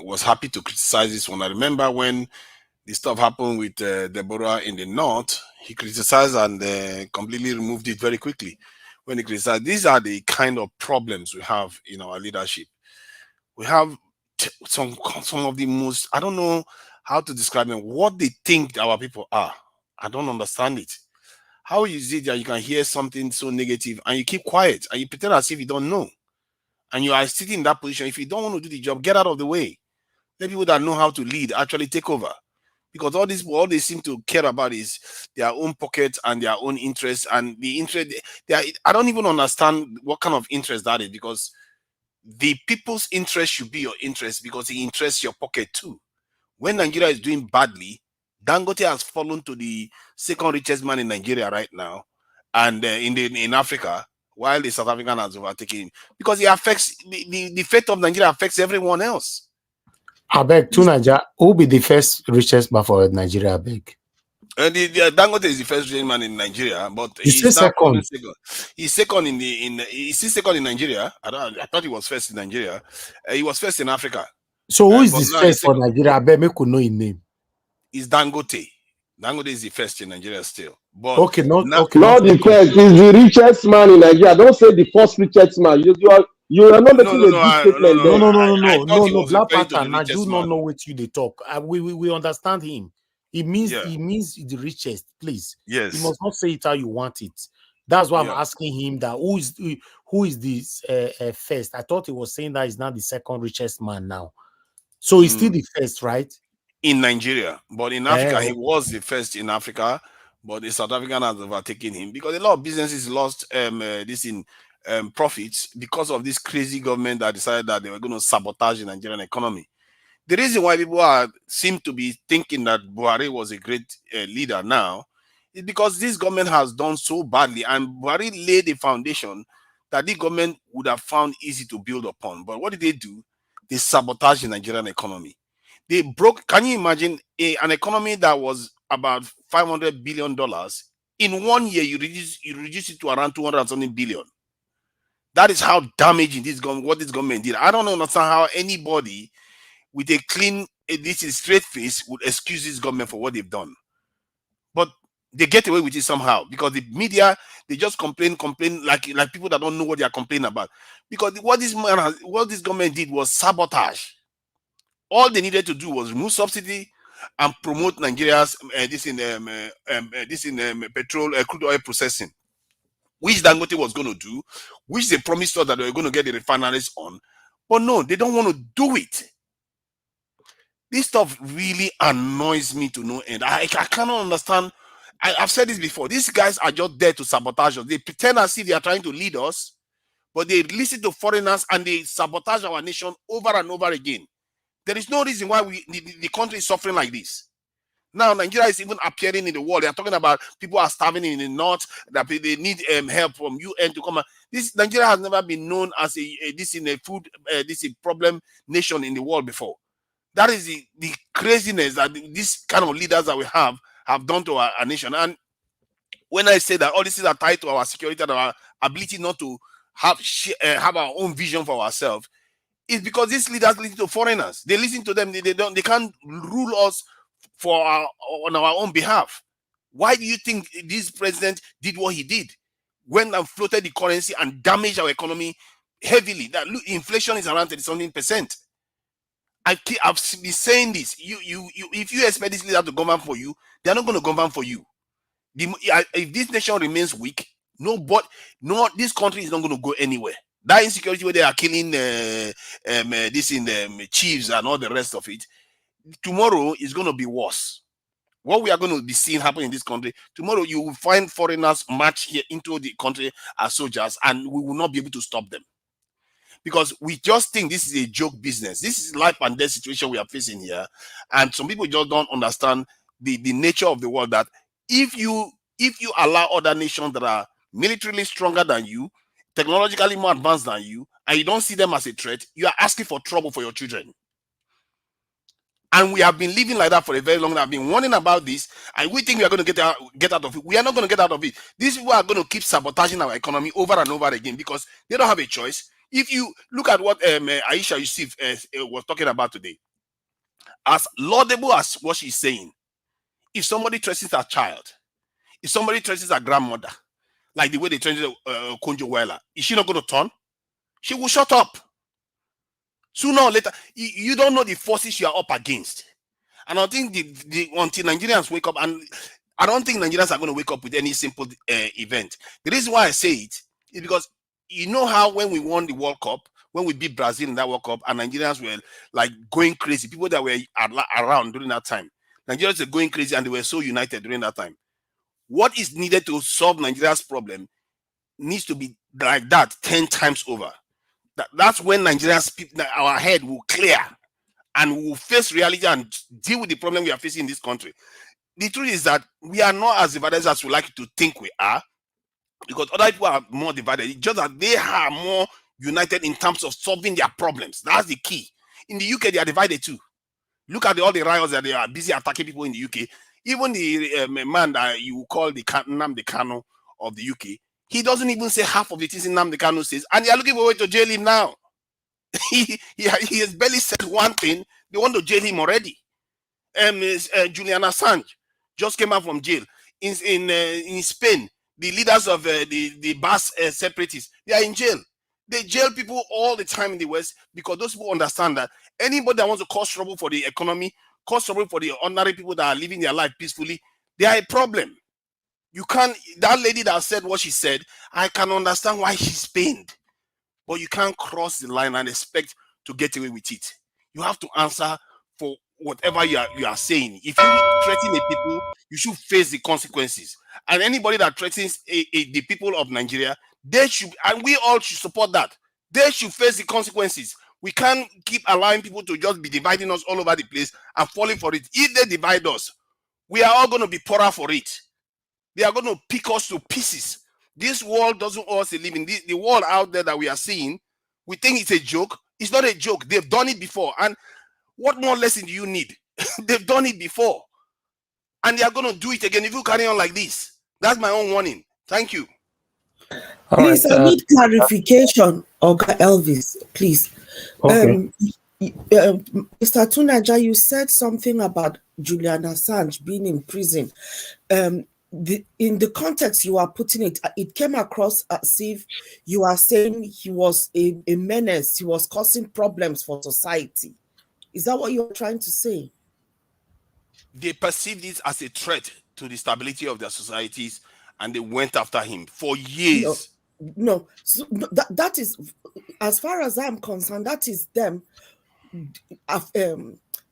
was happy to criticize this one. I remember when the stuff happened with Deborah in the north, he criticized and completely removed it very quickly. When he criticized, these are the kind of problems we have in our leadership. We have some of the most, I don't know how to describe them, what they think our people are. I don't understand it. How is it that you can hear something so negative and you keep quiet and you pretend as if you don't know? And you are sitting in that position. If you don't want to do the job, get out of the way. Let people that know how to lead actually take over. Because all they seem to care about is their own pocket and their own interests. And the interest, I don't even understand what kind of interest that is, because the people's interest should be your interest, because it interests your pocket too. When Nigeria is doing badly, Dangote has fallen to the second richest man in Nigeria right now, and in Africa, while the South African has overtaken him, because it affects the fate of Nigeria affects everyone else. I beg to Nigeria, who will be the first richest man for Nigeria? I beg. Dangote is the first richest man in Nigeria, but He's he's now falling second. second. He's second he's still second in Nigeria. I thought he was first in Nigeria. He was first in Africa. So who is but this now first for Nigeria? I beg me could know his name. Is Dangote. Dangote is the first in Nigeria still. But okay, not not the first. He's the richest man in Nigeria. Don't say the first richest man. You are not making a good statement there. No. Black Panther. Now do not know what you they talk. We understand him. He means the richest. Please. Yes. You must not say it how you want it. That's why I'm asking him that who is this first. I thought he was saying that he's not the second richest man now. So he's still the first, right? In Nigeria, but in Africa, he was the first in Africa, but the South African has overtaken him because a lot of businesses lost this in profits because of this crazy government that decided that they were going to sabotage the Nigerian economy. The reason why people seem to be thinking that Buhari was a great leader now is because this government has done so badly, and Buhari laid a foundation that the government would have found easy to build upon. But what did they do? They sabotaged the Nigerian economy. They broke. Can you imagine an economy that was about $500 billion in 1 year? You reduce it to around 200 and something billion. That is how damaging what this government did. I don't understand how anybody with a clean, this is straight face would excuse this government for what they've done. But they get away with it somehow because the media, they just complain like people that don't know what they are complaining about. Because what this government did was sabotage. All they needed to do was remove subsidy and promote Nigeria's petrol crude oil processing, which Dangote was going to do, which they promised us that they were going to get the refineries on. But no, they don't want to do it. This stuff really annoys me to no end. I cannot understand. I've said this before. These guys are just there to sabotage us. They pretend as if they are trying to lead us, but they listen to foreigners and they sabotage our nation over and over again. There is no reason why the country is suffering like this. Now Nigeria is even appearing in the world. They are talking about people are starving in the north, that they need help from UN to come. This Nigeria has never been known as a food problem nation in the world before. That is the craziness that these kind of leaders that we have done to our nation. And when I say that all these things are tied to our security and our ability not to have our own vision for ourselves, it's because these leaders listen to foreigners. They listen to them. They can't rule us on our own behalf. Why do you think this president did what he did? Went and floated the currency and damaged our economy heavily. That look, inflation is around 30-something%. I've been saying this. If you expect this leader to govern for you, they're not going to govern for you. If this nation remains weak, this country is not going to go anywhere. That insecurity where they are killing chiefs and all the rest of it, tomorrow is going to be worse. What we are going to be seeing happen in this country, tomorrow you will find foreigners march here into the country as soldiers, and we will not be able to stop them. Because we just think this is a joke business. This is life and death situation we are facing here. And some people just don't understand the nature of the world, that if you allow other nations that are militarily stronger than you, technologically more advanced than you, and you don't see them as a threat, you are asking for trouble for your children. And we have been living like that for a very long time. I've been warning about this, and we think we are going to get out of it. We are not going to get out of it. These people are going to keep sabotaging our economy over and over again because they don't have a choice. If you look at what Aisha Yusuf was talking about today, as laudable as what she's saying, if somebody threatens a child, if somebody threatens a grandmother, like the way they threatened Konjo Wela, is she not going to turn? She will shut up. Sooner or later, you don't know the forces you are up against. And I think until Nigerians wake up, and I don't think Nigerians are going to wake up with any simple event. The reason why I say it is because you know how when we won the World Cup, when we beat Brazil in that World Cup, and Nigerians were like going crazy, people that were around during that time, Nigerians were going crazy and they were so united during that time. What is needed to solve Nigeria's problem needs to be like that 10 times over. That's when Nigerians, our head will clear and we will face reality and deal with the problem we are facing in this country. The truth is that we are not as divided as we like to think we are, because other people are more divided. It's just that they are more united in terms of solving their problems. That's the key. In the UK, they are divided too. Look at all the riots that they are busy attacking people in the UK. Even the man that you call the Nnamdi Kanu of the UK, he doesn't even say half of the things Nnamdi Kanu says, and they are looking for a way to jail him now. he has barely said one thing. They want to jail him already. Julian Assange just came out from jail. In Spain, the leaders of the Basque separatists, they are in jail. They jail people all the time in the West because those people understand that anybody that wants to cause trouble for the economy, cause trouble for the ordinary people that are living their life peacefully, they are a problem. You can't, that lady that said what she said, I can understand why she's pained. But you can't cross the line and expect to get away with it. You have to answer for whatever you are saying. If you threaten the people, you should face the consequences. And anybody that threatens the people of Nigeria, they should, and we all should support that. They should face the consequences. We can't keep allowing people to just be dividing us all over the place and falling for it. If they divide us, we are all going to be poorer for it. They are going to pick us to pieces. This world doesn't owe us a living. The world out there that we are seeing, we think it's a joke. It's not a joke. They've done it before. And what more lesson do you need? They've done it before. And they are going to do it again if you carry on like this. That's my own warning. Thank you. Please, I need clarification, Oga Elvis, please. Okay. Mr. Tunaja, you said something about Julian Assange being in prison. In the context you are putting it, it came across as if you are saying he was a menace, he was causing problems for society. Is that what you're trying to say? They perceived this as a threat to the stability of their societies, and they went after him for years. No. So, that is, as far as I'm concerned, that is them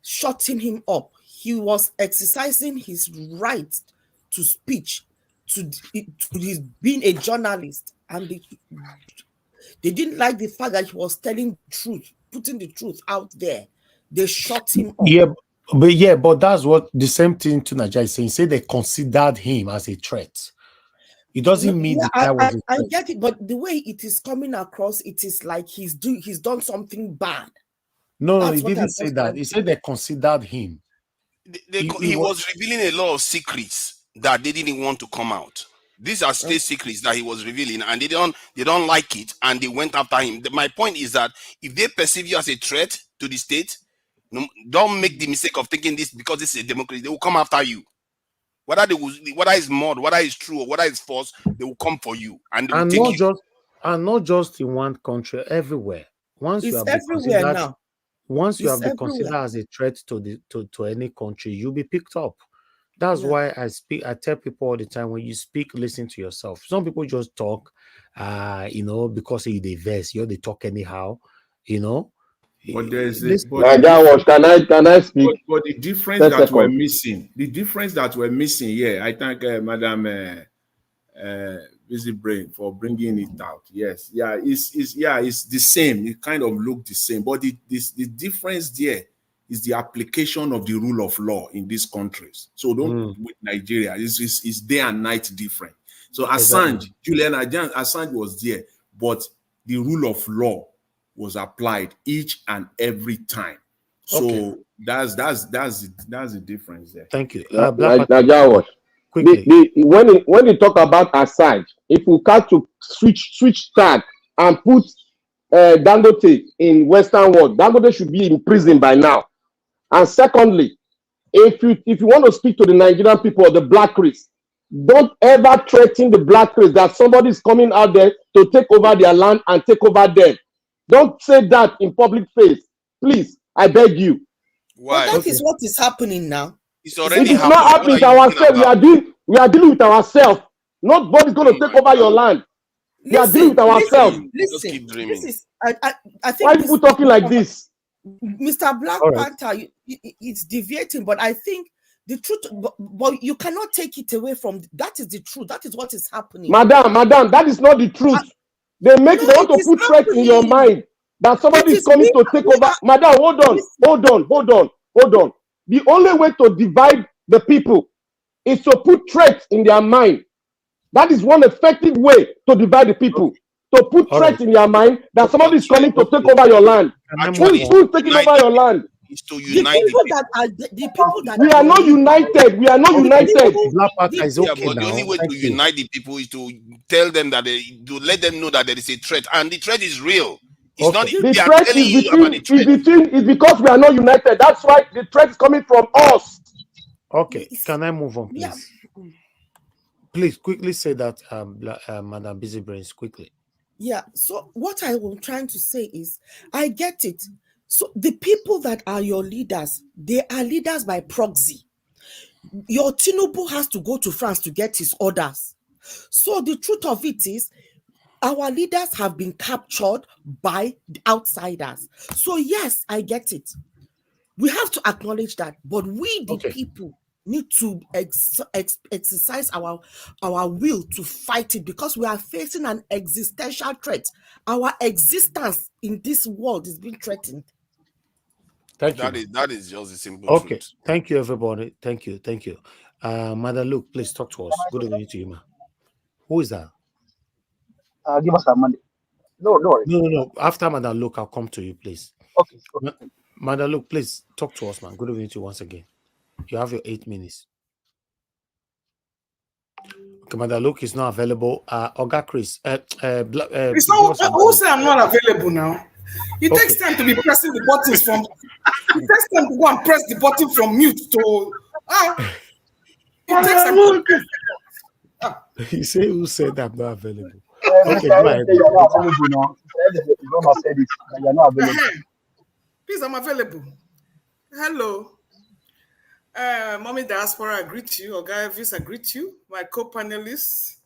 shutting him up. He was exercising his right to speech, to his being a journalist, and they didn't like the fact that he was telling the truth, putting the truth out there. They shut him up. But that's what the same thing to Naja is saying. Say they considered him as a threat. It doesn't mean the guy was a threat. I get it, but the way it is coming across, it is like he's done something bad. No, he didn't say that. He said they considered him. He was revealing a lot of secrets that they didn't want to come out. These are state secrets that he was revealing, and they don't like it, and they went after him. My point is that if they perceive you as a threat to the state, don't make the mistake of thinking this because this is a democracy. They will come after you. Whether it's mod, whether it's true or whether it's false, they will come for you, and they will take you. Not just in one country, everywhere. Once you have been considered as a threat to any country, you'll be picked up. That's why I tell people all the time, when you speak, listen to yourself. Some people just talk, because they verse, they talk anyhow, But there's can I speak? But the difference that we're missing, I thank Madam Busy Brain for bringing it out. Yes, it's the same. It kind of looked the same, but the difference there is the application of the rule of law in these countries. So with Nigeria, it's day and night different. So Assange, Julian Assange was there, but the rule of law was applied each and every time. So that's the difference there. Thank you. Quickly. When you talk about Assange, if we got to switch track and put Dangote in Western world, Dangote should be in prison by now. And secondly, if you want to speak to the Nigerian people or the black race, don't ever threaten the black race that somebody is coming out there to take over their land and take over them. Don't say that in public face, please. I beg you. Why? But that is what is happening now. It's already not happening to ourselves. We are dealing with ourselves. Nobody's going to take over your land. We are dealing with ourselves. Listen. This is, I think. Why are people talking like this? Mr. Black Panther, it's deviating, but I think the truth, but you cannot take it away from that is the truth. That is what is happening. Madam, that is not the truth. They want to put threats in your mind that somebody is coming to take over. Madam, hold on. The only way to divide the people is to put threats in their mind. That is one effective way to divide the people. To put threats in their mind that somebody is coming to take over your land. Who's taking over your land? Is to unite the people that we are not united. We are not united. But the only way to unite the people is to tell them that to let them know that there is a threat, and the threat is real. It's not the threat is because we are not united. That's why the threat is coming from us. Okay, can I move on, please? Yeah. Please quickly say that, Madam Busy Brains, quickly. Yeah. So what I was trying to say is, I get it. So the people that are your leaders, they are leaders by proxy. Your Tinubu has to go to France to get his orders. So the truth of it is, our leaders have been captured by the outsiders. So yes, I get it. We have to acknowledge that, but we, the people, need to exercise our will to fight it, because we are facing an existential threat. Our existence in this world is being threatened. Thank you. That is just a simple truth. Thank you, everybody. Thank you. Mother Luke, please talk to us. Good evening to you, ma. Who is that? Give us a money. No. After Mother Luke, I'll come to you, please. Okay. Mother Luke, please talk to us, man. Good evening to you once again. You have your 8 minutes. Commander Luke is not available. Oga Chris, it's not, who said I'm not available now? It takes time to be pressing the buttons from. It takes time to go and press the button from mute to. It takes time. You say who said I'm not available? Okay, go ahead. You're not available now. Roma said it, but you're not available. Please, I'm available. Hello. Mommy Diaspora, I greet you. Oga Elvis, I greet you. My co-panelists,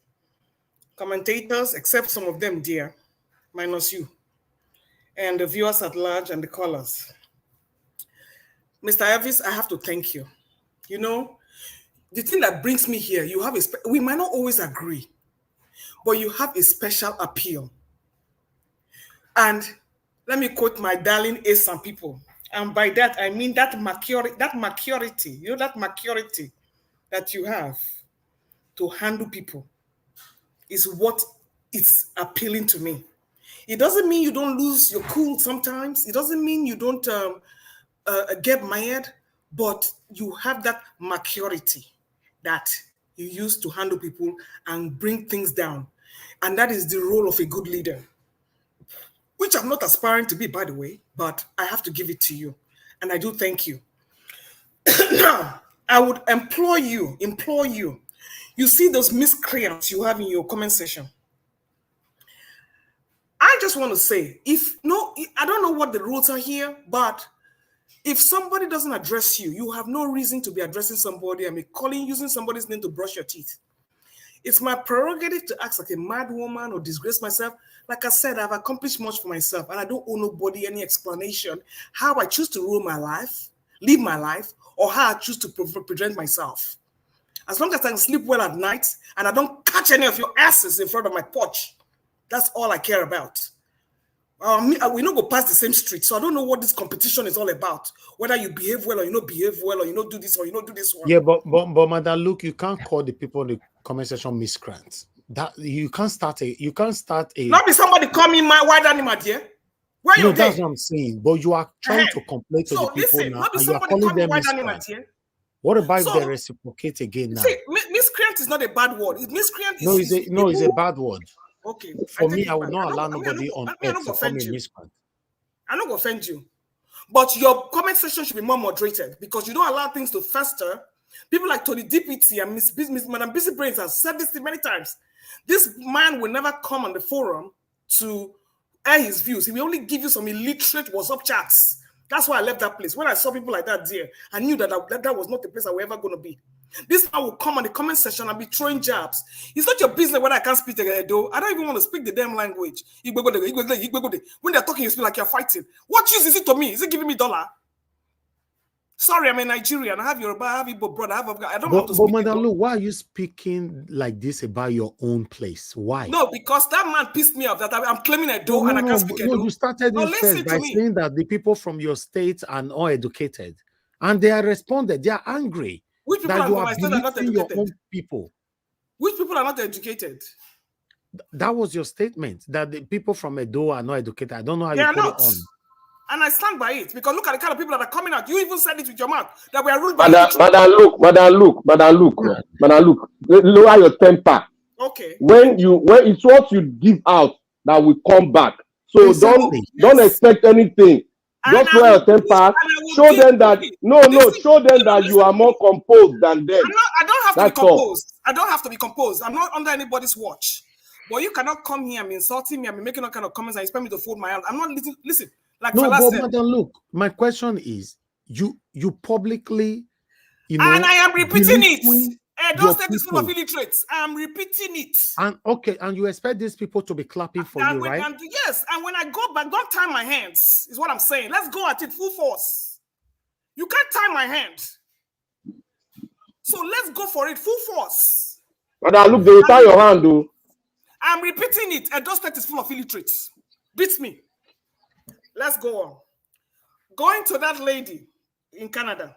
commentators, except some of them, dear, minus you, and the viewers at large and the callers. Mr. Elvis, I have to thank you. You know, the thing that brings me here, you have we might not always agree, but you have a special appeal. And let me quote my darling Asian people. And by that, I mean that maturity, you know, that maturity that you have to handle people is what is appealing to me. It doesn't mean you don't lose your cool sometimes. It doesn't mean you don't get mad, but you have that maturity that you use to handle people and bring things down. And that is the role of a good leader, which I'm not aspiring to be, by the way, but I have to give it to you. And I do thank you. Now, I would implore you, you see those miscreants you have in your comment section. I just want to say, I don't know what the rules are here, but if somebody doesn't address you, you have no reason to be addressing somebody and be using somebody's name to brush your teeth. It's my prerogative to act like a mad woman or disgrace myself. Like I said, I've accomplished much for myself, and I don't owe nobody any explanation how I choose to rule my life, live my life, or how I choose to present myself. As long as I can sleep well at night and I don't catch any of your asses in front of my porch, that's all I care about. We don't go past the same street, so I don't know what this competition is all about. Whether you behave well or you don't behave well, or you don't do this or you don't do this one. Yeah, but Madam Luke, you can't call the people in the comment section miscreants. That you can't start a. Not be somebody call me my white animal, dear. Where you? No, that's what I'm saying. But you are trying to complain to the people listen, now, and you are calling them miscreants. What about if they reciprocate again now? See, miscreant is not a bad word. Miscreant is it's a bad word. Okay. For me, I would not allow nobody on earth to call me miscreant. I'm not going to offend you. But your comment section should be more moderated because you don't allow things to fester. People like Tony DPT and Madam Busy Brains have said this many times. This man will never come on the forum to air his views. He will only give you some illiterate WhatsApp chats. That's why I left that place. When I saw people like that there, I knew that that was not the place I was ever going to be. This man will come on the comment section and be throwing jabs. It's not your business whether I can't speak the Edo. I don't even want to speak the damn language. When they're talking, you speak like you're fighting. What use is it to me? Is it giving me $1? Sorry, I'm a Nigerian. I have Yoruba, I have Igbo brother, I don't have to speak. But Madam Lu, why are you speaking like this about your own place? Why? No, because that man pissed me off that I'm claiming Edo and I can't speak Edo. No, you started this first by saying that the people from your state are uneducated. And they are responded. They are angry. Which people that you are not educated? Your own people. Which people are not educated? That was your statement, that the people from Edo are not educated. I don't know how they you put it on. And I stand by it because look at the kind of people that are coming out. You even said it with your mouth that we are ruled by. Madam Luke, lower your temper. Okay. When it's what you give out that will come back. So don't expect anything. Just lower your temper. Show them that you are more composed than them. I don't have to be composed. I don't have to be composed. I'm not under anybody's watch. But you cannot come here and be insulting me and be making all kind of comments and expect me to fold my hand. I'm not listening. Listen. Like no, but Madam, look, my question is, you publicly, and I am repeating it. Don't say this full of illiterates. I am repeating it. And okay, and you expect these people to be clapping for you, right? Yes, and when I go back, don't tie my hands, is what I'm saying. Let's go at it full force. You can't tie my hand. So let's go for it full force. Madam, look, they will tie your hand, though. I'm repeating it. Edo State is full of illiterates. Beats me. Let's go on. Going to that lady in Canada,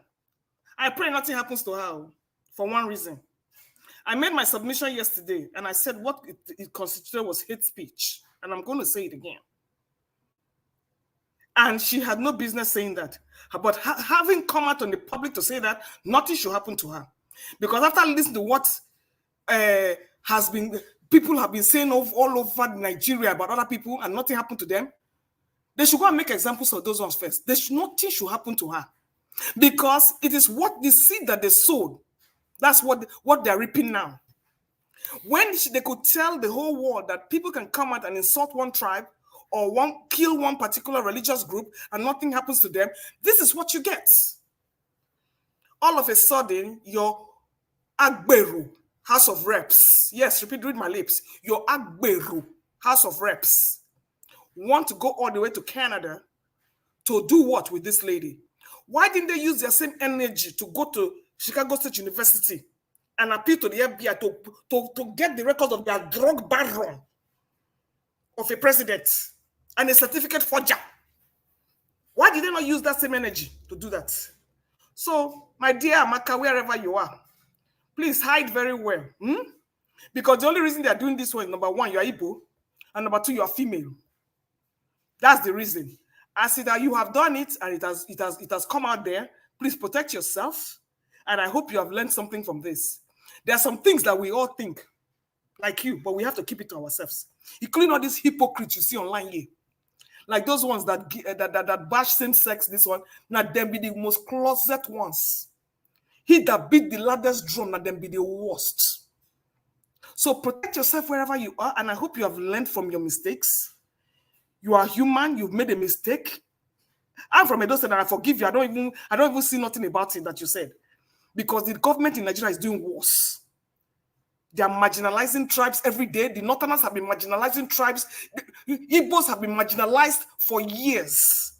I pray nothing happens to her for one reason. I made my submission yesterday and I said what it constituted was hate speech. And I'm going to say it again. And she had no business saying that. But having come out on the public to say that, nothing should happen to her. Because after listening to what people have been saying all over Nigeria about other people and nothing happened to them. They should go and make examples of those ones first. Nothing should happen to her. Because it is what the seed that they sowed, that's what they're reaping now. When they could tell the whole world that people can come out and insult one tribe or kill one particular religious group and nothing happens to them, this is what you get. All of a sudden, your Agberu, House of Reps, yes, read my lips, your Agberu, House of Reps, want to go all the way to Canada to do what with this lady? Why didn't they use their same energy to go to Chicago State University and appeal to the FBI to get the record of their drug baron of a president and a certificate forger? Why did they not use that same energy to do that? So, my dear Amaka, wherever you are, please hide very well. Because the only reason they are doing this one, number one, you are Igbo, and number two, you are female. That's the reason. I see that you have done it and it has come out there. Please protect yourself. And I hope you have learned something from this. There are some things that we all think, like you, but we have to keep it to ourselves. Including all these hypocrites you see online here. Like those ones that bash same-sex, this one, now them be the most closet ones. He that beat the loudest drum, now them be the worst. So protect yourself wherever you are, and I hope you have learned from your mistakes. You are human, you've made a mistake. I'm from Edo State and I forgive you. I don't even see nothing about it that you said. Because the government in Nigeria is doing worse. They are marginalizing tribes every day. The Northerners have been marginalizing tribes. The Igbos have been marginalized for years.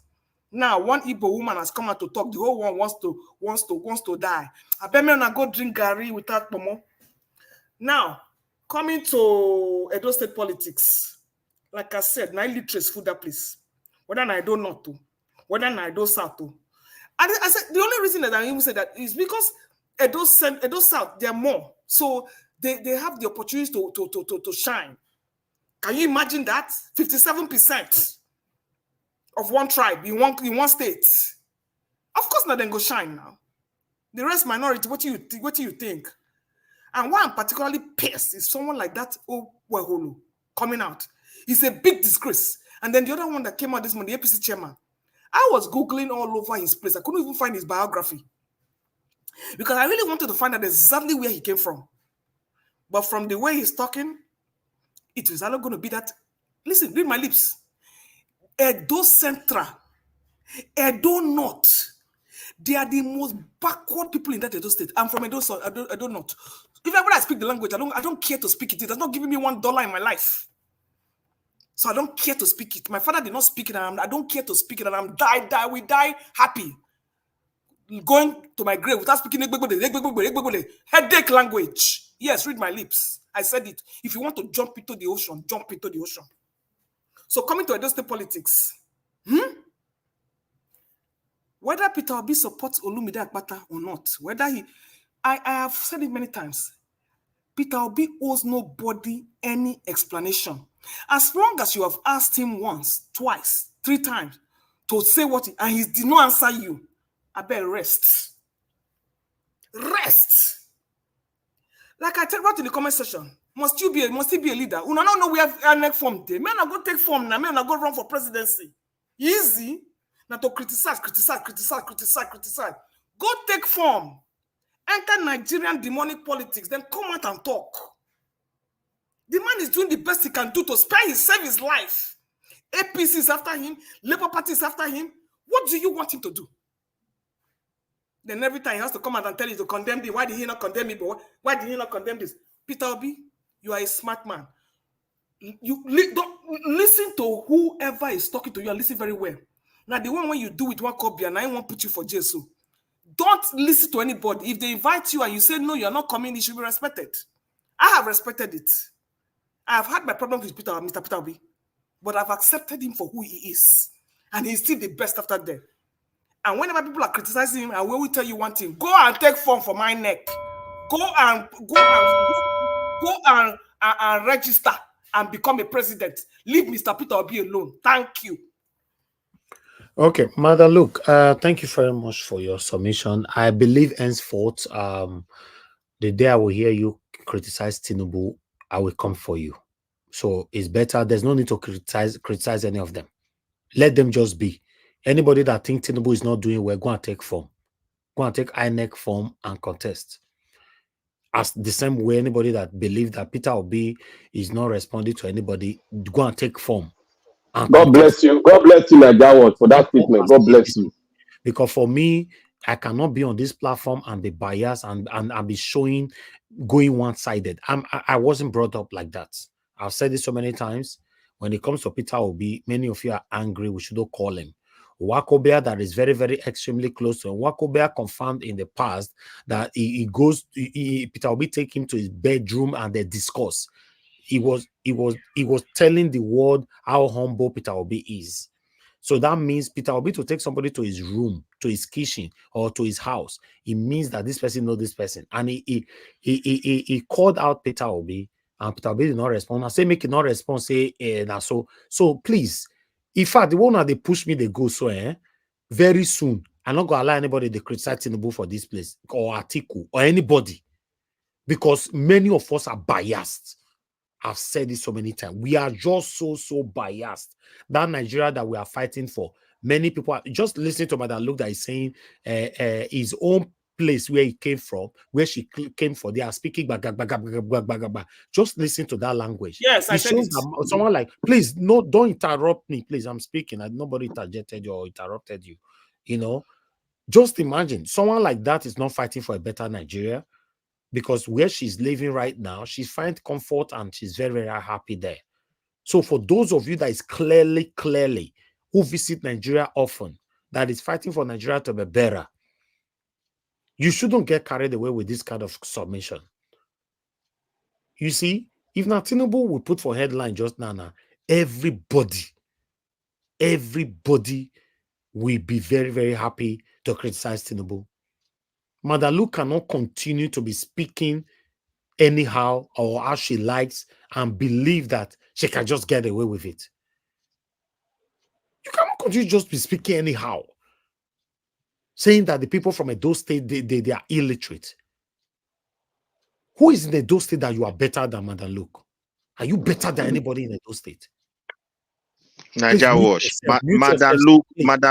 Now, one Igbo woman has come out to talk. The whole one wants to die. I bet me when I go drink Gary without Momo. Now, coming to Edo State politics, like I said, na illiterates food that place. Whether I don't know to, whether I don't south to. And I said the only reason that I even say that is because Edo South, they are more. So they have the opportunity to shine. Can you imagine that? 57% of one tribe in one state. Of course not, then go shine now. The rest minority, what do you think? And why I'm particularly pissed is someone like that Weholo coming out. It's a big disgrace. And then the other one that came out this morning, the APC chairman, I was Googling all over his place. I couldn't even find his biography. Because I really wanted to find out exactly where he came from. But from the way he's talking, it was not going to be that. Listen, read my lips. Edo Central, Edo North, they are the most backward people in that Edo State. I'm from Edo North. If I speak the language, I don't care to speak it. It has not given me $1 in my life. So I don't care to speak it. My father did not speak it, and I don't care to speak it, and we die happy. Going to my grave without speaking headache language. Yes, read my lips. I said it. If you want to jump into the ocean, jump into the ocean. So coming to Edo State politics, whether Peter Obi supports Olumide Akpata or not, I have said it many times, Peter Obi owes nobody any explanation. As long as you have asked him once, twice, 3 times to say what and he did not answer you, I better rest. Rest. Like I wrote in the comment section, must he be a leader? You don't know we have our next form. Men are going to take form now. Men are going to run for presidency. Easy. Now to criticize. Go take form. Enter Nigerian demonic politics. Then come out and talk. The man is doing the best he can do to save his life. APC is after him. Labour Party is after him. What do you want him to do? Then every time he has to come out and tell you to condemn me. Why did he not condemn me? But why did he not condemn this? Peter Obi, you are a smart man. You don't listen to whoever is talking to you and listen very well. Now, the one when you do it one copy and I won't put you for jail. So don't listen to anybody. If they invite you and you say no, you're not coming, it should be respected. I have respected it. I have had my problem with Mr. Peter Obi, but I've accepted him for who he is. And he's still the best after that. And whenever people are criticizing him, I will tell you one thing: go and take form for my neck. Go and register and become a president. Leave Mr. Peter Obi alone. Thank you. Okay, Mother, look, thank you very much for your submission. I believe henceforth, the day I will hear you criticize Tinubu, I will come for you. So it's better. There's no need to criticize any of them. Let them just be. Anybody that thinks Tinubu is not doing well, go and take form. Go and take INEC form and contest. As the same way, anybody that believes that Peter Obi is not responding to anybody, go and take form. And God bless you. God bless you, Nigerians, for that statement. God bless you. Because for me, I cannot be on this platform and be biased and be showing, going one-sided. I wasn't brought up like that. I've said this so many times. When it comes to Peter Obi, many of you are angry. We shouldn't call him. Wakobea, that is very, very extremely close to him. Wakobea confirmed in the past that Peter Obi take him to his bedroom and they discuss. He was telling the world how humble Peter Obi is. So that means Peter Obi to take somebody to his room, to his kitchen, or to his house. It means that this person knows this person. And he called out Peter Obi, and Peter Obi did not respond. I say, make it not respond, say, so please. In fact, the one that they push me, they go, so very soon, I'm not going to allow anybody to criticize Tinubu for this place, or Atiku, or anybody, because many of us are biased. I've said this so many times. We are just so biased. That Nigeria that we are fighting for, many people are just listening to Madam Luke that is saying his own place where he came from, where she came from. They are speaking just listen to that language. Yes, I it said shows it. that someone like, please, no, don't interrupt me, please. I'm speaking. Nobody interjected you or interrupted you. You know, just imagine someone like that is not fighting for a better Nigeria. Because where she's living right now, she finds comfort and she's very, very happy there. So for those of you that is clearly, who visit Nigeria often, that is fighting for Nigeria to be better, you shouldn't get carried away with this kind of submission. You see, if Tinubu would put for headline just now, everybody will be very, very happy to criticize Tinubu. Madalu cannot continue to be speaking anyhow or how she likes and believe that she can just get away with it. You cannot continue just be speaking anyhow, saying that the people from Edo State, they are illiterate. Who is in Edo State that you are better than Madam Luke? Are you better than anybody in Edo State? Naija Wash. Madam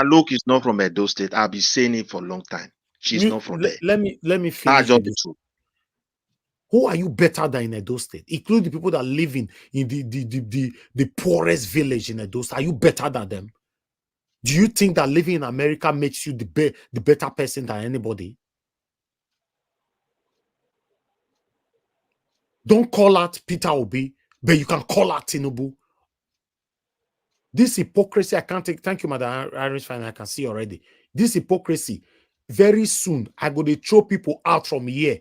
Luke is not from Edo State. I've been saying it for a long time. She's not from there. Let me finish with this. Who are you better than in Edo State? Include the people that live in the poorest village in Edo State. Are you better than them? Do you think that living in America makes you the better person than anybody? Don't call out Peter Obi, but you can call out Tinubu. This hypocrisy, I can't take. Thank you, Madam Irish Fan. I can see already. This hypocrisy, very soon, I go to throw people out from here.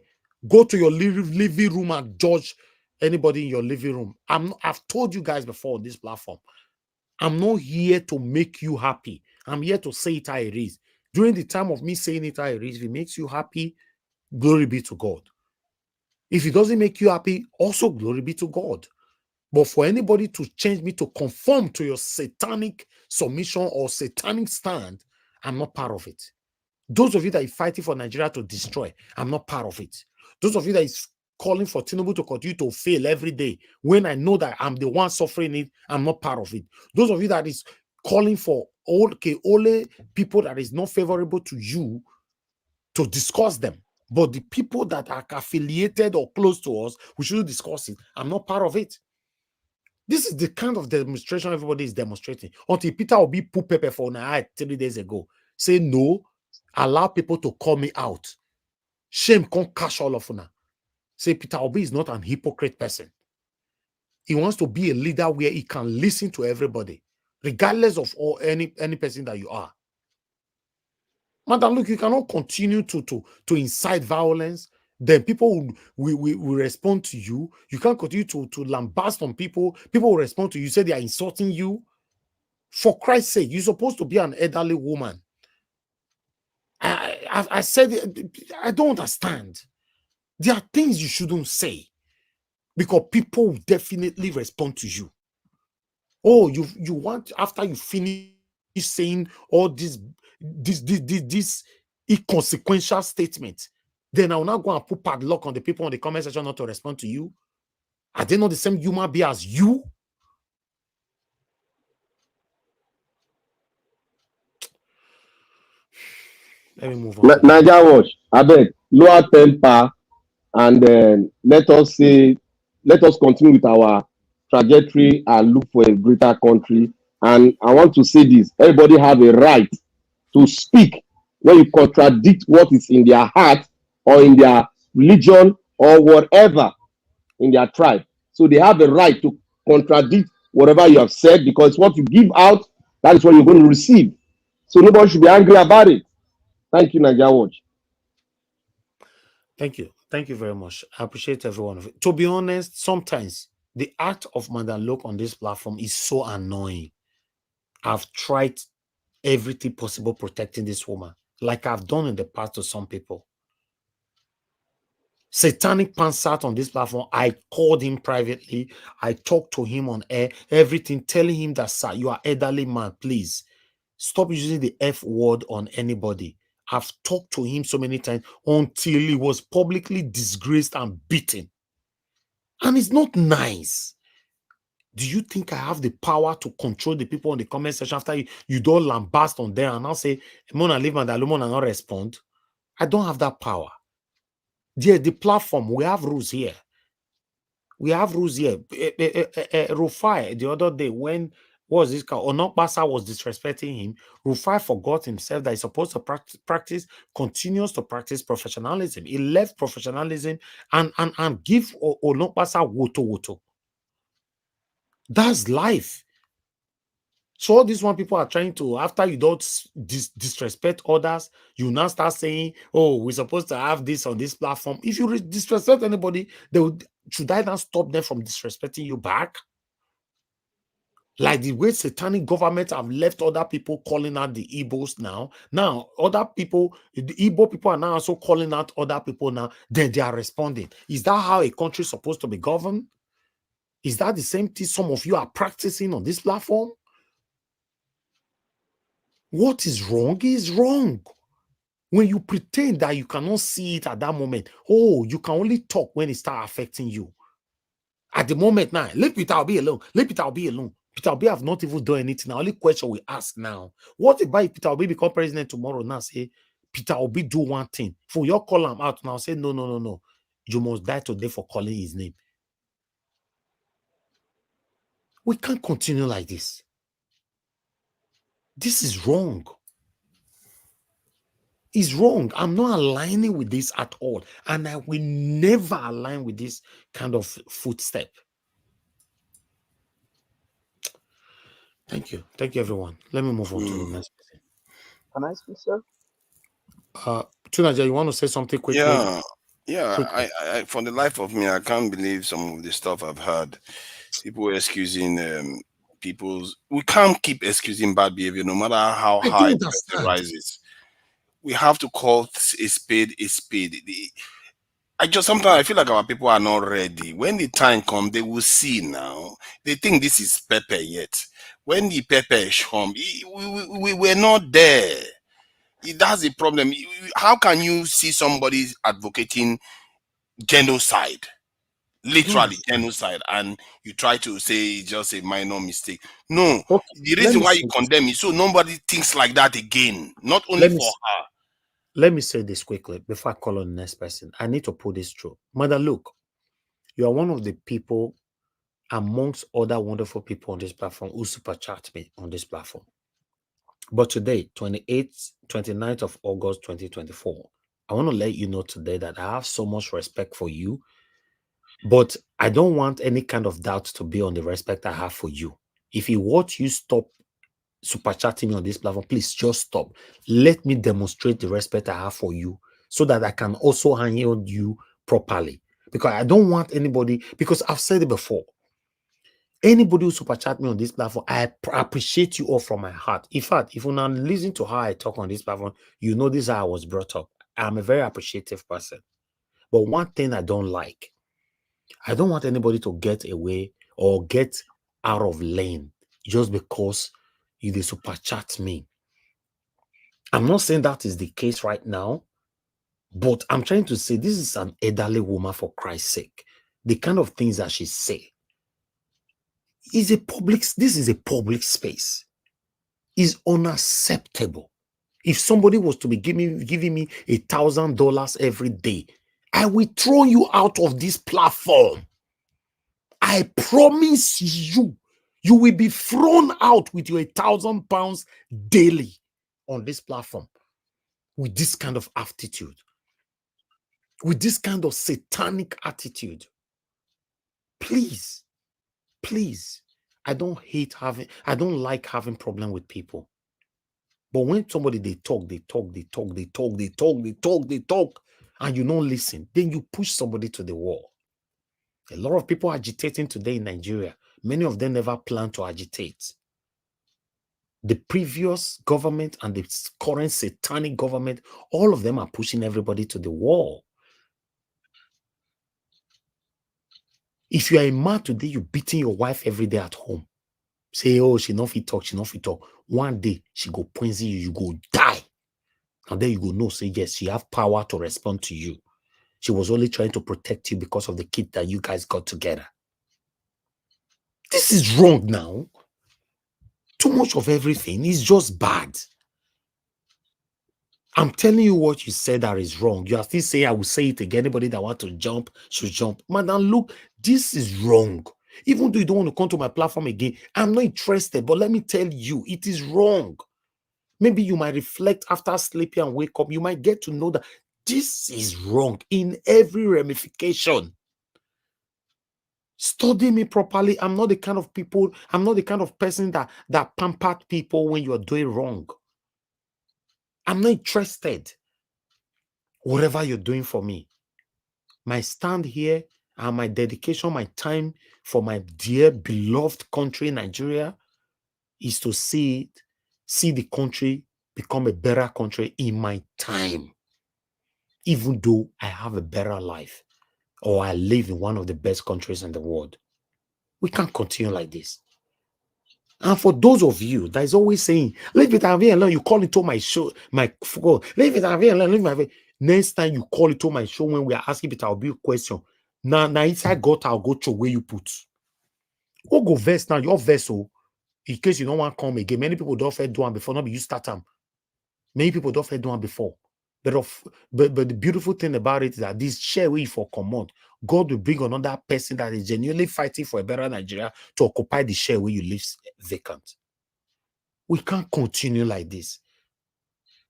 Go to your living room and judge anybody in your living room. I've told you guys before on this platform. I'm not here to make you happy. I'm here to say it how it is. During the time of me saying it how it is, if it makes you happy, glory be to God. If it doesn't make you happy, also glory be to God. But for anybody to change me to conform to your satanic submission or satanic stand, I'm not part of it. Those of you that are fighting for Nigeria to destroy, I'm not part of it. Those of you that is calling for Tinubu to continue to fail every day, when I know that I'm the one suffering it, I'm not part of it. Those of you that is calling for only people that is not favorable to you to discuss them, but the people that are affiliated or close to us, we should discuss it. I'm not part of it. This is the kind of demonstration everybody is demonstrating. Until Peter Obi put paper for now 3 days ago, say no, allow people to call me out. Shame can't catch all of now. Say Peter Obi is not an hypocrite person. He wants to be a leader where he can listen to everybody, regardless of any person that you are. Madam, look, you cannot continue to incite violence. Then people will respond to you. You can't continue to lambast on people. People will respond to you. Say they are insulting you. For Christ's sake, you're supposed to be an elderly woman. I said, I don't understand. There are things you shouldn't say because people will definitely respond to you. Oh, you want, after you finish saying all this inconsequential statement, then I will not go and put padlock on the people on the comment section not to respond to you. Are they not the same human being as you? Let me move on to Niger Watch, abeg, lower temper, and let us continue with our trajectory and look for a greater country. And I want to say this: everybody have a right to speak when you contradict what is in their heart or in their religion or whatever in their tribe. So they have the right to contradict whatever you have said, because what you give out, that is what you're going to receive. So nobody should be angry about it. Thank you, Niger Watch. Thank you. Thank you very much. I appreciate every one of it. To be honest, sometimes the act of Madam Look on this platform is so annoying. I've tried everything possible protecting this woman, like I've done in the past to some people. Satanic Pants sat on this platform. I called him privately. I talked to him on air, everything, telling him that, sir, you are elderly man, please stop using the F word on anybody. I've talked to him so many times until he was publicly disgraced and beaten. And it's not nice. Do you think I have the power to control the people on the comment section after you don't lambast on them and I'll say, Mona leave and Mona not respond? I don't have that power. Dear, the platform, we have rules here. We have rules here. Rufai, the other day, when was this guy? Onokbasa was disrespecting him. Rufai forgot himself that he's supposed to continues to practice professionalism. He left professionalism and give Onokbasa woto. That's life. So all these one people are trying to, after you don't disrespect others, you now start saying, oh, we're supposed to have this on this platform. If you disrespect anybody, should I then stop them from disrespecting you back? Like the way satanic government have left other people calling out the Igbos now. Now, other people, the Igbo people are now also calling out other people now. Then they are responding. Is that how a country is supposed to be governed? Is that the same thing some of you are practicing on this platform? What is wrong is wrong. When you pretend that you cannot see it at that moment, oh, you can only talk when it starts affecting you. At the moment now, let Peter Obi alone. Let Peter Obi alone. Peter Obi have not even done anything. The only question we ask now, what if Peter Obi become president tomorrow now, say, Peter Obi do one thing. For your call him out now, say, no. You must die today for calling his name. We can't continue like this. This is wrong. It's wrong. I'm not aligning with this at all. And I will never align with this kind of footstep. Thank you. Thank you, everyone. Let me move on to the next person. Can I speak, sir? Tunaja, you want to say something quickly? Yeah. Quickly. I for the life of me, I can't believe some of the stuff I've heard. People excusing we can't keep excusing bad behavior no matter how high the person rises. We have to call a spade a spade. Sometimes I feel like our people are not ready. When the time comes, they will see now. They think this is pepper yet. When the pepper come, we were not there. That's the problem. How can you see somebody advocating genocide? Literally genocide, and you try to say it's just a minor mistake. No, okay, the reason why you condemn it so nobody thinks like that again. Not only for her. Let me say this quickly before I call on the next person. I need to put this through. Mother, look, you are one of the people amongst other wonderful people on this platform who super chat me on this platform. But today, 29th of August, 2024, I want to let you know today that I have so much respect for you, but I don't want any kind of doubt to be on the respect I have for you. If you want you stop super chatting me on this platform, please just stop. Let me demonstrate the respect I have for you so that I can also handle you properly. Because I don't want anybody, because I've said it before, anybody who super chat me on this platform, I appreciate you all from my heart. In fact, if you now listen to how I talk on this platform, you know this is how I was brought up. I'm a very appreciative person. But one thing I don't like, I don't want anybody to get away or get out of lane just because they super chat me. I'm not saying that is the case right now, but I'm trying to say this is an elderly woman, for Christ's sake. the kind of things that she say is a public, this is a public space. Is unacceptable. If somebody was to be giving me $1,000 every day, I will throw you out of this platform. I promise you, you will be thrown out with your £1,000 daily on this platform with this kind of attitude, with this kind of satanic attitude. Please, please, I don't like having problem with people. But when somebody they talk, and you don't listen, then you push somebody to the wall. A lot of people agitating today in Nigeria. Many of them never plan to agitate. The previous government and the current satanic government, all of them are pushing everybody to the wall. If you are a man today, you're beating your wife every day at home. Say, oh, she not fit talk, she not fit talk. One day, she go poison you, you go die. And then you go know, say, yes, she have power to respond to you. She was only trying to protect you because of the kid that you guys got together. This is wrong now. Too much of everything is just bad. I'm telling you what you said that is wrong. You are still saying, I will say it again. Anybody that wants to jump should jump. Madam, look, this is wrong. Even though you don't want to come to my platform again, I'm not interested. But let me tell you, it is wrong. Maybe you might reflect after sleeping and wake up. You might get to know that this is wrong in every ramification. Study me properly. I'm not the kind of people, I'm not the kind of person that pampered people when you are doing wrong. I'm not interested. Whatever you're doing for me, my stand here and my dedication, my time for my dear beloved country, Nigeria, is to see the country become a better country in my time. Even though I have a better life or I live in one of the best countries in the world. We can't continue like this. And for those of you that is always saying, leave it alone, you call it to my show, my phone, leave it alone, leave it. Next time you call it to my show when we are asking it, I'll be a question. Now inside Gov't, I'll go to where you put. Go verse now, your vessel, in case you don't want to come again. Many people don't fair do one before, not be you start them. Many people don't fair do one before. But the beautiful thing about it is that this share way for command, God will bring another person that is genuinely fighting for a better Nigeria to occupy the share where you leave vacant. We can't continue like this.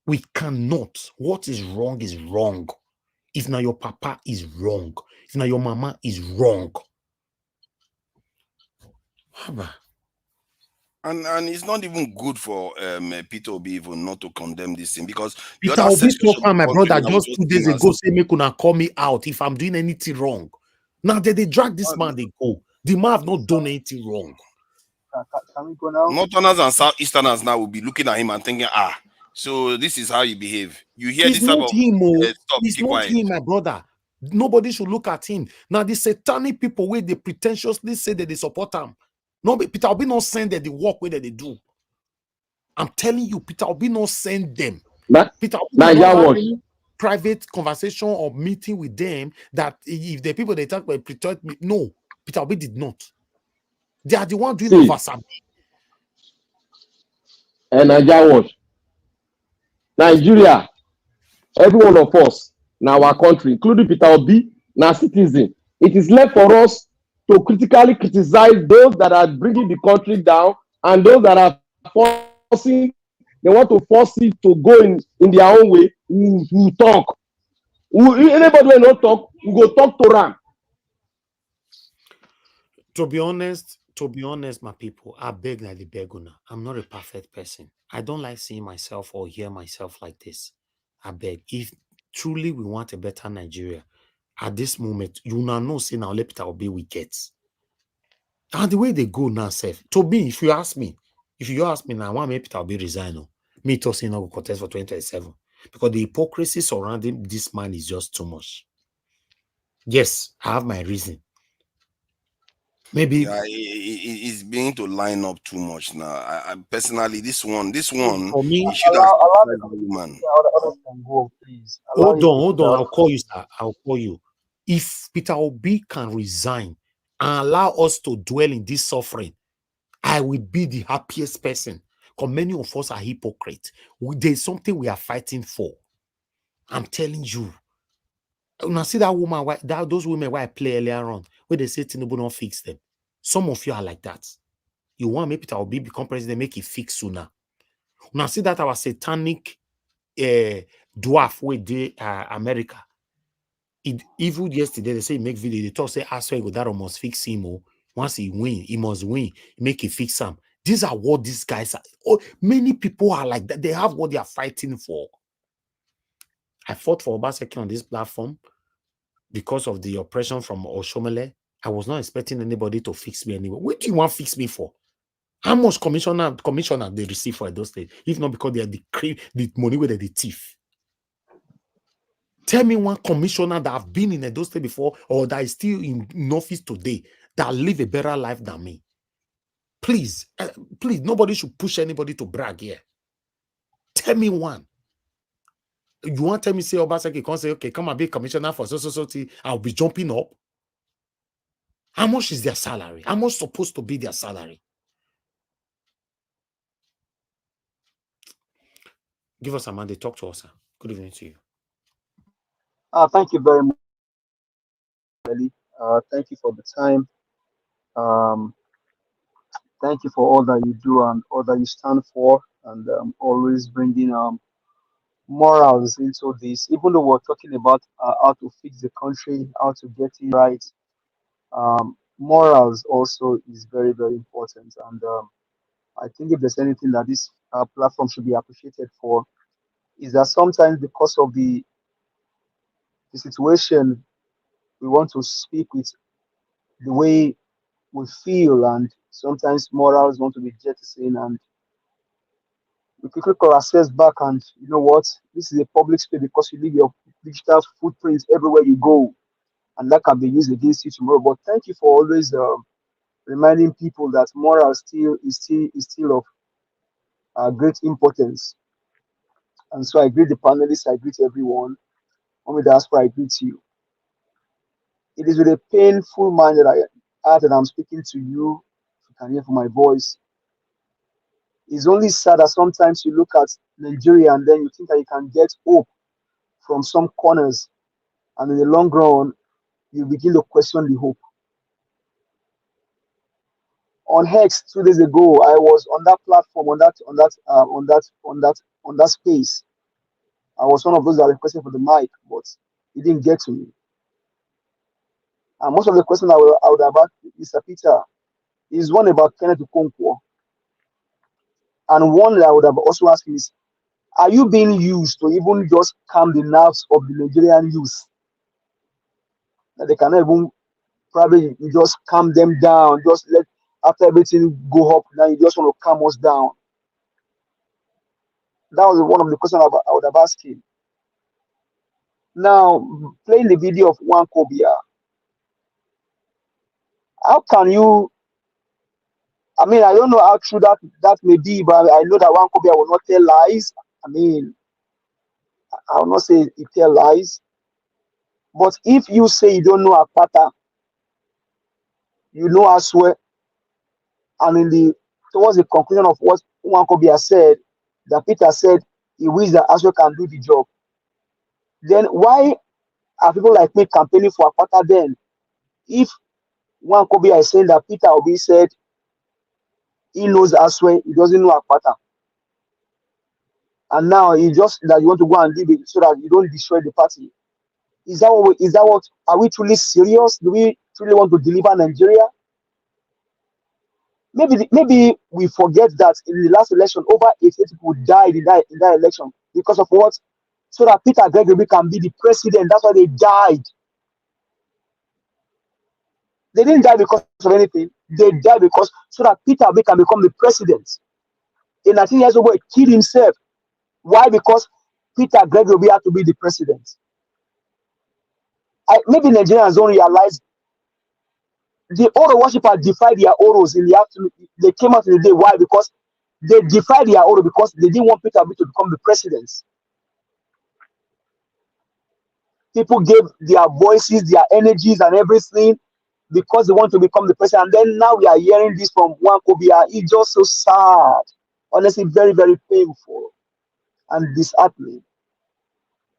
We cannot. What is wrong is wrong. If now your papa is wrong, if now your mama is wrong. And it's not even good for Peter Obi even not to condemn this thing, because the Peter other Obi section talk, my brother, just 2 days as ago say make una call me out if I'm doing anything wrong. Now they drag this man, they go. The man have not done anything wrong. Can we go now? Northerners and Southeasterners now will be looking at him and thinking, so this is how you behave. You hear It's this type not of him, stuff, it's keep not quiet. him, my brother. Nobody should look at him. Now, the satanic people where they pretentiously say that they support him. No, Peter Obi not send them the work where they do. I'm telling you, Peter Obi not send them. Peter Obi will not have any private conversation or meeting with them that if the people they talk about pretend, no, Peter Obi did not. They are the one doing Obaseki. And Nigeria, every one of us in our country, including Peter Obi, now citizen, it is left for us to critically criticize those that are bringing the country down and those that are forcing, they want to force it to go in their own way. We talk. Anybody will not talk, we go talk to them. To be honest, my people, I beg like the beguna. I'm not a perfect person. I don't like seeing myself or hear myself like this. I beg. If truly we want a better Nigeria, at this moment, you now know, say now let Peter Obi we get. And the way they go now, self. To me, if you ask me now, I want me Peter Obi resign. Me to say no contest for 2027. Because the hypocrisy surrounding this man is just too much. Yes, I have my reason. Maybe it's beginning to line up too much now. I personally, this one, for me, you should have Others can go, please. Hold on. I'll call you, sir. I'll call you. If Peter Obi can resign and allow us to dwell in this suffering, I will be the happiest person. Because many of us are hypocrites. There's something we are fighting for. I'm telling you. When I see that woman, those women where I play earlier on, where they say Tinubu don't fix them. Some of you are like that. You want me Peter Obi become president, make it fix sooner. When I see that our satanic dwarf with the America. Even yesterday, they say make video, they talk say Asue Ighodalo must fix him. Once he win, he must win, make it fix him. These are what these guys are. Oh, many people are like that. They have what they are fighting for. I fought for Obaseki on this platform because of the oppression from Oshomele. I was not expecting anybody to fix me anyway. What do you want to fix me for? How much commissioner they receive for those states? If not because they are the money where they the thief. Tell me one commissioner that have been in Edo State before or that is still in office today that live a better life than me. Please, please, nobody should push anybody to brag here. Tell me one. You want to tell me, say, Obaseki can say, okay, come and be commissioner for so, I'll be jumping up. How much is their salary? How much supposed to be their salary? Give us a man, they talk to us, sir. Good evening to you. Thank you very much, Ellie. Thank you for the time. Thank you for all that you do and all that you stand for, and always bringing morals into this. Even though we're talking about how to fix the country, how to get it right, morals also is very, very important. And I think if there's anything that this platform should be appreciated for, is that sometimes because of the situation, we want to speak with the way we feel, and sometimes morals want to be jettisoned, and we quickly call ourselves back. And you know what? This is a public space because you leave your digital footprints everywhere you go, and that can be used against you tomorrow. But thank you for always reminding people that moral is still of great importance. And so I greet the panelists, I greet everyone. Only that's why I greet you. It is with a painful mind that I'm speaking to you. If you can hear from my voice. It's only sad that sometimes you look at Nigeria and then you think that you can get hope from some corners, and in the long run, you begin to question the hope. On X 2 days ago, I was on that platform, on that space. I was one of those that requested for the mic, but it didn't get to me. And most of the questions I would have asked Mr. Peter is one about Kenneth Okonkwo, and one that I would have also asked him is, are you being used to even just calm the nerves of the Nigerian youth? That they cannot even probably just calm them down, just let after everything go up, now you just want to calm us down. That was one of the questions I would have asked him. Now, playing the video of One Kobia, how can you? I mean, I don't know how true that may be, but I know that One Kobia will not tell lies. I mean, I will not say he tell lies. But if you say you don't know Akpata, you know Asue, and towards the conclusion of what One Kobia said, that Peter said he wishes that Asue can do the job, then why are people like me campaigning for Akpata then? If One Kobia is saying that Peter Obi said he knows Asue, he doesn't know Akpata, and now he just that you want to go and leave it so that you don't destroy the party. Is that what are we truly serious? Do we truly want to deliver Nigeria? Maybe we forget that in the last election, over 88 people died in that election because of what? So that Peter Gregory can be the president. That's why they died. They didn't die because of anything. They died because so that Peter Obi can become the president. In 19 years ago, he killed himself. Why? Because Peter Gregory had to be the president. Maybe Nigerians don't realize the Oro worshippers defied their Oros in the afternoon. They came out in the day. Why? Because they defied their Oro because they didn't want Peter Obi to become the president. People gave their voices, their energies, and everything because they want to become the president. And then now we are hearing this from one Kobia. It's just so sad. Honestly, very, very painful and disheartening.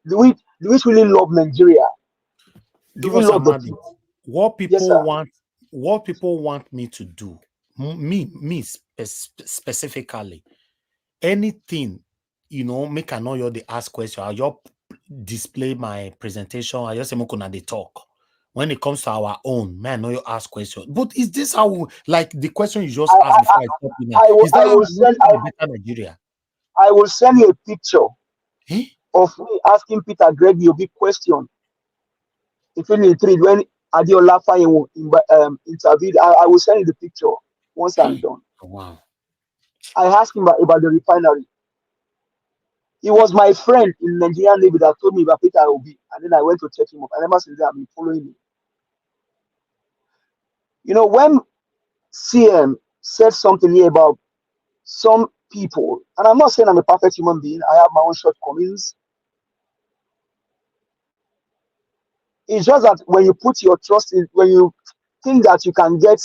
Do we really love Nigeria? Do Give we us love the Amadi. people? What Yes, people sir. want, what people want me to do, specifically, anything, make I know you they ask question. I just display my presentation. I just say mukuna they talk. When it comes to our own, man, I know you ask questions. But is this how, like the question you just asked before I stop you now? Is that I how will we want send. to be better Nigeria? I will send you a picture Eh? of me asking Peter Gregory a big question. In 2023, when Adeola Fayewo interviewed, I will send you the picture once I'm done. Wow. I asked him about the refinery. He was my friend in Nigerian Navy that told me about Peter Obi, and then I went to check him up. And ever since then, I've been following him. When CM said something here about some people, and I'm not saying I'm a perfect human being, I have my own shortcomings. It's just that when you put your trust in, when you think that you can get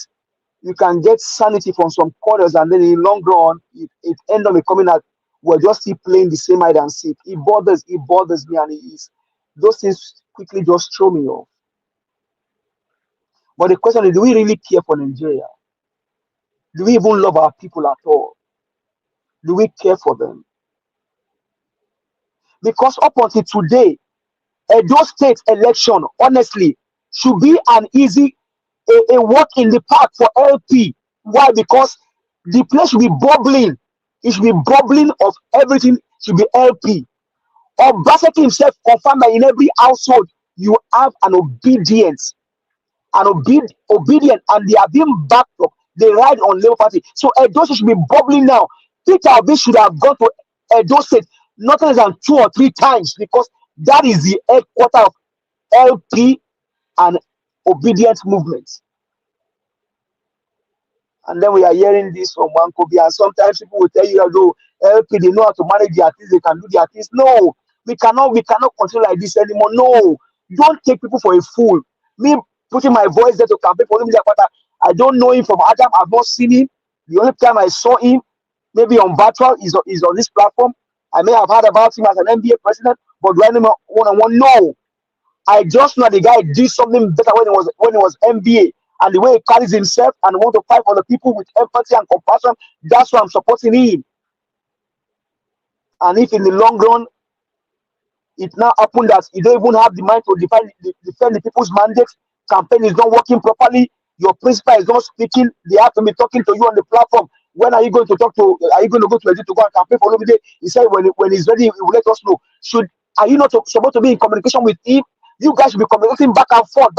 sanity from some corners, and then in the long run, it ends up becoming that we're just still playing the same hide and seek. It bothers me, and those things quickly just throw me off. But the question is, do we really care for Nigeria? Do we even love our people at all? Do we care for them? Because up until today, Edo State election, honestly, should be an easy a walk in the park for LP. Why? Because the place should be bubbling. It should be bubbling of everything. It should be LP. Obaseki himself confirmed that in every household you have an obedience, obedient, and they are being backed up. They ride on Labour Party. So Edo State should be bubbling now. Peter Obi should have gone to Edo State not less than 2 or 3 times, because that is the headquarter of LP and obedient movement. And then we are hearing this from one Kobe, and sometimes people will tell you, although LP, they know how to manage their things, they can do their things. No, we cannot continue like this anymore. No, don't take people for a fool. Me putting my voice there to campaign for him, I don't know him from Adam. I've not seen him. The only time I saw him, maybe on virtual, is on this platform. I may have heard about him as an NBA president, but do I know him one-on-one? No. I just know the guy did something better when he was NBA, and the way he carries himself and want to fight for the people with empathy and compassion. That's why I'm supporting him. And if in the long run it now happened that you don't even have the mind to defend the people's mandate, campaign is not working properly, your principal is not speaking, they have to be talking to you on the platform. When are you going to talk to? Are you going to go to Edo to go and campaign for Olumide? He said when he's ready, he will let us know. Are you not supposed to be in communication with him? You guys should be communicating back and forth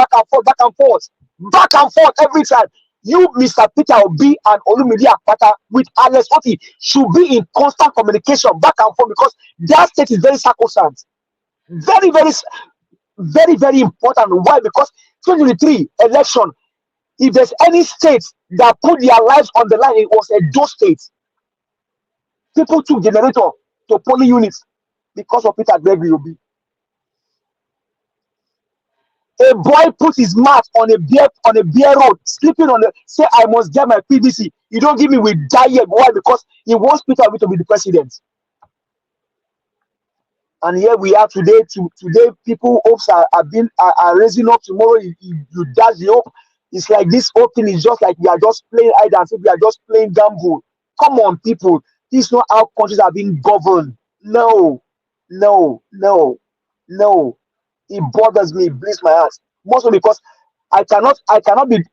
every time. You, Mr. Peter Obi and Olumide Akpata with Alex Oti should be in constant communication back and forth, because that state is very sacrosanct. Very, very, very, very important. Why? Because 2023 election, if there's any state that put their lives on the line, it was Edo State. People took generator to polling units because of Peter Gregory Obi. A boy put his mouth on a beer road, sleeping on the say, I must get my PVC. You don't give me with diet. Why? Because he wants Peter Obi to be the president. And here we are today. Today, people hopes are raising up. Tomorrow, you dash the hope. It's like this whole thing is just like we are just playing hide and seek. We are just playing gamble. Come on, people. This is not how countries are being governed. No. It bothers me. It bleeds my heart. Mostly because I cannot be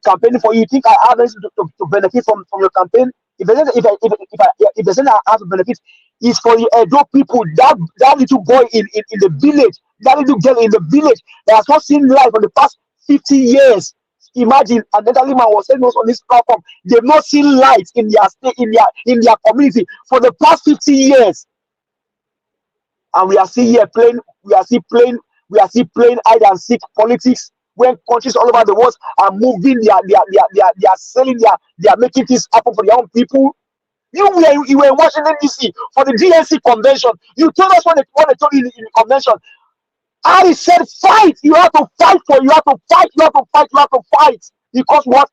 campaigning for you. You think I have anything to benefit from your campaign? If there's anything I have to benefit, it's for the Edo people. That little boy in the village, that little girl in the village that has not seen life for the past 50 years. Imagine another man was saying on this platform, they've not seen light in their state, in their community for the past 50 years. And we are still here playing hide and seek politics when countries all over the world are moving, they are selling, they are making things happen for their own people. You were in Washington, D.C. for the DNC convention. You told us when they told you in the convention, I said fight. You have to fight for. You have to fight. You have to fight. You have to fight. Because what?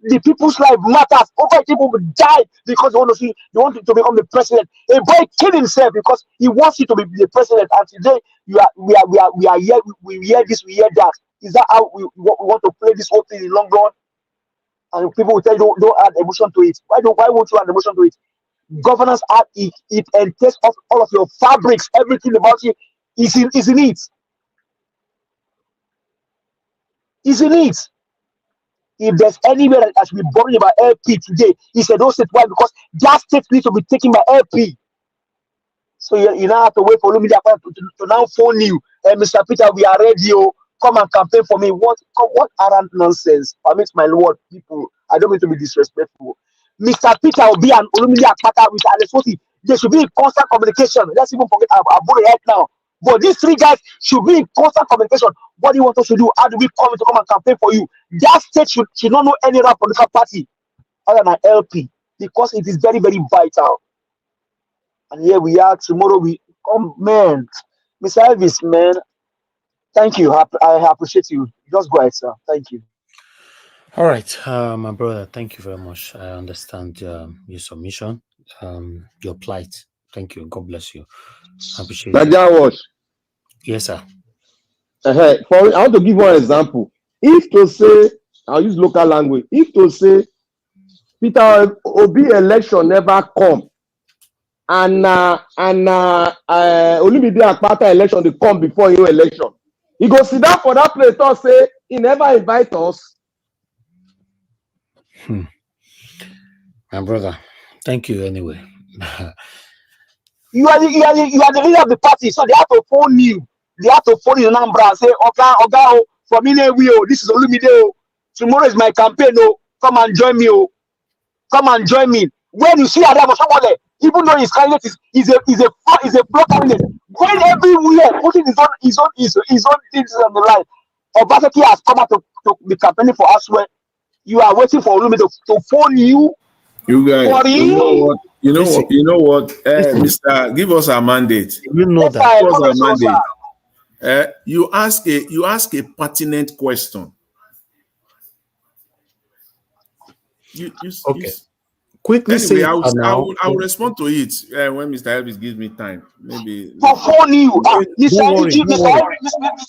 The people's life matters. Over people will die because they want to see. They want to become the president. A boy killed himself because he wants you to be the president. And today we are here. We hear this. We hear that. Is that how we want to play this whole thing in the long run? And people will tell you don't add emotion to it. Why won't you add emotion to it? Governance act it entails of all of your fabrics, everything about you is in it. Is in it. If there's anywhere that I should be bothering about LP today, it's a those state. Why? Because that state needs to be taken by LP. So you now have to wait for Lumidi to now phone you. Mr. Peter, we are ready. Come and campaign for me. What arrant nonsense? Permit my word, people. I don't mean to be disrespectful. Mr. Peter will be an Olumide Akpata with Alesoti. They should be in constant communication. Let's even forget about it right now. But these three guys should be in constant communication. What do you want us to do? How do we come and campaign for you? That state should not know any other political party other than LP because it is very, very vital. And here we are. Tomorrow we come, man. Mr. Elvis, man. Thank you. I appreciate you. Just go ahead, sir. Thank you. All right, my brother. Thank you very much. I understand your submission, your plight. Thank you. God bless you. I appreciate it. What? Yes, sir. I want to give one example. If to say, I'll use local language. If to say Peter Obi election never come, and Olumide Akpata election they come before your election, he go sit down for that place and say he never invite us. My brother, thank you anyway. You are the leader of the party, so they have to phone you. They have to phone you in Anambra and say, Oga, for me, this is Olumide. Tomorrow is my campaign. Come and join me. Come and join me. When you see Adam or somebody, even though his candidate is a block candidate, going everywhere, putting his own things on the line. Obaseki has come out to be campaigning for Asue. You are waiting for Olumide to phone you. You guys, you know what, Mr. Give us a mandate. You know that. Give us a mandate. You ask a pertinent question. Okay. Quickly anyway, say I will respond to it when Mr. Elvis gives me time. Maybe for phone you. Mr.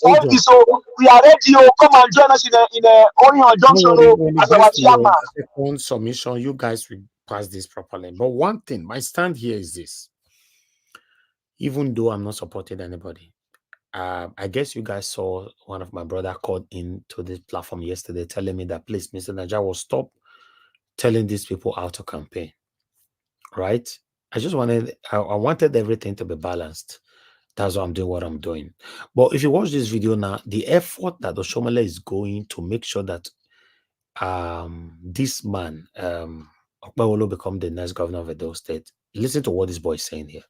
Elvis, so we are ready. Come and join us in a Orion Junction as our chairman. Second submission, you guys will pass this properly. But one thing, my stand here is this. Even though I'm not supporting anybody, I guess you guys saw one of my brother called into this platform yesterday telling me that, please, Mr. Naja will stop telling these people how to campaign. Right? I wanted everything to be balanced. That's why I'm doing what I'm doing. But if you watch this video now, the effort that Oshomole is going to make sure that this man, Okpewolo, become the next governor of Edo State. Listen to what this boy is saying here.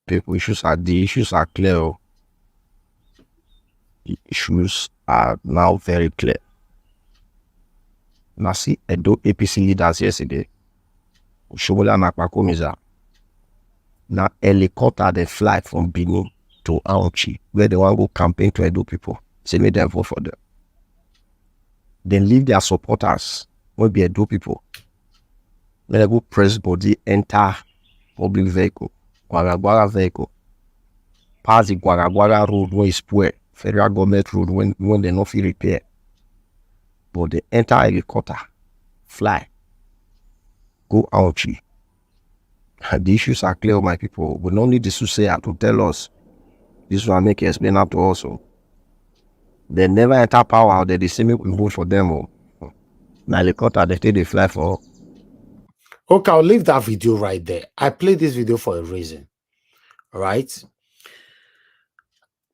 The issues are clear. The issues are now very clear. Now see Edo APC leaders yesterday. Oshomole and Akpakomiza. Now helicopter they fly from Benin to Aochi, where they want to go campaign to Edo people. Say make them vote for them. Then leave their supporters, will be Edo people. When they go press body, enter public vehicle, Guaragwara vehicle, pass the Guaragwara road where it's poor, federal government road when they not feel repair. But they enter helicopter, fly, go Aochi. The issues are clear, my people. We don't need this to say to tell us. This will make you explain up to us. They never enter power. They say me we vote for them. Now helicopter they take the fly for. Okay, I'll leave that video right there. I played this video for a reason. Right?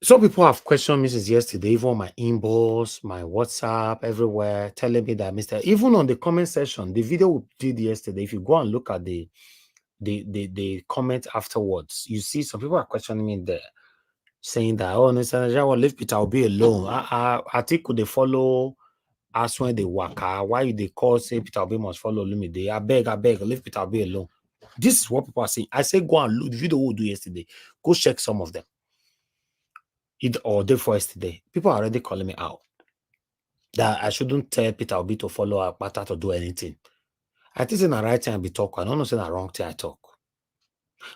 Some people have questioned me since yesterday, even on my inbox, my WhatsApp, everywhere, telling me that even on the comment section, the video we did yesterday, if you go and look at the comment afterwards, you see some people are questioning me there, saying that, oh, Mr. Naja will leave Peter Obi alone. I think could they follow us when they waka? Why they call say Peter Obi must follow Lumide? I beg, leave Peter Obi alone. This is what people are saying. I say go and look the video we do yesterday. Go check some of them. it or day for yesterday, people are already calling me out that I shouldn't tell Peter Obi to follow Akpata to do anything. I think in the right time be talk. I don't know say the wrong thing I talk.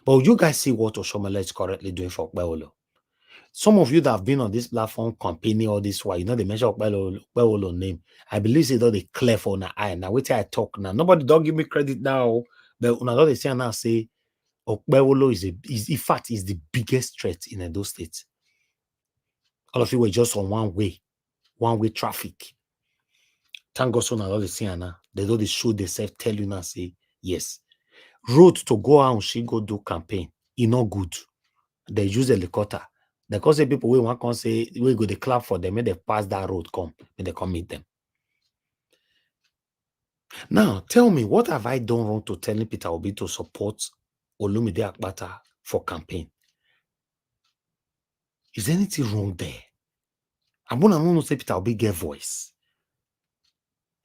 But you guys see what Oshomole is currently doing for Okpebholo. Some of you that have been on this platform campaigning all this while, you know, they measure Okpebholo name. I believe they don't clear for an eye. Now, wait till I talk now. Nobody don't give me credit now. But when I don't say now say Okpebholo is in fact is the biggest threat in Edo State. All of you were just on one-way traffic. Thank God so now all the see now. They don't show themselves tell you now say yes. Road to go out, she go do campaign. It not good. They use helicopter. They can say people we want to say we go the clap for them, and they pass that road, come, and they come meet them. Now tell me, what have I done wrong to telling Peter Obi to support Olumide Akpata for campaign? Is there anything wrong there? I'm gonna say Peter Obi get voice.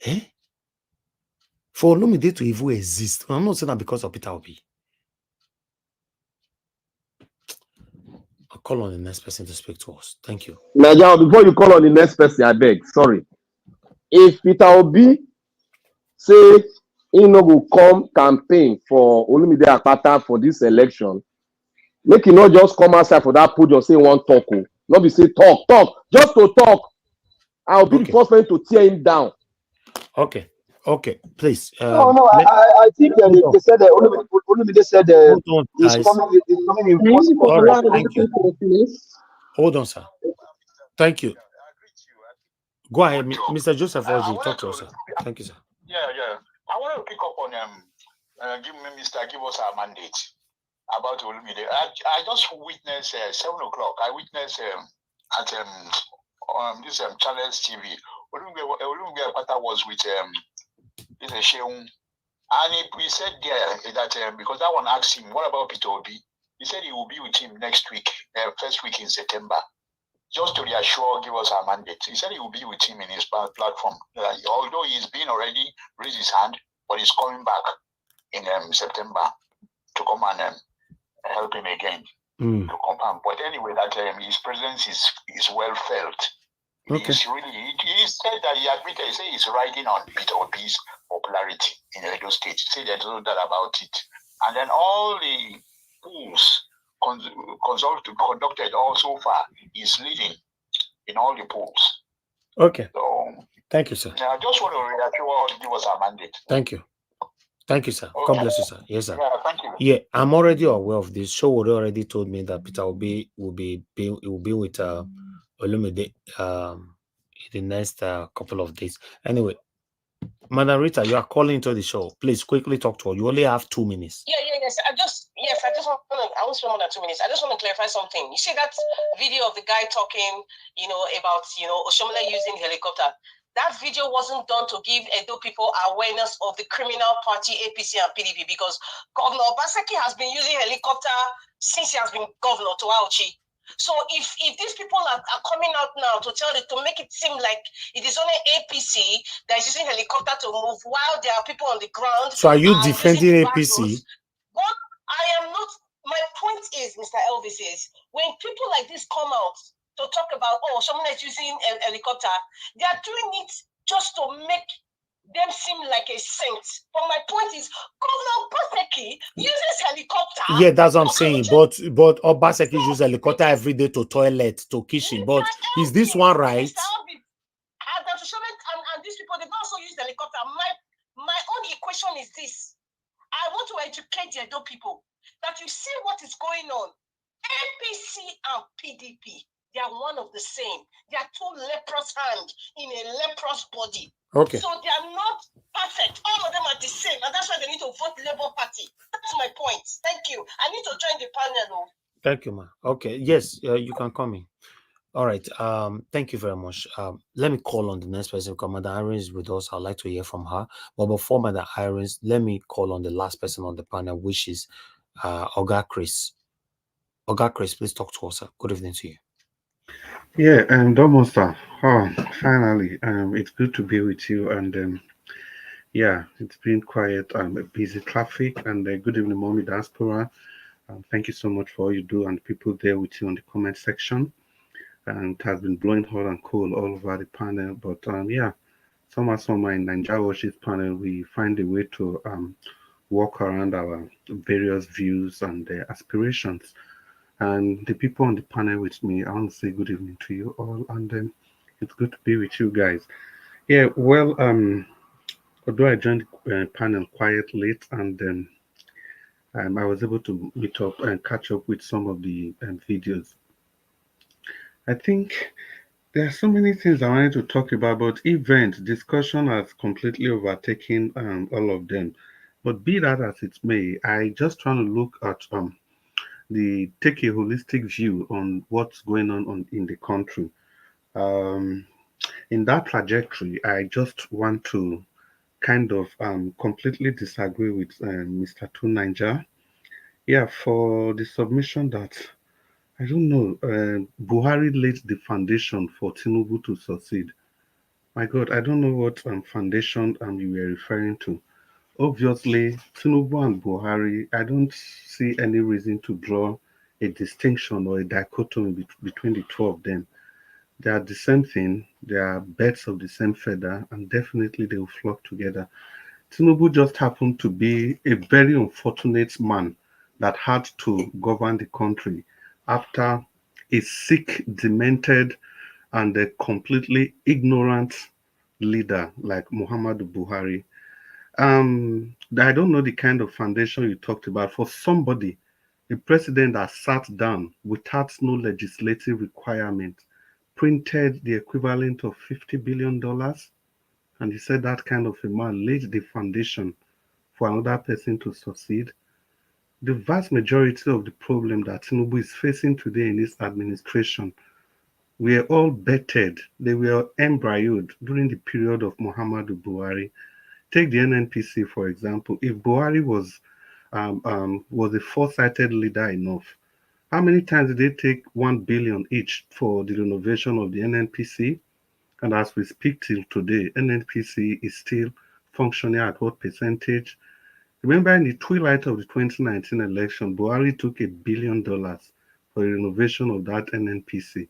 Eh? For Olumide to even exist, I'm not saying that because of Peter Obi. I'll call on the next person to speak to us. Thank you. Now, before you call on the next person, I beg, sorry. If Peter Obi say he no go come campaign for Olumide Akpata for this election, make he not just come outside for that podium say one talk. Not be say talk, just to talk. I'll be the first person to tear him down. Okay, please. No, I think they said that Olumide said he's coming in first. All right, thank you. Hold on, sir. Thank you. Go ahead, Mr. Joseph Oji. Talk to us, sir. Thank you, sir. Yeah. I want to pick up on give us our mandate about Olumide. I just witnessed 7 o'clock. I witnessed at this Channels TV. Olumide Akpata was with this Sheung, and he said there that because that one asked him, "What about Peter Obi?" He said he will be with him next week, first week in September, just to reassure, give us our mandate. He said he will be with him in his platform, although he's been already raised his hand, but he's coming back in September to come and help him again to confirm. But anyway, that his presence is well felt. Okay. He said that he admitted, he said he's riding on Peter Obi's popularity in Edo State. He said there's no doubt about it. And then all the polls conducted all so far is leading in all the polls. Okay. So thank you, sir. I just want to reassure, give us our mandate. Thank you. Thank you, sir. Okay. God bless you, sir. Yes, sir. Yeah, thank you. Yeah, I'm already aware of this. Show already told me that Peter Obi will be with Olumide in the next couple of days. Anyway, Madam Rita, you are calling into the show. Please quickly talk to her. You only have 2 minutes. Yes. I just want to, I won't spend more than 2 minutes. I just want to clarify something. You see that video of the guy talking, about, Oshomole using helicopter. That video wasn't done to give Edo people awareness of the criminal party APC and PDP, because Governor Obaseki has been using helicopter since he has been governor to Auchi. So if these people are coming out now to make it seem like it is only APC that is using helicopter to move while there are people on the ground. So are you defending APC? What I am not. My point is, Mr. Elvis, is when people like this come out to talk about, someone is using a helicopter, they are doing it just to make them seem like a saint. But my point is, Governor Obaseki uses helicopter. Yeah, that's what I'm saying. But Obaseki uses helicopter every day to toilet, to kitchen. But is this one right? And these people, they also use helicopter. My own equation is this. I want to educate the Edo people that you see what is going on. APC and PDP, they are one of the same. They are 2 leprous hands in a leprous body. Okay. So they are not perfect. All of them are the same, and that's why they need to vote Labour Party. That's my point. Thank you. I need to join the panel. Thank you, ma. Okay. Yes, you can come in. All right. Thank you very much. Let me call on the next person because Madam Irene is with us. I'd like to hear from her. But before Madam Irene, let me call on the last person on the panel, which is Oga Chris. Oga Chris, please talk to us, sir. Good evening to you. Yeah, and almost, finally, it's good to be with you. And yeah, it's been quiet, busy traffic. And good evening, Mommy Diaspora. Thank you so much for all you do and people there with you on the comment section. and it has been blowing hot and cold all over the panel. But yeah, somehow in Nigeria Worship panel, we find a way to walk around our various views and aspirations. And the people on the panel with me, I want to say good evening to you all, and it's good to be with you guys. Yeah, well, although I joined the panel quite late, and I was able to meet up and catch up with some of the videos. I think there are so many things I wanted to talk about, but event discussion has completely overtaken all of them. But be that as it may, I just trying to look at the take a holistic view on what's going on in the country. Um, in that trajectory, I just want to kind of completely disagree with Mr. Two Ninja. Yeah, for the submission that I don't know, Buhari laid the foundation for Tinubu to succeed. My God, I don't know what foundation you were referring to. Obviously, Tinubu and Buhari, I don't see any reason to draw a distinction or a dichotomy between the two of them. They are the same thing, they are birds of the same feather, and definitely they will flock together. Tinubu just happened to be a very unfortunate man that had to govern the country after a sick, demented, and a completely ignorant leader like Muhammadu Buhari. I don't know the kind of foundation you talked about for somebody, a president that sat down without no legislative requirement, printed the equivalent of $50 billion, and he said that kind of a man laid the foundation for another person to succeed. The vast majority of the problem that Tinubu is facing today in his administration were all bettered. They were embryoed during the period of Muhammadu Buhari. Take the NNPC, for example. If Buhari was a foresighted leader enough, how many times did they take 1 billion each for the renovation of the NNPC? And as we speak till today, NNPC is still functioning at what percentage? Remember, in the twilight of the 2019 election, Buhari took $1 billion for the renovation of that NNPC.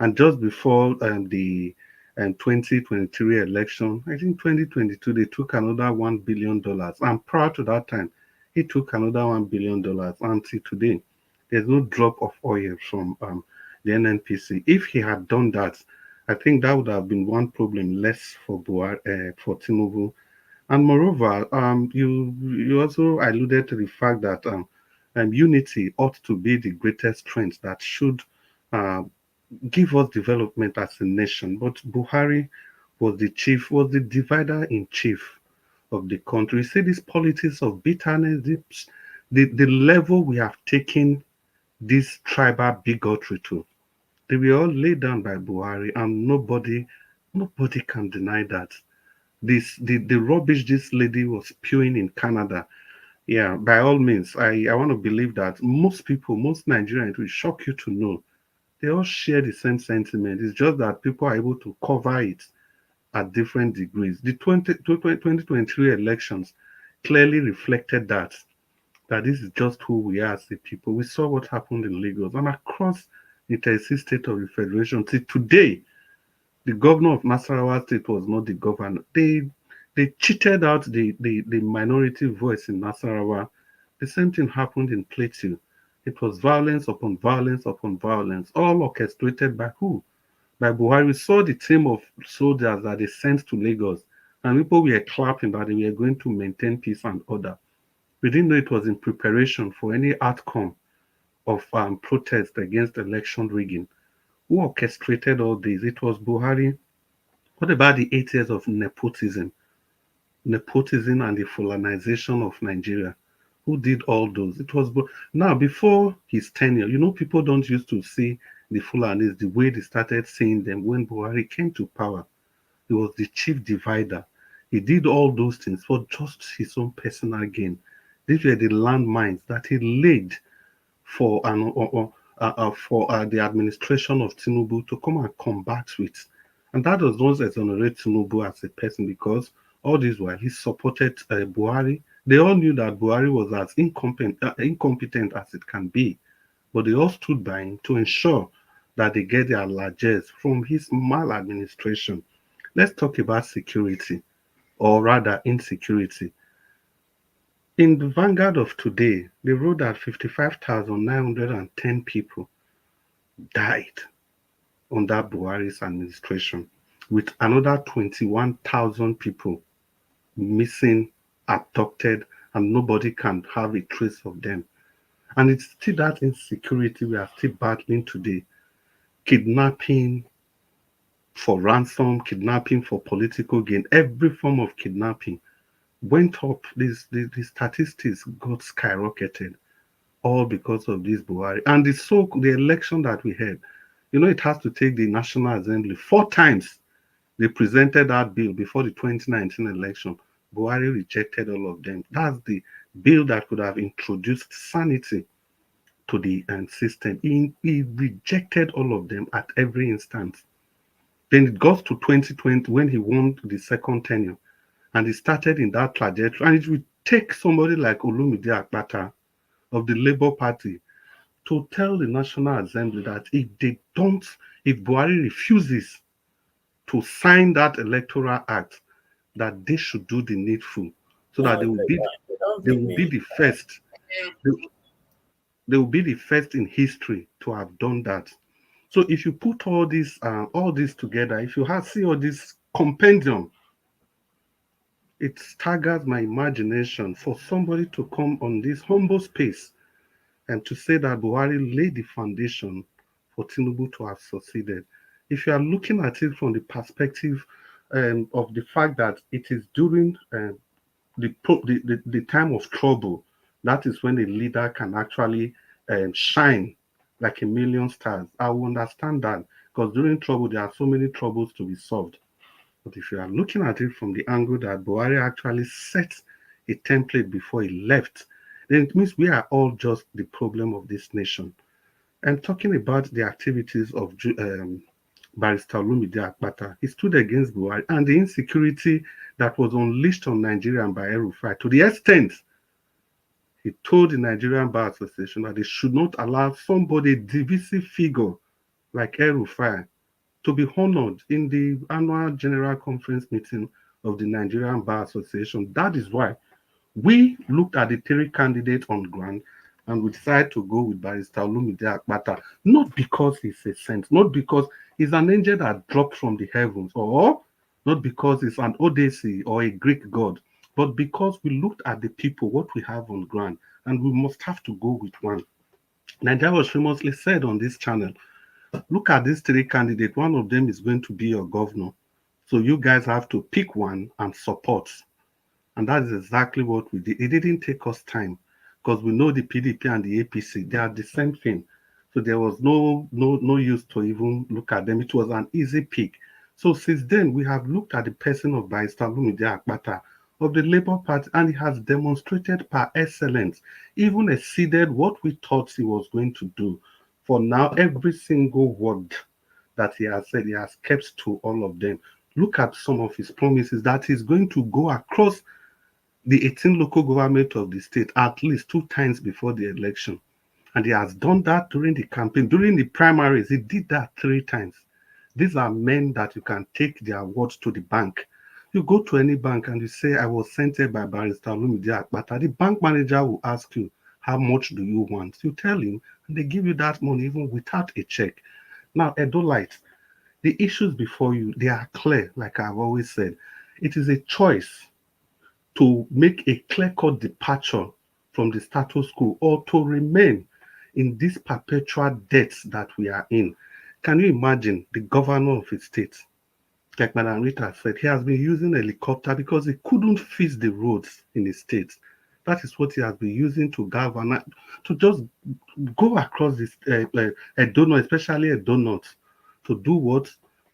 And just before the 2023 election, I think 2022, they took another $1 billion. And prior to that time, he took another $1 billion. Until today, there's no drop of oil from the NNPC. If he had done that, I think that would have been one problem less for for Tinubu. And moreover, you also alluded to the fact that unity ought to be the greatest strength that should uh, give us development as a nation. But Buhari was the divider in chief of the country. You see, this politics of bitterness, the level we have taken this tribal bigotry to. They were all laid down by Buhari, and nobody can deny that. The rubbish this lady was spewing in Canada. Yeah, by all means, I want to believe that most people, most Nigerians, it will shock you to know they all share the same sentiment. It's just that people are able to cover it at different degrees. The 2023 elections clearly reflected that this is just who we are as a people. We saw what happened in Lagos and across the 36 state of the federation. Till today, the governor of Nasarawa State was not the governor. They cheated out the minority voice in Nasarawa. The same thing happened in Plateau. It was violence upon violence upon violence, all orchestrated by who? By Buhari. We saw the team of soldiers that they sent to Lagos, and people were clapping that they were going to maintain peace and order. We didn't know it was in preparation for any outcome of protest against election rigging. Who orchestrated all this? It was Buhari. What about the 8 years of nepotism and the Fulanization of Nigeria? Who did all those? It was now before his tenure. You know, people don't used to see the Fulanis the way they started seeing them when Buhari came to power. He was the chief divider. He did all those things for just his own personal gain. These were the landmines that he laid for the administration of Tinubu to come and combat with. And that does not exonerate Tinubu as a person because all this while he supported Buhari. They all knew that Buhari was as incompetent as it can be, but they all stood by him to ensure that they get their largesse from his maladministration. Let's talk about security, or rather insecurity. In the vanguard of today, they wrote that 55,910 people died under Buhari's administration, with another 21,000 people missing, abducted, and nobody can have a trace of them. And it's still that insecurity we are still battling today. Kidnapping for ransom, kidnapping for political gain, every form of kidnapping went up. The statistics got skyrocketed, all because of this Buhari. And the election that we had, it has to take the National Assembly 4 times. They presented that bill before the 2019 election. Buhari rejected all of them. That's the bill that could have introduced sanity to the system. He rejected all of them at every instance. Then it got to 2020 when he won the second tenure, and he started in that trajectory. And it will take somebody like Olumide Akpata of the Labour Party to tell the National Assembly that if Buhari refuses to sign that electoral act, that they should do the needful, so that they will be the first. They will be the first in history to have done that. So if you put all this together, if you see all this compendium, it staggers my imagination for somebody to come on this humble space and to say that Buhari laid the foundation for Tinubu to have succeeded. If you are looking at it from the perspective of the fact that it is during the time of trouble, that is when a leader can actually shine like a million stars. I will understand that, because during trouble, there are so many troubles to be solved. But if you are looking at it from the angle that Buhari actually set a template before he left, then it means we are all just the problem of this nation. And talking about the activities of Barrister Olumide Akpata, he stood against Buhari and the insecurity that was unleashed on Nigeria by El-Rufai, to the extent he told the Nigerian Bar Association that they should not allow somebody, a divisive figure like El-Rufai, to be honored in the annual general conference meeting of the Nigerian Bar Association. That is why we looked at the 3 candidates on ground and we decided to go with Barrister Olumide Akpata, not because he's a saint, not because he's an angel that dropped from the heavens, or not because he's an Odyssey or a Greek god, but because we looked at the people, what we have on ground, and we must have to go with one. Nigeria was famously said on this channel, look at these 3 candidates, one of them is going to be your governor. So you guys have to pick one and support. And that is exactly what we did. It didn't take us time, because we know the PDP and the APC, they are the same thing. So there was no use to even look at them. It was an easy pick. So since then, we have looked at the person of Barrister Olumide Akpata of the Labour Party, and he has demonstrated par excellence, even exceeded what we thought he was going to do. For now, every single word that he has said, he has kept to all of them. Look at some of his promises that he's going to go across the 18 local government of the state at least 2 times before the election. And he has done that during the campaign. During the primaries, he did that 3 times. These are men that you can take their words to the bank. You go to any bank and you say, I was sent here by Barrister Olumide Akpata. The bank manager will ask you, how much do you want? You tell him, and they give you that money even without a check. Now, Edolite, the issues before you, they are clear, like I've always said. It is a choice to make a clear-cut departure from the status quo, or to remain in this perpetual debt that we are in. Can you imagine the governor of a state, like Madam Rita said, he has been using a helicopter because he couldn't fix the roads in his state. That is what he has been using to galvanize, to just go across this a donut, especially a donut, to do what?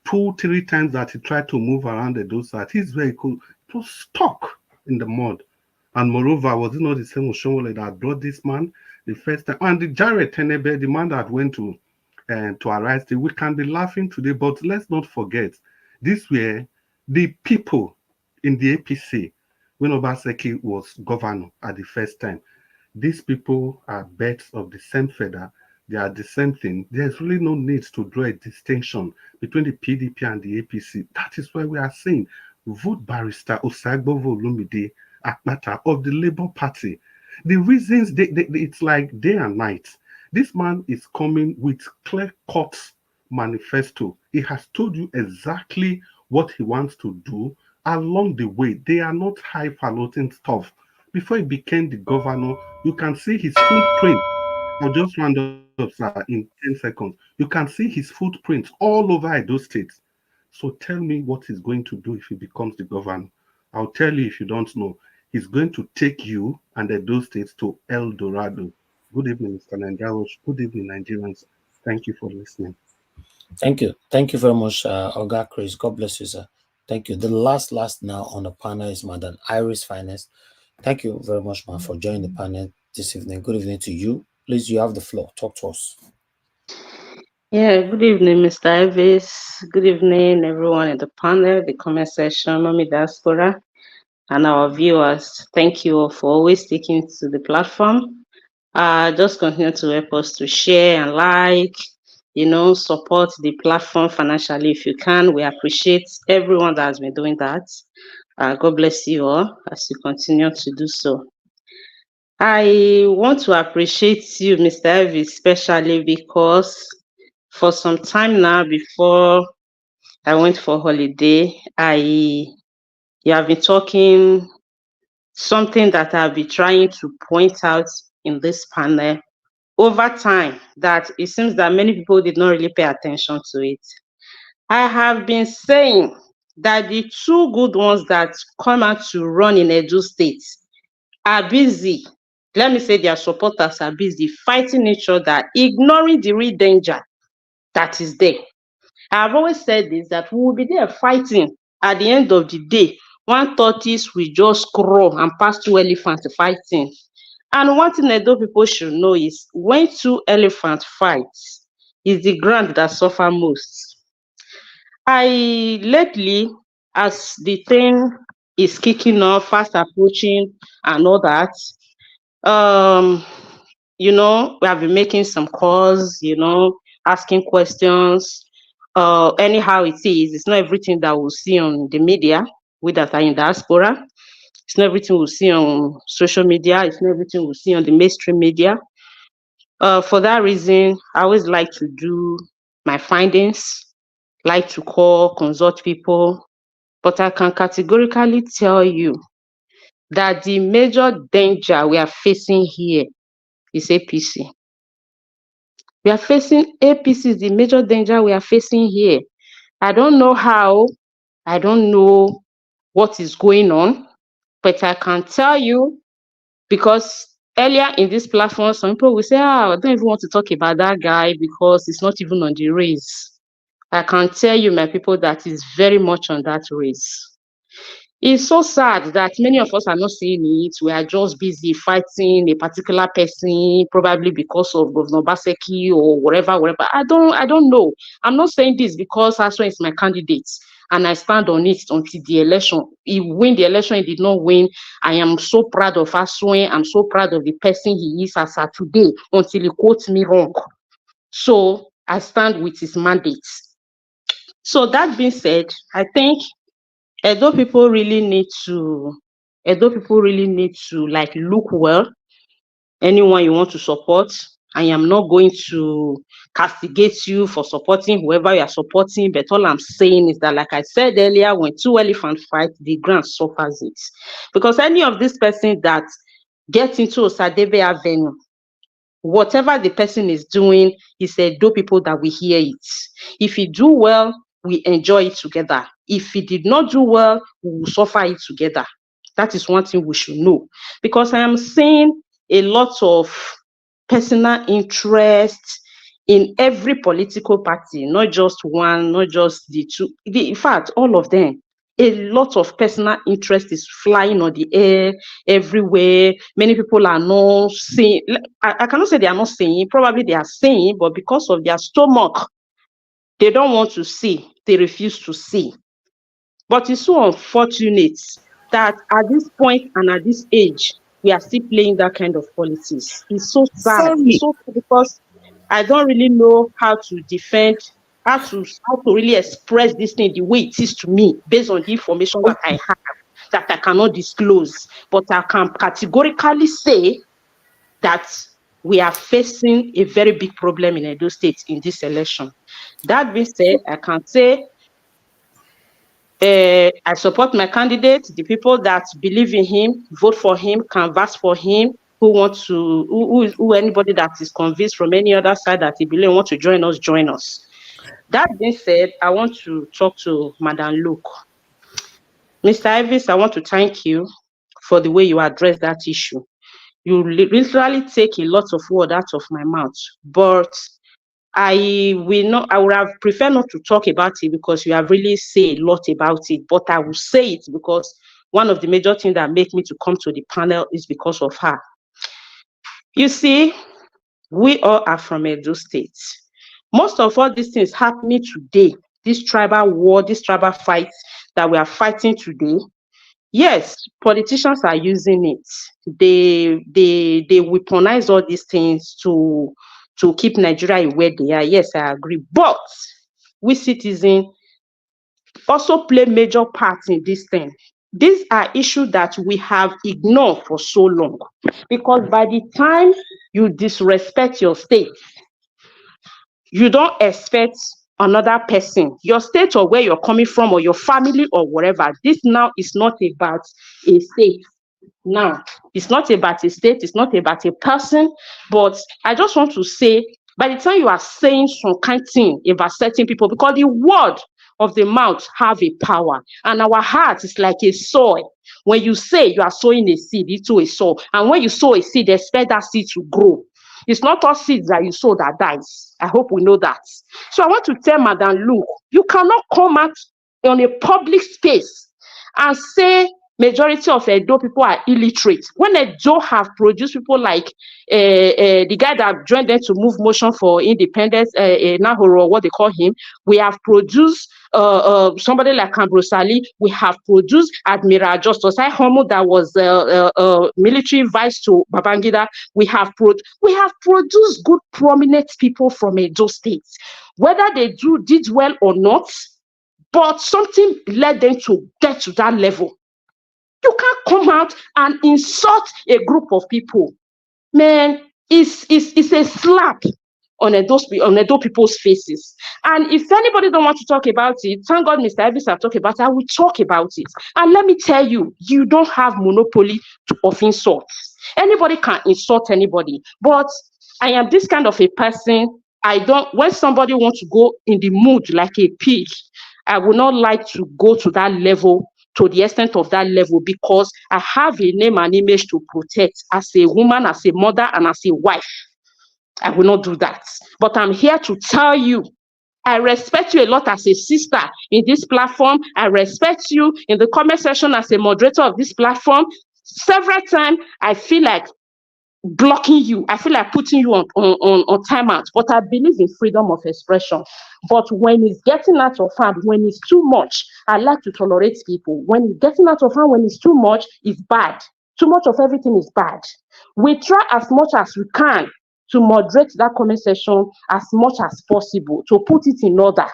2-3 times that he tried to move around the donut, his vehicle was stuck in the mud. And moreover, was it not the same Oshomole that brought this man the first time? And the Jared Tenebe, the man that went to arrest him, we can be laughing today, but let's not forget, these were the people in the APC when Obaseki was governor at the first time. These people are birds of the same feather. they are the same thing. There's really no need to draw a distinction between the PDP and the APC. That is why we are saying vote Barrister Osagbovo Olumide Akpata of the Labour Party. The reasons it's like day and night. This man is coming with clear-cut manifesto. He has told you exactly what he wants to do along the way. They are not highfalutin stuff. Before he became the governor, you can see his footprint. I'll just round up, sir, in 10 seconds. You can see his footprints all over Edo State. So tell me what he's going to do if he becomes the governor. I'll tell you if you don't know. He's going to take you and Edo State to El Dorado. Good evening, Mr. Nanjarosh. Good evening, Nigerians. Thank you for listening. Thank you. Thank you very much, Oga Chris. God bless you, sir. Thank you. The last now on the panel is Madam Iris Finance. Thank you very much, man, for joining the panel this evening. Good evening to you. Please, you have the floor. Talk to us. Yeah, good evening, Mr. Ivis. Good evening, everyone in the panel, the comment section, Mommy Diaspora, and our viewers. Thank you all for always sticking to the platform. Just continue to help us to share and like, support the platform financially if you can. We appreciate everyone that has been doing that. God bless you all as you continue to do so. I want to appreciate you, Mr. Ivis, especially because for some time now, before I went for holiday, you have been talking something that I'll be trying to point out in this panel over time, that it seems that many people did not really pay attention to it. I have been saying that the two good ones that come out to run in Edo State are busy. Let me say their supporters are busy fighting each other, ignoring the real danger that is there. I've always said this, that we will be there fighting. At the end of the day, one tortoise will just crawl and pass two elephants fighting. And one thing Edo people should know is when two elephants fight, is the ground that suffer most. Lately, as the thing is kicking off, fast approaching and all that, we have been making some calls, asking questions. Anyhow it is, it's not everything that we'll see on the media, we that are in diaspora. It's not everything we'll see on social media. It's not everything we'll see on the mainstream media. For that reason, I always like to do my findings, like to call, consult people, but I can categorically tell you that the major danger we are facing here is APC. We are facing APC is the major danger we are facing here. I don't know how, I don't know what is going on, but I can tell you, because earlier in this platform, some people will say, I don't even want to talk about that guy because it's not even on the race. I can tell you, my people, that is very much on that race. It's so sad that many of us are not seeing it. We are just busy fighting a particular person, probably because of Gov't Obaseki or whatever. I don't know. I'm not saying this because Asue is my candidate and I stand on it until the election. He win the election, he did not win. I am so proud of Asue. I'm so proud of the person he is as of today until he quotes me wrong. So I stand with his mandate. So that being said, I think Edo people really need to like look well. Anyone you want to support, I am not going to castigate you for supporting whoever you are supporting, but all I'm saying is that, like I said earlier, when two elephants fight, the ground suffers it. Because any of these persons that get into Osadebe Avenue, whatever the person is doing, is Edo people that we hear it. If he do well, we enjoy it together. If he did not do well, we will suffer it together. That is one thing we should know. Because I am seeing a lot of personal interest in every political party, not just one, not just the two. In fact, all of them. A lot of personal interest is flying on the air everywhere. Many people are not saying, I cannot say they are not saying, probably they are saying, but because of their stomach, they don't want to see, they refuse to see. But it's so unfortunate that at this point and at this age, we are still playing that kind of politics. It's so sad. Sorry. It's so sad because I don't really know how to defend, how to really express this thing the way it is to me, based on the information that I have, that I cannot disclose. But I can categorically say that we are facing a very big problem in Edo State in this election. That being said, I can say I support my candidate. The people that believe in him, vote for him, canvass for him. Who anybody that is convinced from any other side that he believes want to join us, join us. That being said, I want to talk to Madam Luke. Mr. Ivis, I want to thank you for the way you address that issue. You literally take a lot of word out of my mouth, but I would have preferred not to talk about it because you have really said a lot about it, but I will say it because one of the major things that make me to come to the panel is because of her. You see, we all are from Edo State. Most of all these things happening today, this tribal war, this tribal fight that we are fighting today, yes, politicians are using it. They weaponize all these things to keep Nigeria where they are. Yes, I agree. But we citizens also play major parts in this thing. These are issues that we have ignored for so long, because by the time you disrespect your state, you don't expect another person, your state or where you're coming from or your family or whatever. This now is not about a state. Now, it's not about a state, it's not about a person, but I just want to say, by the time you are saying some kind of thing about certain people, because the word of the mouth have a power, and our heart is like a soil. When you say you are sowing a seed into a soil, and when you sow a seed, expect that seed to grow. It's not all seeds that you sow that dies. I hope we know that. So I want to tell Madam Luke, you cannot come out on a public space and say majority of Edo people are illiterate. When Edo have produced people like the guy that joined them to move motion for independence, Nahoro, what they call him, we have produced somebody like Ambrosali, we have produced Admiral Justice Homo that was military vice to Babangida. We have produced good prominent people from Edo State. Whether they did well or not, but something led them to get to that level. You can't come out and insult a group of people. Man, it's a slap on Edo people's faces. And if anybody don't want to talk about it, thank God Mr. Evans have talked about it, I will talk about it. And let me tell you, you don't have monopoly of insults. Anybody can insult anybody. But I am this kind of a person. When somebody wants to go in the mood like a pig, I would not like to go to that level, to the extent of that level, because I have a name and image to protect as a woman, as a mother, and as a wife. I will not do that. But I'm here to tell you, I respect you a lot as a sister in this platform. I respect you in the comment section as a moderator of this platform. Several times, I feel like blocking you. I feel like putting you on timeout. But I believe in freedom of expression. But when it's getting out of hand, when it's too much, I like to tolerate people. When it's getting out of hand, when it's too much, it's bad. Too much of everything is bad. We try as much as we can to moderate that comment section as much as possible, to put it in order.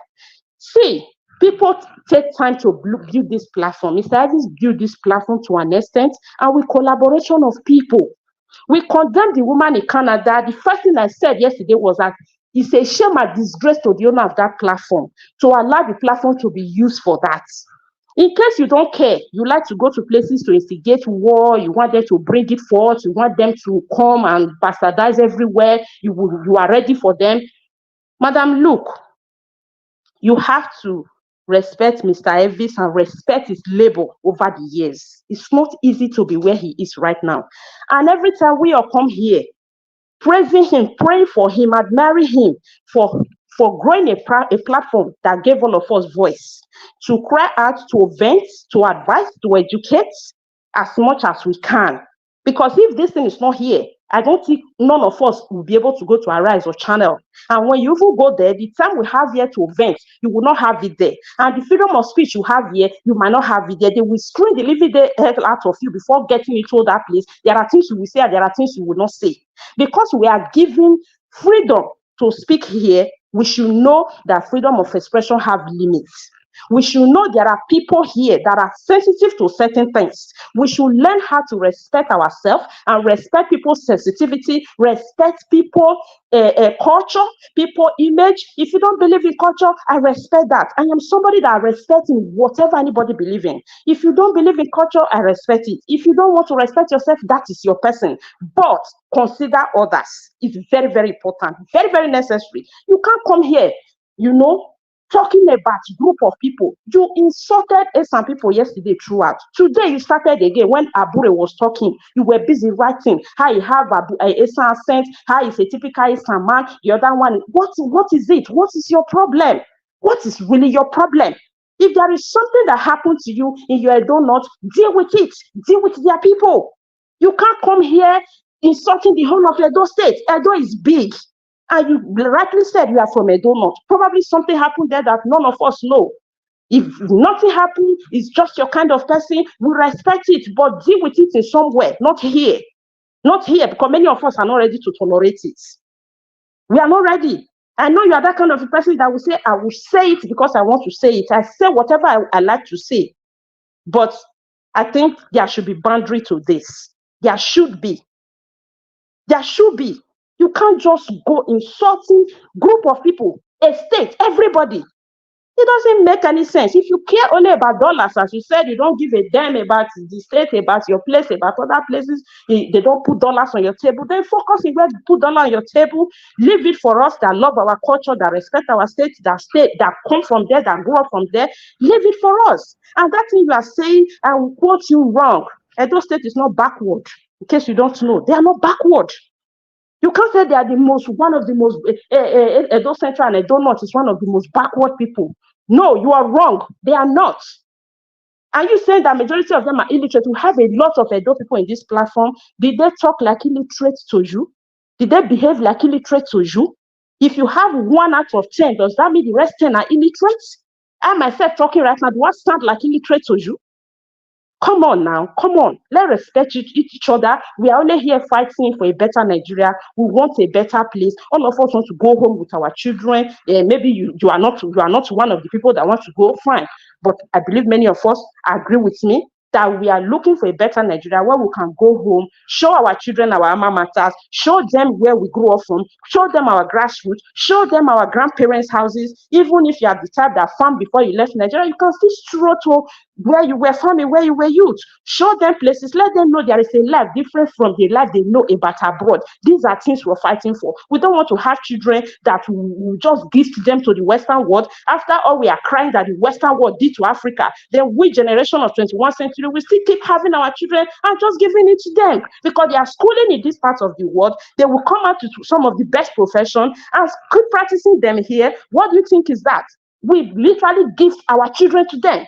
See, people take time to build this platform. Mr. Evans built this platform to an extent, and with collaboration of people. We condemned the woman in Canada. The first thing I said yesterday was that it's a shame and disgrace to the owner of that platform to allow the platform to be used for that. In case you don't care, you like to go to places to instigate war, you want them to bring it forth, you want them to come and bastardize everywhere, you are ready for them. Madam, look, you have to respect Mr. Evans and respect his labor over the years. It's not easy to be where he is right now. And every time we all come here, praising him, praying for him, admiring him for growing a platform that gave all of us voice, to cry out, to vent, to advise, to educate as much as we can. Because if this thing is not here, I don't think none of us will be able to go to Arise or Channel. And when you even go there, the time we have here to vent, you will not have it there. And the freedom of speech you have here, you might not have it there. They will screen the living hell out of you before getting you to that place. There are things you will say and there are things you will not say. Because we are given freedom to speak here, we should know that freedom of expression have limits. We should know there are people here that are sensitive to certain things. We should learn how to respect ourselves and respect people's sensitivity, respect people culture, people image. If you don't believe in culture, I respect that. I am somebody that respects in whatever anybody believes in. If you don't believe in culture, I respect it. If you don't want to respect yourself, that is your person. But consider others. It's very, very important, very, very necessary. You can't come here, you know, talking about group of people. You insulted some people yesterday throughout. Today you started again. When Abure was talking, you were busy writing how he have a accent, how he's a typical Eastern man. The other one, what is it? What is your problem? What is really your problem? If there is something that happened to you in your donut, deal with it. Deal with their people. You can't come here insulting the whole of Edo State. Edo is big. And you rightly said you are from Edo North. Probably something happened there that none of us know. If nothing happened, it's just your kind of person, we respect it, but deal with it in somewhere, not here. Not here, because many of us are not ready to tolerate it. We are not ready. I know you are that kind of a person that will say, I will say it because I want to say it. I say whatever I like to say. But I think there should be boundary to this. There should be. There should be. You can't just go insulting group of people, a state, everybody. It doesn't make any sense. If you care only about dollars, as you said, you don't give a damn about the state, about your place, about other places, they don't put dollars on your table, then focus on where to put dollars on your table. Leave it for us that love our culture, that respect our state, that come from there, that grow up from there. Leave it for us. And that thing you are saying, I will quote you wrong. Edo State is not backward. In case you don't know, they are not backward. You can't say they are one of the most, Edo Central and Edo North is one of the most backward people. No, you are wrong. They are not. Are you saying that majority of them are illiterate? We have a lot of Edo people in this platform. Did they talk like illiterate to you? Did they behave like illiterate to you? If you have 1 out of 10, does that mean the rest 10 are illiterate? I myself talking right now, do I sound like illiterate to you? Come on now, come on. Let's respect each other. We are only here fighting for a better Nigeria. We want a better place. All of us want to go home with our children. Maybe you are not one of the people that want to go, fine. But I believe many of us agree with me that we are looking for a better Nigeria where we can go home, show our children our alma maters, show them where we grew up from, show them our grassroots, show them our grandparents' houses. Even if you are the type that farmed before you left Nigeria, you can still stroll to where you were farming, where you were youth. Show them places, let them know there is a life different from the life they know about abroad. These are things we're fighting for. We don't want to have children that we just gift them to the Western world. After all, we are crying that the Western world did to Africa. Then we, generation of 21st century, we still keep having our children and just giving it to them because they are schooling in this part of the world. They will come out to some of the best profession and keep practicing them here. What do you think is that? We literally gift our children to them.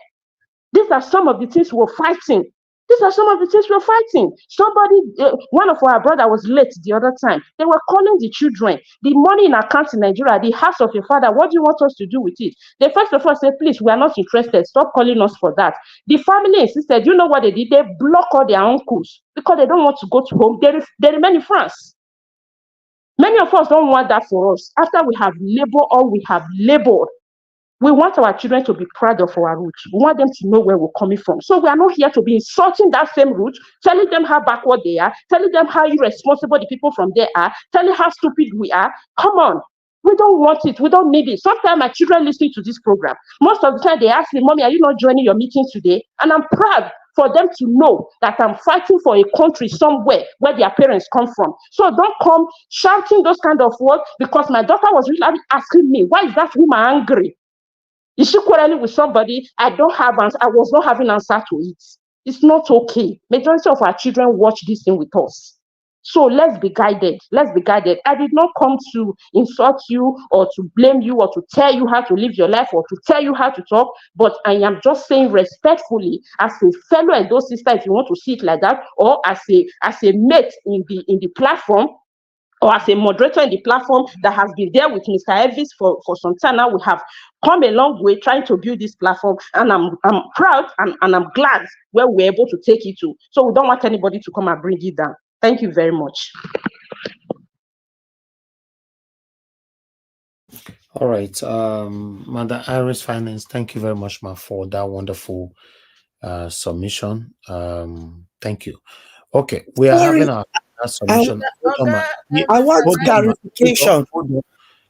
These are some of the things we're fighting. These are some of the things we're fighting. Somebody, one of our brother was late the other time. They were calling the children, the money in account in Nigeria, the house of your father, what do you want us to do with it? They first of all said, please, we are not interested. Stop calling us for that. The family insisted, you know what they did? They block all their uncles because they don't want to go to home. They remain in France. Many of us don't want that for us. After we have labored all we have labored, we want our children to be proud of our roots. We want them to know where we're coming from. So we are not here to be insulting that same root, telling them how backward they are, telling them how irresponsible the people from there are, telling how stupid we are. Come on. We don't want it. We don't need it. Sometimes my children listening to this program, most of the time they ask me, Mommy, are you not joining your meeting today? And I'm proud for them to know that I'm fighting for a country somewhere where their parents come from. So don't come shouting those kind of words because my daughter was really asking me, why is that woman angry? Is she quarreling with somebody? I was not having answer to it. It's not okay. Majority of our children watch this thing with us. So let's be guided. Let's be guided. I did not come to insult you or to blame you or to tell you how to live your life or to tell you how to talk, but I am just saying respectfully as a fellow Edo sister, if you want to see it like that, or as a mate in the platform, or as a moderator in the platform that has been there with Mr. Elvis for some time now. We have come a long way trying to build this platform, and I'm proud and I'm glad where we're able to take it to. So we don't want anybody to come and bring it down. Thank you very much. All right. Madam Iris Finance, thank you very much, ma, for that wonderful submission. Thank you. Okay, we are Sorry, having our submission. Hold on, ma. I want Hold on, ma. clarification.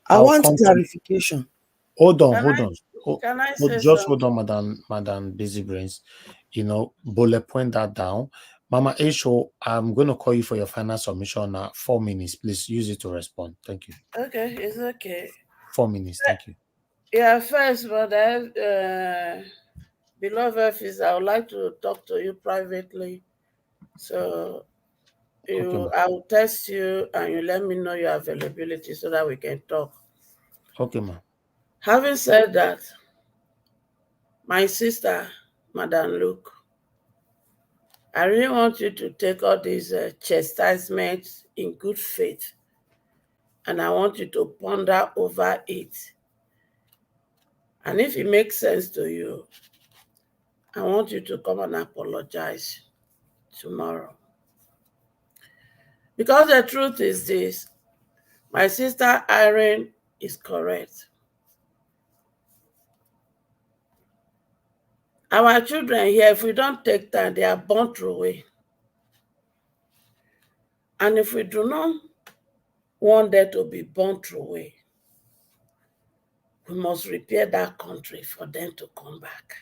I I'll want come to you. clarification. Hold on. Can I say Just something? hold on, Madam Busy Brains. Bullet point that down. Mama Esho, I'm going to call you for your final submission now. 4 minutes, please use it to respond. Thank you. Okay, it's okay. 4 minutes, thank you. Yeah, first, but beloved officer, I would like to talk to you privately. So I will text you and you let me know your availability so that we can talk. Okay, ma. Having said that, my sister, Madam Luke, I really want you to take all these chastisements in good faith, and I want you to ponder over it. And if it makes sense to you, I want you to come and apologize tomorrow. Because the truth is this, my sister Irene is correct. Our children here, if we don't take time, they are burnt away. And if we do not want them to be burnt away, we must repair that country for them to come back.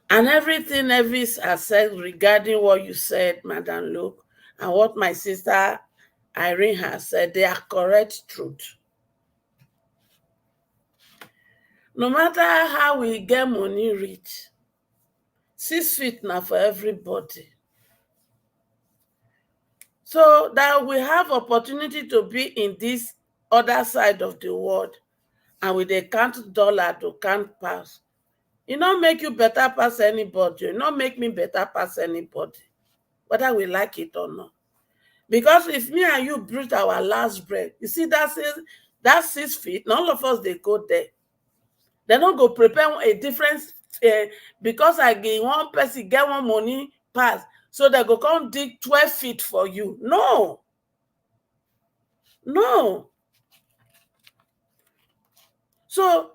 And everything Elvis has said regarding what you said, Madam Luke, and what my sister Irene has said, they are correct truth. No matter how we get money rich, 6 feet now for everybody. So that we have opportunity to be in this other side of the world, and with a count dollar to count pass, it not make you better pass anybody. It not make me better pass anybody, whether we like it or not. Because if me and you breathe our last breath, you see that 6 feet, none of us, they go there. They don't go prepare a difference because I get one person get one money pass, so they go come dig 12 feet for you. No. So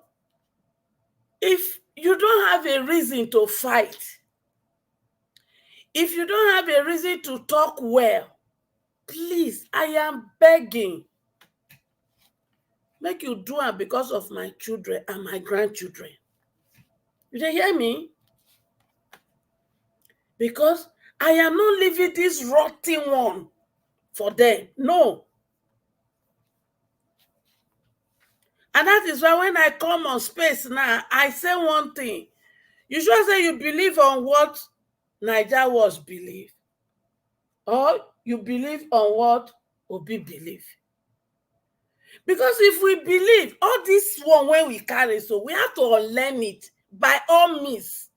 if you don't have a reason to fight, if you don't have a reason to talk well, please, I am begging, make you do it because of my children and my grandchildren. You dey hear me? Because I am not leaving this rotten one for them. No. And that is why when I come on space now, I say one thing. You should say you believe on what Niger was believe, or you believe on what Obi believe. Because if we believe all this one when we carry, so we have to unlearn it by all means.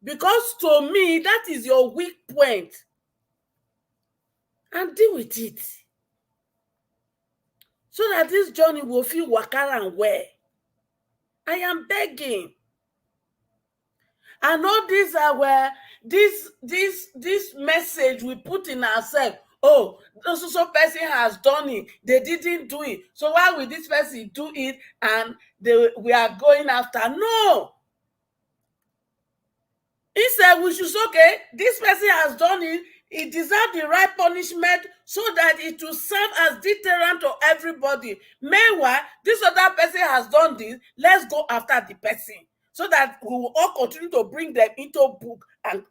Because to me, that is your weak point. And deal with it. So that this journey will feel wakara and where. I am begging. I know these are where this message we put in ourselves. Oh, so person has done it. They didn't do it. So why will this person do it and we are going after? No. Instead, we should say, okay, this person has done it. He deserves the right punishment so that it will serve as deterrent to everybody. Meanwhile, this other person has done this. Let's go after the person so that we will all continue to bring them into book and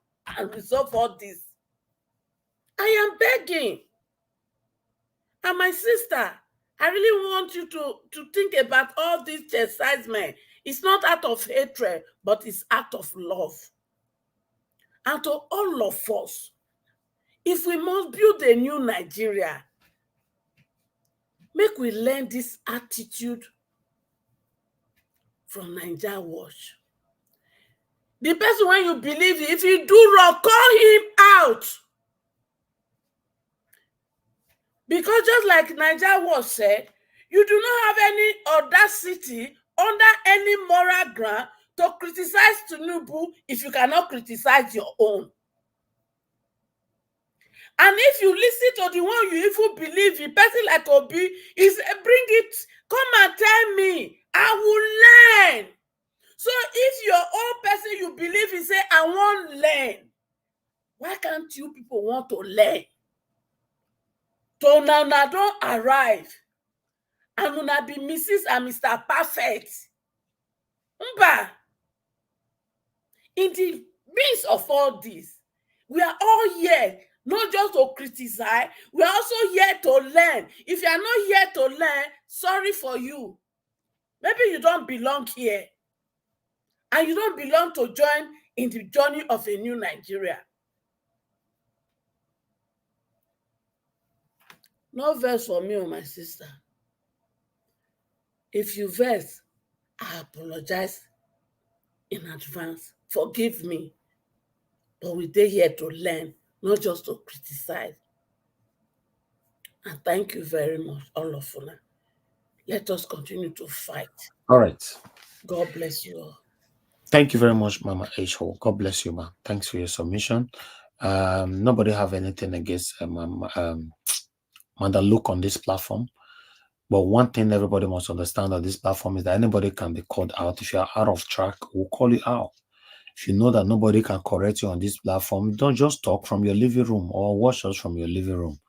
resolve all this. I am begging. And my sister, I really want you to think about all this chastisement. It's not out of hatred, but it's out of love. And to all of us, if we must build a new Nigeria, make we learn this attitude from Naija Watch. The person when you believe, if you do wrong, call him out. Because just like Naija Watch said, you do not have any audacity under any moral ground to criticize Tinubu if you cannot criticize your own. And if you listen to the one you even believe in, person like Obi, is bring it, come and tell me, I will learn. So if your own person you believe in say, I won't learn, why can't you people want to learn? So now don't arrive. And una be Mrs. and Mr. Perfect. Mba. In the midst of all this, we are all here, not just to criticize, we are also here to learn. If you are not here to learn, sorry for you. Maybe you don't belong here. And you don't belong to join in the journey of a new Nigeria. No verse for me or my sister. If you verse, I apologize in advance. Forgive me. But we're here to learn, not just to criticize. And thank you very much, all of you. Let us continue to fight. All right. God bless you all. Thank you very much, Mama H-Ho. God bless you, ma. Thanks for your submission. Nobody have anything against Madam Luke on this platform. But one thing everybody must understand on this platform is that anybody can be called out. If you are out of track, we'll call you out. If you know that nobody can correct you on this platform, don't just talk from your living room or watch us from your living room.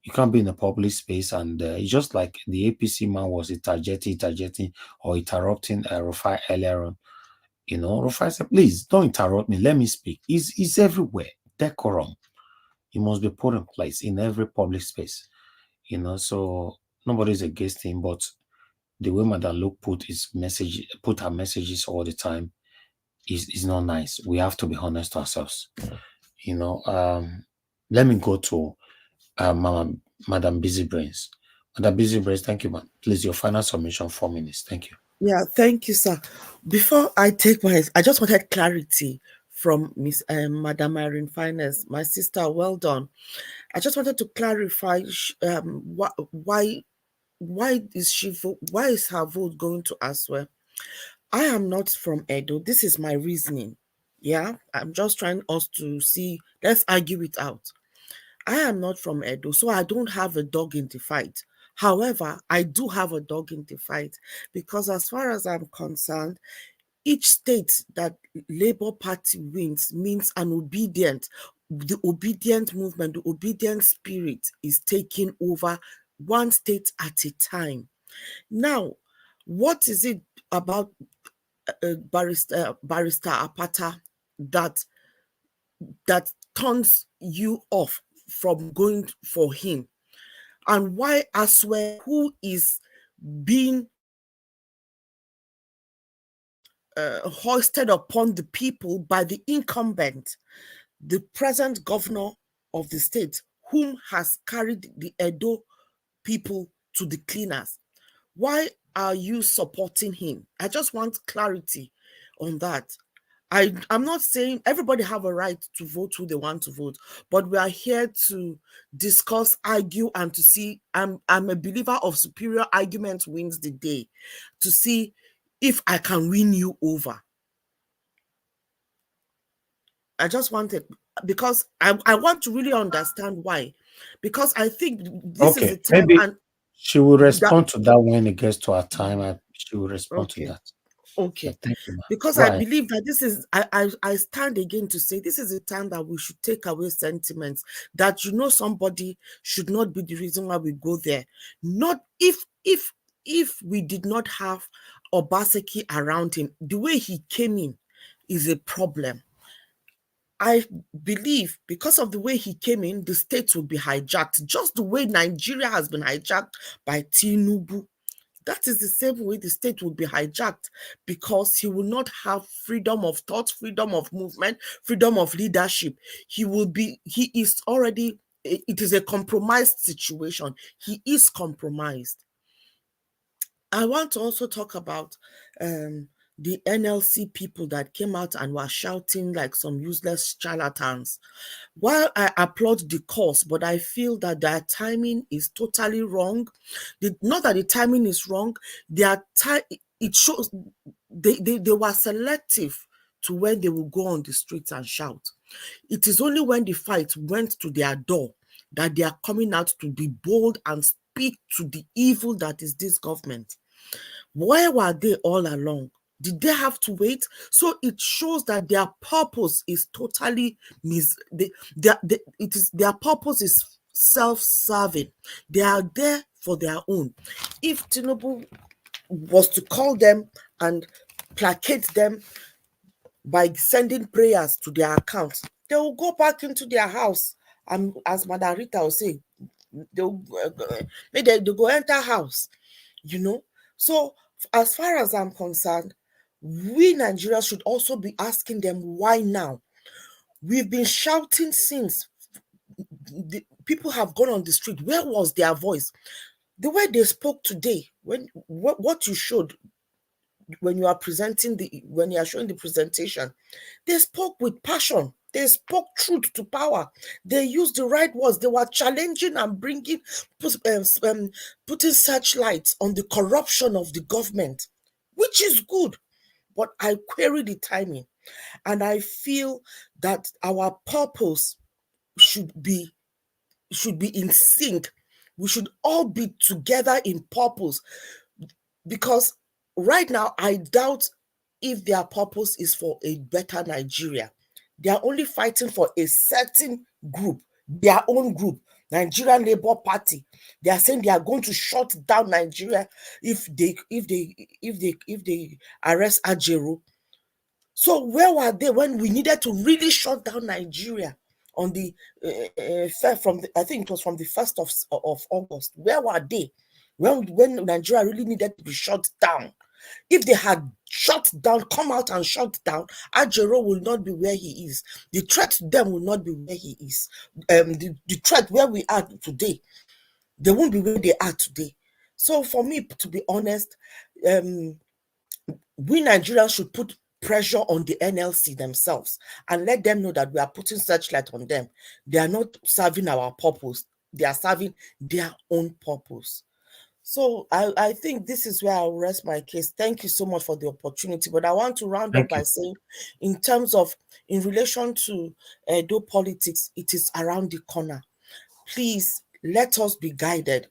You can't be in a public space, and it's just like the APC man was interjecting or interrupting Rufai earlier on. You know, Rufai said, please don't interrupt me. Let me speak. It's everywhere. Decorum. It must be put in place in every public space. You know, so nobody's against him, but the way Madam Luke put her messages all the time is not nice. We have to be honest to ourselves. You know, let me go to Madam Busy Brains. Madam Busy Brains, thank you, ma'am. Please, your final submission, 4 minutes. Thank you. Yeah, thank you, sir. Before I take I just wanted clarity from Miss Madam Irene Finance, my sister. Well done. I just wanted to clarify why is her vote going to Asue? I am not from Edo. This is my reasoning. Yeah, I'm just trying us to see. Let's argue it out. I am not from Edo, so I don't have a dog in the fight. However, I do have a dog in the fight because as far as I'm concerned, each state that Labour Party wins means the obedient movement, the obedient spirit is taking over one state at a time. Now, what is it about Barrister Apata that turns you off from going for him? And why Asue, who is being hoisted upon the people by the incumbent, the present governor of the state, whom has carried the Edo people to the cleaners? Why are you supporting him? I just want clarity on that. I'm not saying everybody have a right to vote who they want to vote, but we are here to discuss, argue, and to see. I'm a believer of superior argument wins the day, to see if I can win you over. I just wanted, because I want to really understand why. Because I think this is the time. Maybe and she will respond to that when it gets to her time. She will respond to that. Okay. Thank you, ma'am. Because I believe that this is, I stand again to say this is a time that we should take away sentiments that, somebody should not be the reason why we go there. Not if we did not have Obaseki around him, the way he came in is a problem. I believe because of the way he came in, the state will be hijacked, just the way Nigeria has been hijacked by Tinubu. That is the same way the state will be hijacked, because he will not have freedom of thought, freedom of movement, freedom of leadership. It is a compromised situation. He is compromised. I want to also talk about the NLC people that came out and were shouting like some useless charlatans. While I applaud the cause, but I feel that their timing is totally wrong. Not that the timing is wrong, it shows they were selective to when they will go on the streets and shout. It is only when the fight went to their door that they are coming out to be bold and speak to the evil that is this government. Where were they all along? Did they have to wait? So it shows that their purpose is totally their purpose is self-serving. They are there for their own. If Tinubu was to call them and placate them by sending prayers to their account, they will go back into their house. And as Madam Rita will say, they'll go enter house, you know. So as far as I'm concerned, we Nigerians should also be asking them, why now? We've been shouting since the people have gone on the street. Where was their voice? The way they spoke today, what you showed when you are when you are showing the presentation, they spoke with passion. They spoke truth to power. They used the right words. They were challenging and putting searchlights on the corruption of the government, which is good. But I query the timing, and I feel that our purpose should be in sync. We should all be together in purpose, because right now I doubt if their purpose is for a better Nigeria. They are only fighting for a certain group, their own group, Nigerian Labour Party. They are saying they are going to shut down Nigeria if they arrest Ajero. So where were they when we needed to really shut down Nigeria on the I think it was from the 1st of August? Where were they when Nigeria really needed to be shut down? If they had shut down, come out and shut down, Ajero will not be where he is. The threat to them will not be where he is. The threat where we are today, they won't be where they are today. So for me, to be honest, we Nigerians should put pressure on the NLC themselves and let them know that we are putting searchlight on them. They are not serving our purpose. They are serving their own purpose. So I think this is where I'll rest my case. Thank you so much for the opportunity. But I want to round up by saying, in relation to Edo politics, it is around the corner. Please let us be guided.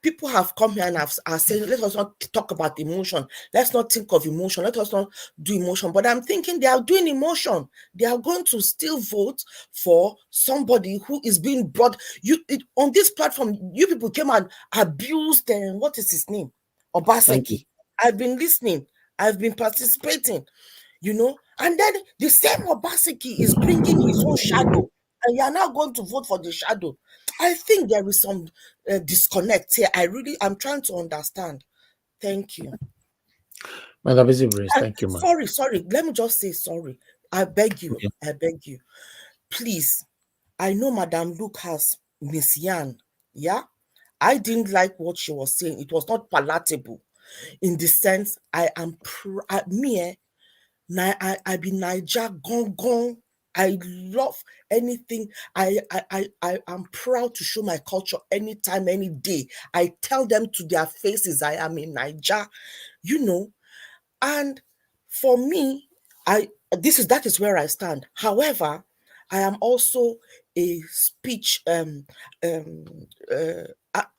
People have come here and are saying, let us not talk about emotion. Let's not think of emotion. Let us not do emotion. But I'm thinking they are doing emotion. They are going to still vote for somebody who is being brought. On this platform, you people came and abused, what is his name? Obaseki. I've been listening. I've been participating, and then the same Obaseki is bringing his own shadow. And you are now going to vote for the shadow. I think there is some disconnect here. I'm trying to understand. Thank you. Madam Isibrace, thank you, ma'am. Sorry. Let me just say sorry. I beg you. Yeah. I beg you. Please. I know Madam Luke has Miss Yan. Yeah? I didn't like what she was saying. It was not palatable. In the sense, I be Naija gong. I love anything. I am proud to show my culture anytime, any day. I tell them to their faces, I am in Naija, And for me, that is where I stand. However, I am also a speech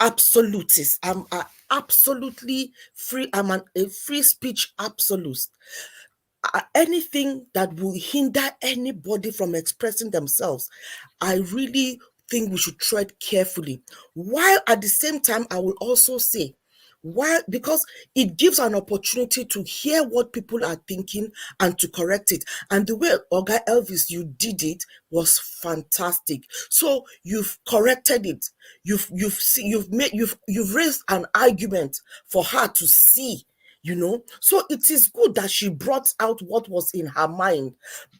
absolutist. I'm absolutely free. I'm a free speech absolutist. Anything that will hinder anybody from expressing themselves, I really think we should tread carefully. While at the same time, I will also say, because it gives an opportunity to hear what people are thinking and to correct it. And the way Oga Elvis, you did it was fantastic. So you've corrected it. You've raised an argument for her to see. So it is good that she brought out what was in her mind,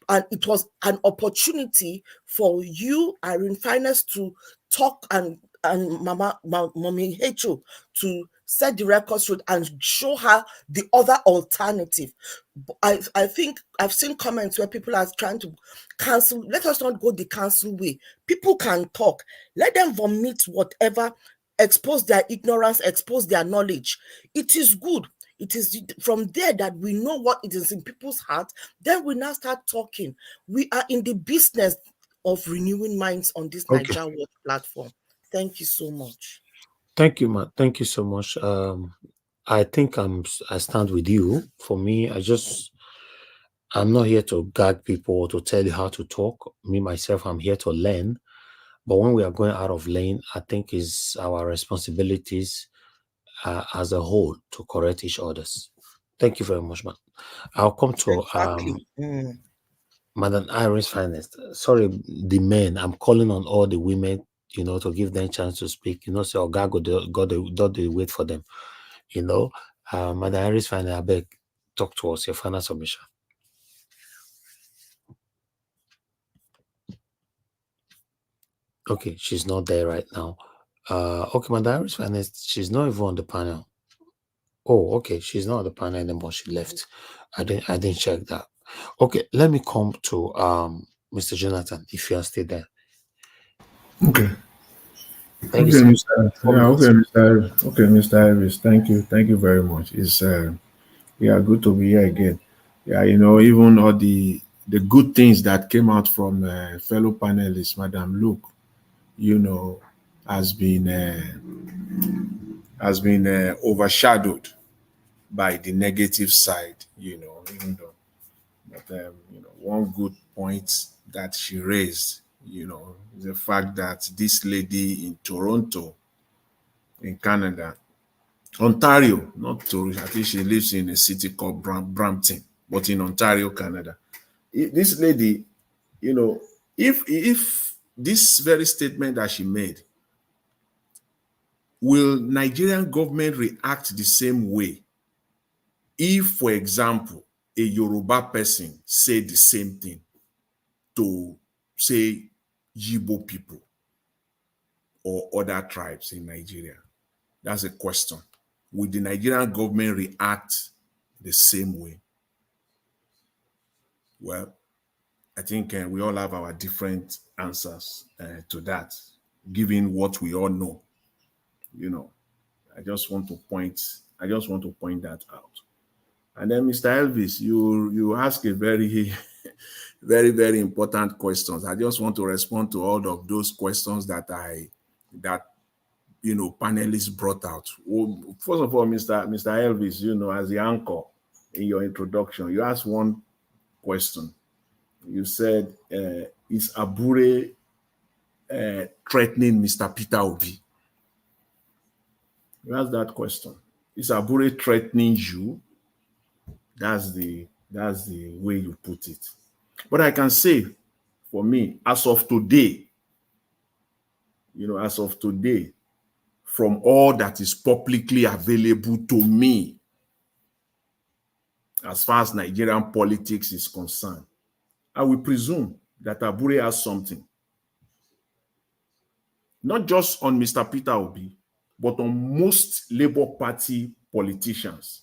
and it was an opportunity for you, Irene Finest, to talk and Mommy Hecho to set the record straight and show her the other alternative. I think I've seen comments where people are trying to cancel. Let us not go the cancel way. People can talk. Let them vomit whatever, expose their ignorance, expose their knowledge. It is good. It is from there that we know what it is in people's hearts. Then we now start talking. We are in the business of renewing minds on this Okay. Niger Watch platform. Thank you so much. Thank you, man. Thank you so much. I think I stand with you. For me, I'm not here to gag people or to tell you how to talk. Me, myself, I'm here to learn. But when we are going out of lane, I think it's our responsibilities as a whole to correct each other's. Thank you very much, man. I'll come to Exactly. Madam Iris Finest. Sorry, the men. I'm calling on all the women, to give them a chance to speak. So God got the wait for them. Madam Iris Finest, I beg, talk to us. Your final submission. Okay, she's not there right now. Okay, Madam Iris Finest, she's not even on the panel. Oh, okay, she's not on the panel anymore. She left. I didn't check that. Okay, let me come to Mr. Jonathan, if you are still there. Okay. Thank Okay, you, Mr. Yeah, okay, Mr. Okay, Mr. Iris. Thank you very much. It's good to be here again. Yeah, even all the good things that came out from fellow panelists, Madam Luke, has been overshadowed by the negative side. Even though, but one good point that she raised, is the fact that this lady in Toronto, in Canada, Ontario, not Toronto, I think she lives in a city called Brampton, but in Ontario, Canada. This lady, if this very statement that she made, will Nigerian government react the same way if, for example, a Yoruba person said the same thing to, say, Yibo people or other tribes in Nigeria? That's a question. Will the Nigerian government react the same way? Well, I think we all have our different answers to that, given what we all know. I just want to point that out. And then, Mr. Elvis, you ask a very, very, very important questions. I just want to respond to all of those questions that panelists brought out. Well, first of all, Mr. Elvis, as the anchor in your introduction, you asked one question. You said, is Abure threatening Mr. Peter Obi? You asked that question. Is Abure threatening you? That's the way you put it. But I can say, for me, as of today, from all that is publicly available to me, as far as Nigerian politics is concerned, I will presume that Abure has something. Not just on Mr. Peter Obi, but on most Labour Party politicians.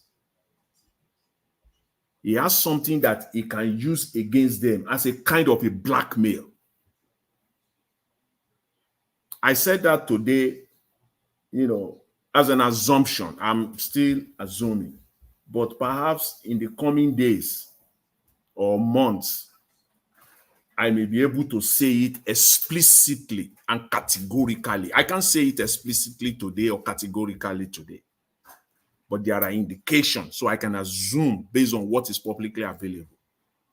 He has something that he can use against them as a kind of a blackmail. I said that today, as an assumption. I'm still assuming. But perhaps in the coming days or months, I may be able to say it explicitly and categorically. I can't say it explicitly today or categorically today, but there are indications, so I can assume based on what is publicly available.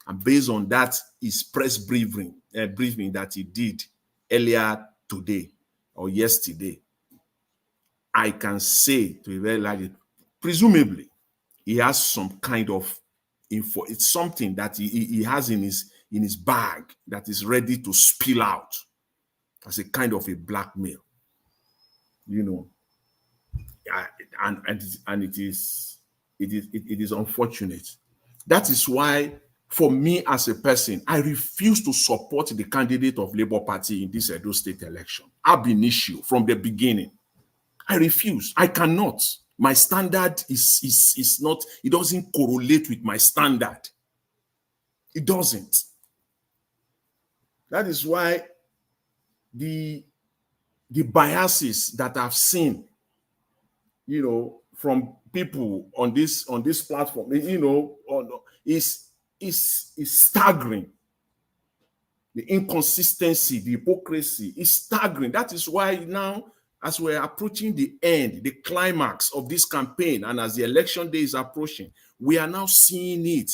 And based on that, his press briefing that he did earlier today or yesterday, I can say to a very large, presumably, he has some kind of info. It's something that he has in his bag that is ready to spill out as a kind of a blackmail. And it is unfortunate. That is why, for me as a person, I refuse to support the candidate of Labour Party in this Edo State election. Ab initio, from the beginning. I refuse. I cannot. My standard is not, it doesn't correlate with my standard. It doesn't. That is why the biases that I've seen, from people on this platform, is staggering. The inconsistency, the hypocrisy is staggering. That is why now, as we're approaching the end, the climax of this campaign, and as the election day is approaching, we are now seeing it.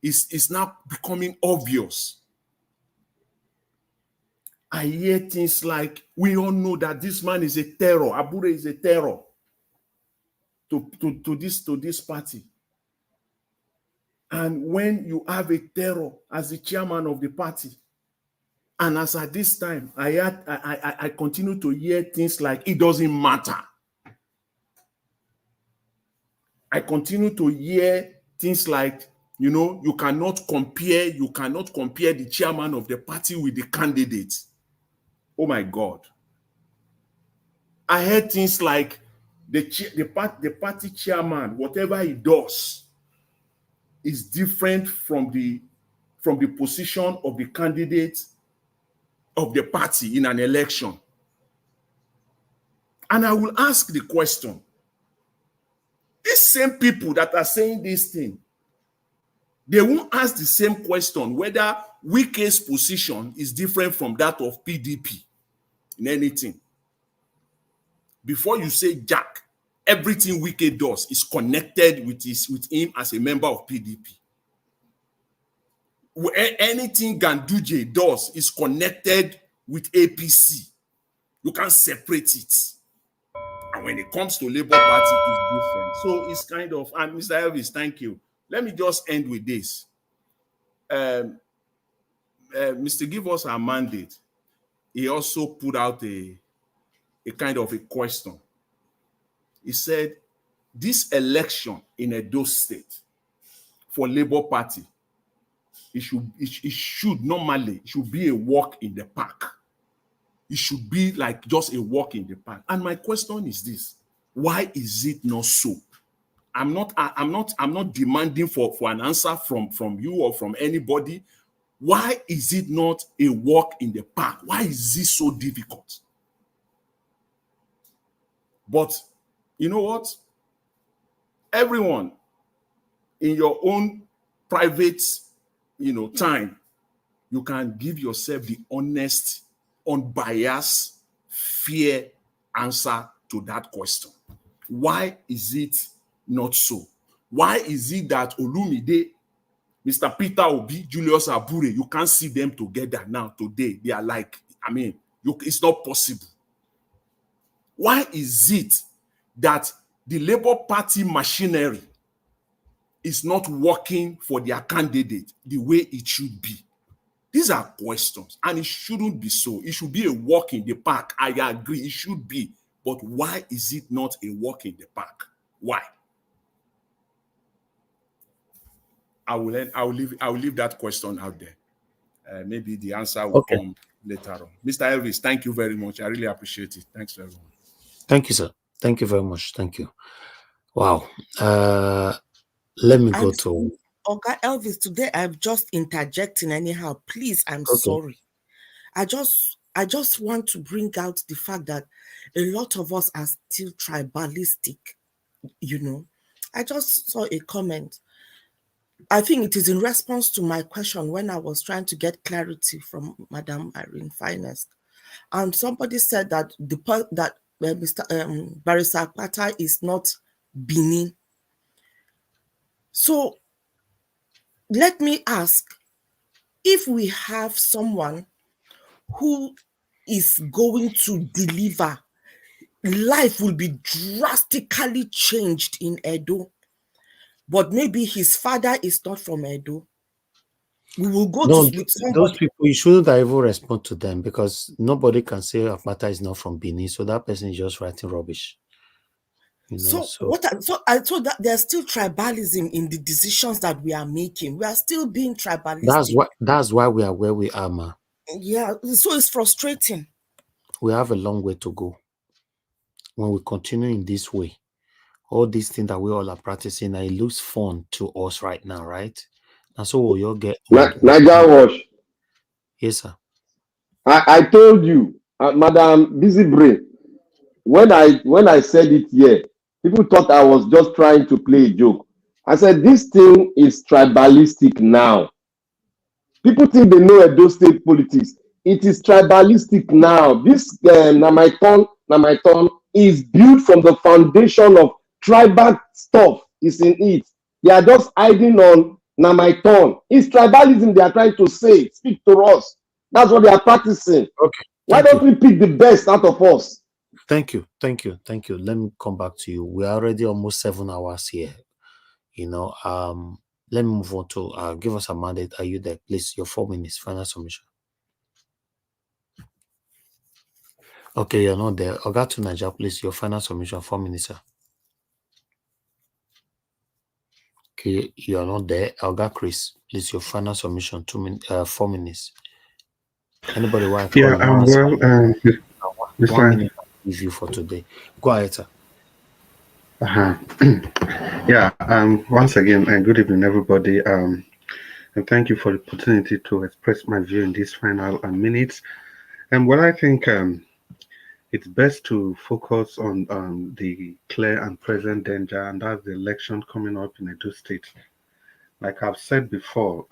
It's now becoming obvious. I hear things like, we all know that this man is a terror. Abure is a terror to this party. And when you have a terror as the chairman of the party, and as at this time, I continue to hear things like, it doesn't matter. I continue to hear things like, you cannot compare the chairman of the party with the candidate. Oh my God. I heard things like the party chairman, whatever he does, is different from the position of the candidate of the party in an election. And I will ask the question, these same people that are saying this thing, they won't ask the same question whether Wike's position is different from that of PDP in anything. Before you say Jack, everything Wike does is connected with him as a member of PDP. Anything Ganduje does is connected with APC. You can't separate it. And when it comes to Labour Party, it's different. So it's kind of, and Mr. Elvis, thank you. Let me just end with this. Mr. Give Us Our Mandate, he also put out a kind of a question. He said, this election in Edo State for Labour Party, it should be a walk in the park. It should be like just a walk in the park. And my question is this: why is it not so? I'm not demanding for an answer from you or from anybody. Why is it not a walk in the park? Why is this so difficult? But you know what? Everyone, in your own private, time, you can give yourself the honest, unbiased, fair answer to that question. Why is it not so? Why is it that Olumide, Mr. Peter Obi, Julius Abure, you can't see them together now today? They are like, it's not possible. Why is it that the Labour Party machinery is not working for their candidate the way it should be? These are questions, and it shouldn't be so. It should be a walk in the park. I agree, it should be. But why is it not a walk in the park? Why? I will leave that question out there. Maybe the answer will come later on. Mr. Elvis, thank you very much. I really appreciate it. Thanks, everyone. Thank you, sir. Thank you very much. Thank you. Wow. Let me go to Oga Elvis. Today I'm just interjecting anyhow. Please, I'm sorry. I just want to bring out the fact that a lot of us are still tribalistic. I just saw a comment. I think it is in response to my question when I was trying to get clarity from Madam Irene Finest, and somebody said that Mr. Barrister Akpata is not Benin. So let me ask, if we have someone who is going to deliver, life will be drastically changed in Edo, but maybe his father is not from Edo. We will go with somebody. Those people, you shouldn't even respond to them, because nobody can say Akpata is not from Benin, so that person is just writing rubbish. So that there's still tribalism in the decisions that we are making. We are still being tribalistic. That's why we are where we are, ma. Yeah, so it's frustrating. We have a long way to go. When we continue in this way, all these things that we all are practicing, and it looks fun to us right now, right? And so we'll all get Niger Wash. Yes, sir. I told you, Madam Busy Brain, when I said it here, people thought I was just trying to play a joke. I said, this thing is tribalistic now. People think they know Edo State politics. It is tribalistic now. This na my turn is built from the foundation of tribal stuff is in it. They are just hiding on na my turn. It's tribalism they are trying to say. Speak to us. That's what they are practicing. Okay. Why don't we pick the best out of us? Thank you. Let me come back to you. We're already almost 7 hours here. Let me move on to give us a mandate. Are you there? Please, your 4 minutes, final submission. Okay, you're not there. Oga to Niger, please, your final submission, 4 minutes, sir. Okay, you're not there. Oga Chris, please, your final submission, 4 minutes. Anybody want to call Yeah, well, 1 minute give you for today. Go ahead, sir. Yeah, once again, and good evening, everybody. And thank you for the opportunity to express my view in these final minutes. And what I think it's best to focus on the clear and present danger, and that's the election coming up in Edo State. Like I've said before,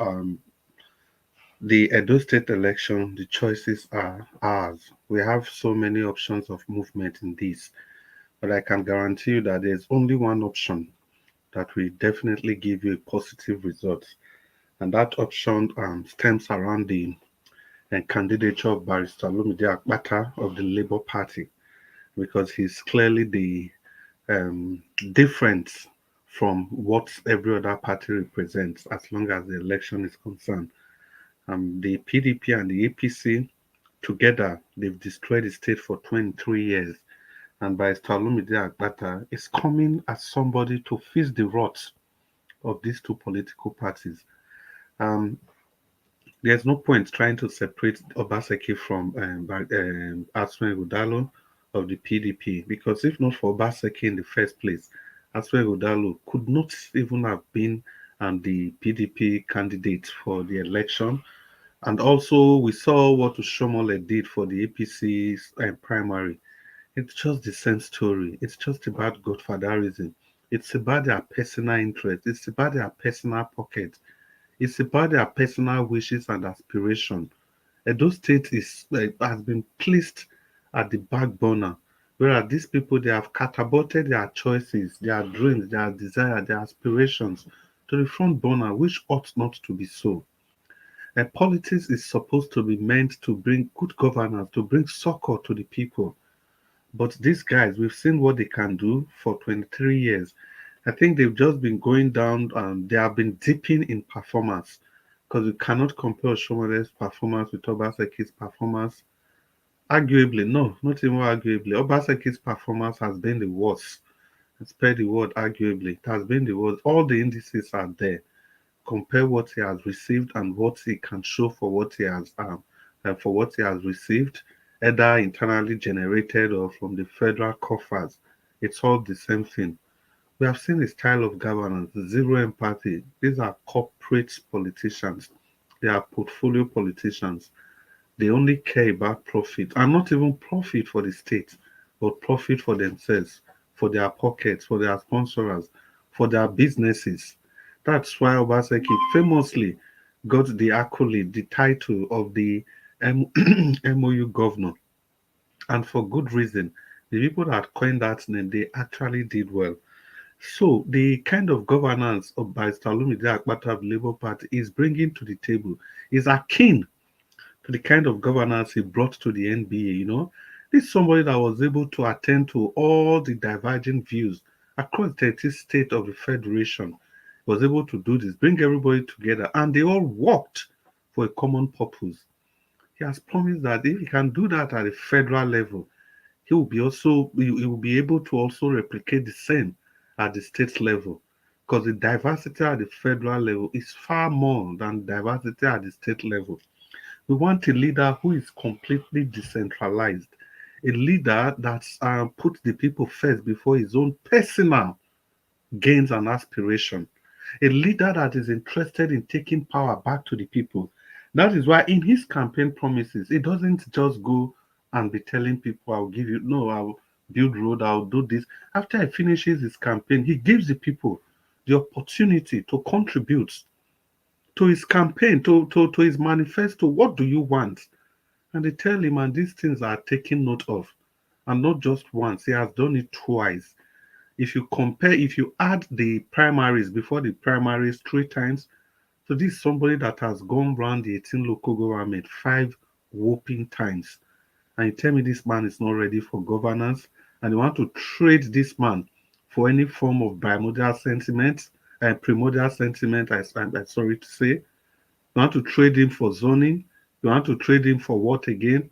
the Edo State election, the choices are ours. We have so many options of movement in this, but I can guarantee you that there's only one option that will definitely give you a positive result. And that option stems around the candidature of Barrister Lumide Akpata of the Labour Party, because he's clearly the difference from what every other party represents as long as the election is concerned. The PDP and the APC together, they've destroyed the state for 23 years. And Barrister Lumide Akpata is coming as somebody to fix the rot of these two political parties. There's no point trying to separate Obaseki from Asue Ighodalo of the PDP, because if not for Obaseki in the first place, Asue Ighodalo could not even have been the PDP candidate for the election. And also, we saw what Ushomole did for the APC's primary. It's just the same story. It's just about godfatherism. It's about their personal interest. It's about their personal pocket. It's about their personal wishes and aspirations. Edo State has been placed at the back burner, whereas these people, they have catapulted their choices, their dreams, their desires, their aspirations to the front burner, which ought not to be so. Politics is supposed to be meant to bring good governance, to bring succor to the people. But these guys, we've seen what they can do for 23 years. I think they've just been going down and they have been dipping in performance, because you cannot compare Shomole's performance with Obaseki's performance. Arguably, no, not even arguably. Obaseki's performance has been the worst. Spare the word arguably. It has been the worst. All the indices are there. Compare what he has received and what he can show for what he has received, either internally generated or from the federal coffers. It's all the same thing. We have seen a style of governance, zero empathy. These are corporate politicians. They are portfolio politicians. They only care about profit, and not even profit for the state, but profit for themselves, for their pockets, for their sponsors, for their businesses. That's why Obaseki famously got the accolade, the title of the MOU governor. And for good reason. The people that coined that name, they actually did well. So the kind of governance of Barrister Lumide Akpata of the Labour Party is bringing to the table is akin to the kind of governance he brought to the NBA. This is somebody that was able to attend to all the divergent views across the 30 states of the Federation. He was able to do this, bring everybody together, and they all worked for a common purpose. He has promised that if he can do that at the federal level, he will be able to also replicate the same at the state level, because the diversity at the federal level is far more than diversity at the state level. We want a leader who is completely decentralized, a leader that puts the people first before his own personal gains and aspiration, a leader that is interested in taking power back to the people. That is why in his campaign promises, he doesn't just go and be telling people, I'll give you, no, I'll build road, I'll do this. After he finishes his campaign, he gives the people the opportunity to contribute to his campaign, to his manifesto. What do you want? And they tell him, and these things are taken note of. And not just once, he has done it twice. If you compare, if you add the primaries before the primaries 3 times, so this is somebody that has gone around the 18 local government 5 whopping times. And you tell me this man is not ready for governance, and you want to trade this man for any form of primordial sentiment and primordial sentiment, I'm sorry to say. You want to trade him for zoning, you want to trade him for what again?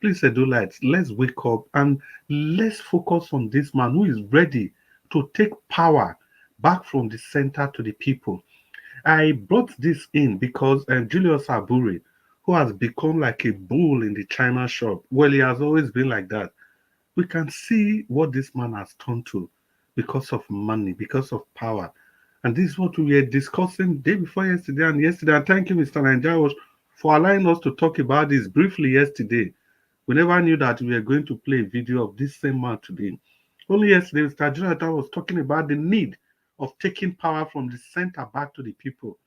Please, Edolites, let's wake up and let's focus on this man who is ready to take power back from the center to the people. I brought this in because Julius Abure, who has become like a bull in the China shop, well, he has always been like that. We can see what this man has turned to because of money, because of power. And this is what we were discussing day before yesterday and yesterday. And thank you, Mr. Nanjawas, for allowing us to talk about this briefly yesterday. We never knew that we were going to play a video of this same man today. Only yesterday, Mr. Jonathan was talking about the need of taking power from the center back to the people.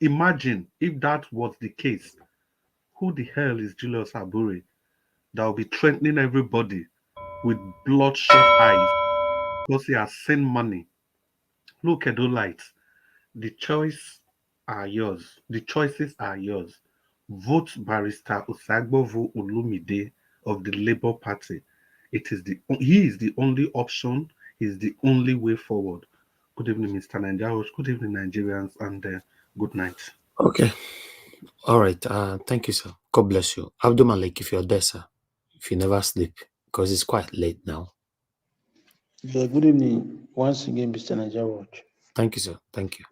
Imagine if that was the case. Who the hell is Julius Abure that will be threatening everybody with bloodshot eyes because he has sent money? Look at those lights. The choice are yours. The choices are yours. Vote Barrister Osagbovo Olumide of the Labour Party. He is the only option. He is the only way forward. Good evening, Mr. Nanjaros. Good evening, Nigerians, and good night. Okay. All right. Thank you, sir. God bless you. Abdul Malik, if you're there, sir, if you never sleep, because it's quite late now. Yeah, good evening once again, Mr. Naija. Thank you, sir. Thank you.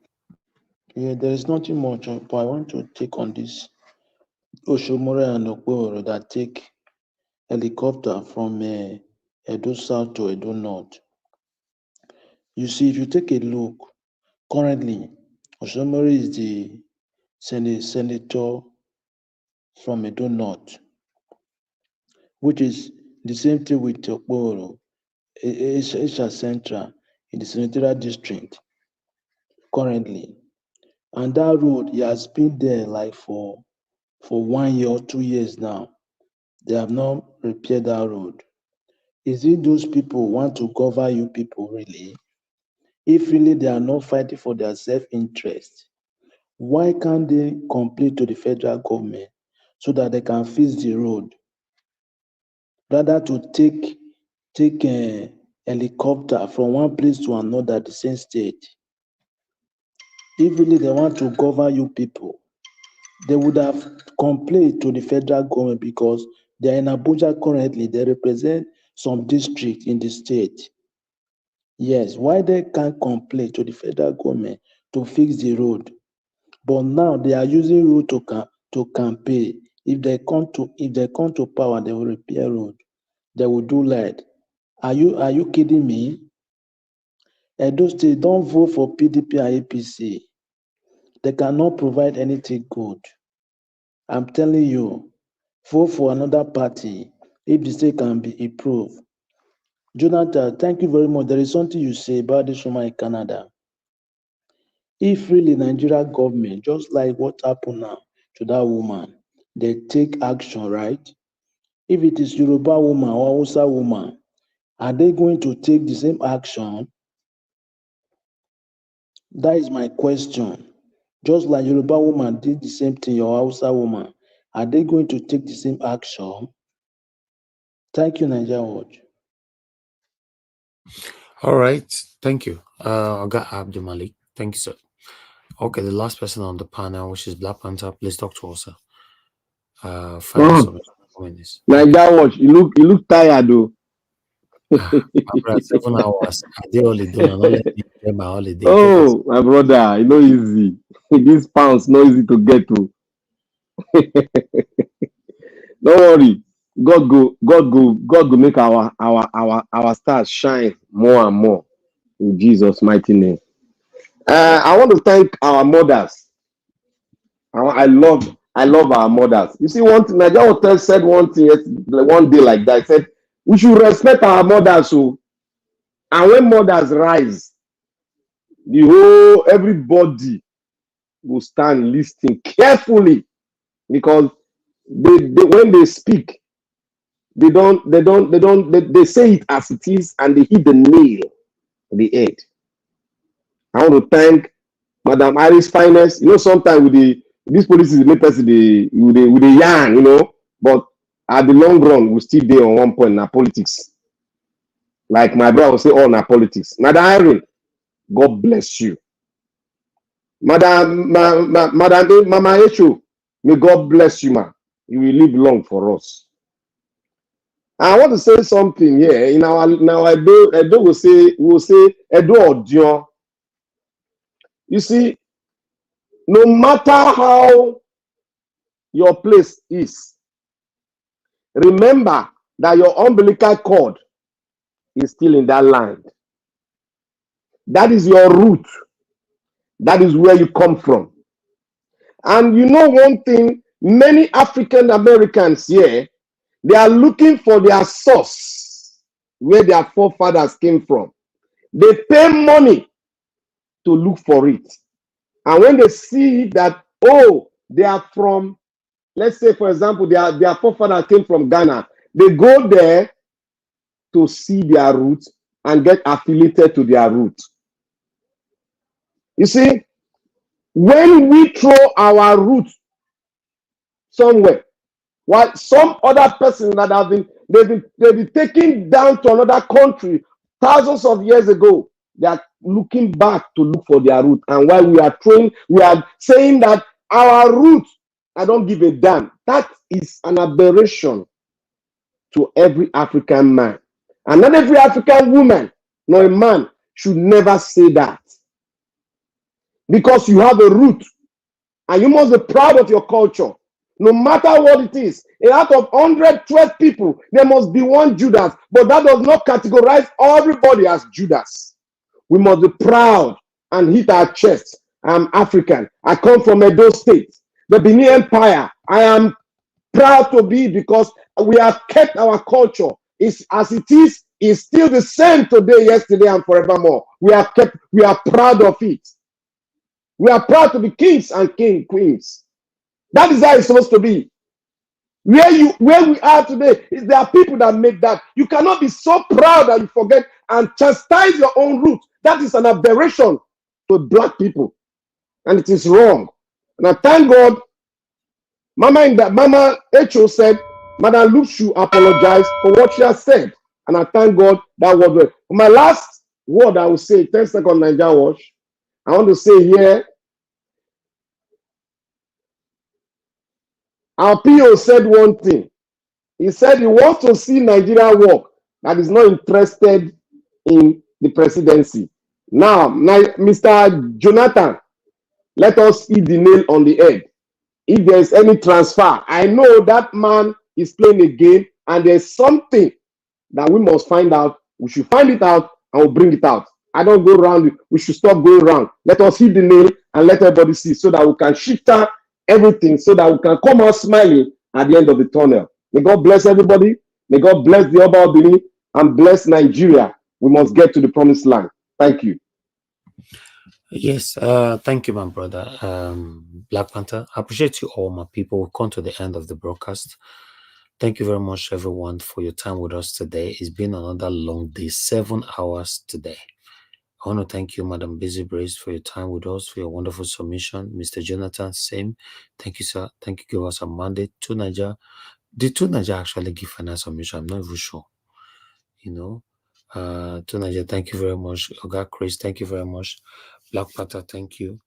Yeah, there is nothing much, but I want to take on this Oshomore and Okporo that take helicopter from Edo South to Edo North. You see, if you take a look, currently, Oshomore is the senator from Edo North, which is the same thing with Okporo, Asia Central in the senatorial district currently. And that road, he has been there like for 1 year or 2 years now. They have not repaired that road. Is it those people want to govern you people really? If really they are not fighting for their self-interest, why can't they complain to the federal government so that they can fix the road? Rather to take a helicopter from one place to another, the same state. If really they want to govern you people, they would have complained to the federal government because they are in Abuja currently. They represent some district in the state. Yes, why they can't complain to the federal government to fix the road? But now they are using road to campaign. If they come to power, they will repair road. They will do light. Are you kidding me? Edo State, don't vote for PDP and APC. They cannot provide anything good. I'm telling you, vote for another party if the state can be improved. Jonathan, thank you very much. There is something you say about this woman in Canada. If really Nigeria government, just like what happened now to that woman, they take action, right? If it is Yoruba woman or Hausa woman, are they going to take the same action? That is my question. Just like Yoruba woman did the same thing, your Hausa woman, are they going to take the same action? Thank you, Nigeria Watch. All right. Thank you. Oga Abdul Malik. Thank you, sir. Okay, the last person on the panel, which is Black Panther, please talk to us, sir. Final minutes. Nigeria Watch, you look tired though. My brother, 7 hours. I did holiday. I'm not letting me enjoy my holiday. Oh, my brother, it's not easy. These pounds not easy to get to. Don't worry. God go make our stars shine more and more in Jesus' mighty name. I want to thank our mothers. I love our mothers. You see, one thing Nigeria Hotel said one thing one day like that. He said we should respect our mothers. So, and when mothers rise, everybody will stand listening carefully, because when they speak, they say it as it is, and they hit the nail on the head. I want to thank Madam Iris Finest. You know, sometimes with these policies, make person with the yarn, you know, but at the long run, we still there on one point in our politics. Like my brother will say, all in our politics. Madam Irene, God bless you. Madam Mama Echo, may God bless you, man. You will live long for us. I want to say something here. In our Edo will say Edo Odion. You see, no matter how your place is, remember that your umbilical cord is still in that land. That is your root. That is where you come from. And you know one thing, many African Americans here, they are looking for their source, where their forefathers came from. They pay money to look for it. And when they see that, oh, they are from, let's say, for example, their forefather came from Ghana, they go there to see their roots and get affiliated to their roots. You see, when we throw our roots somewhere, while some other person that they've been taken down to another country thousands of years ago, they are looking back to look for their root. And while we are saying that our roots, I don't give a damn. That is an aberration to every African man. And not every African woman, nor a man, should never say that. Because you have a root, and you must be proud of your culture. No matter what it is, out of 112 people, there must be one Judas, but that does not categorize everybody as Judas. We must be proud and hit our chest. I'm African. I come from Edo State, the Benin Empire. I am proud to be, because we have kept our culture. It's as it is still the same today, yesterday, and forevermore. We are proud of it. We are proud to be kings and queens. That is how it's supposed to be. Where we are today, there are people that make that. You cannot be so proud that you forget and chastise your own root. That is an aberration to black people, and it is wrong. And I thank God, Mama Echo said, Madam Luke should apologize for what she has said, and I thank God that was well. My last word I will say, 10 seconds Nigeria Watch. I want to say here, our PO said one thing. He said he wants to see Nigeria work, that is not interested in the presidency. Now, Mr. Jonathan, let us hit the nail on the head. If there is any transfer, I know that man is playing a game, and there's something that we must find out. We should find it out, and we'll bring it out. I don't go around. We should stop going around. Let us hit the nail and let everybody see, so that we can shift everything, so that we can come out smiling at the end of the tunnel. May God bless everybody. May God bless the Oba of Benin and bless Nigeria. We must get to the promised land. Thank you. Yes, thank you, my brother. Black Panther, I appreciate you all, my people. We've come to the end of the broadcast. Thank you very much, everyone, for your time with us today. It's been another long day, 7 hours today. I want to thank you, Madam Busy Brace, for your time with us, for your wonderful submission. Mr. Jonathan, same. Thank you, sir. Thank you. Give us a Monday to Niger. Did to Niger actually give final submission? I'm not even sure. You know, to Niger, thank you very much. Oga Chris, thank you very much. Black Panther, thank you.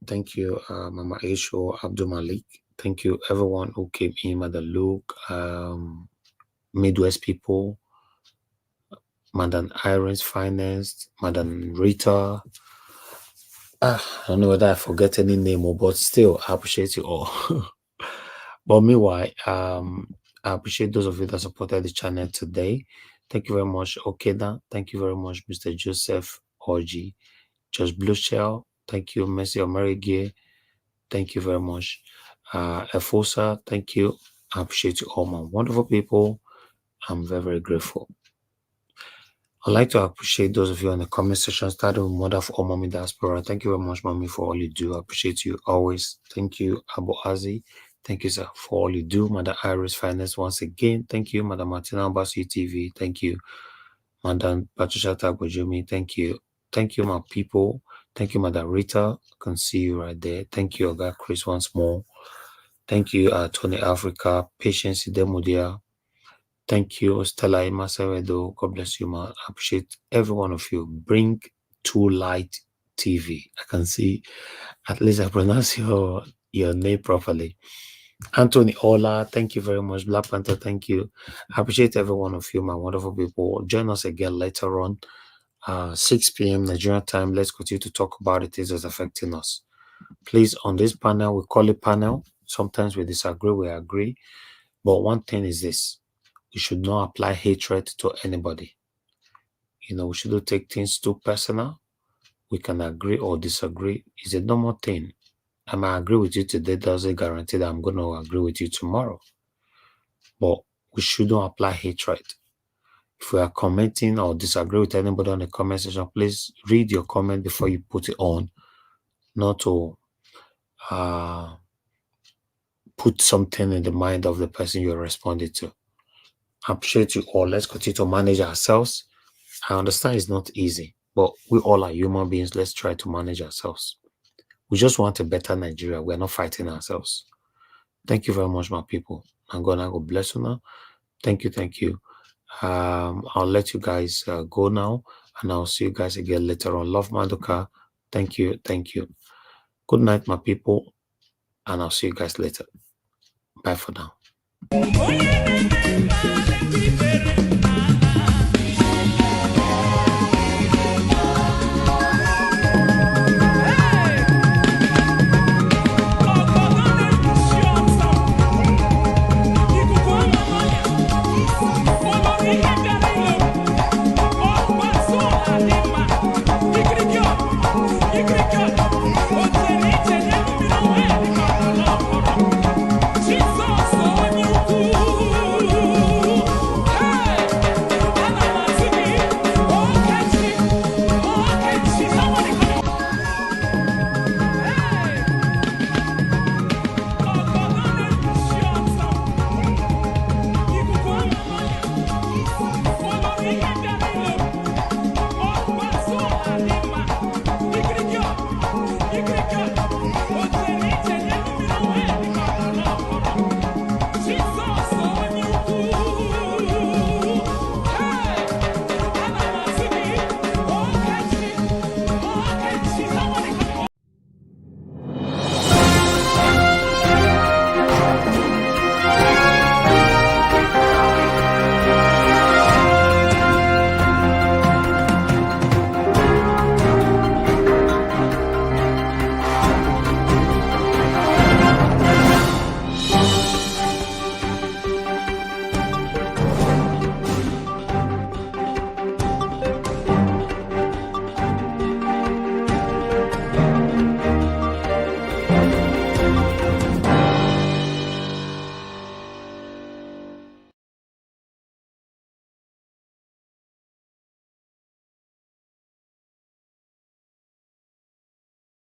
Thank you, Mama Aisho, Abdul Malik. Thank you, everyone who came in, Madam Luke, Midwest people, Madam Iris Finance, Madam Rita. I don't know whether I forget any name, but still, I appreciate you all. But meanwhile, I appreciate those of you that supported the channel today. Thank you very much, Okeda. Thank you very much, Mr. Joseph Orji. Just Blue Shell. Thank you, Mercy Omerige. Thank you very much. Efosa, thank you. I appreciate you all, my wonderful people. I'm very, very grateful. I'd like to appreciate those of you in the comment section, starting with Mother for all Mommy Diaspora. Thank you very much, Mommy, for all you do. I appreciate you always. Thank you, Abu Azi. Thank you, sir, for all you do. Mother Iris Finance, once again. Thank you, Mother Martina Obaseki TV. Thank you, Madam Patricia Tagbojumi. Thank you. Thank you, my people. Thank you, Mother Rita. I can see you right there. Thank you, Oga Chris, once more. Thank you, Tony Africa, Patience Demudia. Thank you, Stella Imasewedo. God bless you, man. I appreciate every one of you. Bring to light TV. I can see, at least I pronounce your name properly. Anthony Ola, thank you very much. Black Panther, thank you. I appreciate every one of you, my wonderful people. Join us again later on, 6 p.m. Nigerian time. Let's continue to talk about it that's affecting us. Please, on this panel, we call it panel. Sometimes we disagree, we agree. But one thing is this. We should not apply hatred to anybody. You know, we shouldn't take things too personal. We can agree or disagree. It's a normal thing. I might agree with you today, doesn't guarantee that I'm going to agree with you tomorrow. But we shouldn't apply hatred. If we are commenting or disagree with anybody on the comment section, please read your comment before you put it on, not to put something in the mind of the person you're responding to. I appreciate you all. Let's continue to manage ourselves. I understand it's not easy, but we all are human beings. Let's try to manage ourselves. We just want a better Nigeria. We're not fighting ourselves. Thank you very much, my people. I'm gonna go bless you now. Thank you, thank you. I'll let you guys go now, and I'll see you guys again later on. Love Maduka. Thank you, thank you. Good night, my people, and I'll see you guys later. Bye for now.